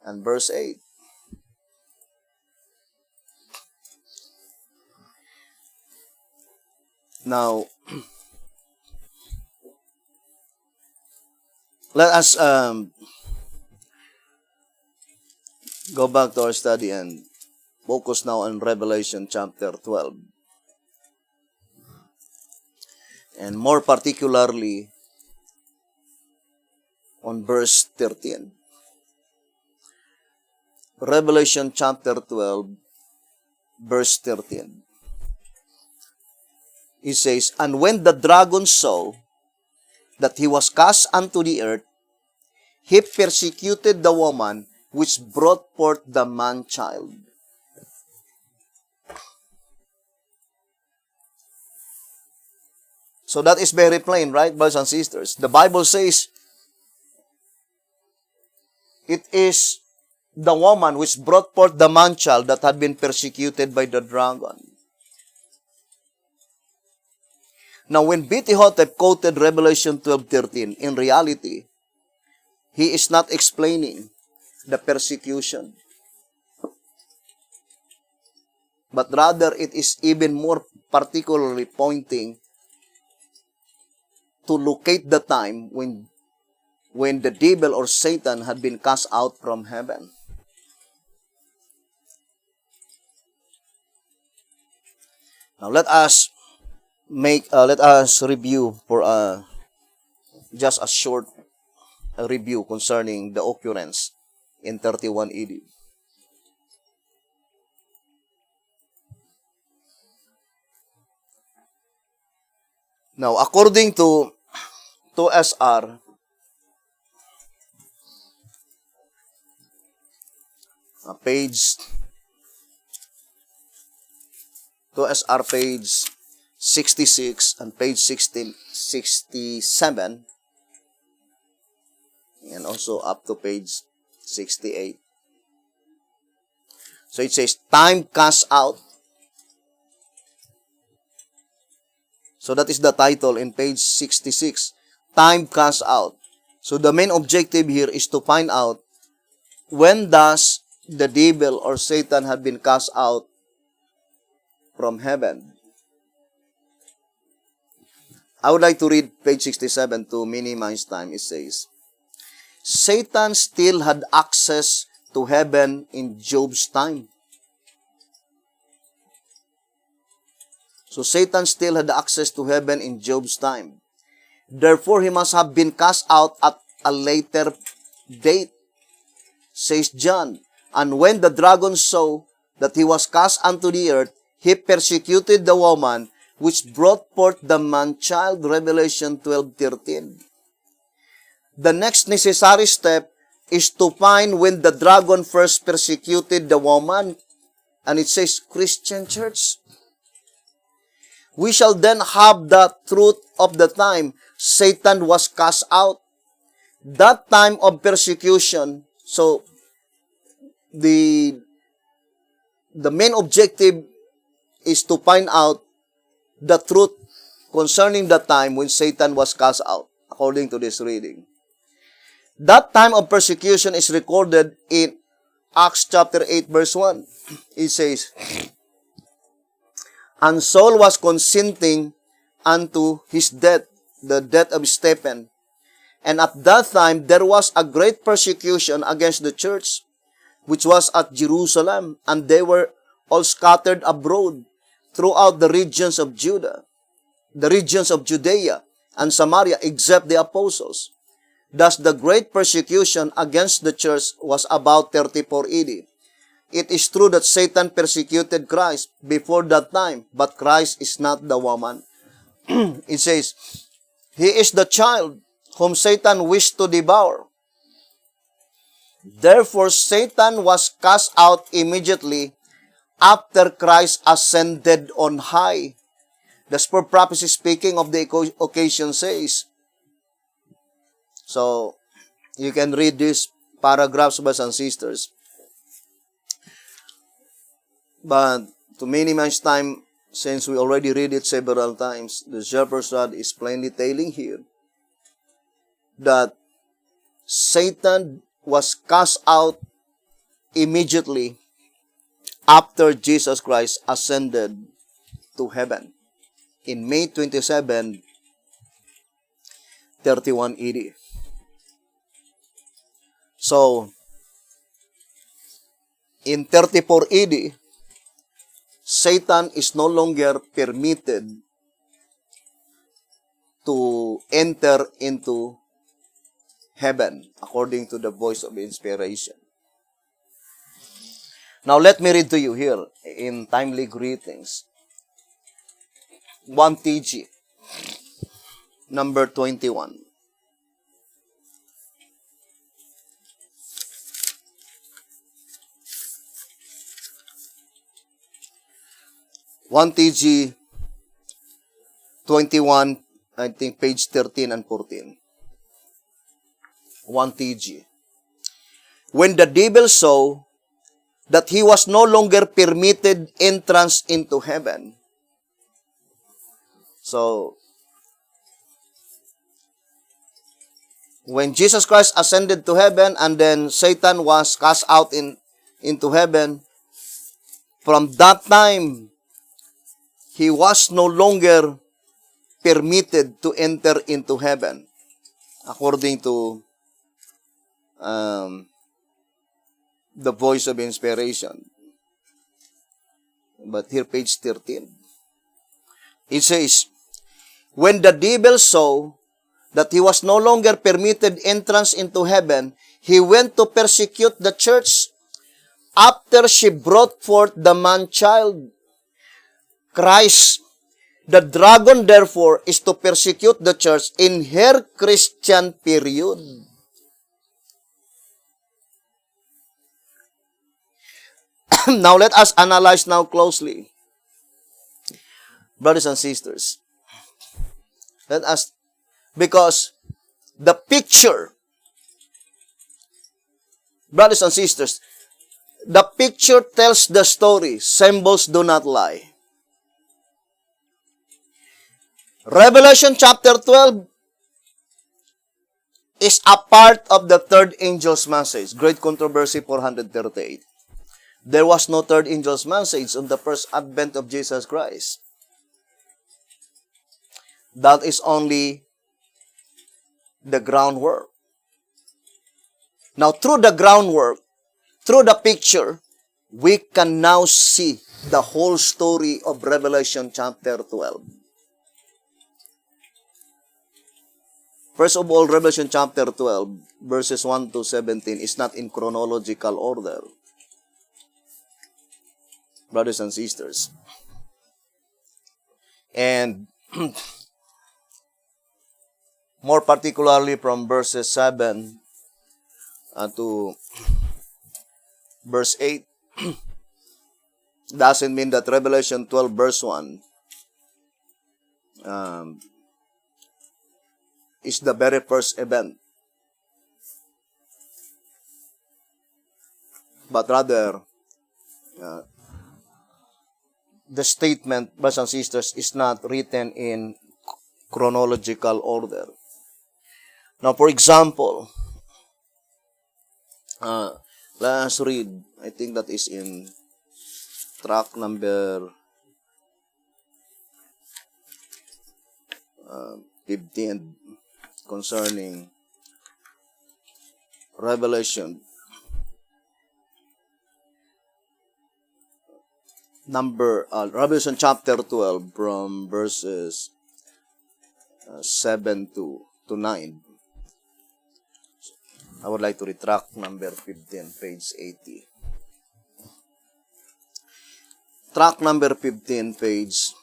and verse 8. Now, let us go back to our study and focus now on Revelation chapter 12. And more particularly on verse 13. Revelation chapter 12, verse 13. It says, and when the dragon saw that he was cast unto the earth, he persecuted the woman which brought forth the man-child. So that is very plain, right, brothers and sisters? The Bible says, it is the woman which brought forth the man-child that had been persecuted by the dragon. Now, when B.T. Hotep quoted Revelation 12:13, in reality, he is not explaining the persecution. But rather, it is even more particularly pointing to locate the time when the devil or Satan had been cast out from heaven. Now, let us review for just a short review concerning the occurrence in 31 AD. Now, according to SR, page 66 and page 67, and also up to page 68. So it says, time cast out. So that is the title in page 66. Time cast out. So the main objective here is to find out when does the devil or Satan have been cast out from heaven. I would like to read page 67 to minimize time. It says, Satan still had access to heaven in Job's time. So Satan still had access to heaven in Job's time. Therefore, he must have been cast out at a later date, says John. And when the dragon saw that he was cast unto the earth, he persecuted the woman which brought forth the man-child, Revelation 12:13. The next necessary step is to find when the dragon first persecuted the woman. And it says, Christian church. We shall then have the truth of the time Satan was cast out. That time of persecution, so the main objective is to find out the truth concerning the time when Satan was cast out, according to this reading. That time of persecution is recorded in Acts chapter 8, verse 1. It says, and Saul was consenting unto his death, the death of Stephen. And at that time there was a great persecution against the church, which was at Jerusalem, and they were all scattered abroad throughout the regions of Judah, the regions of Judea and Samaria, except the apostles. Thus, the great persecution against the church was about 34 AD. It is true that Satan persecuted Christ before that time, but Christ is not the woman. It says, He is the child whom Satan wished to devour. Therefore, Satan was cast out immediately after Christ ascended on high. The spur prophecy speaking of the occasion says. So, you can read these paragraphs, brothers and sisters. But to minimize time, since we already read it several times, the shepherd's rod is plainly telling here that Satan was cast out immediately after Jesus Christ ascended to heaven in May 27, 31 AD. So, in 34 AD, Satan is no longer permitted to enter into heaven according to the voice of inspiration. Now let me read to you here in timely greetings. 1 TG, number 21. One TG 21, I think page 13 and 14. 1 TG. When the devil saw that he was no longer permitted entrance into heaven. So, when Jesus Christ ascended to heaven and then Satan was cast out into heaven, from that time, he was no longer permitted to enter into heaven, according to the voice of inspiration. But here, page 13. It says, when the devil saw that he was no longer permitted entrance into heaven, he went to persecute the church after she brought forth the man-child, Christ. The dragon, therefore, is to persecute the church in her Christian period. Now, let us analyze now closely. Brothers and sisters, let us, because the picture, brothers and sisters, the picture tells the story. Symbols do not lie. Revelation chapter 12 is a part of the third angel's message. Great controversy 438. There was no third angel's message on the first advent of Jesus Christ. That is only the groundwork. Now, through the groundwork, through the picture, we can now see the whole story of Revelation chapter 12. First of all, Revelation chapter 12, verses 1 to 17 is not in chronological order. Brothers and sisters. And more particularly from verses 7 to verse 8, doesn't mean that Revelation 12 verse 1 is the very first event. But rather, the statement, brothers and sisters, is not written in chronological order. Now, for example, let us read, I think that is in track number 15, concerning Revelation. Revelation chapter 12 from verses 7 to 9. I would like to read track number 15, page 80. Track number 15, page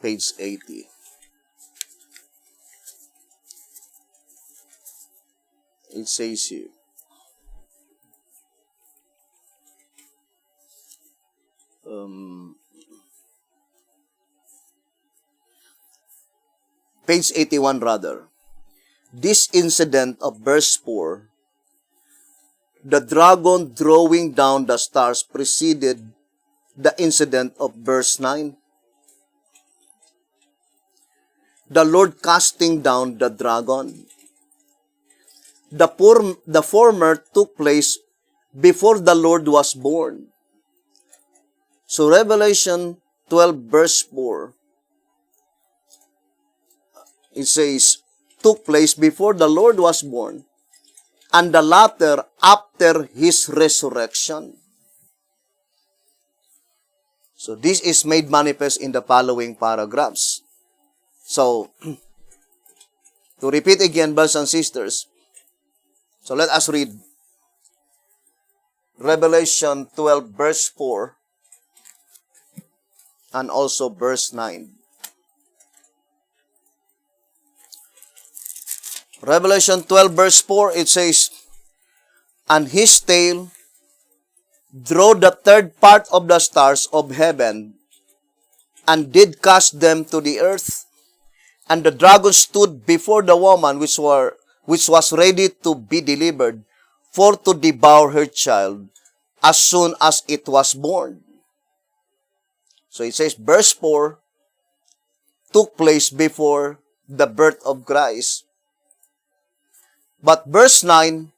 80. It says here, page 81 rather. This incident of verse 4, the dragon drawing down the stars, preceded the incident of verse 9. The Lord casting down the dragon. The former took place before the Lord was born. So Revelation 12 verse 4, it says, took place before the Lord was born, and the latter after his resurrection. So this is made manifest in the following paragraphs. So, to repeat again, brothers and sisters, so let us read Revelation 12 verse 4 and also verse 9. Revelation 12 verse 4, it says, and his tail drew the third part of the stars of heaven, and did cast them to the earth. And the dragon stood before the woman which was ready to be delivered, for to devour her child as soon as it was born. So it says, verse 4 took place before the birth of Christ. But verse 9,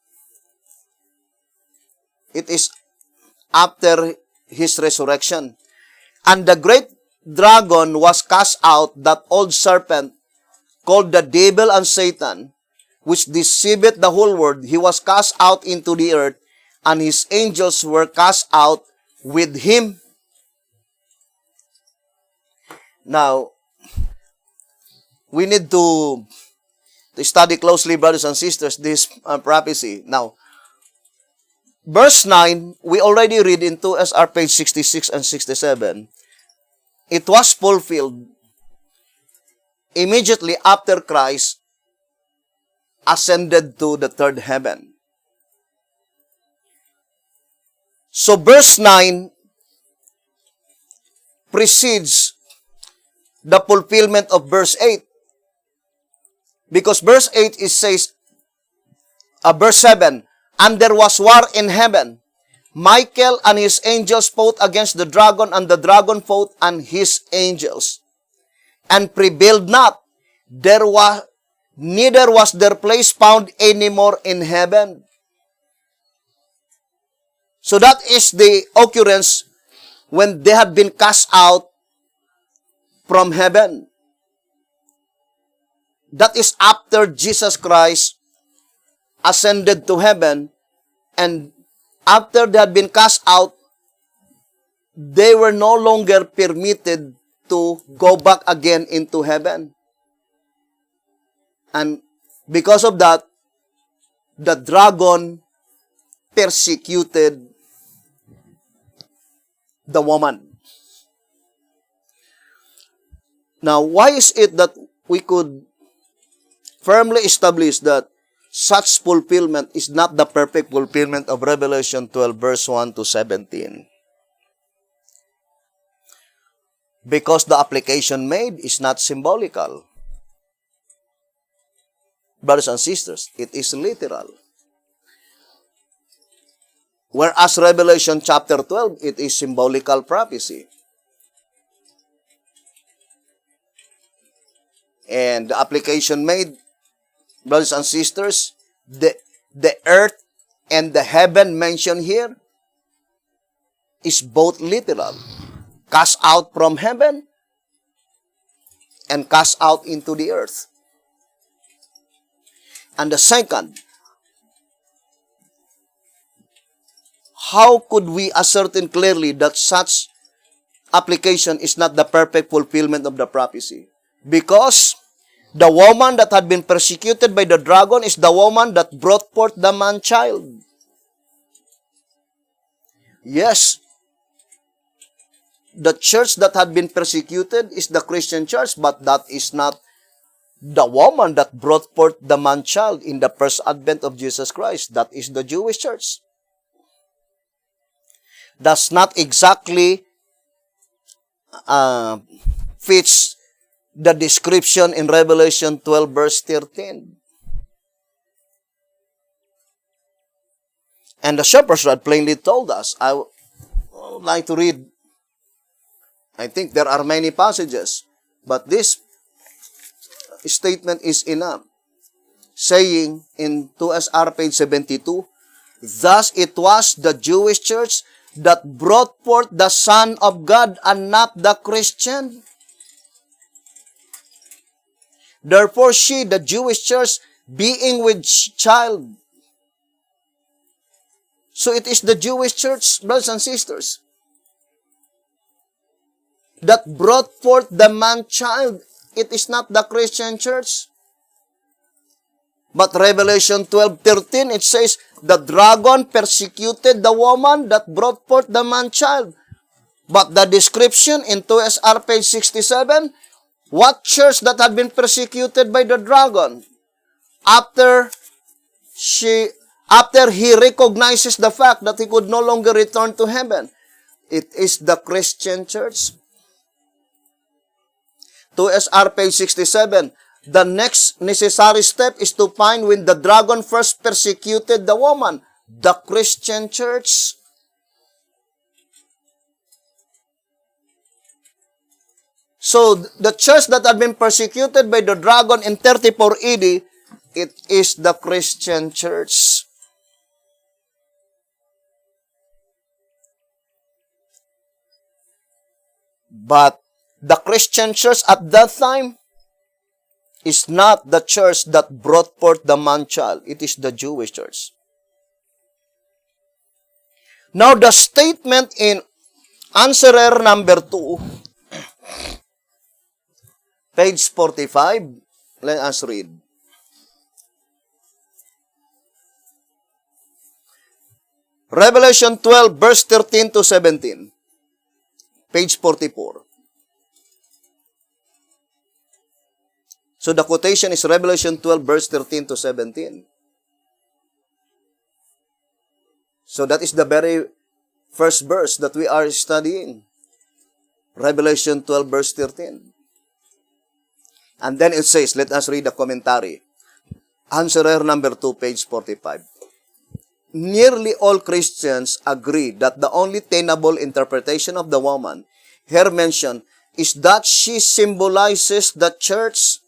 it is after his resurrection. And the great dragon was cast out, that old serpent, called the devil and Satan, which deceiveth the whole world. He was cast out into the earth, and his angels were cast out with him. Now, we need to study closely, brothers and sisters, this prophecy. Now, verse 9, we already read in 2SR page 66 and 67. It was fulfilled immediately after Christ ascended to the third heaven. So verse 9 precedes the fulfillment of verse 8. Because verse 8 it says, verse 7, and there was war in heaven. Michael and his angels fought against the dragon, and the dragon fought and his angels, and prevailed not. Neither was their place found anymore in heaven. So that is the occurrence when they had been cast out from heaven. That is after Jesus Christ ascended to heaven, and after they had been cast out, they were no longer permitted to go back again into heaven. And because of that, the dragon persecuted the woman. Now, why is it that we could firmly establish that such fulfillment is not the perfect fulfillment of Revelation 12, verse 1 to 17? Because the application made is not symbolical. Brothers and sisters, it is literal. Whereas Revelation chapter 12, it is symbolical prophecy. And the application made, brothers and sisters, the earth and the heaven mentioned here is both literal. Cast out from heaven and cast out into the earth. And the second, how could we ascertain clearly that such application is not the perfect fulfillment of the prophecy? Because The woman that had been persecuted by the dragon is the woman that brought forth the man-child. Yes, the church that had been persecuted is the Christian church, but that is not the woman that brought forth the man-child in the first advent of Jesus Christ. That is the Jewish church. That's not exactly fits the description in Revelation 12 verse 13. And the shepherd's rod plainly told us. I would like to read. I think there are many passages, but this statement is enough. Saying in 2SR page 72, thus it was the Jewish church that brought forth the Son of God and not the Christian. Therefore she, the Jewish church, being with child. So it is the Jewish church, brothers and sisters, that brought forth the man-child. It is not the Christian church. But Revelation 12:13, it says, the dragon persecuted the woman that brought forth the man-child. But the description in 2SR page 67, what church that had been persecuted by the dragon? After he recognizes the fact that he could no longer return to heaven, it is the Christian church. 2SR page 67, the next necessary step is to find when the dragon first persecuted the woman, the Christian church. So, the church that had been persecuted by the dragon in 34 AD, it is the Christian church. But the Christian church at that time is not the church that brought forth the man-child. It is the Jewish church. Now, the statement in answerer number 2, page 45, let us read. Revelation 12, verse 13 to 17. Page 44. So the quotation is Revelation 12, verse 13 to 17. So that is the very first verse that we are studying. Revelation 12, verse 13. And then it says, let us read the commentary. Answerer number 2, page 45. Nearly all Christians agree that the only tenable interpretation of the woman here mentioned is that she symbolizes the church.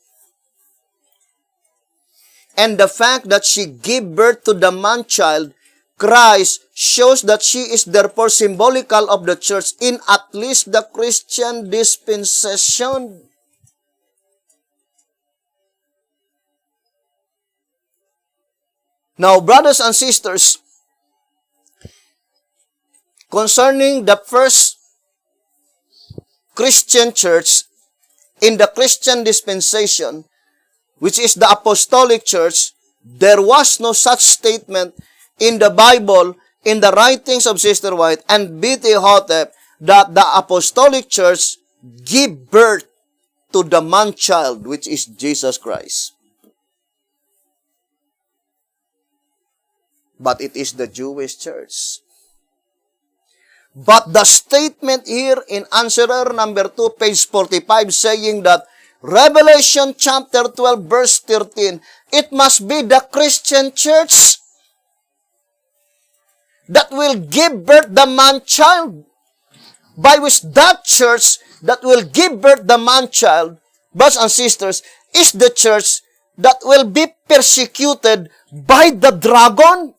And the fact that she gave birth to the man-child, Christ, shows that she is therefore symbolical of the church in at least the Christian dispensation. Now, brothers and sisters, concerning the first Christian church in the Christian dispensation, which is the apostolic church, there was no such statement in the Bible, in the writings of Sister White and B.T. Hotep, that the apostolic church give birth to the man-child, which is Jesus Christ. But it is the Jewish church. But the statement here in answerer number 2, page 45, saying that Revelation chapter 12, verse 13, it must be the Christian church that will give birth the man-child, by which that church that will give birth the man-child, brothers and sisters, is the church that will be persecuted by the dragon.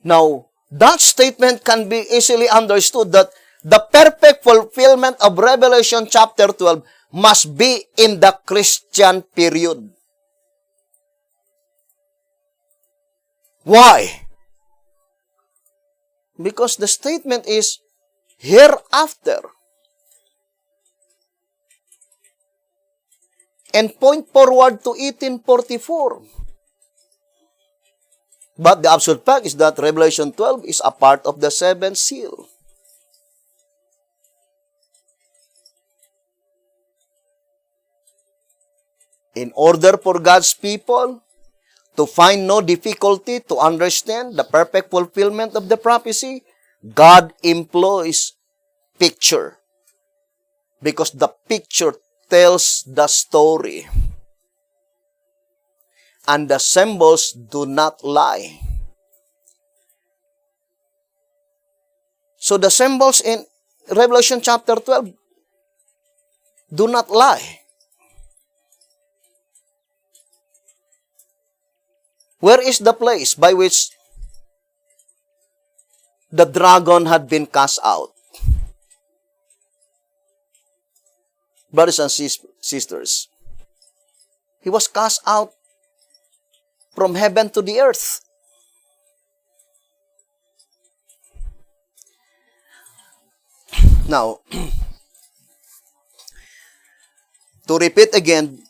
Now, that statement can be easily understood that the perfect fulfillment of Revelation chapter 12 must be in the Christian period. Why? Because the statement is hereafter, and point forward to 1844. But the absolute fact is that Revelation 12 is a part of the seventh seal. In order for God's people to find no difficulty to understand the perfect fulfillment of the prophecy, God employs picture. Because the picture tells the story. And the symbols do not lie. So the symbols in Revelation chapter 12 do not lie. Where is the place by which the dragon had been cast out? Brothers and sisters, he was cast out from heaven to the earth. Now, to repeat again,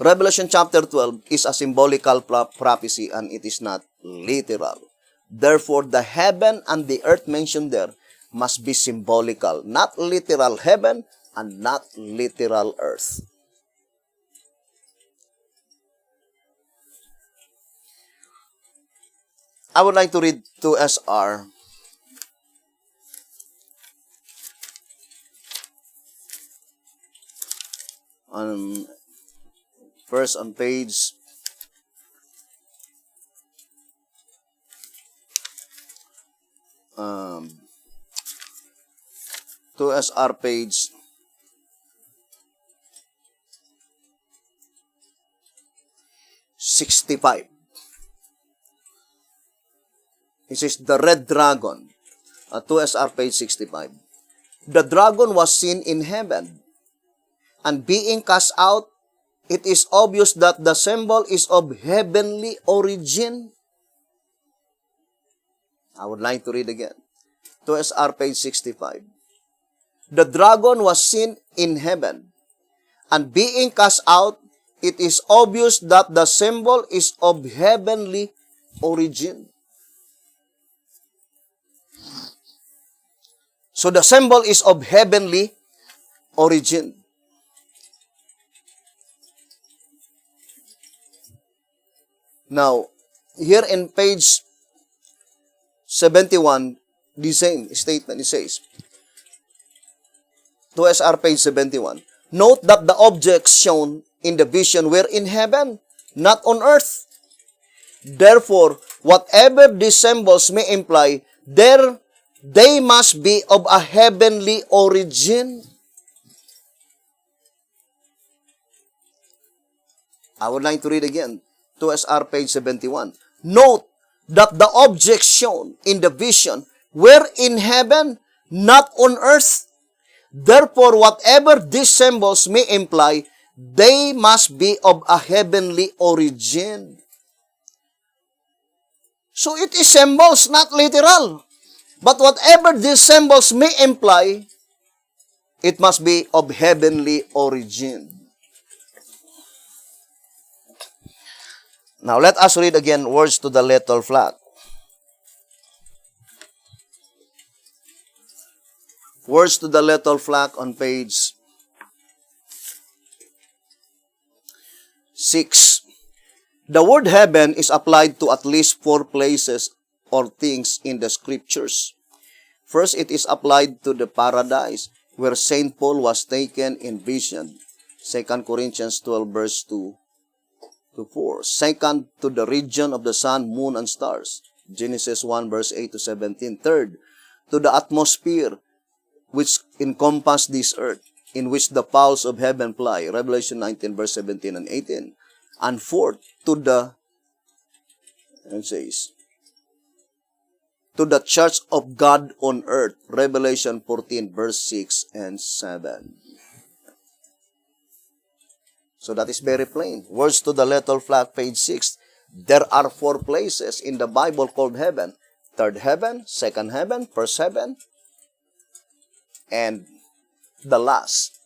Revelation chapter 12 is a symbolical prophecy and it is not literal. Therefore, the heaven and the earth mentioned there must be symbolical, not literal heaven and not literal earth. I would like to read 2SR. First on page 2SR page 65. It says, the red dragon, 2SR page 65. The dragon was seen in heaven, and being cast out, it is obvious that the symbol is of heavenly origin. I would like to read again. 2SR page 65. The dragon was seen in heaven, and being cast out, it is obvious that the symbol is of heavenly origin. So the symbol is of heavenly origin. Now, here in page 71, the same statement, it says, 2SR page 71, note that the objects shown in the vision were in heaven, not on earth. Therefore, whatever these symbols may imply, they must be of a heavenly origin. I would like to read again. 2SR page 71. Note that the objects shown in the vision were in heaven, not on earth. Therefore, whatever these symbols may imply, they must be of a heavenly origin. So it is symbols, not literal. But whatever these symbols may imply, it must be of heavenly origin. Now, let us read again words to the little flock. Words to the little flock on page 6. The word heaven is applied to at least 4 places or things in the scriptures. First, it is applied to the paradise where St. Paul was taken in vision. 2 Corinthians 12 verse 2 to 4. Second, to the region of the sun, moon, and stars. Genesis 1 verse 8 to 17. Third, to the atmosphere which encompass this earth, in which the fowls of heaven fly. Revelation 19 verse 17 and 18. And fourth, to the, it says, to the church of God on earth. Revelation 14 verse 6 and 7. So that is very plain. Words to the little flock, page 6. There are 4 places in the Bible called heaven. Third heaven, second heaven, first heaven, And the last,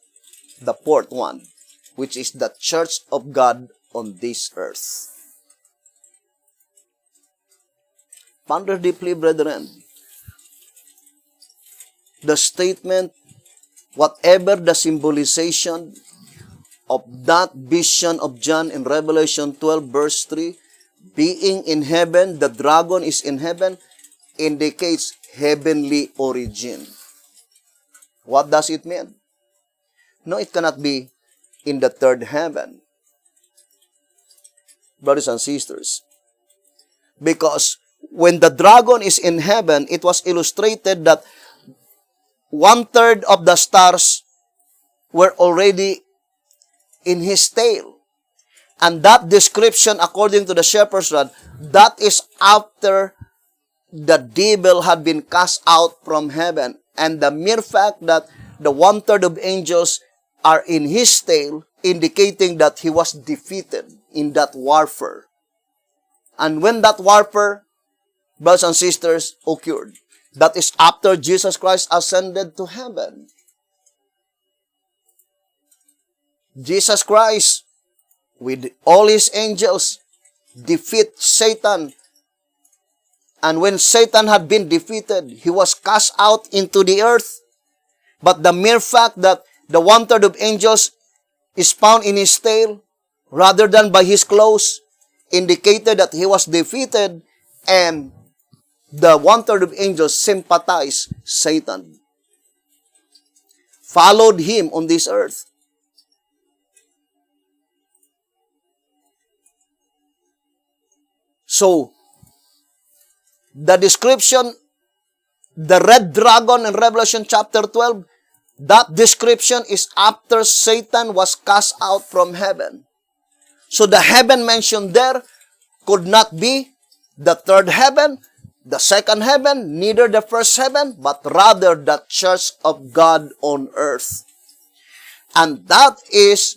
the fourth one, which is the church of God on this earth. Ponder deeply, brethren. The statement, whatever the symbolization of that vision of John in Revelation 12 verse 3, being in heaven, the dragon is in heaven, indicates heavenly origin. What does it mean? No, it cannot be in the third heaven. Brothers and sisters, because when the dragon is in heaven, it was illustrated that 1/3 of the stars were already in his tail. And that description, according to the shepherd's rod, that is after the devil had been cast out from heaven. And the mere fact that the 1/3 of angels are in his tail, indicating that he was defeated in that warfare. And when that warfare, brothers and sisters, occurred, that is after Jesus Christ ascended to heaven. Jesus Christ, with all his angels, defeat Satan. And when Satan had been defeated, he was cast out into the earth. But the mere fact that the 1/3 of angels is found in his tail, rather than by his clothes, indicated that he was defeated, and the 1/3 of angels sympathized Satan, followed him on this earth. So, the description, the red dragon in Revelation chapter 12, that description is after Satan was cast out from heaven. So the heaven mentioned there could not be the third heaven, the second heaven, neither the first heaven, but rather the church of God on earth. And that is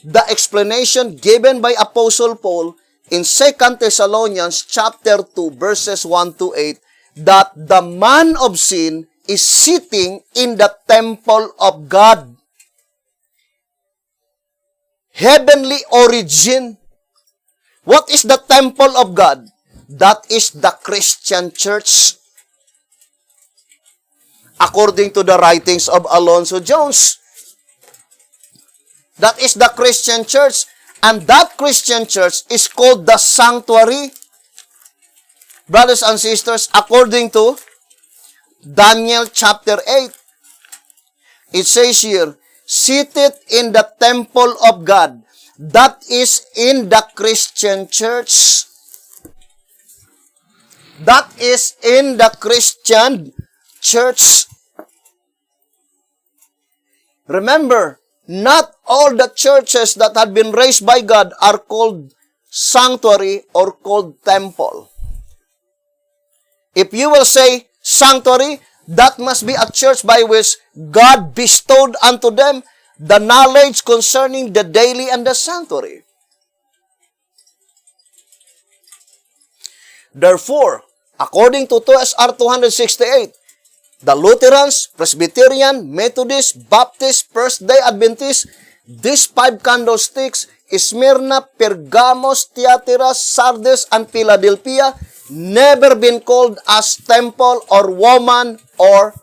the explanation given by Apostle Paul in 2 Thessalonians chapter 2 verses 1 to 8, that the man of sin is sitting in the temple of God. Heavenly origin. What is the temple of God? That is the Christian church. According to the writings of Alonzo Jones, that is the Christian church. And that Christian church is called the sanctuary. Brothers and sisters, according to Daniel chapter 8, it says here, seated in the temple of God. That is in the Christian church. That is in the Christian church. Remember, not all the churches that had been raised by God are called sanctuary or called temple. If you will say sanctuary, that must be a church by which God bestowed unto them the knowledge concerning the daily and the sanctuary. Therefore, according to TSR 268, the Lutherans, Presbyterian, Methodist, Baptist, First-day Adventist, these 5 candlesticks, Smyrna, Pergamos, Thyatira, Sardis, and Philadelphia, never been called as temple or woman or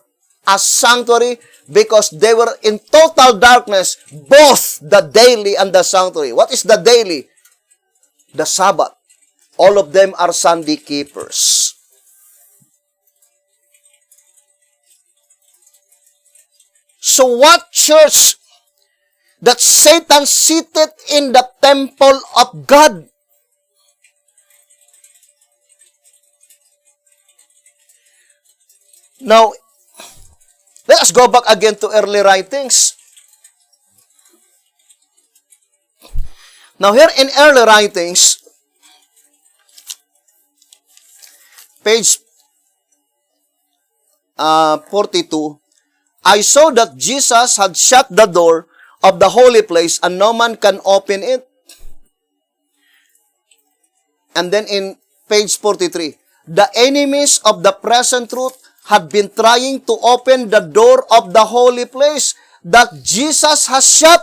as sanctuary because they were in total darkness, both the daily and the sanctuary. What is the daily? The Sabbath. All of them are Sunday keepers. So what church that Satan seated in the temple of God? Now, let us go back again to early writings. Now, here in early writings, page 42, I saw that Jesus had shut the door of the holy place and no man can open it. And then in page 43, the enemies of the present truth had been trying to open the door of the holy place that Jesus has shut.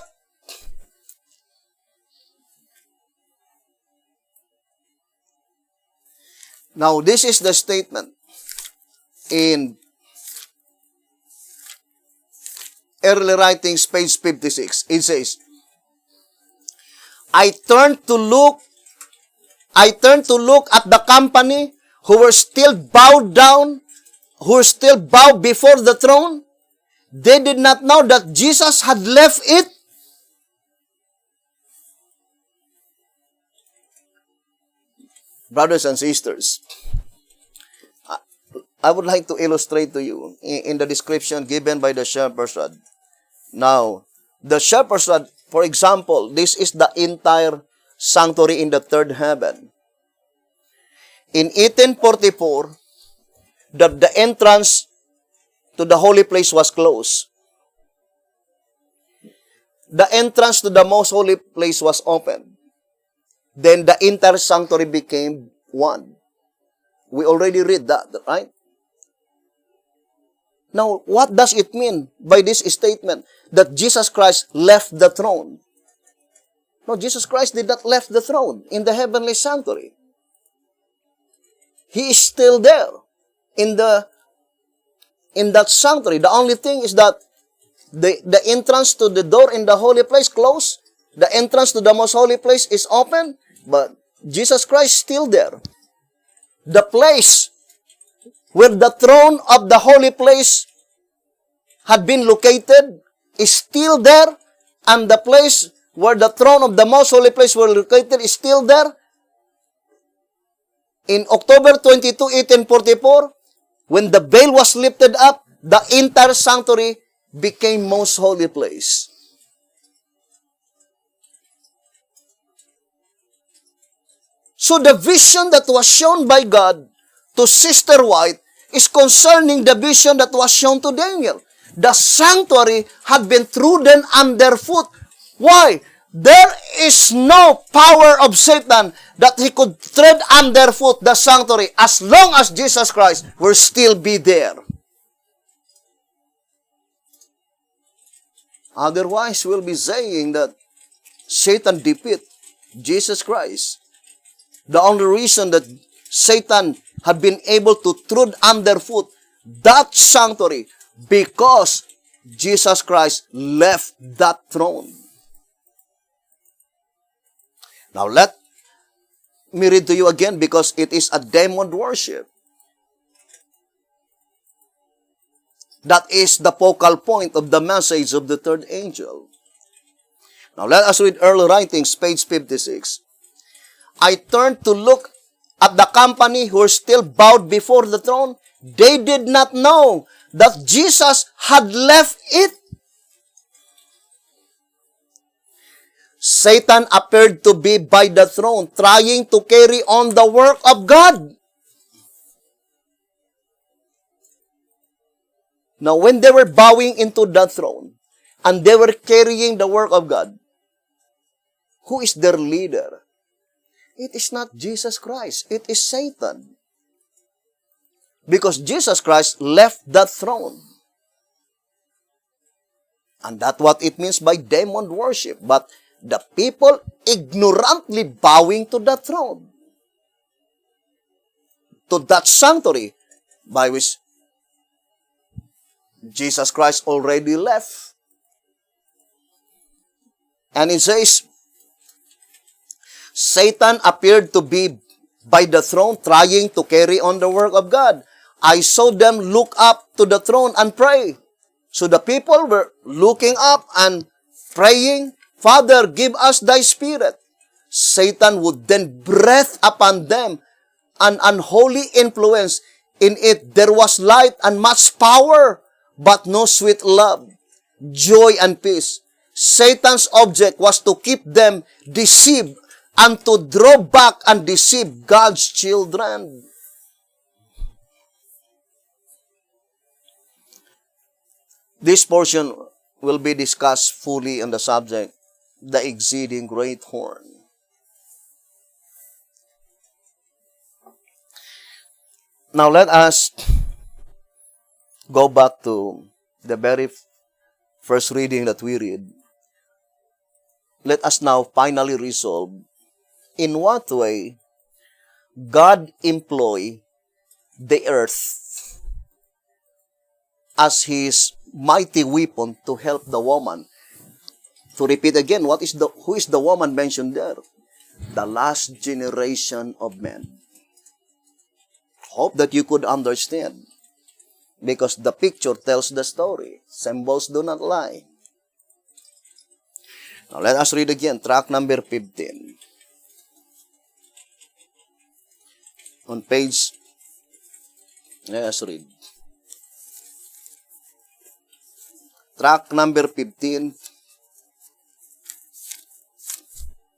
Now, this is the statement in early writings, page 56. It says, I turned to look at the company who were still bowed down, who were still bowed before the throne. They did not know that Jesus had left it. Brothers and sisters, I would like to illustrate to you in the description given by the shepherd's rod. Now, the shepherd's rod, for example, this is the entire sanctuary in the third heaven. In 1844, the entrance to the holy place was closed. The entrance to the most holy place was opened. Then the entire sanctuary became one. We already read that, right? Now, what does it mean by this statement that Jesus Christ left the throne? No, Jesus Christ did not left the throne in the heavenly sanctuary. He is still there in that sanctuary. The only thing is that the entrance to the door in the holy place closed. The entrance to the most holy place is open, but Jesus Christ is still there. The place where the throne of the holy place had been located is still there, and the place where the throne of the most holy place were located is still there. In October 22, 1844, when the veil was lifted up, the entire sanctuary became most holy place. So the vision that was shown by God to Sister White is concerning the vision that was shown to Daniel. The sanctuary had been trodden underfoot. Why? There is no power of Satan that he could tread underfoot the sanctuary as long as Jesus Christ will still be there. Otherwise, we'll be saying that Satan defeated Jesus Christ. The only reason that Satan had been able to tread underfoot that sanctuary because Jesus Christ left that throne. Now let me read to you again because it is a demon worship. That is the focal point of the message of the third angel. Now let us read early writings, page 56. I turned to look at the company who were still bowed before the throne. They did not know that Jesus had left it. Satan appeared to be by the throne, trying to carry on the work of God. Now, when they were bowing into the throne, and they were carrying the work of God, who is their leader? It is not Jesus Christ. It is Satan. Because Jesus Christ left that throne. And that's what it means by demon worship. But the people ignorantly bowing to that throne, to that sanctuary by which Jesus Christ already left. And it says, Satan appeared to be by the throne trying to carry on the work of God. I saw them look up to the throne and pray. So the people were looking up and praying, Father, give us thy spirit. Satan would then breathe upon them an unholy influence. In it there was light and much power, but no sweet love, joy, and peace. Satan's object was to keep them deceived and to draw back and deceive God's children. This portion will be discussed fully on the subject, the exceeding great horn. Now let us go back to the very first reading that we read, let us now finally resolve in what way God employ the earth as His mighty weapon to help the woman. To repeat again, who is the woman mentioned there? The last generation of men. Hope that you could understand, because the picture tells the story. Symbols do not lie. Now let us read again, track number 15. On page, let us read. Track number 15,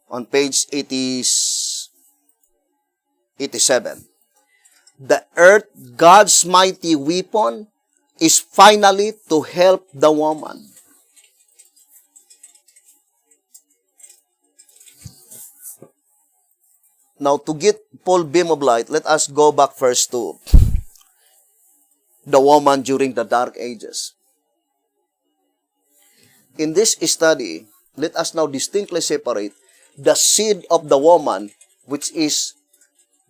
on page 87. The earth, God's mighty weapon, is finally to help the woman. Now, to get full beam of light, let us go back first to the woman during the Dark Ages. In this study, let us now distinctly separate the seed of the woman, which is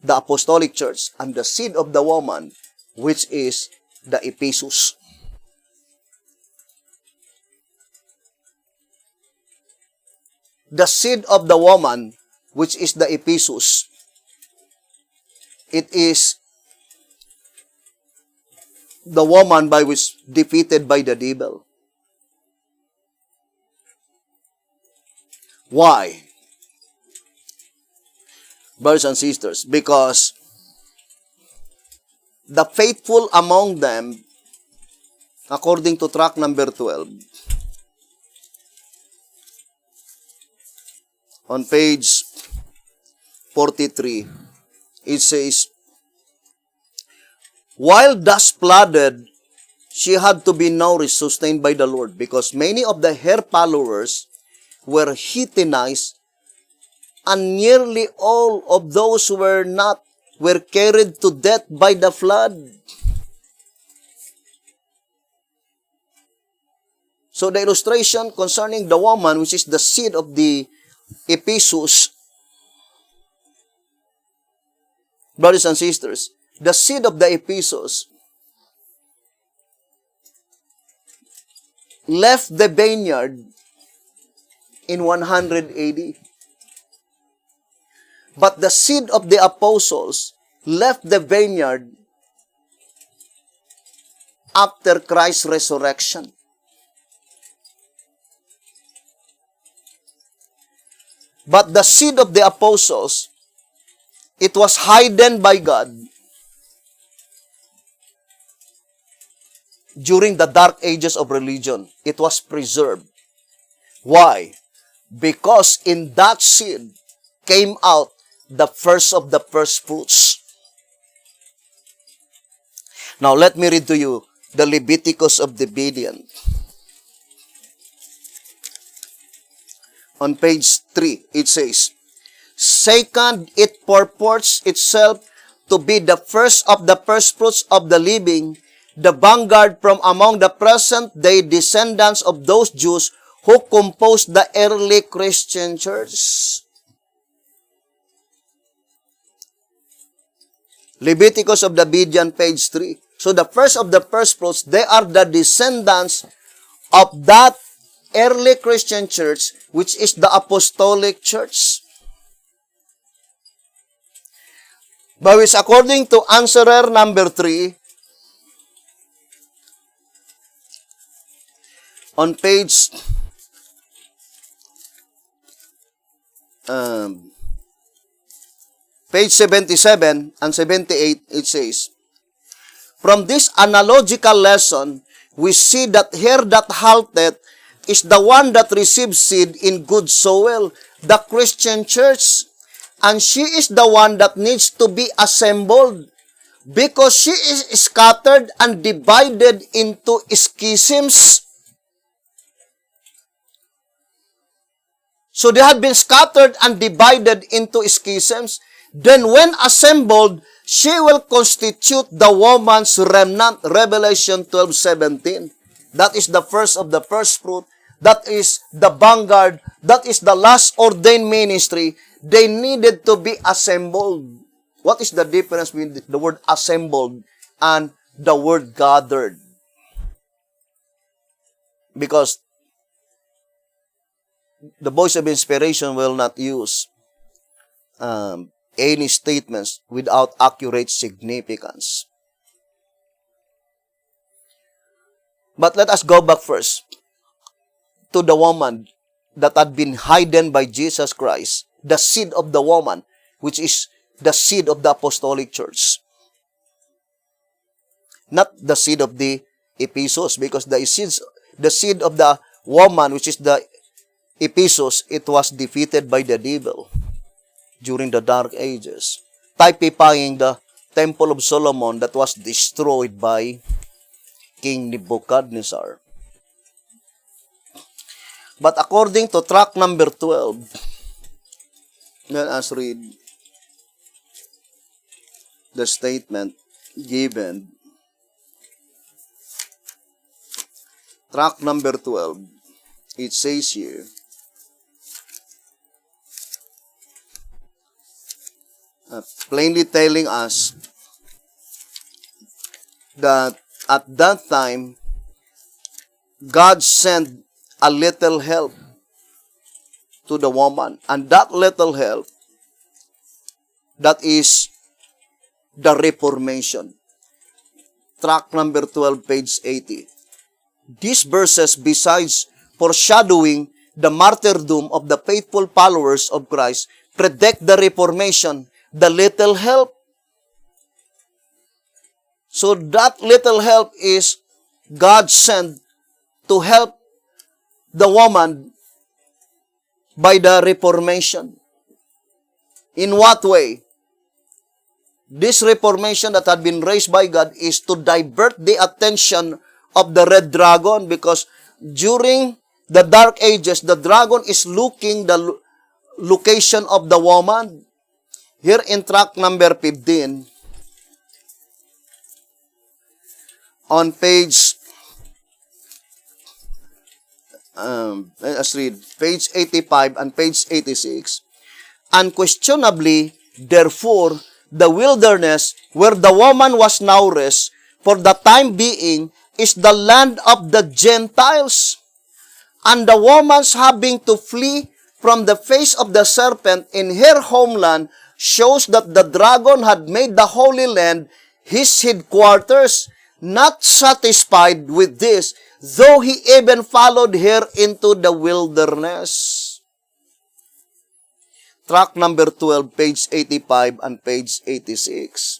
the Apostolic Church, and the seed of the woman, which is the Ephesus. The seed of the woman, which is the Ephesus, it is the woman by which defeated by the devil. Why? Brothers and sisters, because the faithful among them, according to track number 12, on page 43, it says, while thus flooded, she had to be nourished, sustained by the Lord, because many of her followers were heathenized, and nearly all of those who were not were carried to death by the flood. So the illustration concerning the woman, which is the seed of the Ephesus, brothers and sisters, the seed of the Ephesus left the vineyard in 100 AD. But the seed of the apostles left the vineyard after Christ's resurrection. But the seed of the apostles, it was hidden by God during the dark ages of religion. It was preserved. Why? Because in that seed came out the first of the first fruits. Now let me read to you the Leviticus of the Obedient. On page 3, it says, second, it purports itself to be the first of the first fruits of the living, the vanguard from among the present-day descendants of those Jews who composed the early Christian church. Leviticus of the Obedient, page 3. So the first of the first fruits, they are the descendants of that early Christian church, which is the Apostolic Church. But which, according to answerer number 3, on page page 77 and 78, it says, from this analogical lesson, we see that her that halteth is the one that receives seed in good soil, the Christian church, and she is the one that needs to be assembled, because she is scattered and divided into schisms. So they had been scattered and divided into schisms. Then when assembled, she will constitute the woman's remnant. Revelation 12:17. That is the first of the first fruit. That is the vanguard. That is the last ordained ministry. They needed to be assembled. What is the difference between the word assembled and the word gathered? Because the voice of inspiration will not use any statements without accurate significance. But let us go back first to the woman that had been hidden by Jesus Christ, the seed of the woman, which is the seed of the apostolic church. Not the seed of the Ephesus, because the seed of the woman, which is the Ephesus, it was defeated by the devil during the Dark Ages, typifying the Temple of Solomon that was destroyed by King Nebuchadnezzar. But according to tract number 12, let us read the statement given. Tract number 12, it says here, plainly telling us that at that time, God sent a little help to the woman. And that little help, that is the Reformation. Tract number 12, page 80. These verses, besides foreshadowing the martyrdom of the faithful followers of Christ, predict the Reformation, the little help. So that little help is God sent to help the woman by the Reformation. In what way? This Reformation that had been raised by God is to divert the attention of the red dragon, because during the Dark Ages, the dragon is looking the location of the woman. Here in tract number 15, on page, let's read, page 85 and page 86. Unquestionably, therefore, the wilderness where the woman was nourished for the time being is the land of the Gentiles. And the woman's having to flee from the face of the serpent in her homeland shows that the dragon had made the Holy Land his headquarters. Not satisfied with this, though he even followed her into the wilderness. Tract number 12, page 85 and page 86.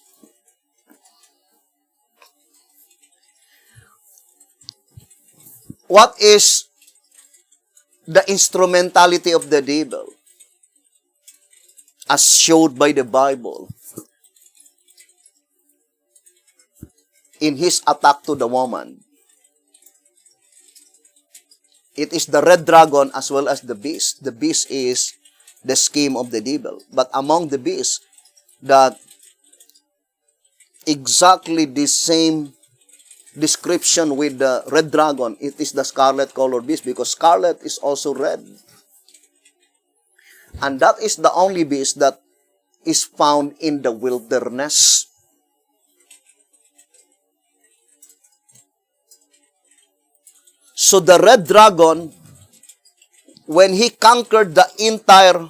What is the instrumentality of the devil as showed by the Bible in his attack to the woman? It is the red dragon as well as the beast. The beast is the scheme of the devil. But among the beasts, that exactly the same description with the red dragon, it is the scarlet colored beast, because scarlet is also red. And that is the only beast that is found in the wilderness. So the red dragon, when he conquered the entire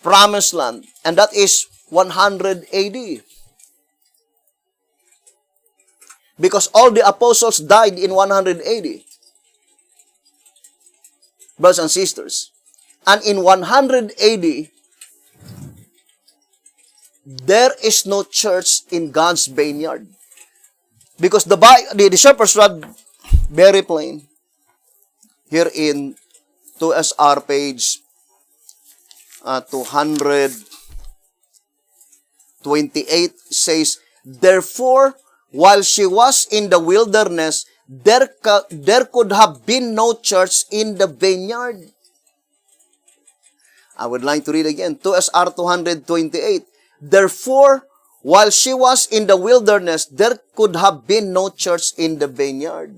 promised land, and that is 100 AD, because all the apostles died in 100 AD, brothers and sisters. And in 100 AD, there is no church in God's vineyard, because the shepherd's rod, very plain, here in 2SR page 228 says, therefore, while she was in the wilderness, there could have been no church in the vineyard. I would like to read again. 2SR 228. Therefore, while she was in the wilderness, there could have been no church in the vineyard.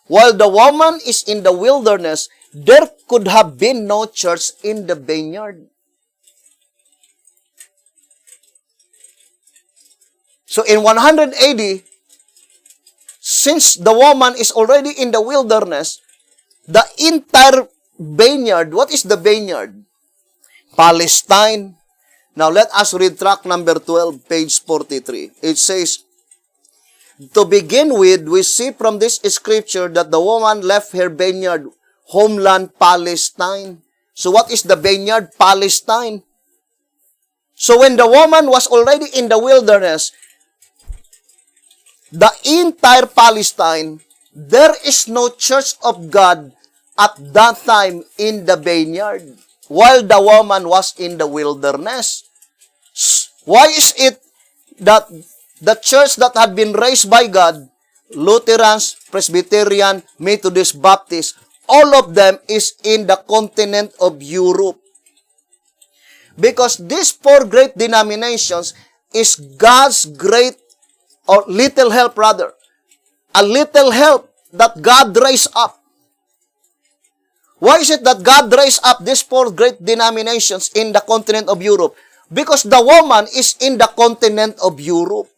While the woman is in the wilderness, there could have been no church in the vineyard. So in 100 AD, since the woman is already in the wilderness, the entire vineyard, what is the vineyard? Palestine. Now let us read tract number 12, page 43. It says, to begin with, we see from this scripture that the woman left her vineyard, homeland Palestine. So what is the vineyard? Palestine. So when the woman was already in the wilderness, the entire Palestine, there is no church of God at that time in the vineyard, while the woman was in the wilderness. Why is it that the church that had been raised by God, Lutherans, Presbyterian, Methodist, Baptist, all of them is in the continent of Europe? Because these four great denominations is God's great, or little help rather, a little help that God raised up. Why is it that God raised up these four great denominations in the continent of Europe? Because the woman is in the continent of Europe.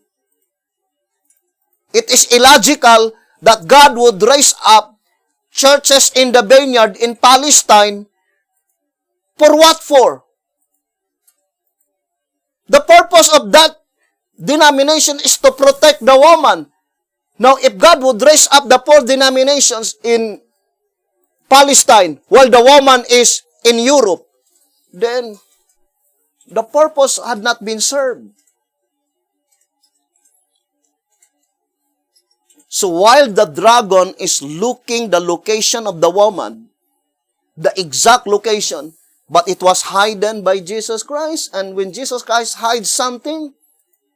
It is illogical that God would raise up churches in the vineyard in Palestine. For what for? The purpose of that denomination is to protect the woman. Now, if God would raise up the four denominations in Palestine while the woman is in Europe, then the purpose had not been served. So while the dragon is looking the location of the woman, the exact location, but it was hidden by Jesus Christ. And when Jesus Christ hides something,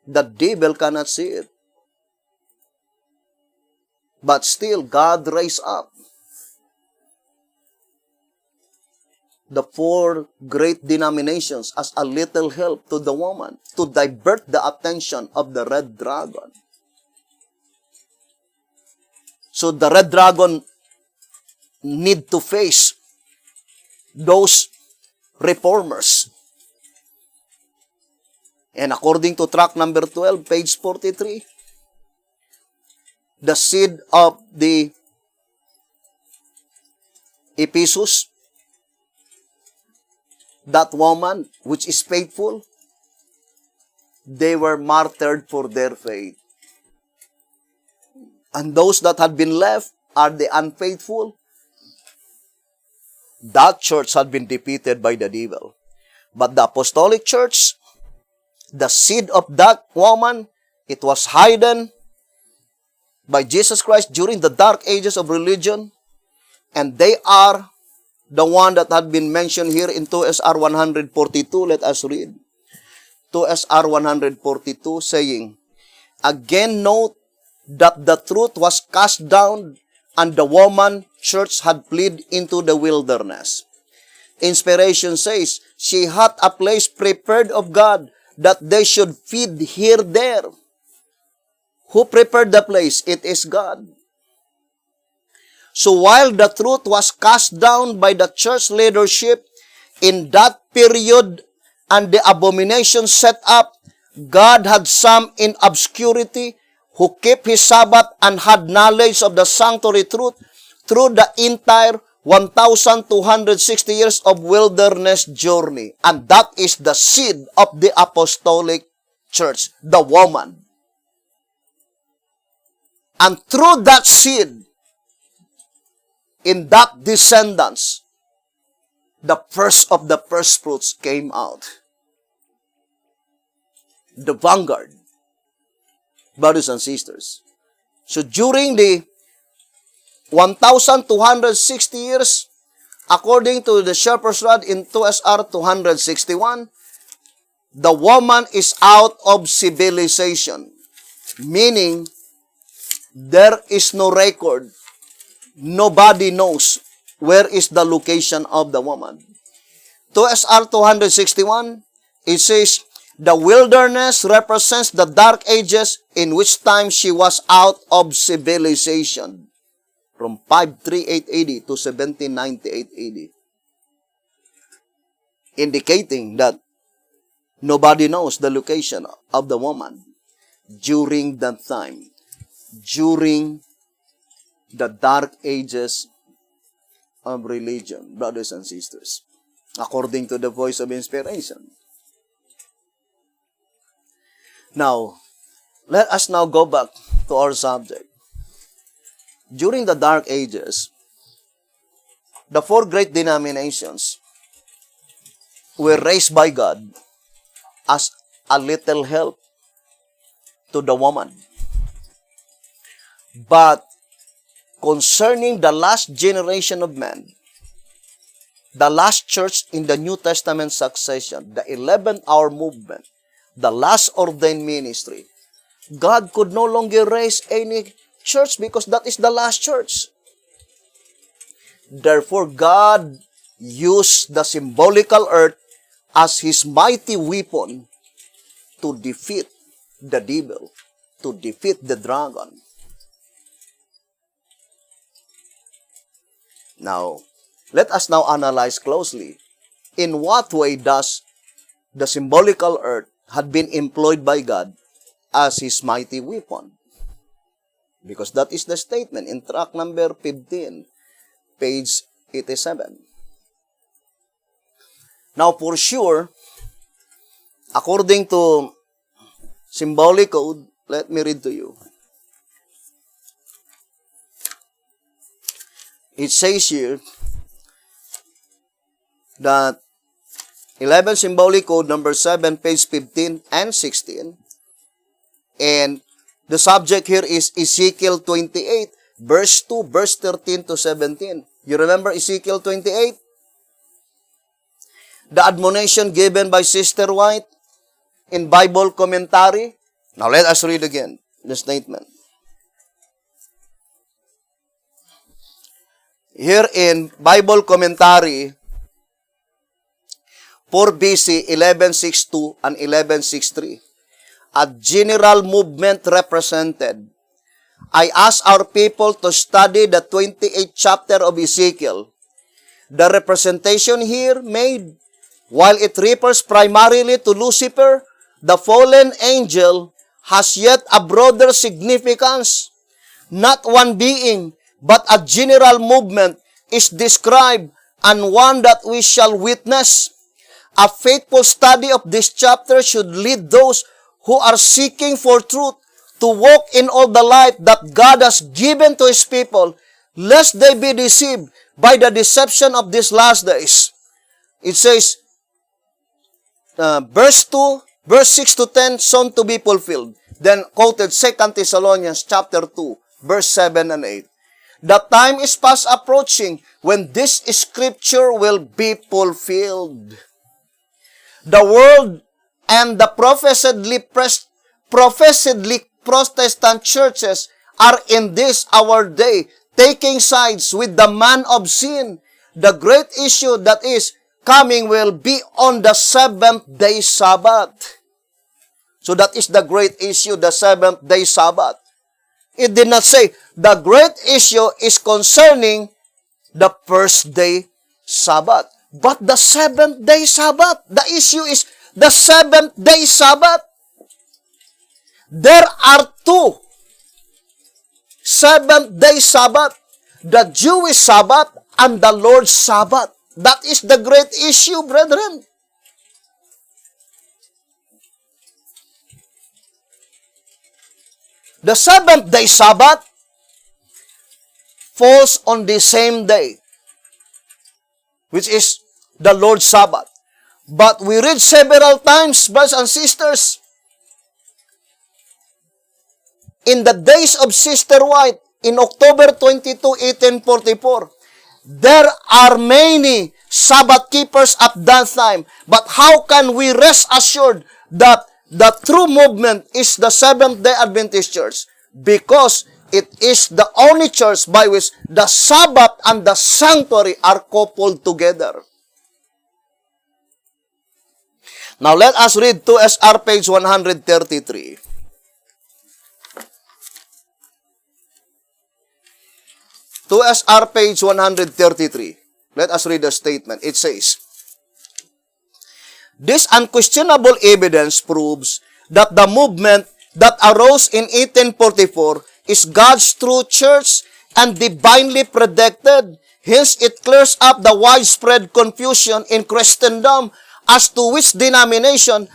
the devil cannot see it. But still, God raised up the four great denominations as a little help to the woman to divert the attention of the red dragon. So the red dragon need to face those reformers. And according to tract number 12, page 43, the seed of the Ephesus, that woman which is faithful, they were martyred for their faith. And those that had been left are the unfaithful. That church had been defeated by the devil. But the apostolic church, the seed of that woman, it was hidden by Jesus Christ during the dark ages of religion. And they are the one that had been mentioned here in 2SR 142. Let us read. 2SR 142 saying, again note that the truth was cast down and the woman church had fled into the wilderness. Inspiration says, she had a place prepared of God that they should feed here there. Who prepared the place? It is God. So while the truth was cast down by the church leadership in that period and the abomination set up, God had some in obscurity who kept His Sabbath and had knowledge of the sanctuary truth through the entire 1,260 years of wilderness journey. And that is the seed of the apostolic church, the woman. And through that seed, in that descendants, the first of the first fruits came out. The vanguard. Brothers and sisters. So during the 1,260 years, according to the Shepherd's Rod in 2SR 261, the woman is out of civilization. Meaning, there is no record. Nobody knows where is the location of the woman? 2SR 261, it says, the wilderness represents the dark ages in which time she was out of civilization, from 538 AD to 1798 AD, indicating that nobody knows the location of the woman during that time, during the dark ages of religion, brothers and sisters, according to the voice of inspiration. Now, let us now go back to our subject. During the dark ages, the four great denominations were raised by God as a little help to the woman. But concerning the last generation of man, the last church in the New Testament succession, the 11th hour movement, the last ordained ministry, God could no longer raise any church because that is the last church. Therefore, God used the symbolical earth as His mighty weapon to defeat the devil, to defeat the dragon. Now, let us now analyze closely in what way does the symbolical earth had been employed by God as His mighty weapon. Because that is the statement in track number 15, page 87. Now, for sure, according to symbolic code, let me read to you. It says here that 11 symbolic code number 7, page 15 and 16. And the subject here is Ezekiel 28, verse 2, verse 13 to 17. You remember Ezekiel 28? The admonition given by Sister White in Bible commentary. Now let us read again the statement. Here in Bible commentary, 4 BC 1162 and 1163, a general movement represented. I asked our people to study the 28th chapter of Ezekiel. The representation here made, while it refers primarily to Lucifer, the fallen angel, has yet a broader significance. Not one being, but a general movement is described, and one that we shall witness. A faithful study of this chapter should lead those who are seeking for truth to walk in all the light that God has given to His people, lest they be deceived by the deception of these last days. It says, verse 2, verse 6 to 10, soon to be fulfilled. Then quoted 2 Thessalonians chapter 2, verse 7 and 8. The time is fast approaching when this scripture will be fulfilled. The world and the professedly Protestant churches are in this our day taking sides with the man of sin. The great issue that is coming will be on the seventh-day Sabbath. So that is the great issue, the seventh-day Sabbath. It did not say the great issue is concerning the first-day Sabbath. But the seventh-day Sabbath, the issue is the seventh-day Sabbath. There are two seventh-day Sabbath, the Jewish Sabbath and the Lord's Sabbath. That is the great issue, brethren. The seventh-day Sabbath falls on the same day, which is the Lord's Sabbath. But we read several times, brothers and sisters, in the days of Sister White, in October 22, 1844, there are many Sabbath keepers at that time. But how can we rest assured that the true movement is the Seventh-day Adventist Church? Because It is the only church by which the Sabbath and the sanctuary are coupled together. Now let us read 2SR page 133. 2SR page 133. Let us read the statement. It says, this unquestionable evidence proves that the movement that arose in 1844 is God's true church and divinely predicted. Hence, it clears up the widespread confusion in Christendom as to which denomination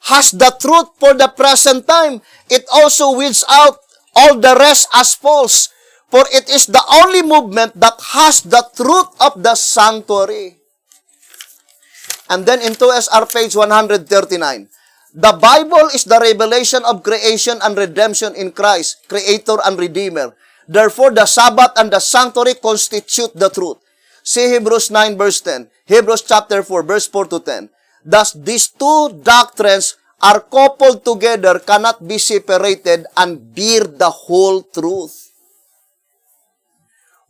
has the truth for the present time. It also weeds out all the rest as false, for it is the only movement that has the truth of the sanctuary. And then in 2SR page 139, the Bible is the revelation of creation and redemption in Christ, Creator and Redeemer. Therefore, the Sabbath and the sanctuary constitute the truth. See Hebrews 9 verse 10, Hebrews chapter 4 verse 4 to 10. Thus, these two doctrines are coupled together, cannot be separated, and bear the whole truth.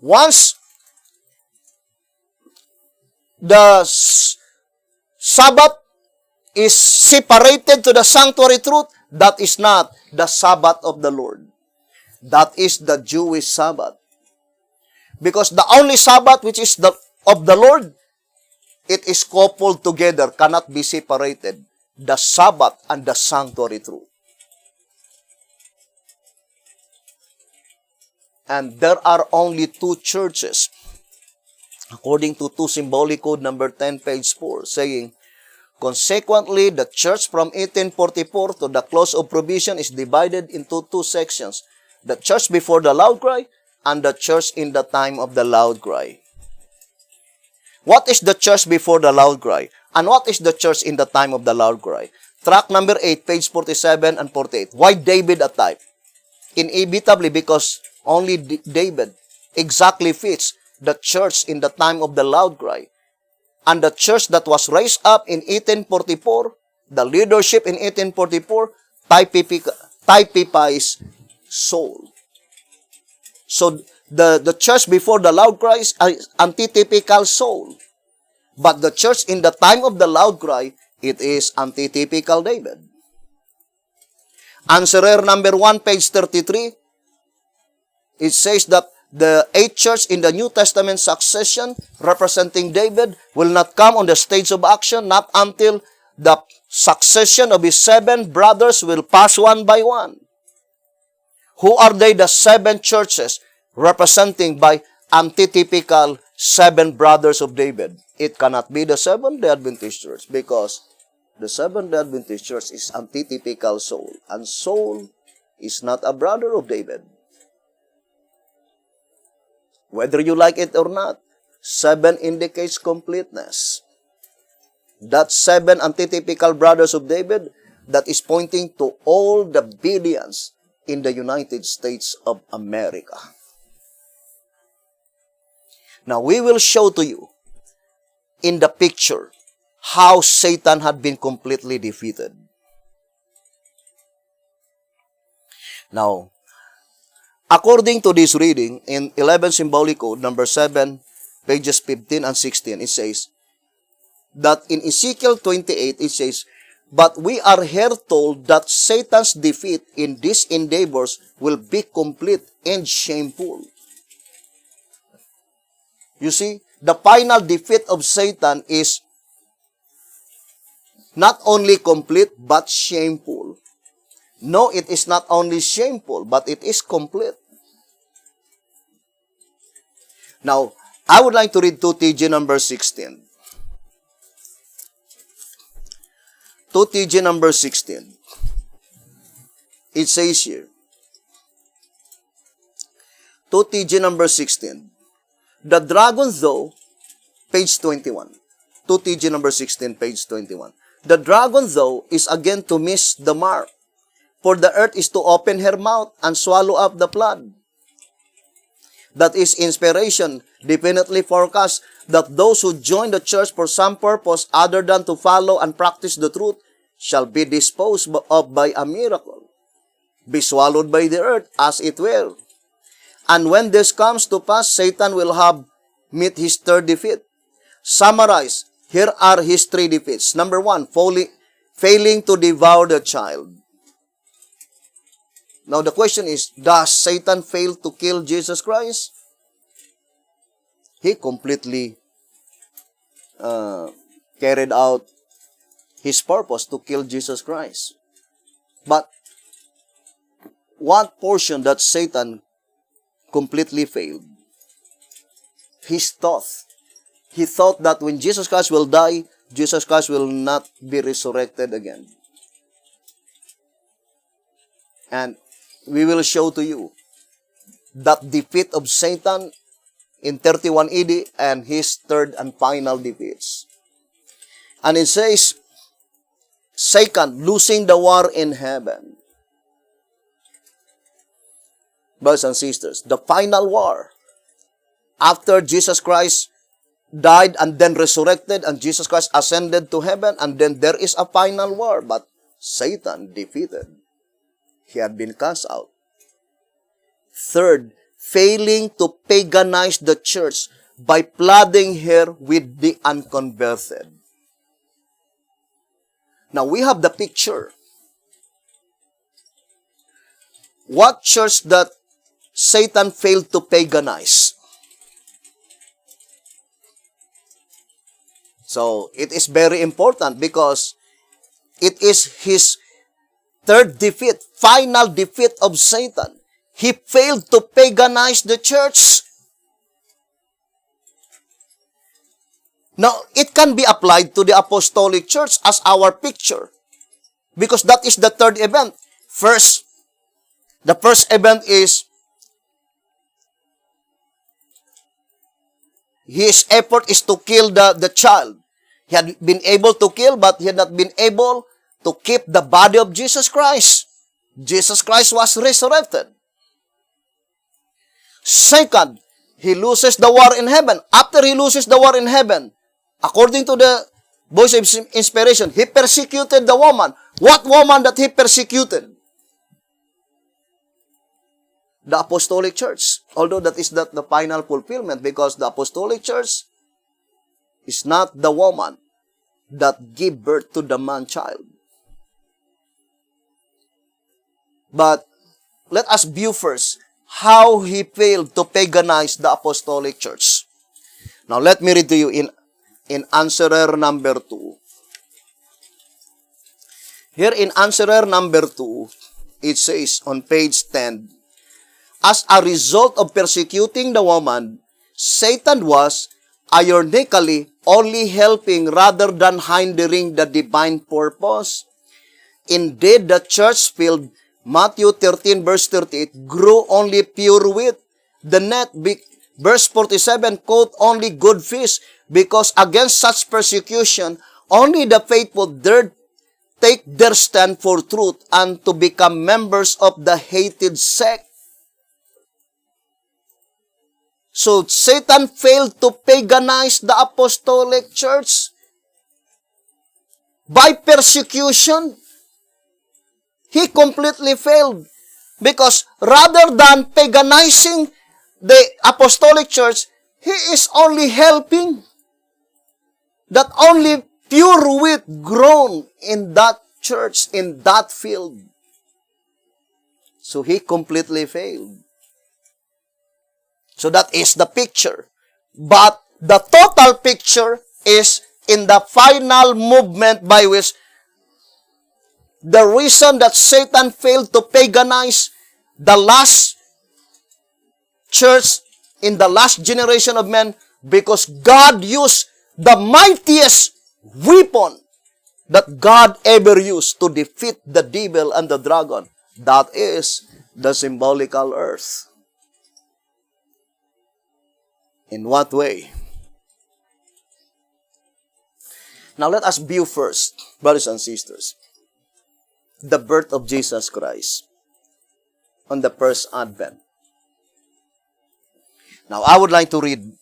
Once the Sabbath is separated to the sanctuary truth, that is not the Sabbath of the Lord. That is the Jewish Sabbath. Because the only Sabbath which is of the Lord, it is coupled together, cannot be separated. The Sabbath and the sanctuary truth. And there are only two churches, according to 2 Symbolic Code number 10, page 4, saying, consequently, the church from 1844 to the close of provision is divided into two sections, the church before the loud cry and the church in the time of the loud cry. What is the church before the loud cry? And what is the church in the time of the loud cry? Track number 8, page 47 and 48. Why David a type? Inevitably, because only David exactly fits the church in the time of the loud cry. And the church that was raised up in 1844, the leadership in 1844, typifies soul. So, the church before the loud cry is antitypical soul. But the church in the time of the loud cry, it is antitypical David. Answerer number 1, page 33, it says that the 8th church in the New Testament succession, representing David, will not come on the stage of action, not until the succession of his 7 brothers will pass one by one. Who are they? The 7 churches, representing by antitypical 7 brothers of David. It cannot be the Seventh-day Adventist Church, because the Seventh-day Adventist Church is antitypical soul, and soul is not a brother of David. Whether you like it or not, 7 indicates completeness. That 7 antitypical brothers of David, that is pointing to all the billions in the United States of America. Now, we will show to you in the picture how Satan had been completely defeated. Now, according to this reading, in 11 Symbolic Code, number 7, pages 15 and 16, it says that in Ezekiel 28, it says, but we are here told that Satan's defeat in these endeavors will be complete and shameful. You see, the final defeat of Satan is not only complete, but shameful. No, it is not only shameful, but it is complete. Now, I would like to read 2 TG number 16. 2 TG number 16. It says here, 2 TG number 16. The dragon though, page 21. 2 TG number 16, page 21. The dragon though is again to miss the mark, for the earth is to open her mouth and swallow up the flood. That is inspiration, definitely forecasts that those who join the church for some purpose other than to follow and practice the truth shall be disposed of by a miracle. be swallowed by the earth, as it were. And when this comes to pass, Satan will have meet his third defeat. Summarize, here are his three defeats. Number one, failing to devour the child. Now the question is, does Satan fail to kill Jesus Christ? He completely carried out his purpose to kill Jesus Christ. But what portion that Satan completely failed? His thought. He thought that when Jesus Christ will die, Jesus Christ will not be resurrected again. And we will show to you that defeat of Satan in 31 AD and his third and final defeats. And it says, second, losing the war in heaven. Brothers and sisters, the final war, after Jesus Christ died and then resurrected and Jesus Christ ascended to heaven, and then there is a final war, but Satan defeated. He had been cast out. Third, failing to paganize the church by flooding her with the unconverted. Now we have the picture. What church that Satan failed to paganize? So it is very important because it is his third defeat, final defeat of Satan. He failed to paganize the church. Now, it can be applied to the apostolic church as our picture because that is the third event. First, the first event is his effort is to kill the child. He had been able to kill, but he had not been able to keep the body of Jesus Christ. Jesus Christ was resurrected. Second, he loses the war in heaven. After he loses the war in heaven, according to the voice of inspiration, he persecuted the woman. What woman that he persecuted? The apostolic church. Although that is not the final fulfillment because the apostolic church is not the woman that gave birth to the man-child. But let us view first how he failed to paganize the apostolic church. Now let me read to you in answerer number 2. Here in answerer number 2, it says on page 10, as a result of persecuting the woman, Satan was ironically only helping rather than hindering the divine purpose. Indeed, the church filled Matthew 13 verse 38 grew only pure wheat. The net, verse 47, quote, only good fish, because against such persecution, only the faithful dared take their stand for truth and to become members of the hated sect. So Satan failed to paganize the apostolic church by persecution. He completely failed because rather than paganizing the apostolic church, he is only helping that only pure wheat grown in that church, in that field. So he completely failed. So that is the picture. But the total picture is in the final movement by which the reason that Satan failed to paganize the last church in the last generation of men, because God used the mightiest weapon that God ever used to defeat the devil and the dragon. That is the symbolical earth. In what way? Now let us view first, brothers and sisters, the birth of Jesus Christ on the first advent. Now I would like to read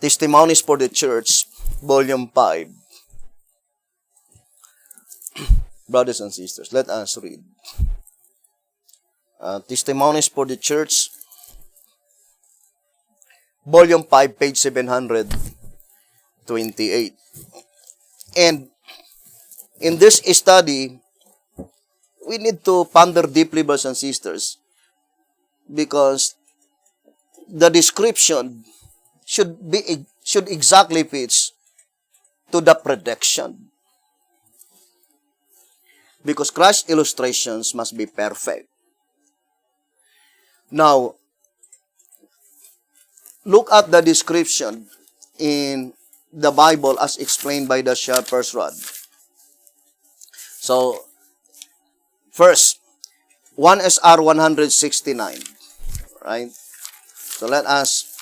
Testimonies for the Church, Volume 5. brothers and sisters. Let us read. Testimonies for the Church, Volume 5, page 728. And in this study, we need to ponder deeply, brothers and sisters, because the description should exactly fits to the prediction. Because Christ's illustrations must be perfect. Now, look at the description in the Bible as explained by the shepherd's rod. So, first, 1 SR 169. Right? So, let us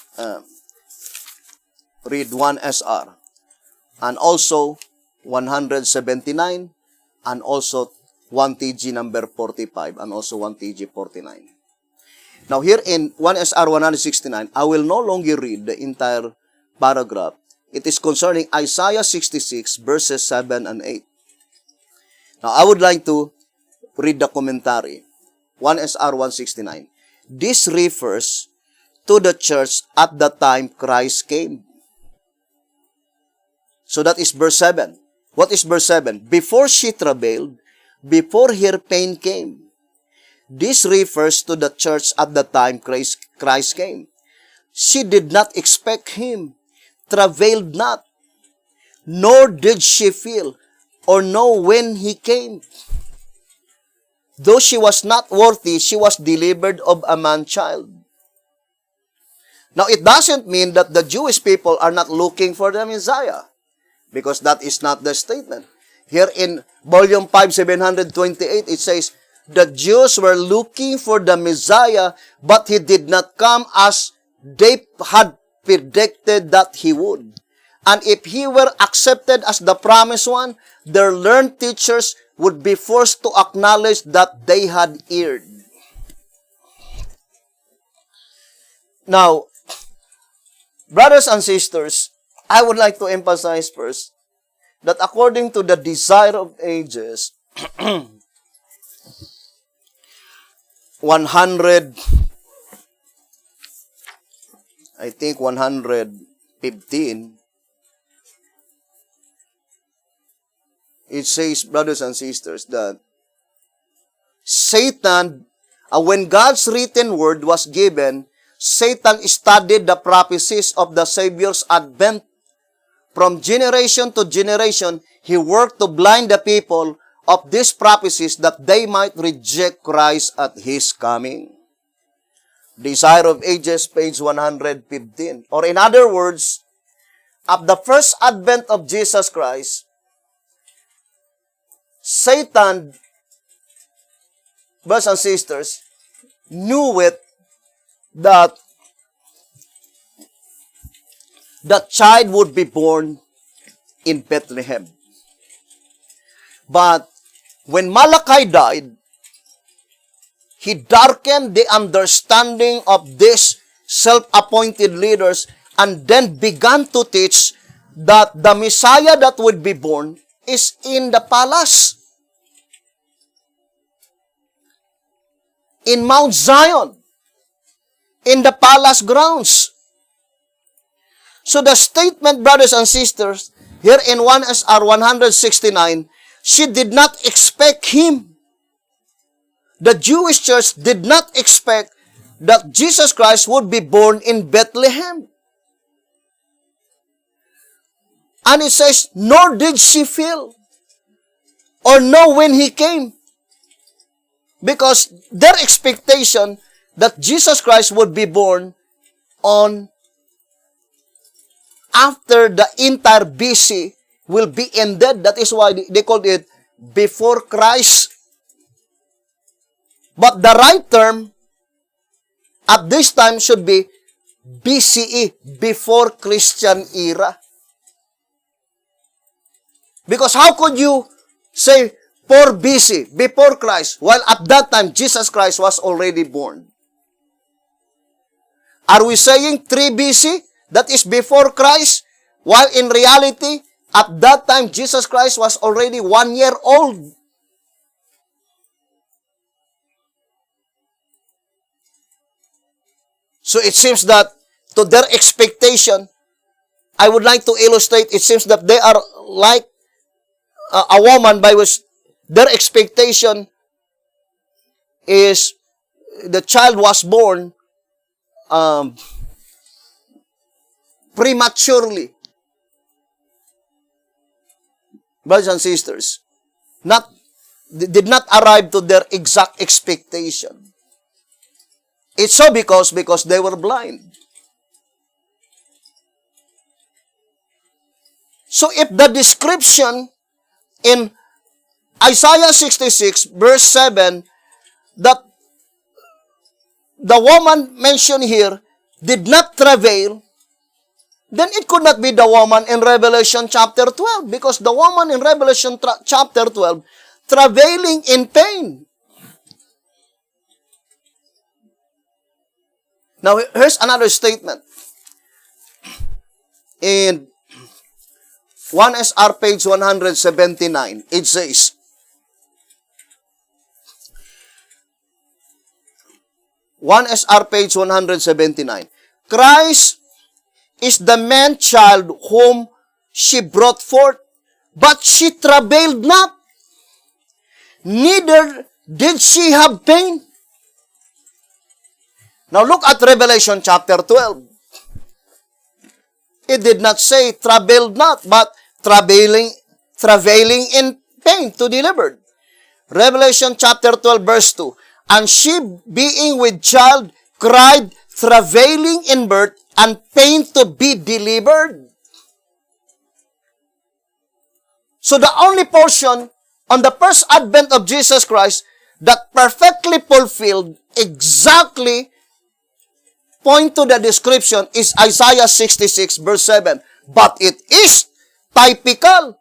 read 1 SR. And also, 179. And also, 1 TG number 45. And also, 1 TG 49. Now, here in 1 SR 169, I will no longer read the entire paragraph. It is concerning Isaiah 66, verses 7 and 8. Now, I would like to read the commentary. 1 SR 169. This refers to the church at the time Christ came. So, that is verse 7. What is verse 7? Before she travailed, before her pain came. This refers to the church at the time Christ came. She did not expect him, travailed not, nor did she feel or know when he came. Though she was not worthy, she was delivered of a man-child. Now, it doesn't mean that the Jewish people are not looking for the Messiah, because that is not the statement. Here in Volume 5, 728, it says, the Jews were looking for the Messiah, but he did not come as they had predicted that he would. And if he were accepted as the promised one, their learned teachers would be forced to acknowledge that they had erred. Now, brothers and sisters, I would like to emphasize first that according to the desire of ages, 115, it says, brothers and sisters, that Satan, when God's written word was given, Satan studied the prophecies of the Savior's advent. From generation to generation, he worked to blind the people of these prophecies that they might reject Christ at his coming. Desire of Ages, page 115. Or in other words, at the first advent of Jesus Christ, Satan, brothers and sisters, knew it that the child would be born in Bethlehem. But when Malachi died, he darkened the understanding of these self-appointed leaders and then began to teach that the Messiah that would be born is in the palace, in Mount Zion, in the palace grounds. So the statement, brothers and sisters, here in 1 SR 169, she did not expect him. The Jewish church did not expect that Jesus Christ would be born in Bethlehem. And it says, nor did she feel or know when he came. Because their expectation that Jesus Christ would be born on after the entire BC will be ended. That is why they called it before Christ. But the right term at this time should be BCE, before Christian era. Because how could you say 4 BC, before Christ, while at that time Jesus Christ was already born? Are we saying 3 BC? That is before Christ, while in reality, at that time, Jesus Christ was already 1 year old. So it seems that to their expectation, I would like to illustrate, it seems that they are like a woman by which their expectation is the child was born prematurely. Brothers and sisters, did not arrive to their exact expectation. It's so because they were blind. So if the description in Isaiah 66 verse 7 that the woman mentioned here did not travail, then it could not be the woman in Revelation chapter 12, because the woman in Revelation chapter 12 travailing in pain. Now, here's another statement. In 1SR page 179, it says, page 179, Christ is the man-child whom she brought forth, but she travailed not, neither did she have pain. Now look at Revelation chapter 12. It did not say travailed not, but travailing in pain to deliver. Revelation chapter 12 verse 2. And she, being with child, cried, travailing in birth, and pain to be delivered. So the only portion on the first advent of Jesus Christ that perfectly fulfilled, exactly point to the description is Isaiah 66 verse 7. But it is typical.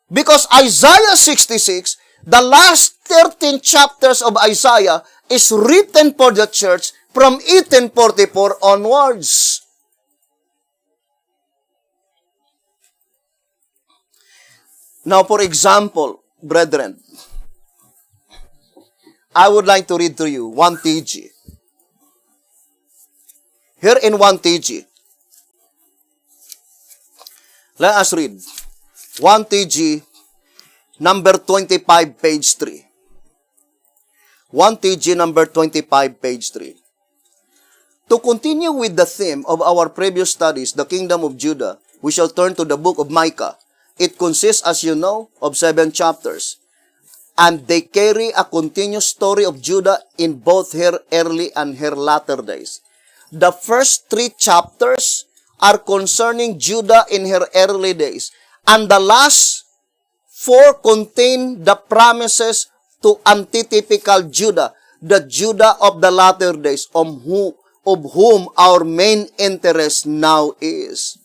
Because Isaiah 66, the last 13 chapters of Isaiah is written for the church from 1844 onwards. Now, for example, brethren, I would like to read to you 1 TG. Here in 1 TG, let us read 1 TG, number 25, page 3. 1 TG, number 25, page 3. To continue with the theme of our previous studies, the Kingdom of Judah, we shall turn to the book of Micah. It consists, as you know, of 7 chapters. And they carry a continuous story of Judah in both her early and her latter days. The first 3 chapters are concerning Judah in her early days. And the last 4 contain the promises to antitypical Judah, the Judah of the latter days, of whom our main interest now is.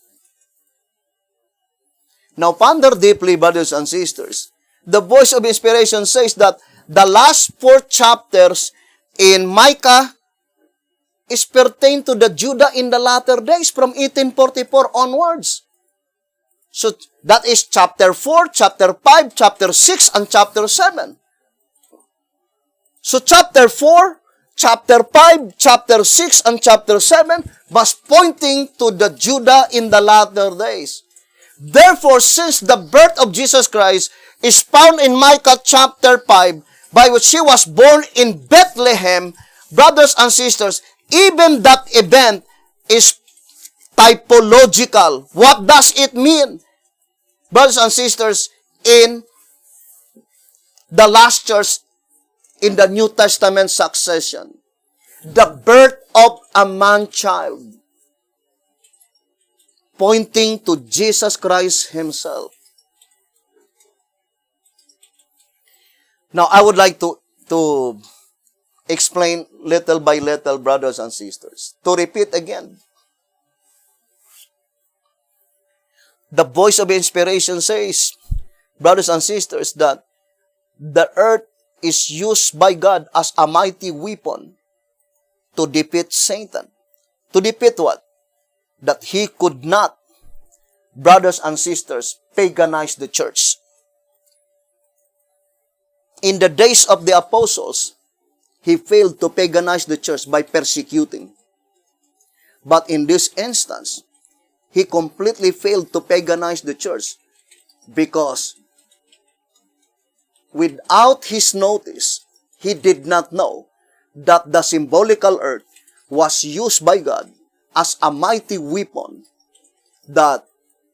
Now, ponder deeply, brothers and sisters. The voice of inspiration says that the last 4 chapters in Micah is pertain to the Judah in the latter days from 1844 onwards. So, that is chapter 4, chapter 5, chapter 6, and chapter 7. So, chapter 4, chapter 5, chapter 6, and chapter 7 was pointing to the Judah in the latter days. Therefore, since the birth of Jesus Christ is found in Micah chapter 5, by which he was born in Bethlehem, brothers and sisters, even that event is typological. What does it mean? Brothers and sisters, in the last church in the New Testament succession, the birth of a man-child, pointing to Jesus Christ himself. Now, I would like to explain little by little, brothers and sisters. To repeat again, the voice of inspiration says, brothers and sisters, that the earth is used by God as a mighty weapon to defeat Satan. To defeat what? That he could not, brothers and sisters, paganize the church. In the days of the apostles, he failed to paganize the church by persecuting. But in this instance, he completely failed to paganize the church because without his notice, he did not know that the symbolical earth was used by God as a mighty weapon, that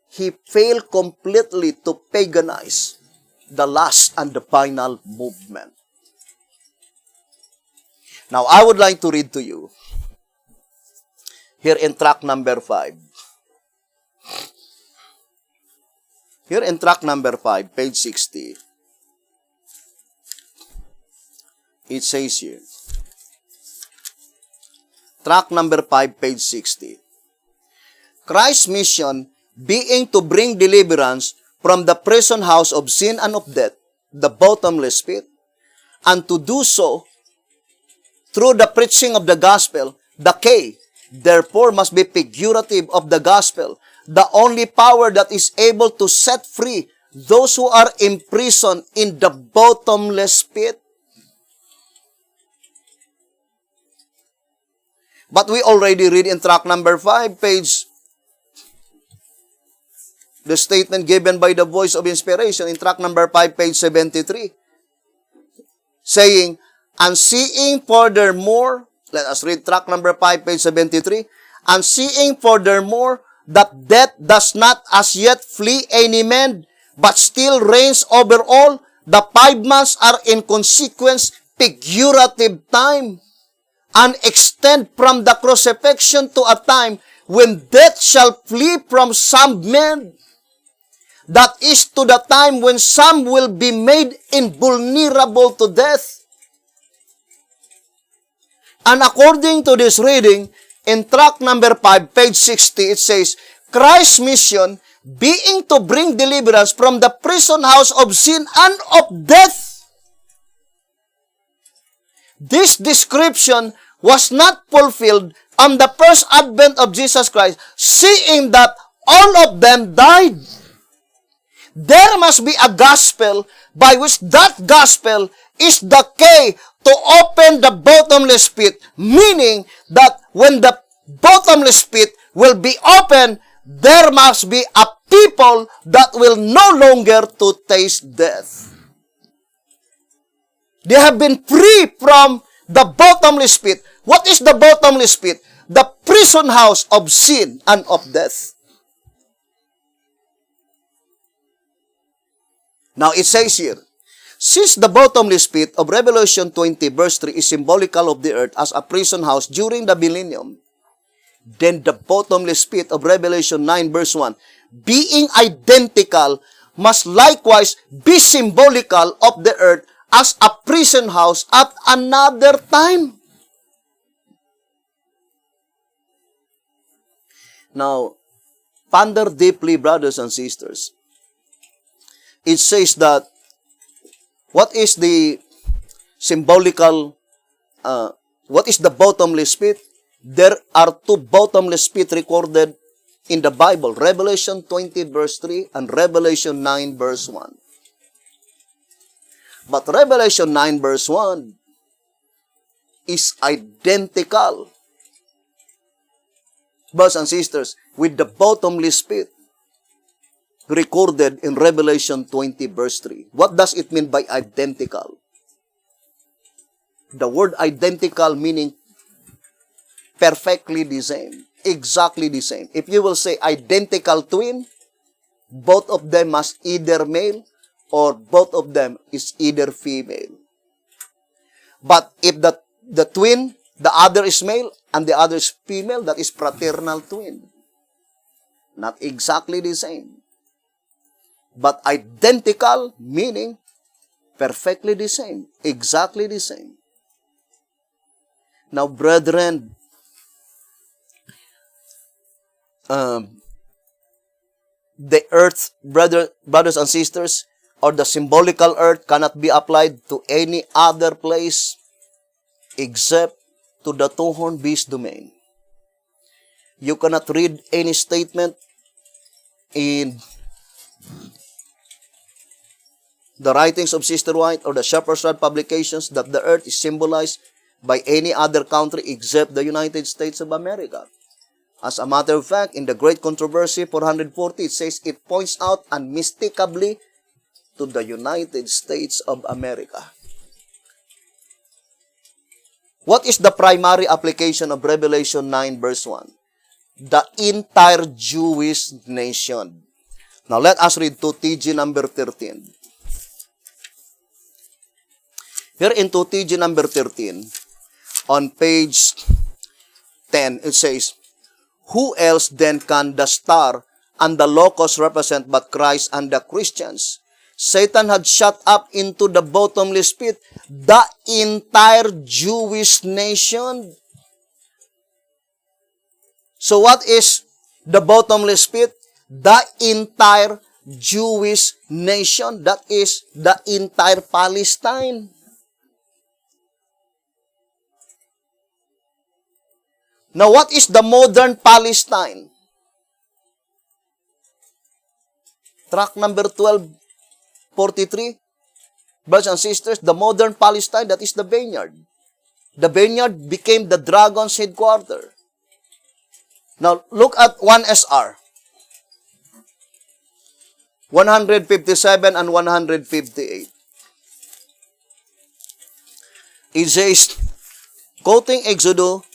he failed completely to paganize the last and the final movement. Now, I would like to read to you here in track number 5. Here in track number 5, page 60, it says here, track number 5, page 60, Christ's mission being to bring deliverance from the prison house of sin and of death, the bottomless pit, and to do so through the preaching of the gospel. The K, therefore, must be figurative of the gospel, the only power that is able to set free those who are imprisoned in the bottomless pit. But we already read in track number 5, page, the statement given by the voice of inspiration in track number 5, page 73, saying, and seeing furthermore, let us read track number 5, page 73, and seeing furthermore that death does not as yet flee any man, but still reigns over all, the 5 months are in consequence figurative time, and extend from the crucifixion to a time when death shall flee from some men. That is to the time when some will be made invulnerable to death. And according to this reading, in track number 5, page 60, it says, Christ's mission being to bring deliverance from the prison house of sin and of death. This description was not fulfilled on the first advent of Jesus Christ, seeing that all of them died. There must be a gospel by which that gospel is the key to open the bottomless pit, meaning that when the bottomless pit will be opened, there must be a people that will no longer to taste death. They have been free from the bottomless pit. What is the bottomless pit? The prison house of sin and of death. Now it says here, since the bottomless pit of Revelation 20 verse 3 is symbolical of the earth as a prison house during the millennium, then the bottomless pit of Revelation 9 verse 1, being identical, must likewise be symbolical of the earth as a prison house at another time. Now, ponder deeply, brothers and sisters. It says that, what is the symbolical, what is the bottomless pit? There are 2 bottomless pits recorded in the Bible, Revelation 20 verse 3 and Revelation 9 verse 1. But Revelation 9 verse 1 is identical, brothers and sisters, with the bottomless pit recorded in Revelation 20 verse 3. What does it mean by identical? The word identical meaning perfectly the same, exactly the same. If you will say identical twin, both of them must either male or both of them is either female. But if the twin, the other is male and the other is female, that is fraternal twin. Not exactly the same. But identical meaning perfectly the same, exactly the same. Now, brethren, the earth, brothers and sisters, or the symbolical earth cannot be applied to any other place except to the two-horned beast domain. You cannot read any statement in the writings of Sister White or the Shepherd's Rod publications that the earth is symbolized by any other country except the United States of America. As a matter of fact, in the Great Controversy 440, it says it points out unmistakably to the United States of America. What is the primary application of Revelation 9 verse 1? The entire Jewish nation. Now let us read 2TG number 13. Here in 2TG number 13, on page 10, it says, who else then can the star and the locust represent but Christ and the Christians? Satan had shut up into the bottomless pit the entire Jewish nation. So what is the bottomless pit? The entire Jewish nation. That is the entire Palestine. Now, what is the modern Palestine? Track number 1243. Brothers and sisters, the modern Palestine, that is the vineyard. The vineyard became the dragon's headquarters. Now, look at 1SR. 157 and 158. It says, quoting Exodus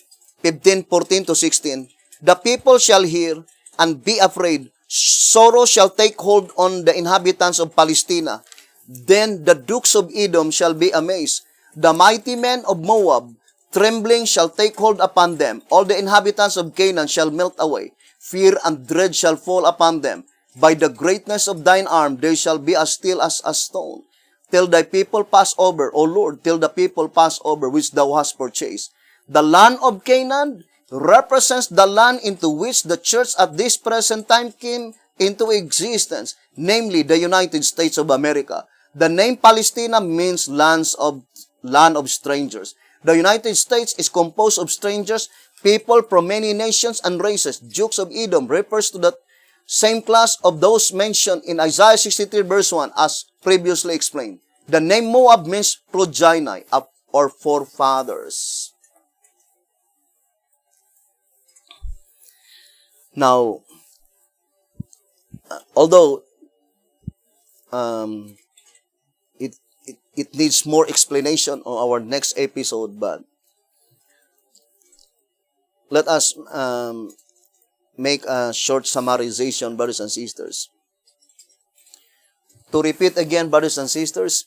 15:14 to 16, the people shall hear and be afraid. Sorrow shall take hold on the inhabitants of Palestina. Then the dukes of Edom shall be amazed. The mighty men of Moab, trembling shall take hold upon them. All the inhabitants of Canaan shall melt away. Fear and dread shall fall upon them. By the greatness of thine arm, they shall be as still as a stone. Till thy people pass over, O Lord, till the people pass over which thou hast purchased. The land of Canaan represents the land into which the church at this present time came into existence, namely the United States of America. The name Palestina means land of strangers. The United States is composed of strangers, people from many nations and races. Dukes of Edom refers to the same class of those mentioned in Isaiah 63 verse 1 as previously explained. The name Moab means progeny or forefathers. Now, although it needs more explanation on our next episode, but let us make a short summarization, brothers and sisters. To repeat again, brothers and sisters,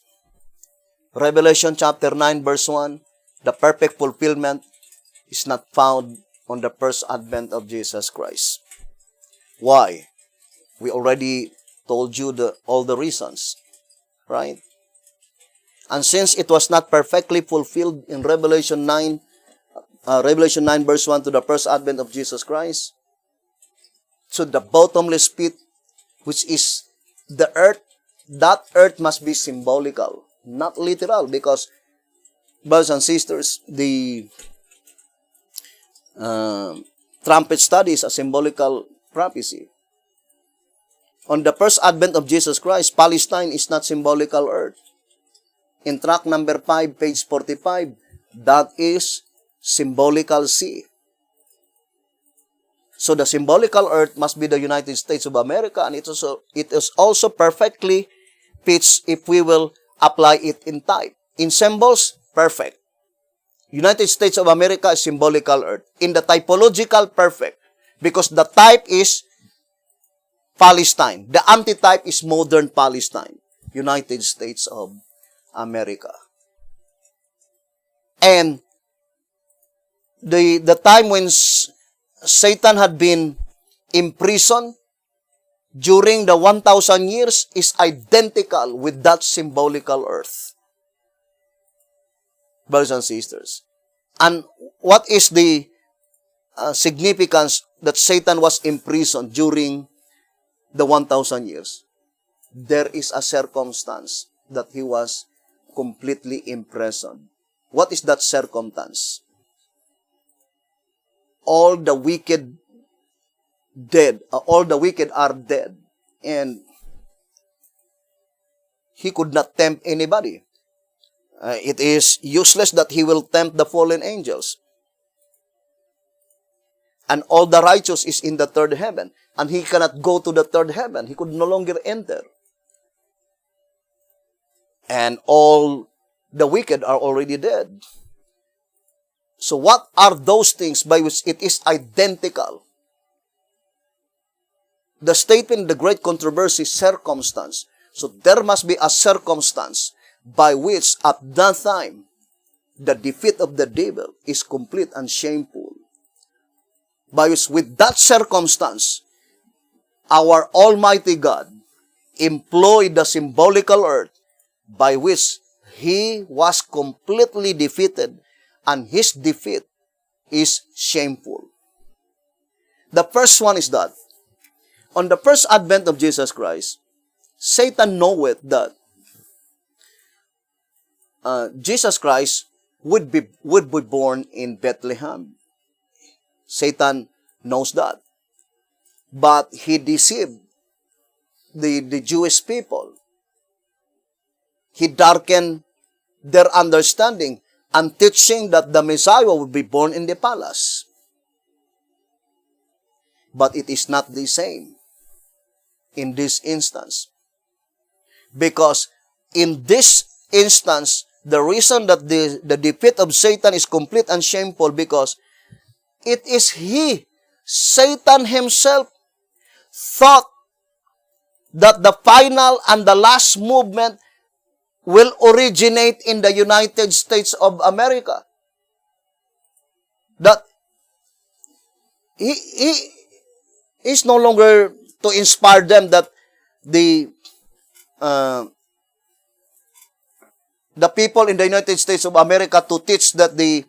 Revelation chapter 9 verse 1, the perfect fulfillment is not found on the first advent of Jesus Christ. Why? We already told you all the reasons, right? And since it was not perfectly fulfilled in Revelation 9 verse 1 to the first advent of Jesus Christ, so the bottomless pit, which is the earth, that earth must be symbolical, not literal, because, brothers and sisters, the trumpet studies a symbolical prophecy. On the first advent of Jesus Christ, Palestine is not symbolical earth. In track number 5, page 45, that is symbolical sea. So the symbolical earth must be the United States of America, and it is also perfectly fits if we will apply it in type. In symbols, perfect. United States of America is symbolical earth. In the typological, perfect. Because the type is Palestine. The antitype is modern Palestine. United States of America. And the time when Satan had been imprisoned during the 1,000 years is identical with that symbolical earth. Brothers and sisters. And what is the significance that Satan was imprisoned during the 1,000 years? There is a circumstance that he was completely imprisoned. What is that circumstance? All the wicked are dead, and he could not tempt anybody. It is useless that he will tempt the fallen angels. and all the righteous is in the third heaven, and he cannot go to the third heaven. He could no longer enter. And all the wicked are already dead. So what are those things by which it is identical? The statement, the great controversy, circumstance. So there must be a circumstance by which at that time, the defeat of the devil is complete and shameful. By which with that circumstance, our Almighty God employed the symbolical earth by which he was completely defeated, and his defeat is shameful. The first one is that, on the first advent of Jesus Christ, Satan knoweth that Jesus Christ would be born in Bethlehem. Satan knows that. But he deceived the Jewish people. He darkened their understanding and teaching that the Messiah would be born in the palace. But it is not the same in this instance. Because in this instance, the reason that the defeat of Satan is complete and shameful, because it is Satan himself, thought that the final and the last movement will originate in the United States of America. That he is no longer to inspire them that the people in the United States of America to teach that the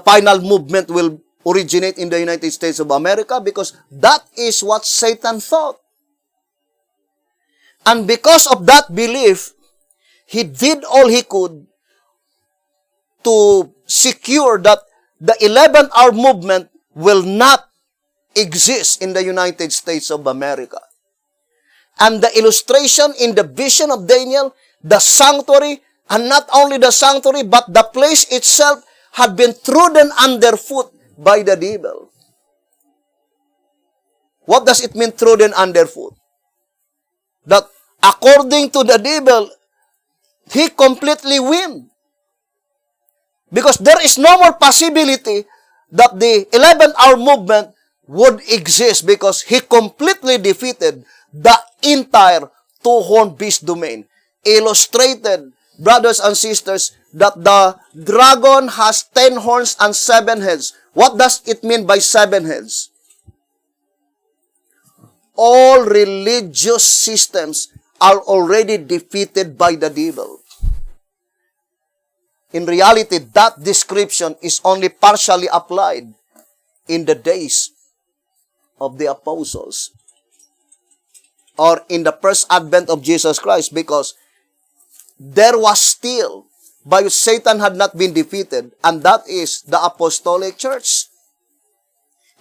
final movement will originate in the United States of America, because that is what Satan thought. And because of that belief, he did all he could to secure that the 11th-hour movement will not exist in the United States of America. And the illustration in the vision of Daniel, the sanctuary, and not only the sanctuary, but the place itself had been trodden underfoot by the devil. What does it mean, trodden underfoot? That according to the devil, he completely win. Because there is no more possibility that the 11th-hour movement would exist, because he completely defeated the entire two-horned beast domain. Illustrated, brothers and sisters, that the dragon has 10 horns and 7 heads. What does it mean by 7 heads? All religious systems are already defeated by the devil. In reality, that description is only partially applied in the days of the apostles, or in the first advent of Jesus Christ, because there was still, by which Satan had not been defeated, and that is the apostolic church.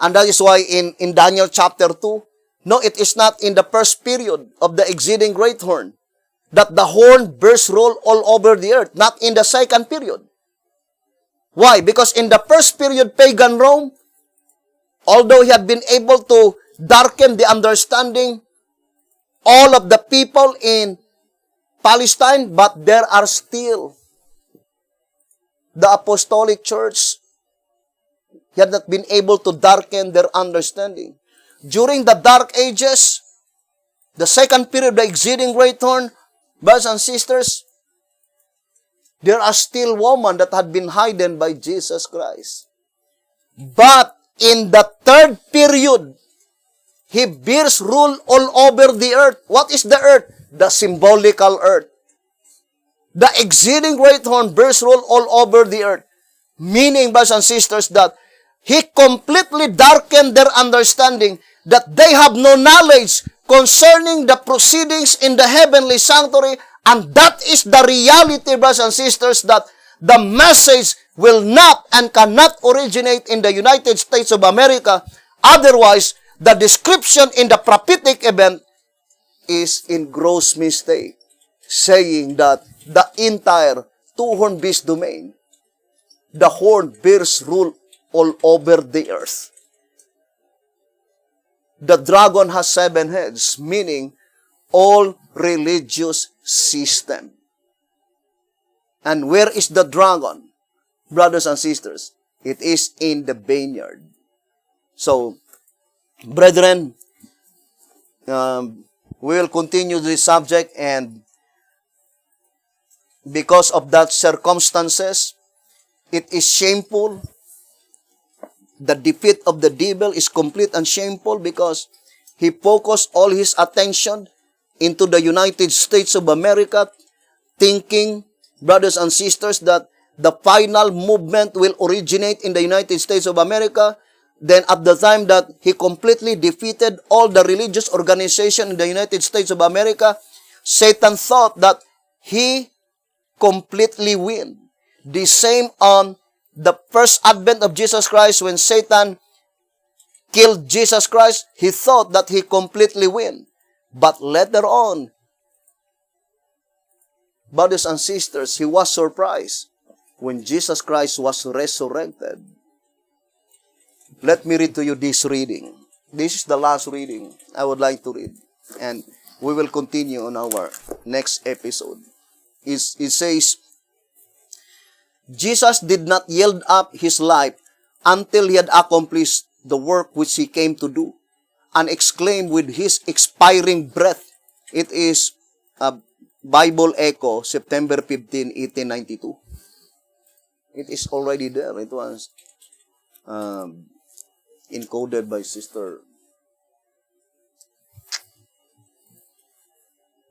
And that is why in Daniel chapter 2, no, it is not in the first period of the exceeding great horn that the horn burst roll all over the earth, not in the second period. Why? Because in the first period, pagan Rome, although he had been able to darken the understanding all of the people in Palestine, but there are still the apostolic church. He had not been able to darken their understanding. During the Dark Ages, the second period, the exceeding great horn, brothers and sisters, there are still women that had been hidden by Jesus Christ. But in the third period, he bears rule all over the earth. What is the earth? The symbolical earth. The exceeding great horn bears rule all over the earth. Meaning, brothers and sisters, that he completely darkened their understanding, that they have no knowledge concerning the proceedings in the heavenly sanctuary, and that is the reality, brothers and sisters, that the message will not and cannot originate in the United States of America. Otherwise, the description in the prophetic event is in gross mistake, saying that the entire two-horned beast domain the horn bears rule all over the earth. The dragon has 7 heads, meaning all religious system. And where is the dragon, brothers and sisters? It is in the vineyard. So, brethren, we will continue this subject, and because of that circumstances, it is shameful. The defeat of the devil is complete and shameful because he focused all his attention into the United States of America, thinking, brothers and sisters, that the final movement will originate in the United States of America. Then at the time that he completely defeated all the religious organization in the United States of America, Satan thought that he completely win. The same on the first advent of Jesus Christ, when Satan killed Jesus Christ, he thought that he completely win. But later on, brothers and sisters, he was surprised when Jesus Christ was resurrected. Let me read to you this reading. This is the last reading I would like to read. And we will continue on our next episode. It says, Jesus did not yield up his life until he had accomplished the work which he came to do, and exclaimed with his expiring breath. It is Bible Echo, September 15, 1892. It is already there. It was encoded by Sister.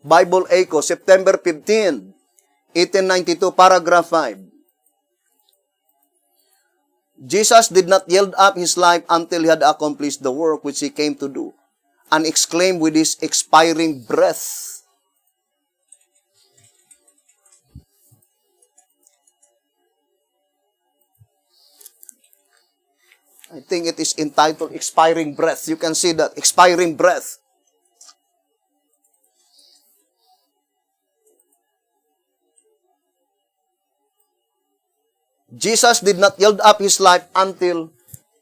Bible Echo, September 15, 1892, paragraph 5. Jesus did not yield up his life until he had accomplished the work which he came to do, and exclaimed with his expiring breath. I think it is entitled Expiring Breath. You can see that, expiring breath. Jesus did not yield up his life until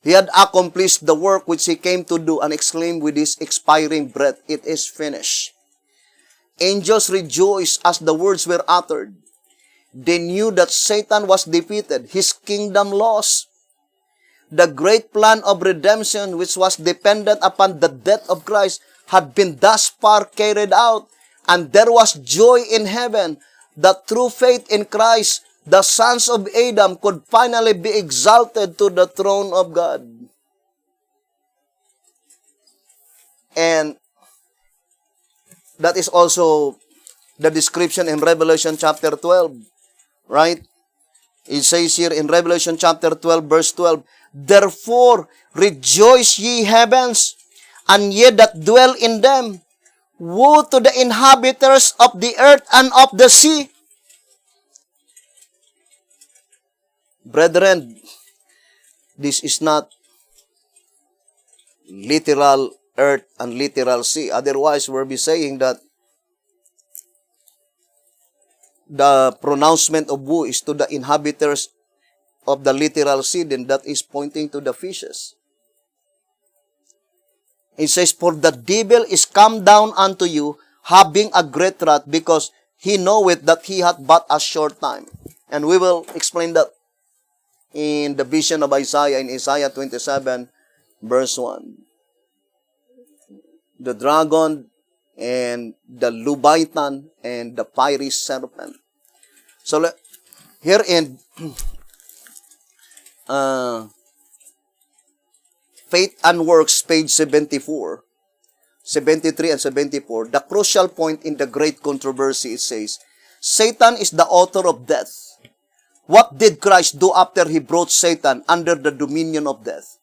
he had accomplished the work which he came to do, and exclaimed with his expiring breath, "It is finished." Angels rejoiced as the words were uttered. They knew that Satan was defeated, his kingdom lost. The great plan of redemption, which was dependent upon the death of Christ, had been thus far carried out, and there was joy in heaven that through faith in Christ, the sons of Adam could finally be exalted to the throne of God. And that is also the description in Revelation chapter 12, right? It says here in Revelation chapter 12, verse 12, "Therefore rejoice ye heavens, and ye that dwell in them. Woe to the inhabitants of the earth and of the sea." Brethren, this is not literal earth and literal sea. Otherwise, we'll be saying that the pronouncement of woe is to the inhabitants of the literal sea, then that is pointing to the fishes. It says, "For the devil is come down unto you, having a great wrath, because he knoweth that he hath but a short time." And we will explain that in the vision of Isaiah, in Isaiah 27, verse 1. The dragon and the Leviathan and the fiery serpent. So here in Faith and Works, page 74, 73 and 74, the crucial point in the great controversy, it says, Satan is the author of death. What did Christ do after he brought Satan under the dominion of death?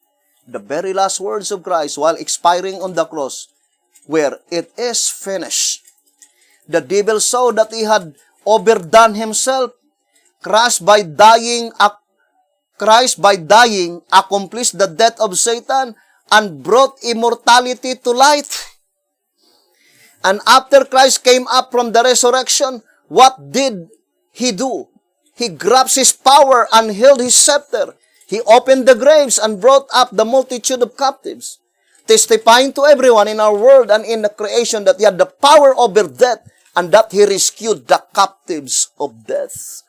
The very last words of Christ while expiring on the cross were, "It is finished." The devil saw that he had overdone himself. Christ by dying accomplished the death of Satan and brought immortality to light. And after Christ came up from the resurrection, what did he do? He grabs his power and held his scepter. He opened the graves and brought up the multitude of captives, testifying to everyone in our world and in the creation that he had the power over death and that he rescued the captives of death.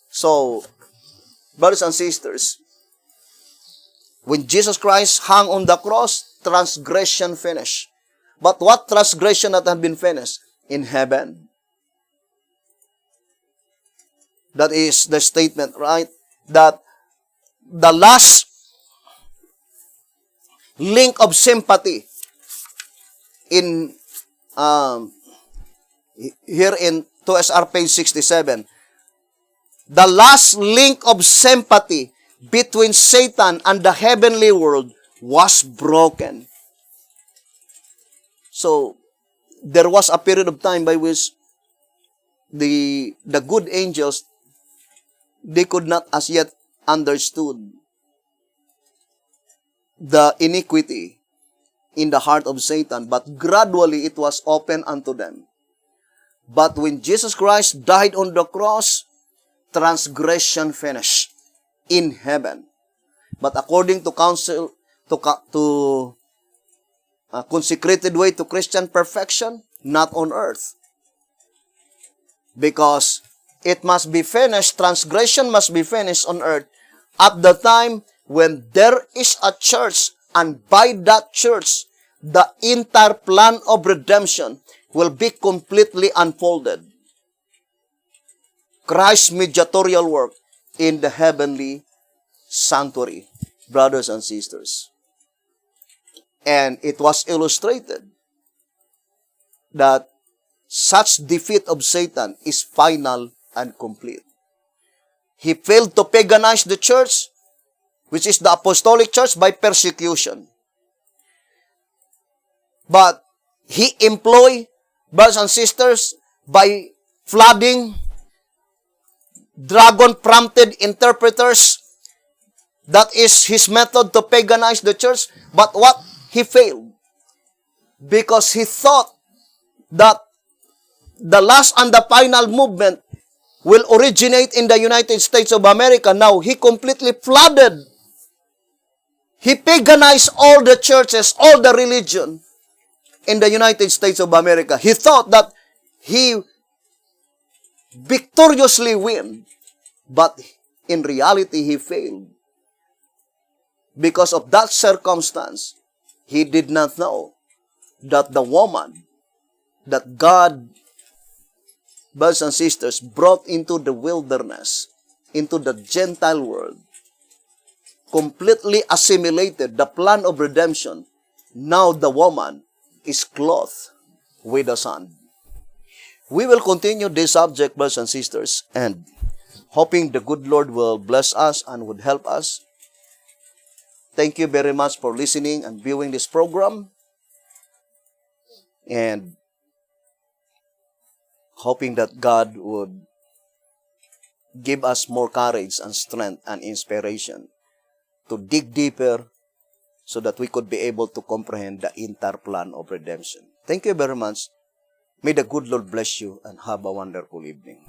So, brothers and sisters, when Jesus Christ hung on the cross, transgression finished. But what transgression that had been finished? In heaven. That is the statement, right? That the last link of sympathy in here in 2SR page 67, the last link of sympathy between Satan and the heavenly world was broken. So, there was a period of time by which the good angels, they could not as yet understood the iniquity in the heart of Satan, but gradually it was open unto them. But when Jesus Christ died on the cross, transgression finished in heaven. But according to counsel, to consecrated way to Christian perfection, not on earth. Because it must be finished, transgression must be finished on earth at the time when there is a church, and by that church, the entire plan of redemption will be completely unfolded. Christ's mediatorial work in the heavenly sanctuary, brothers and sisters. And it was illustrated that such defeat of Satan is final and complete. He failed to paganize the church, which is the apostolic church, by persecution. But he employed, brothers and sisters, by flooding, dragon-prompted interpreters. That is his method to paganize the church. But what? He failed. Because he thought that the last and the final movement will originate in the United States of America. Now, he completely flooded. He paganized all the churches, all the religion in the United States of America. He thought that he victoriously win. But in reality, he failed. Because of that circumstance, he did not know that the woman that God, brothers and sisters, brought into the wilderness, into the Gentile world, completely assimilated the plan of redemption. Now the woman is clothed with the Son. We will continue this subject, brothers and sisters, and hoping the good Lord will bless us and would help us. Thank you very much for listening and viewing this program. And hoping that God would give us more courage and strength and inspiration to dig deeper so that we could be able to comprehend the entire plan of redemption. Thank you very much. May the good Lord bless you and have a wonderful evening.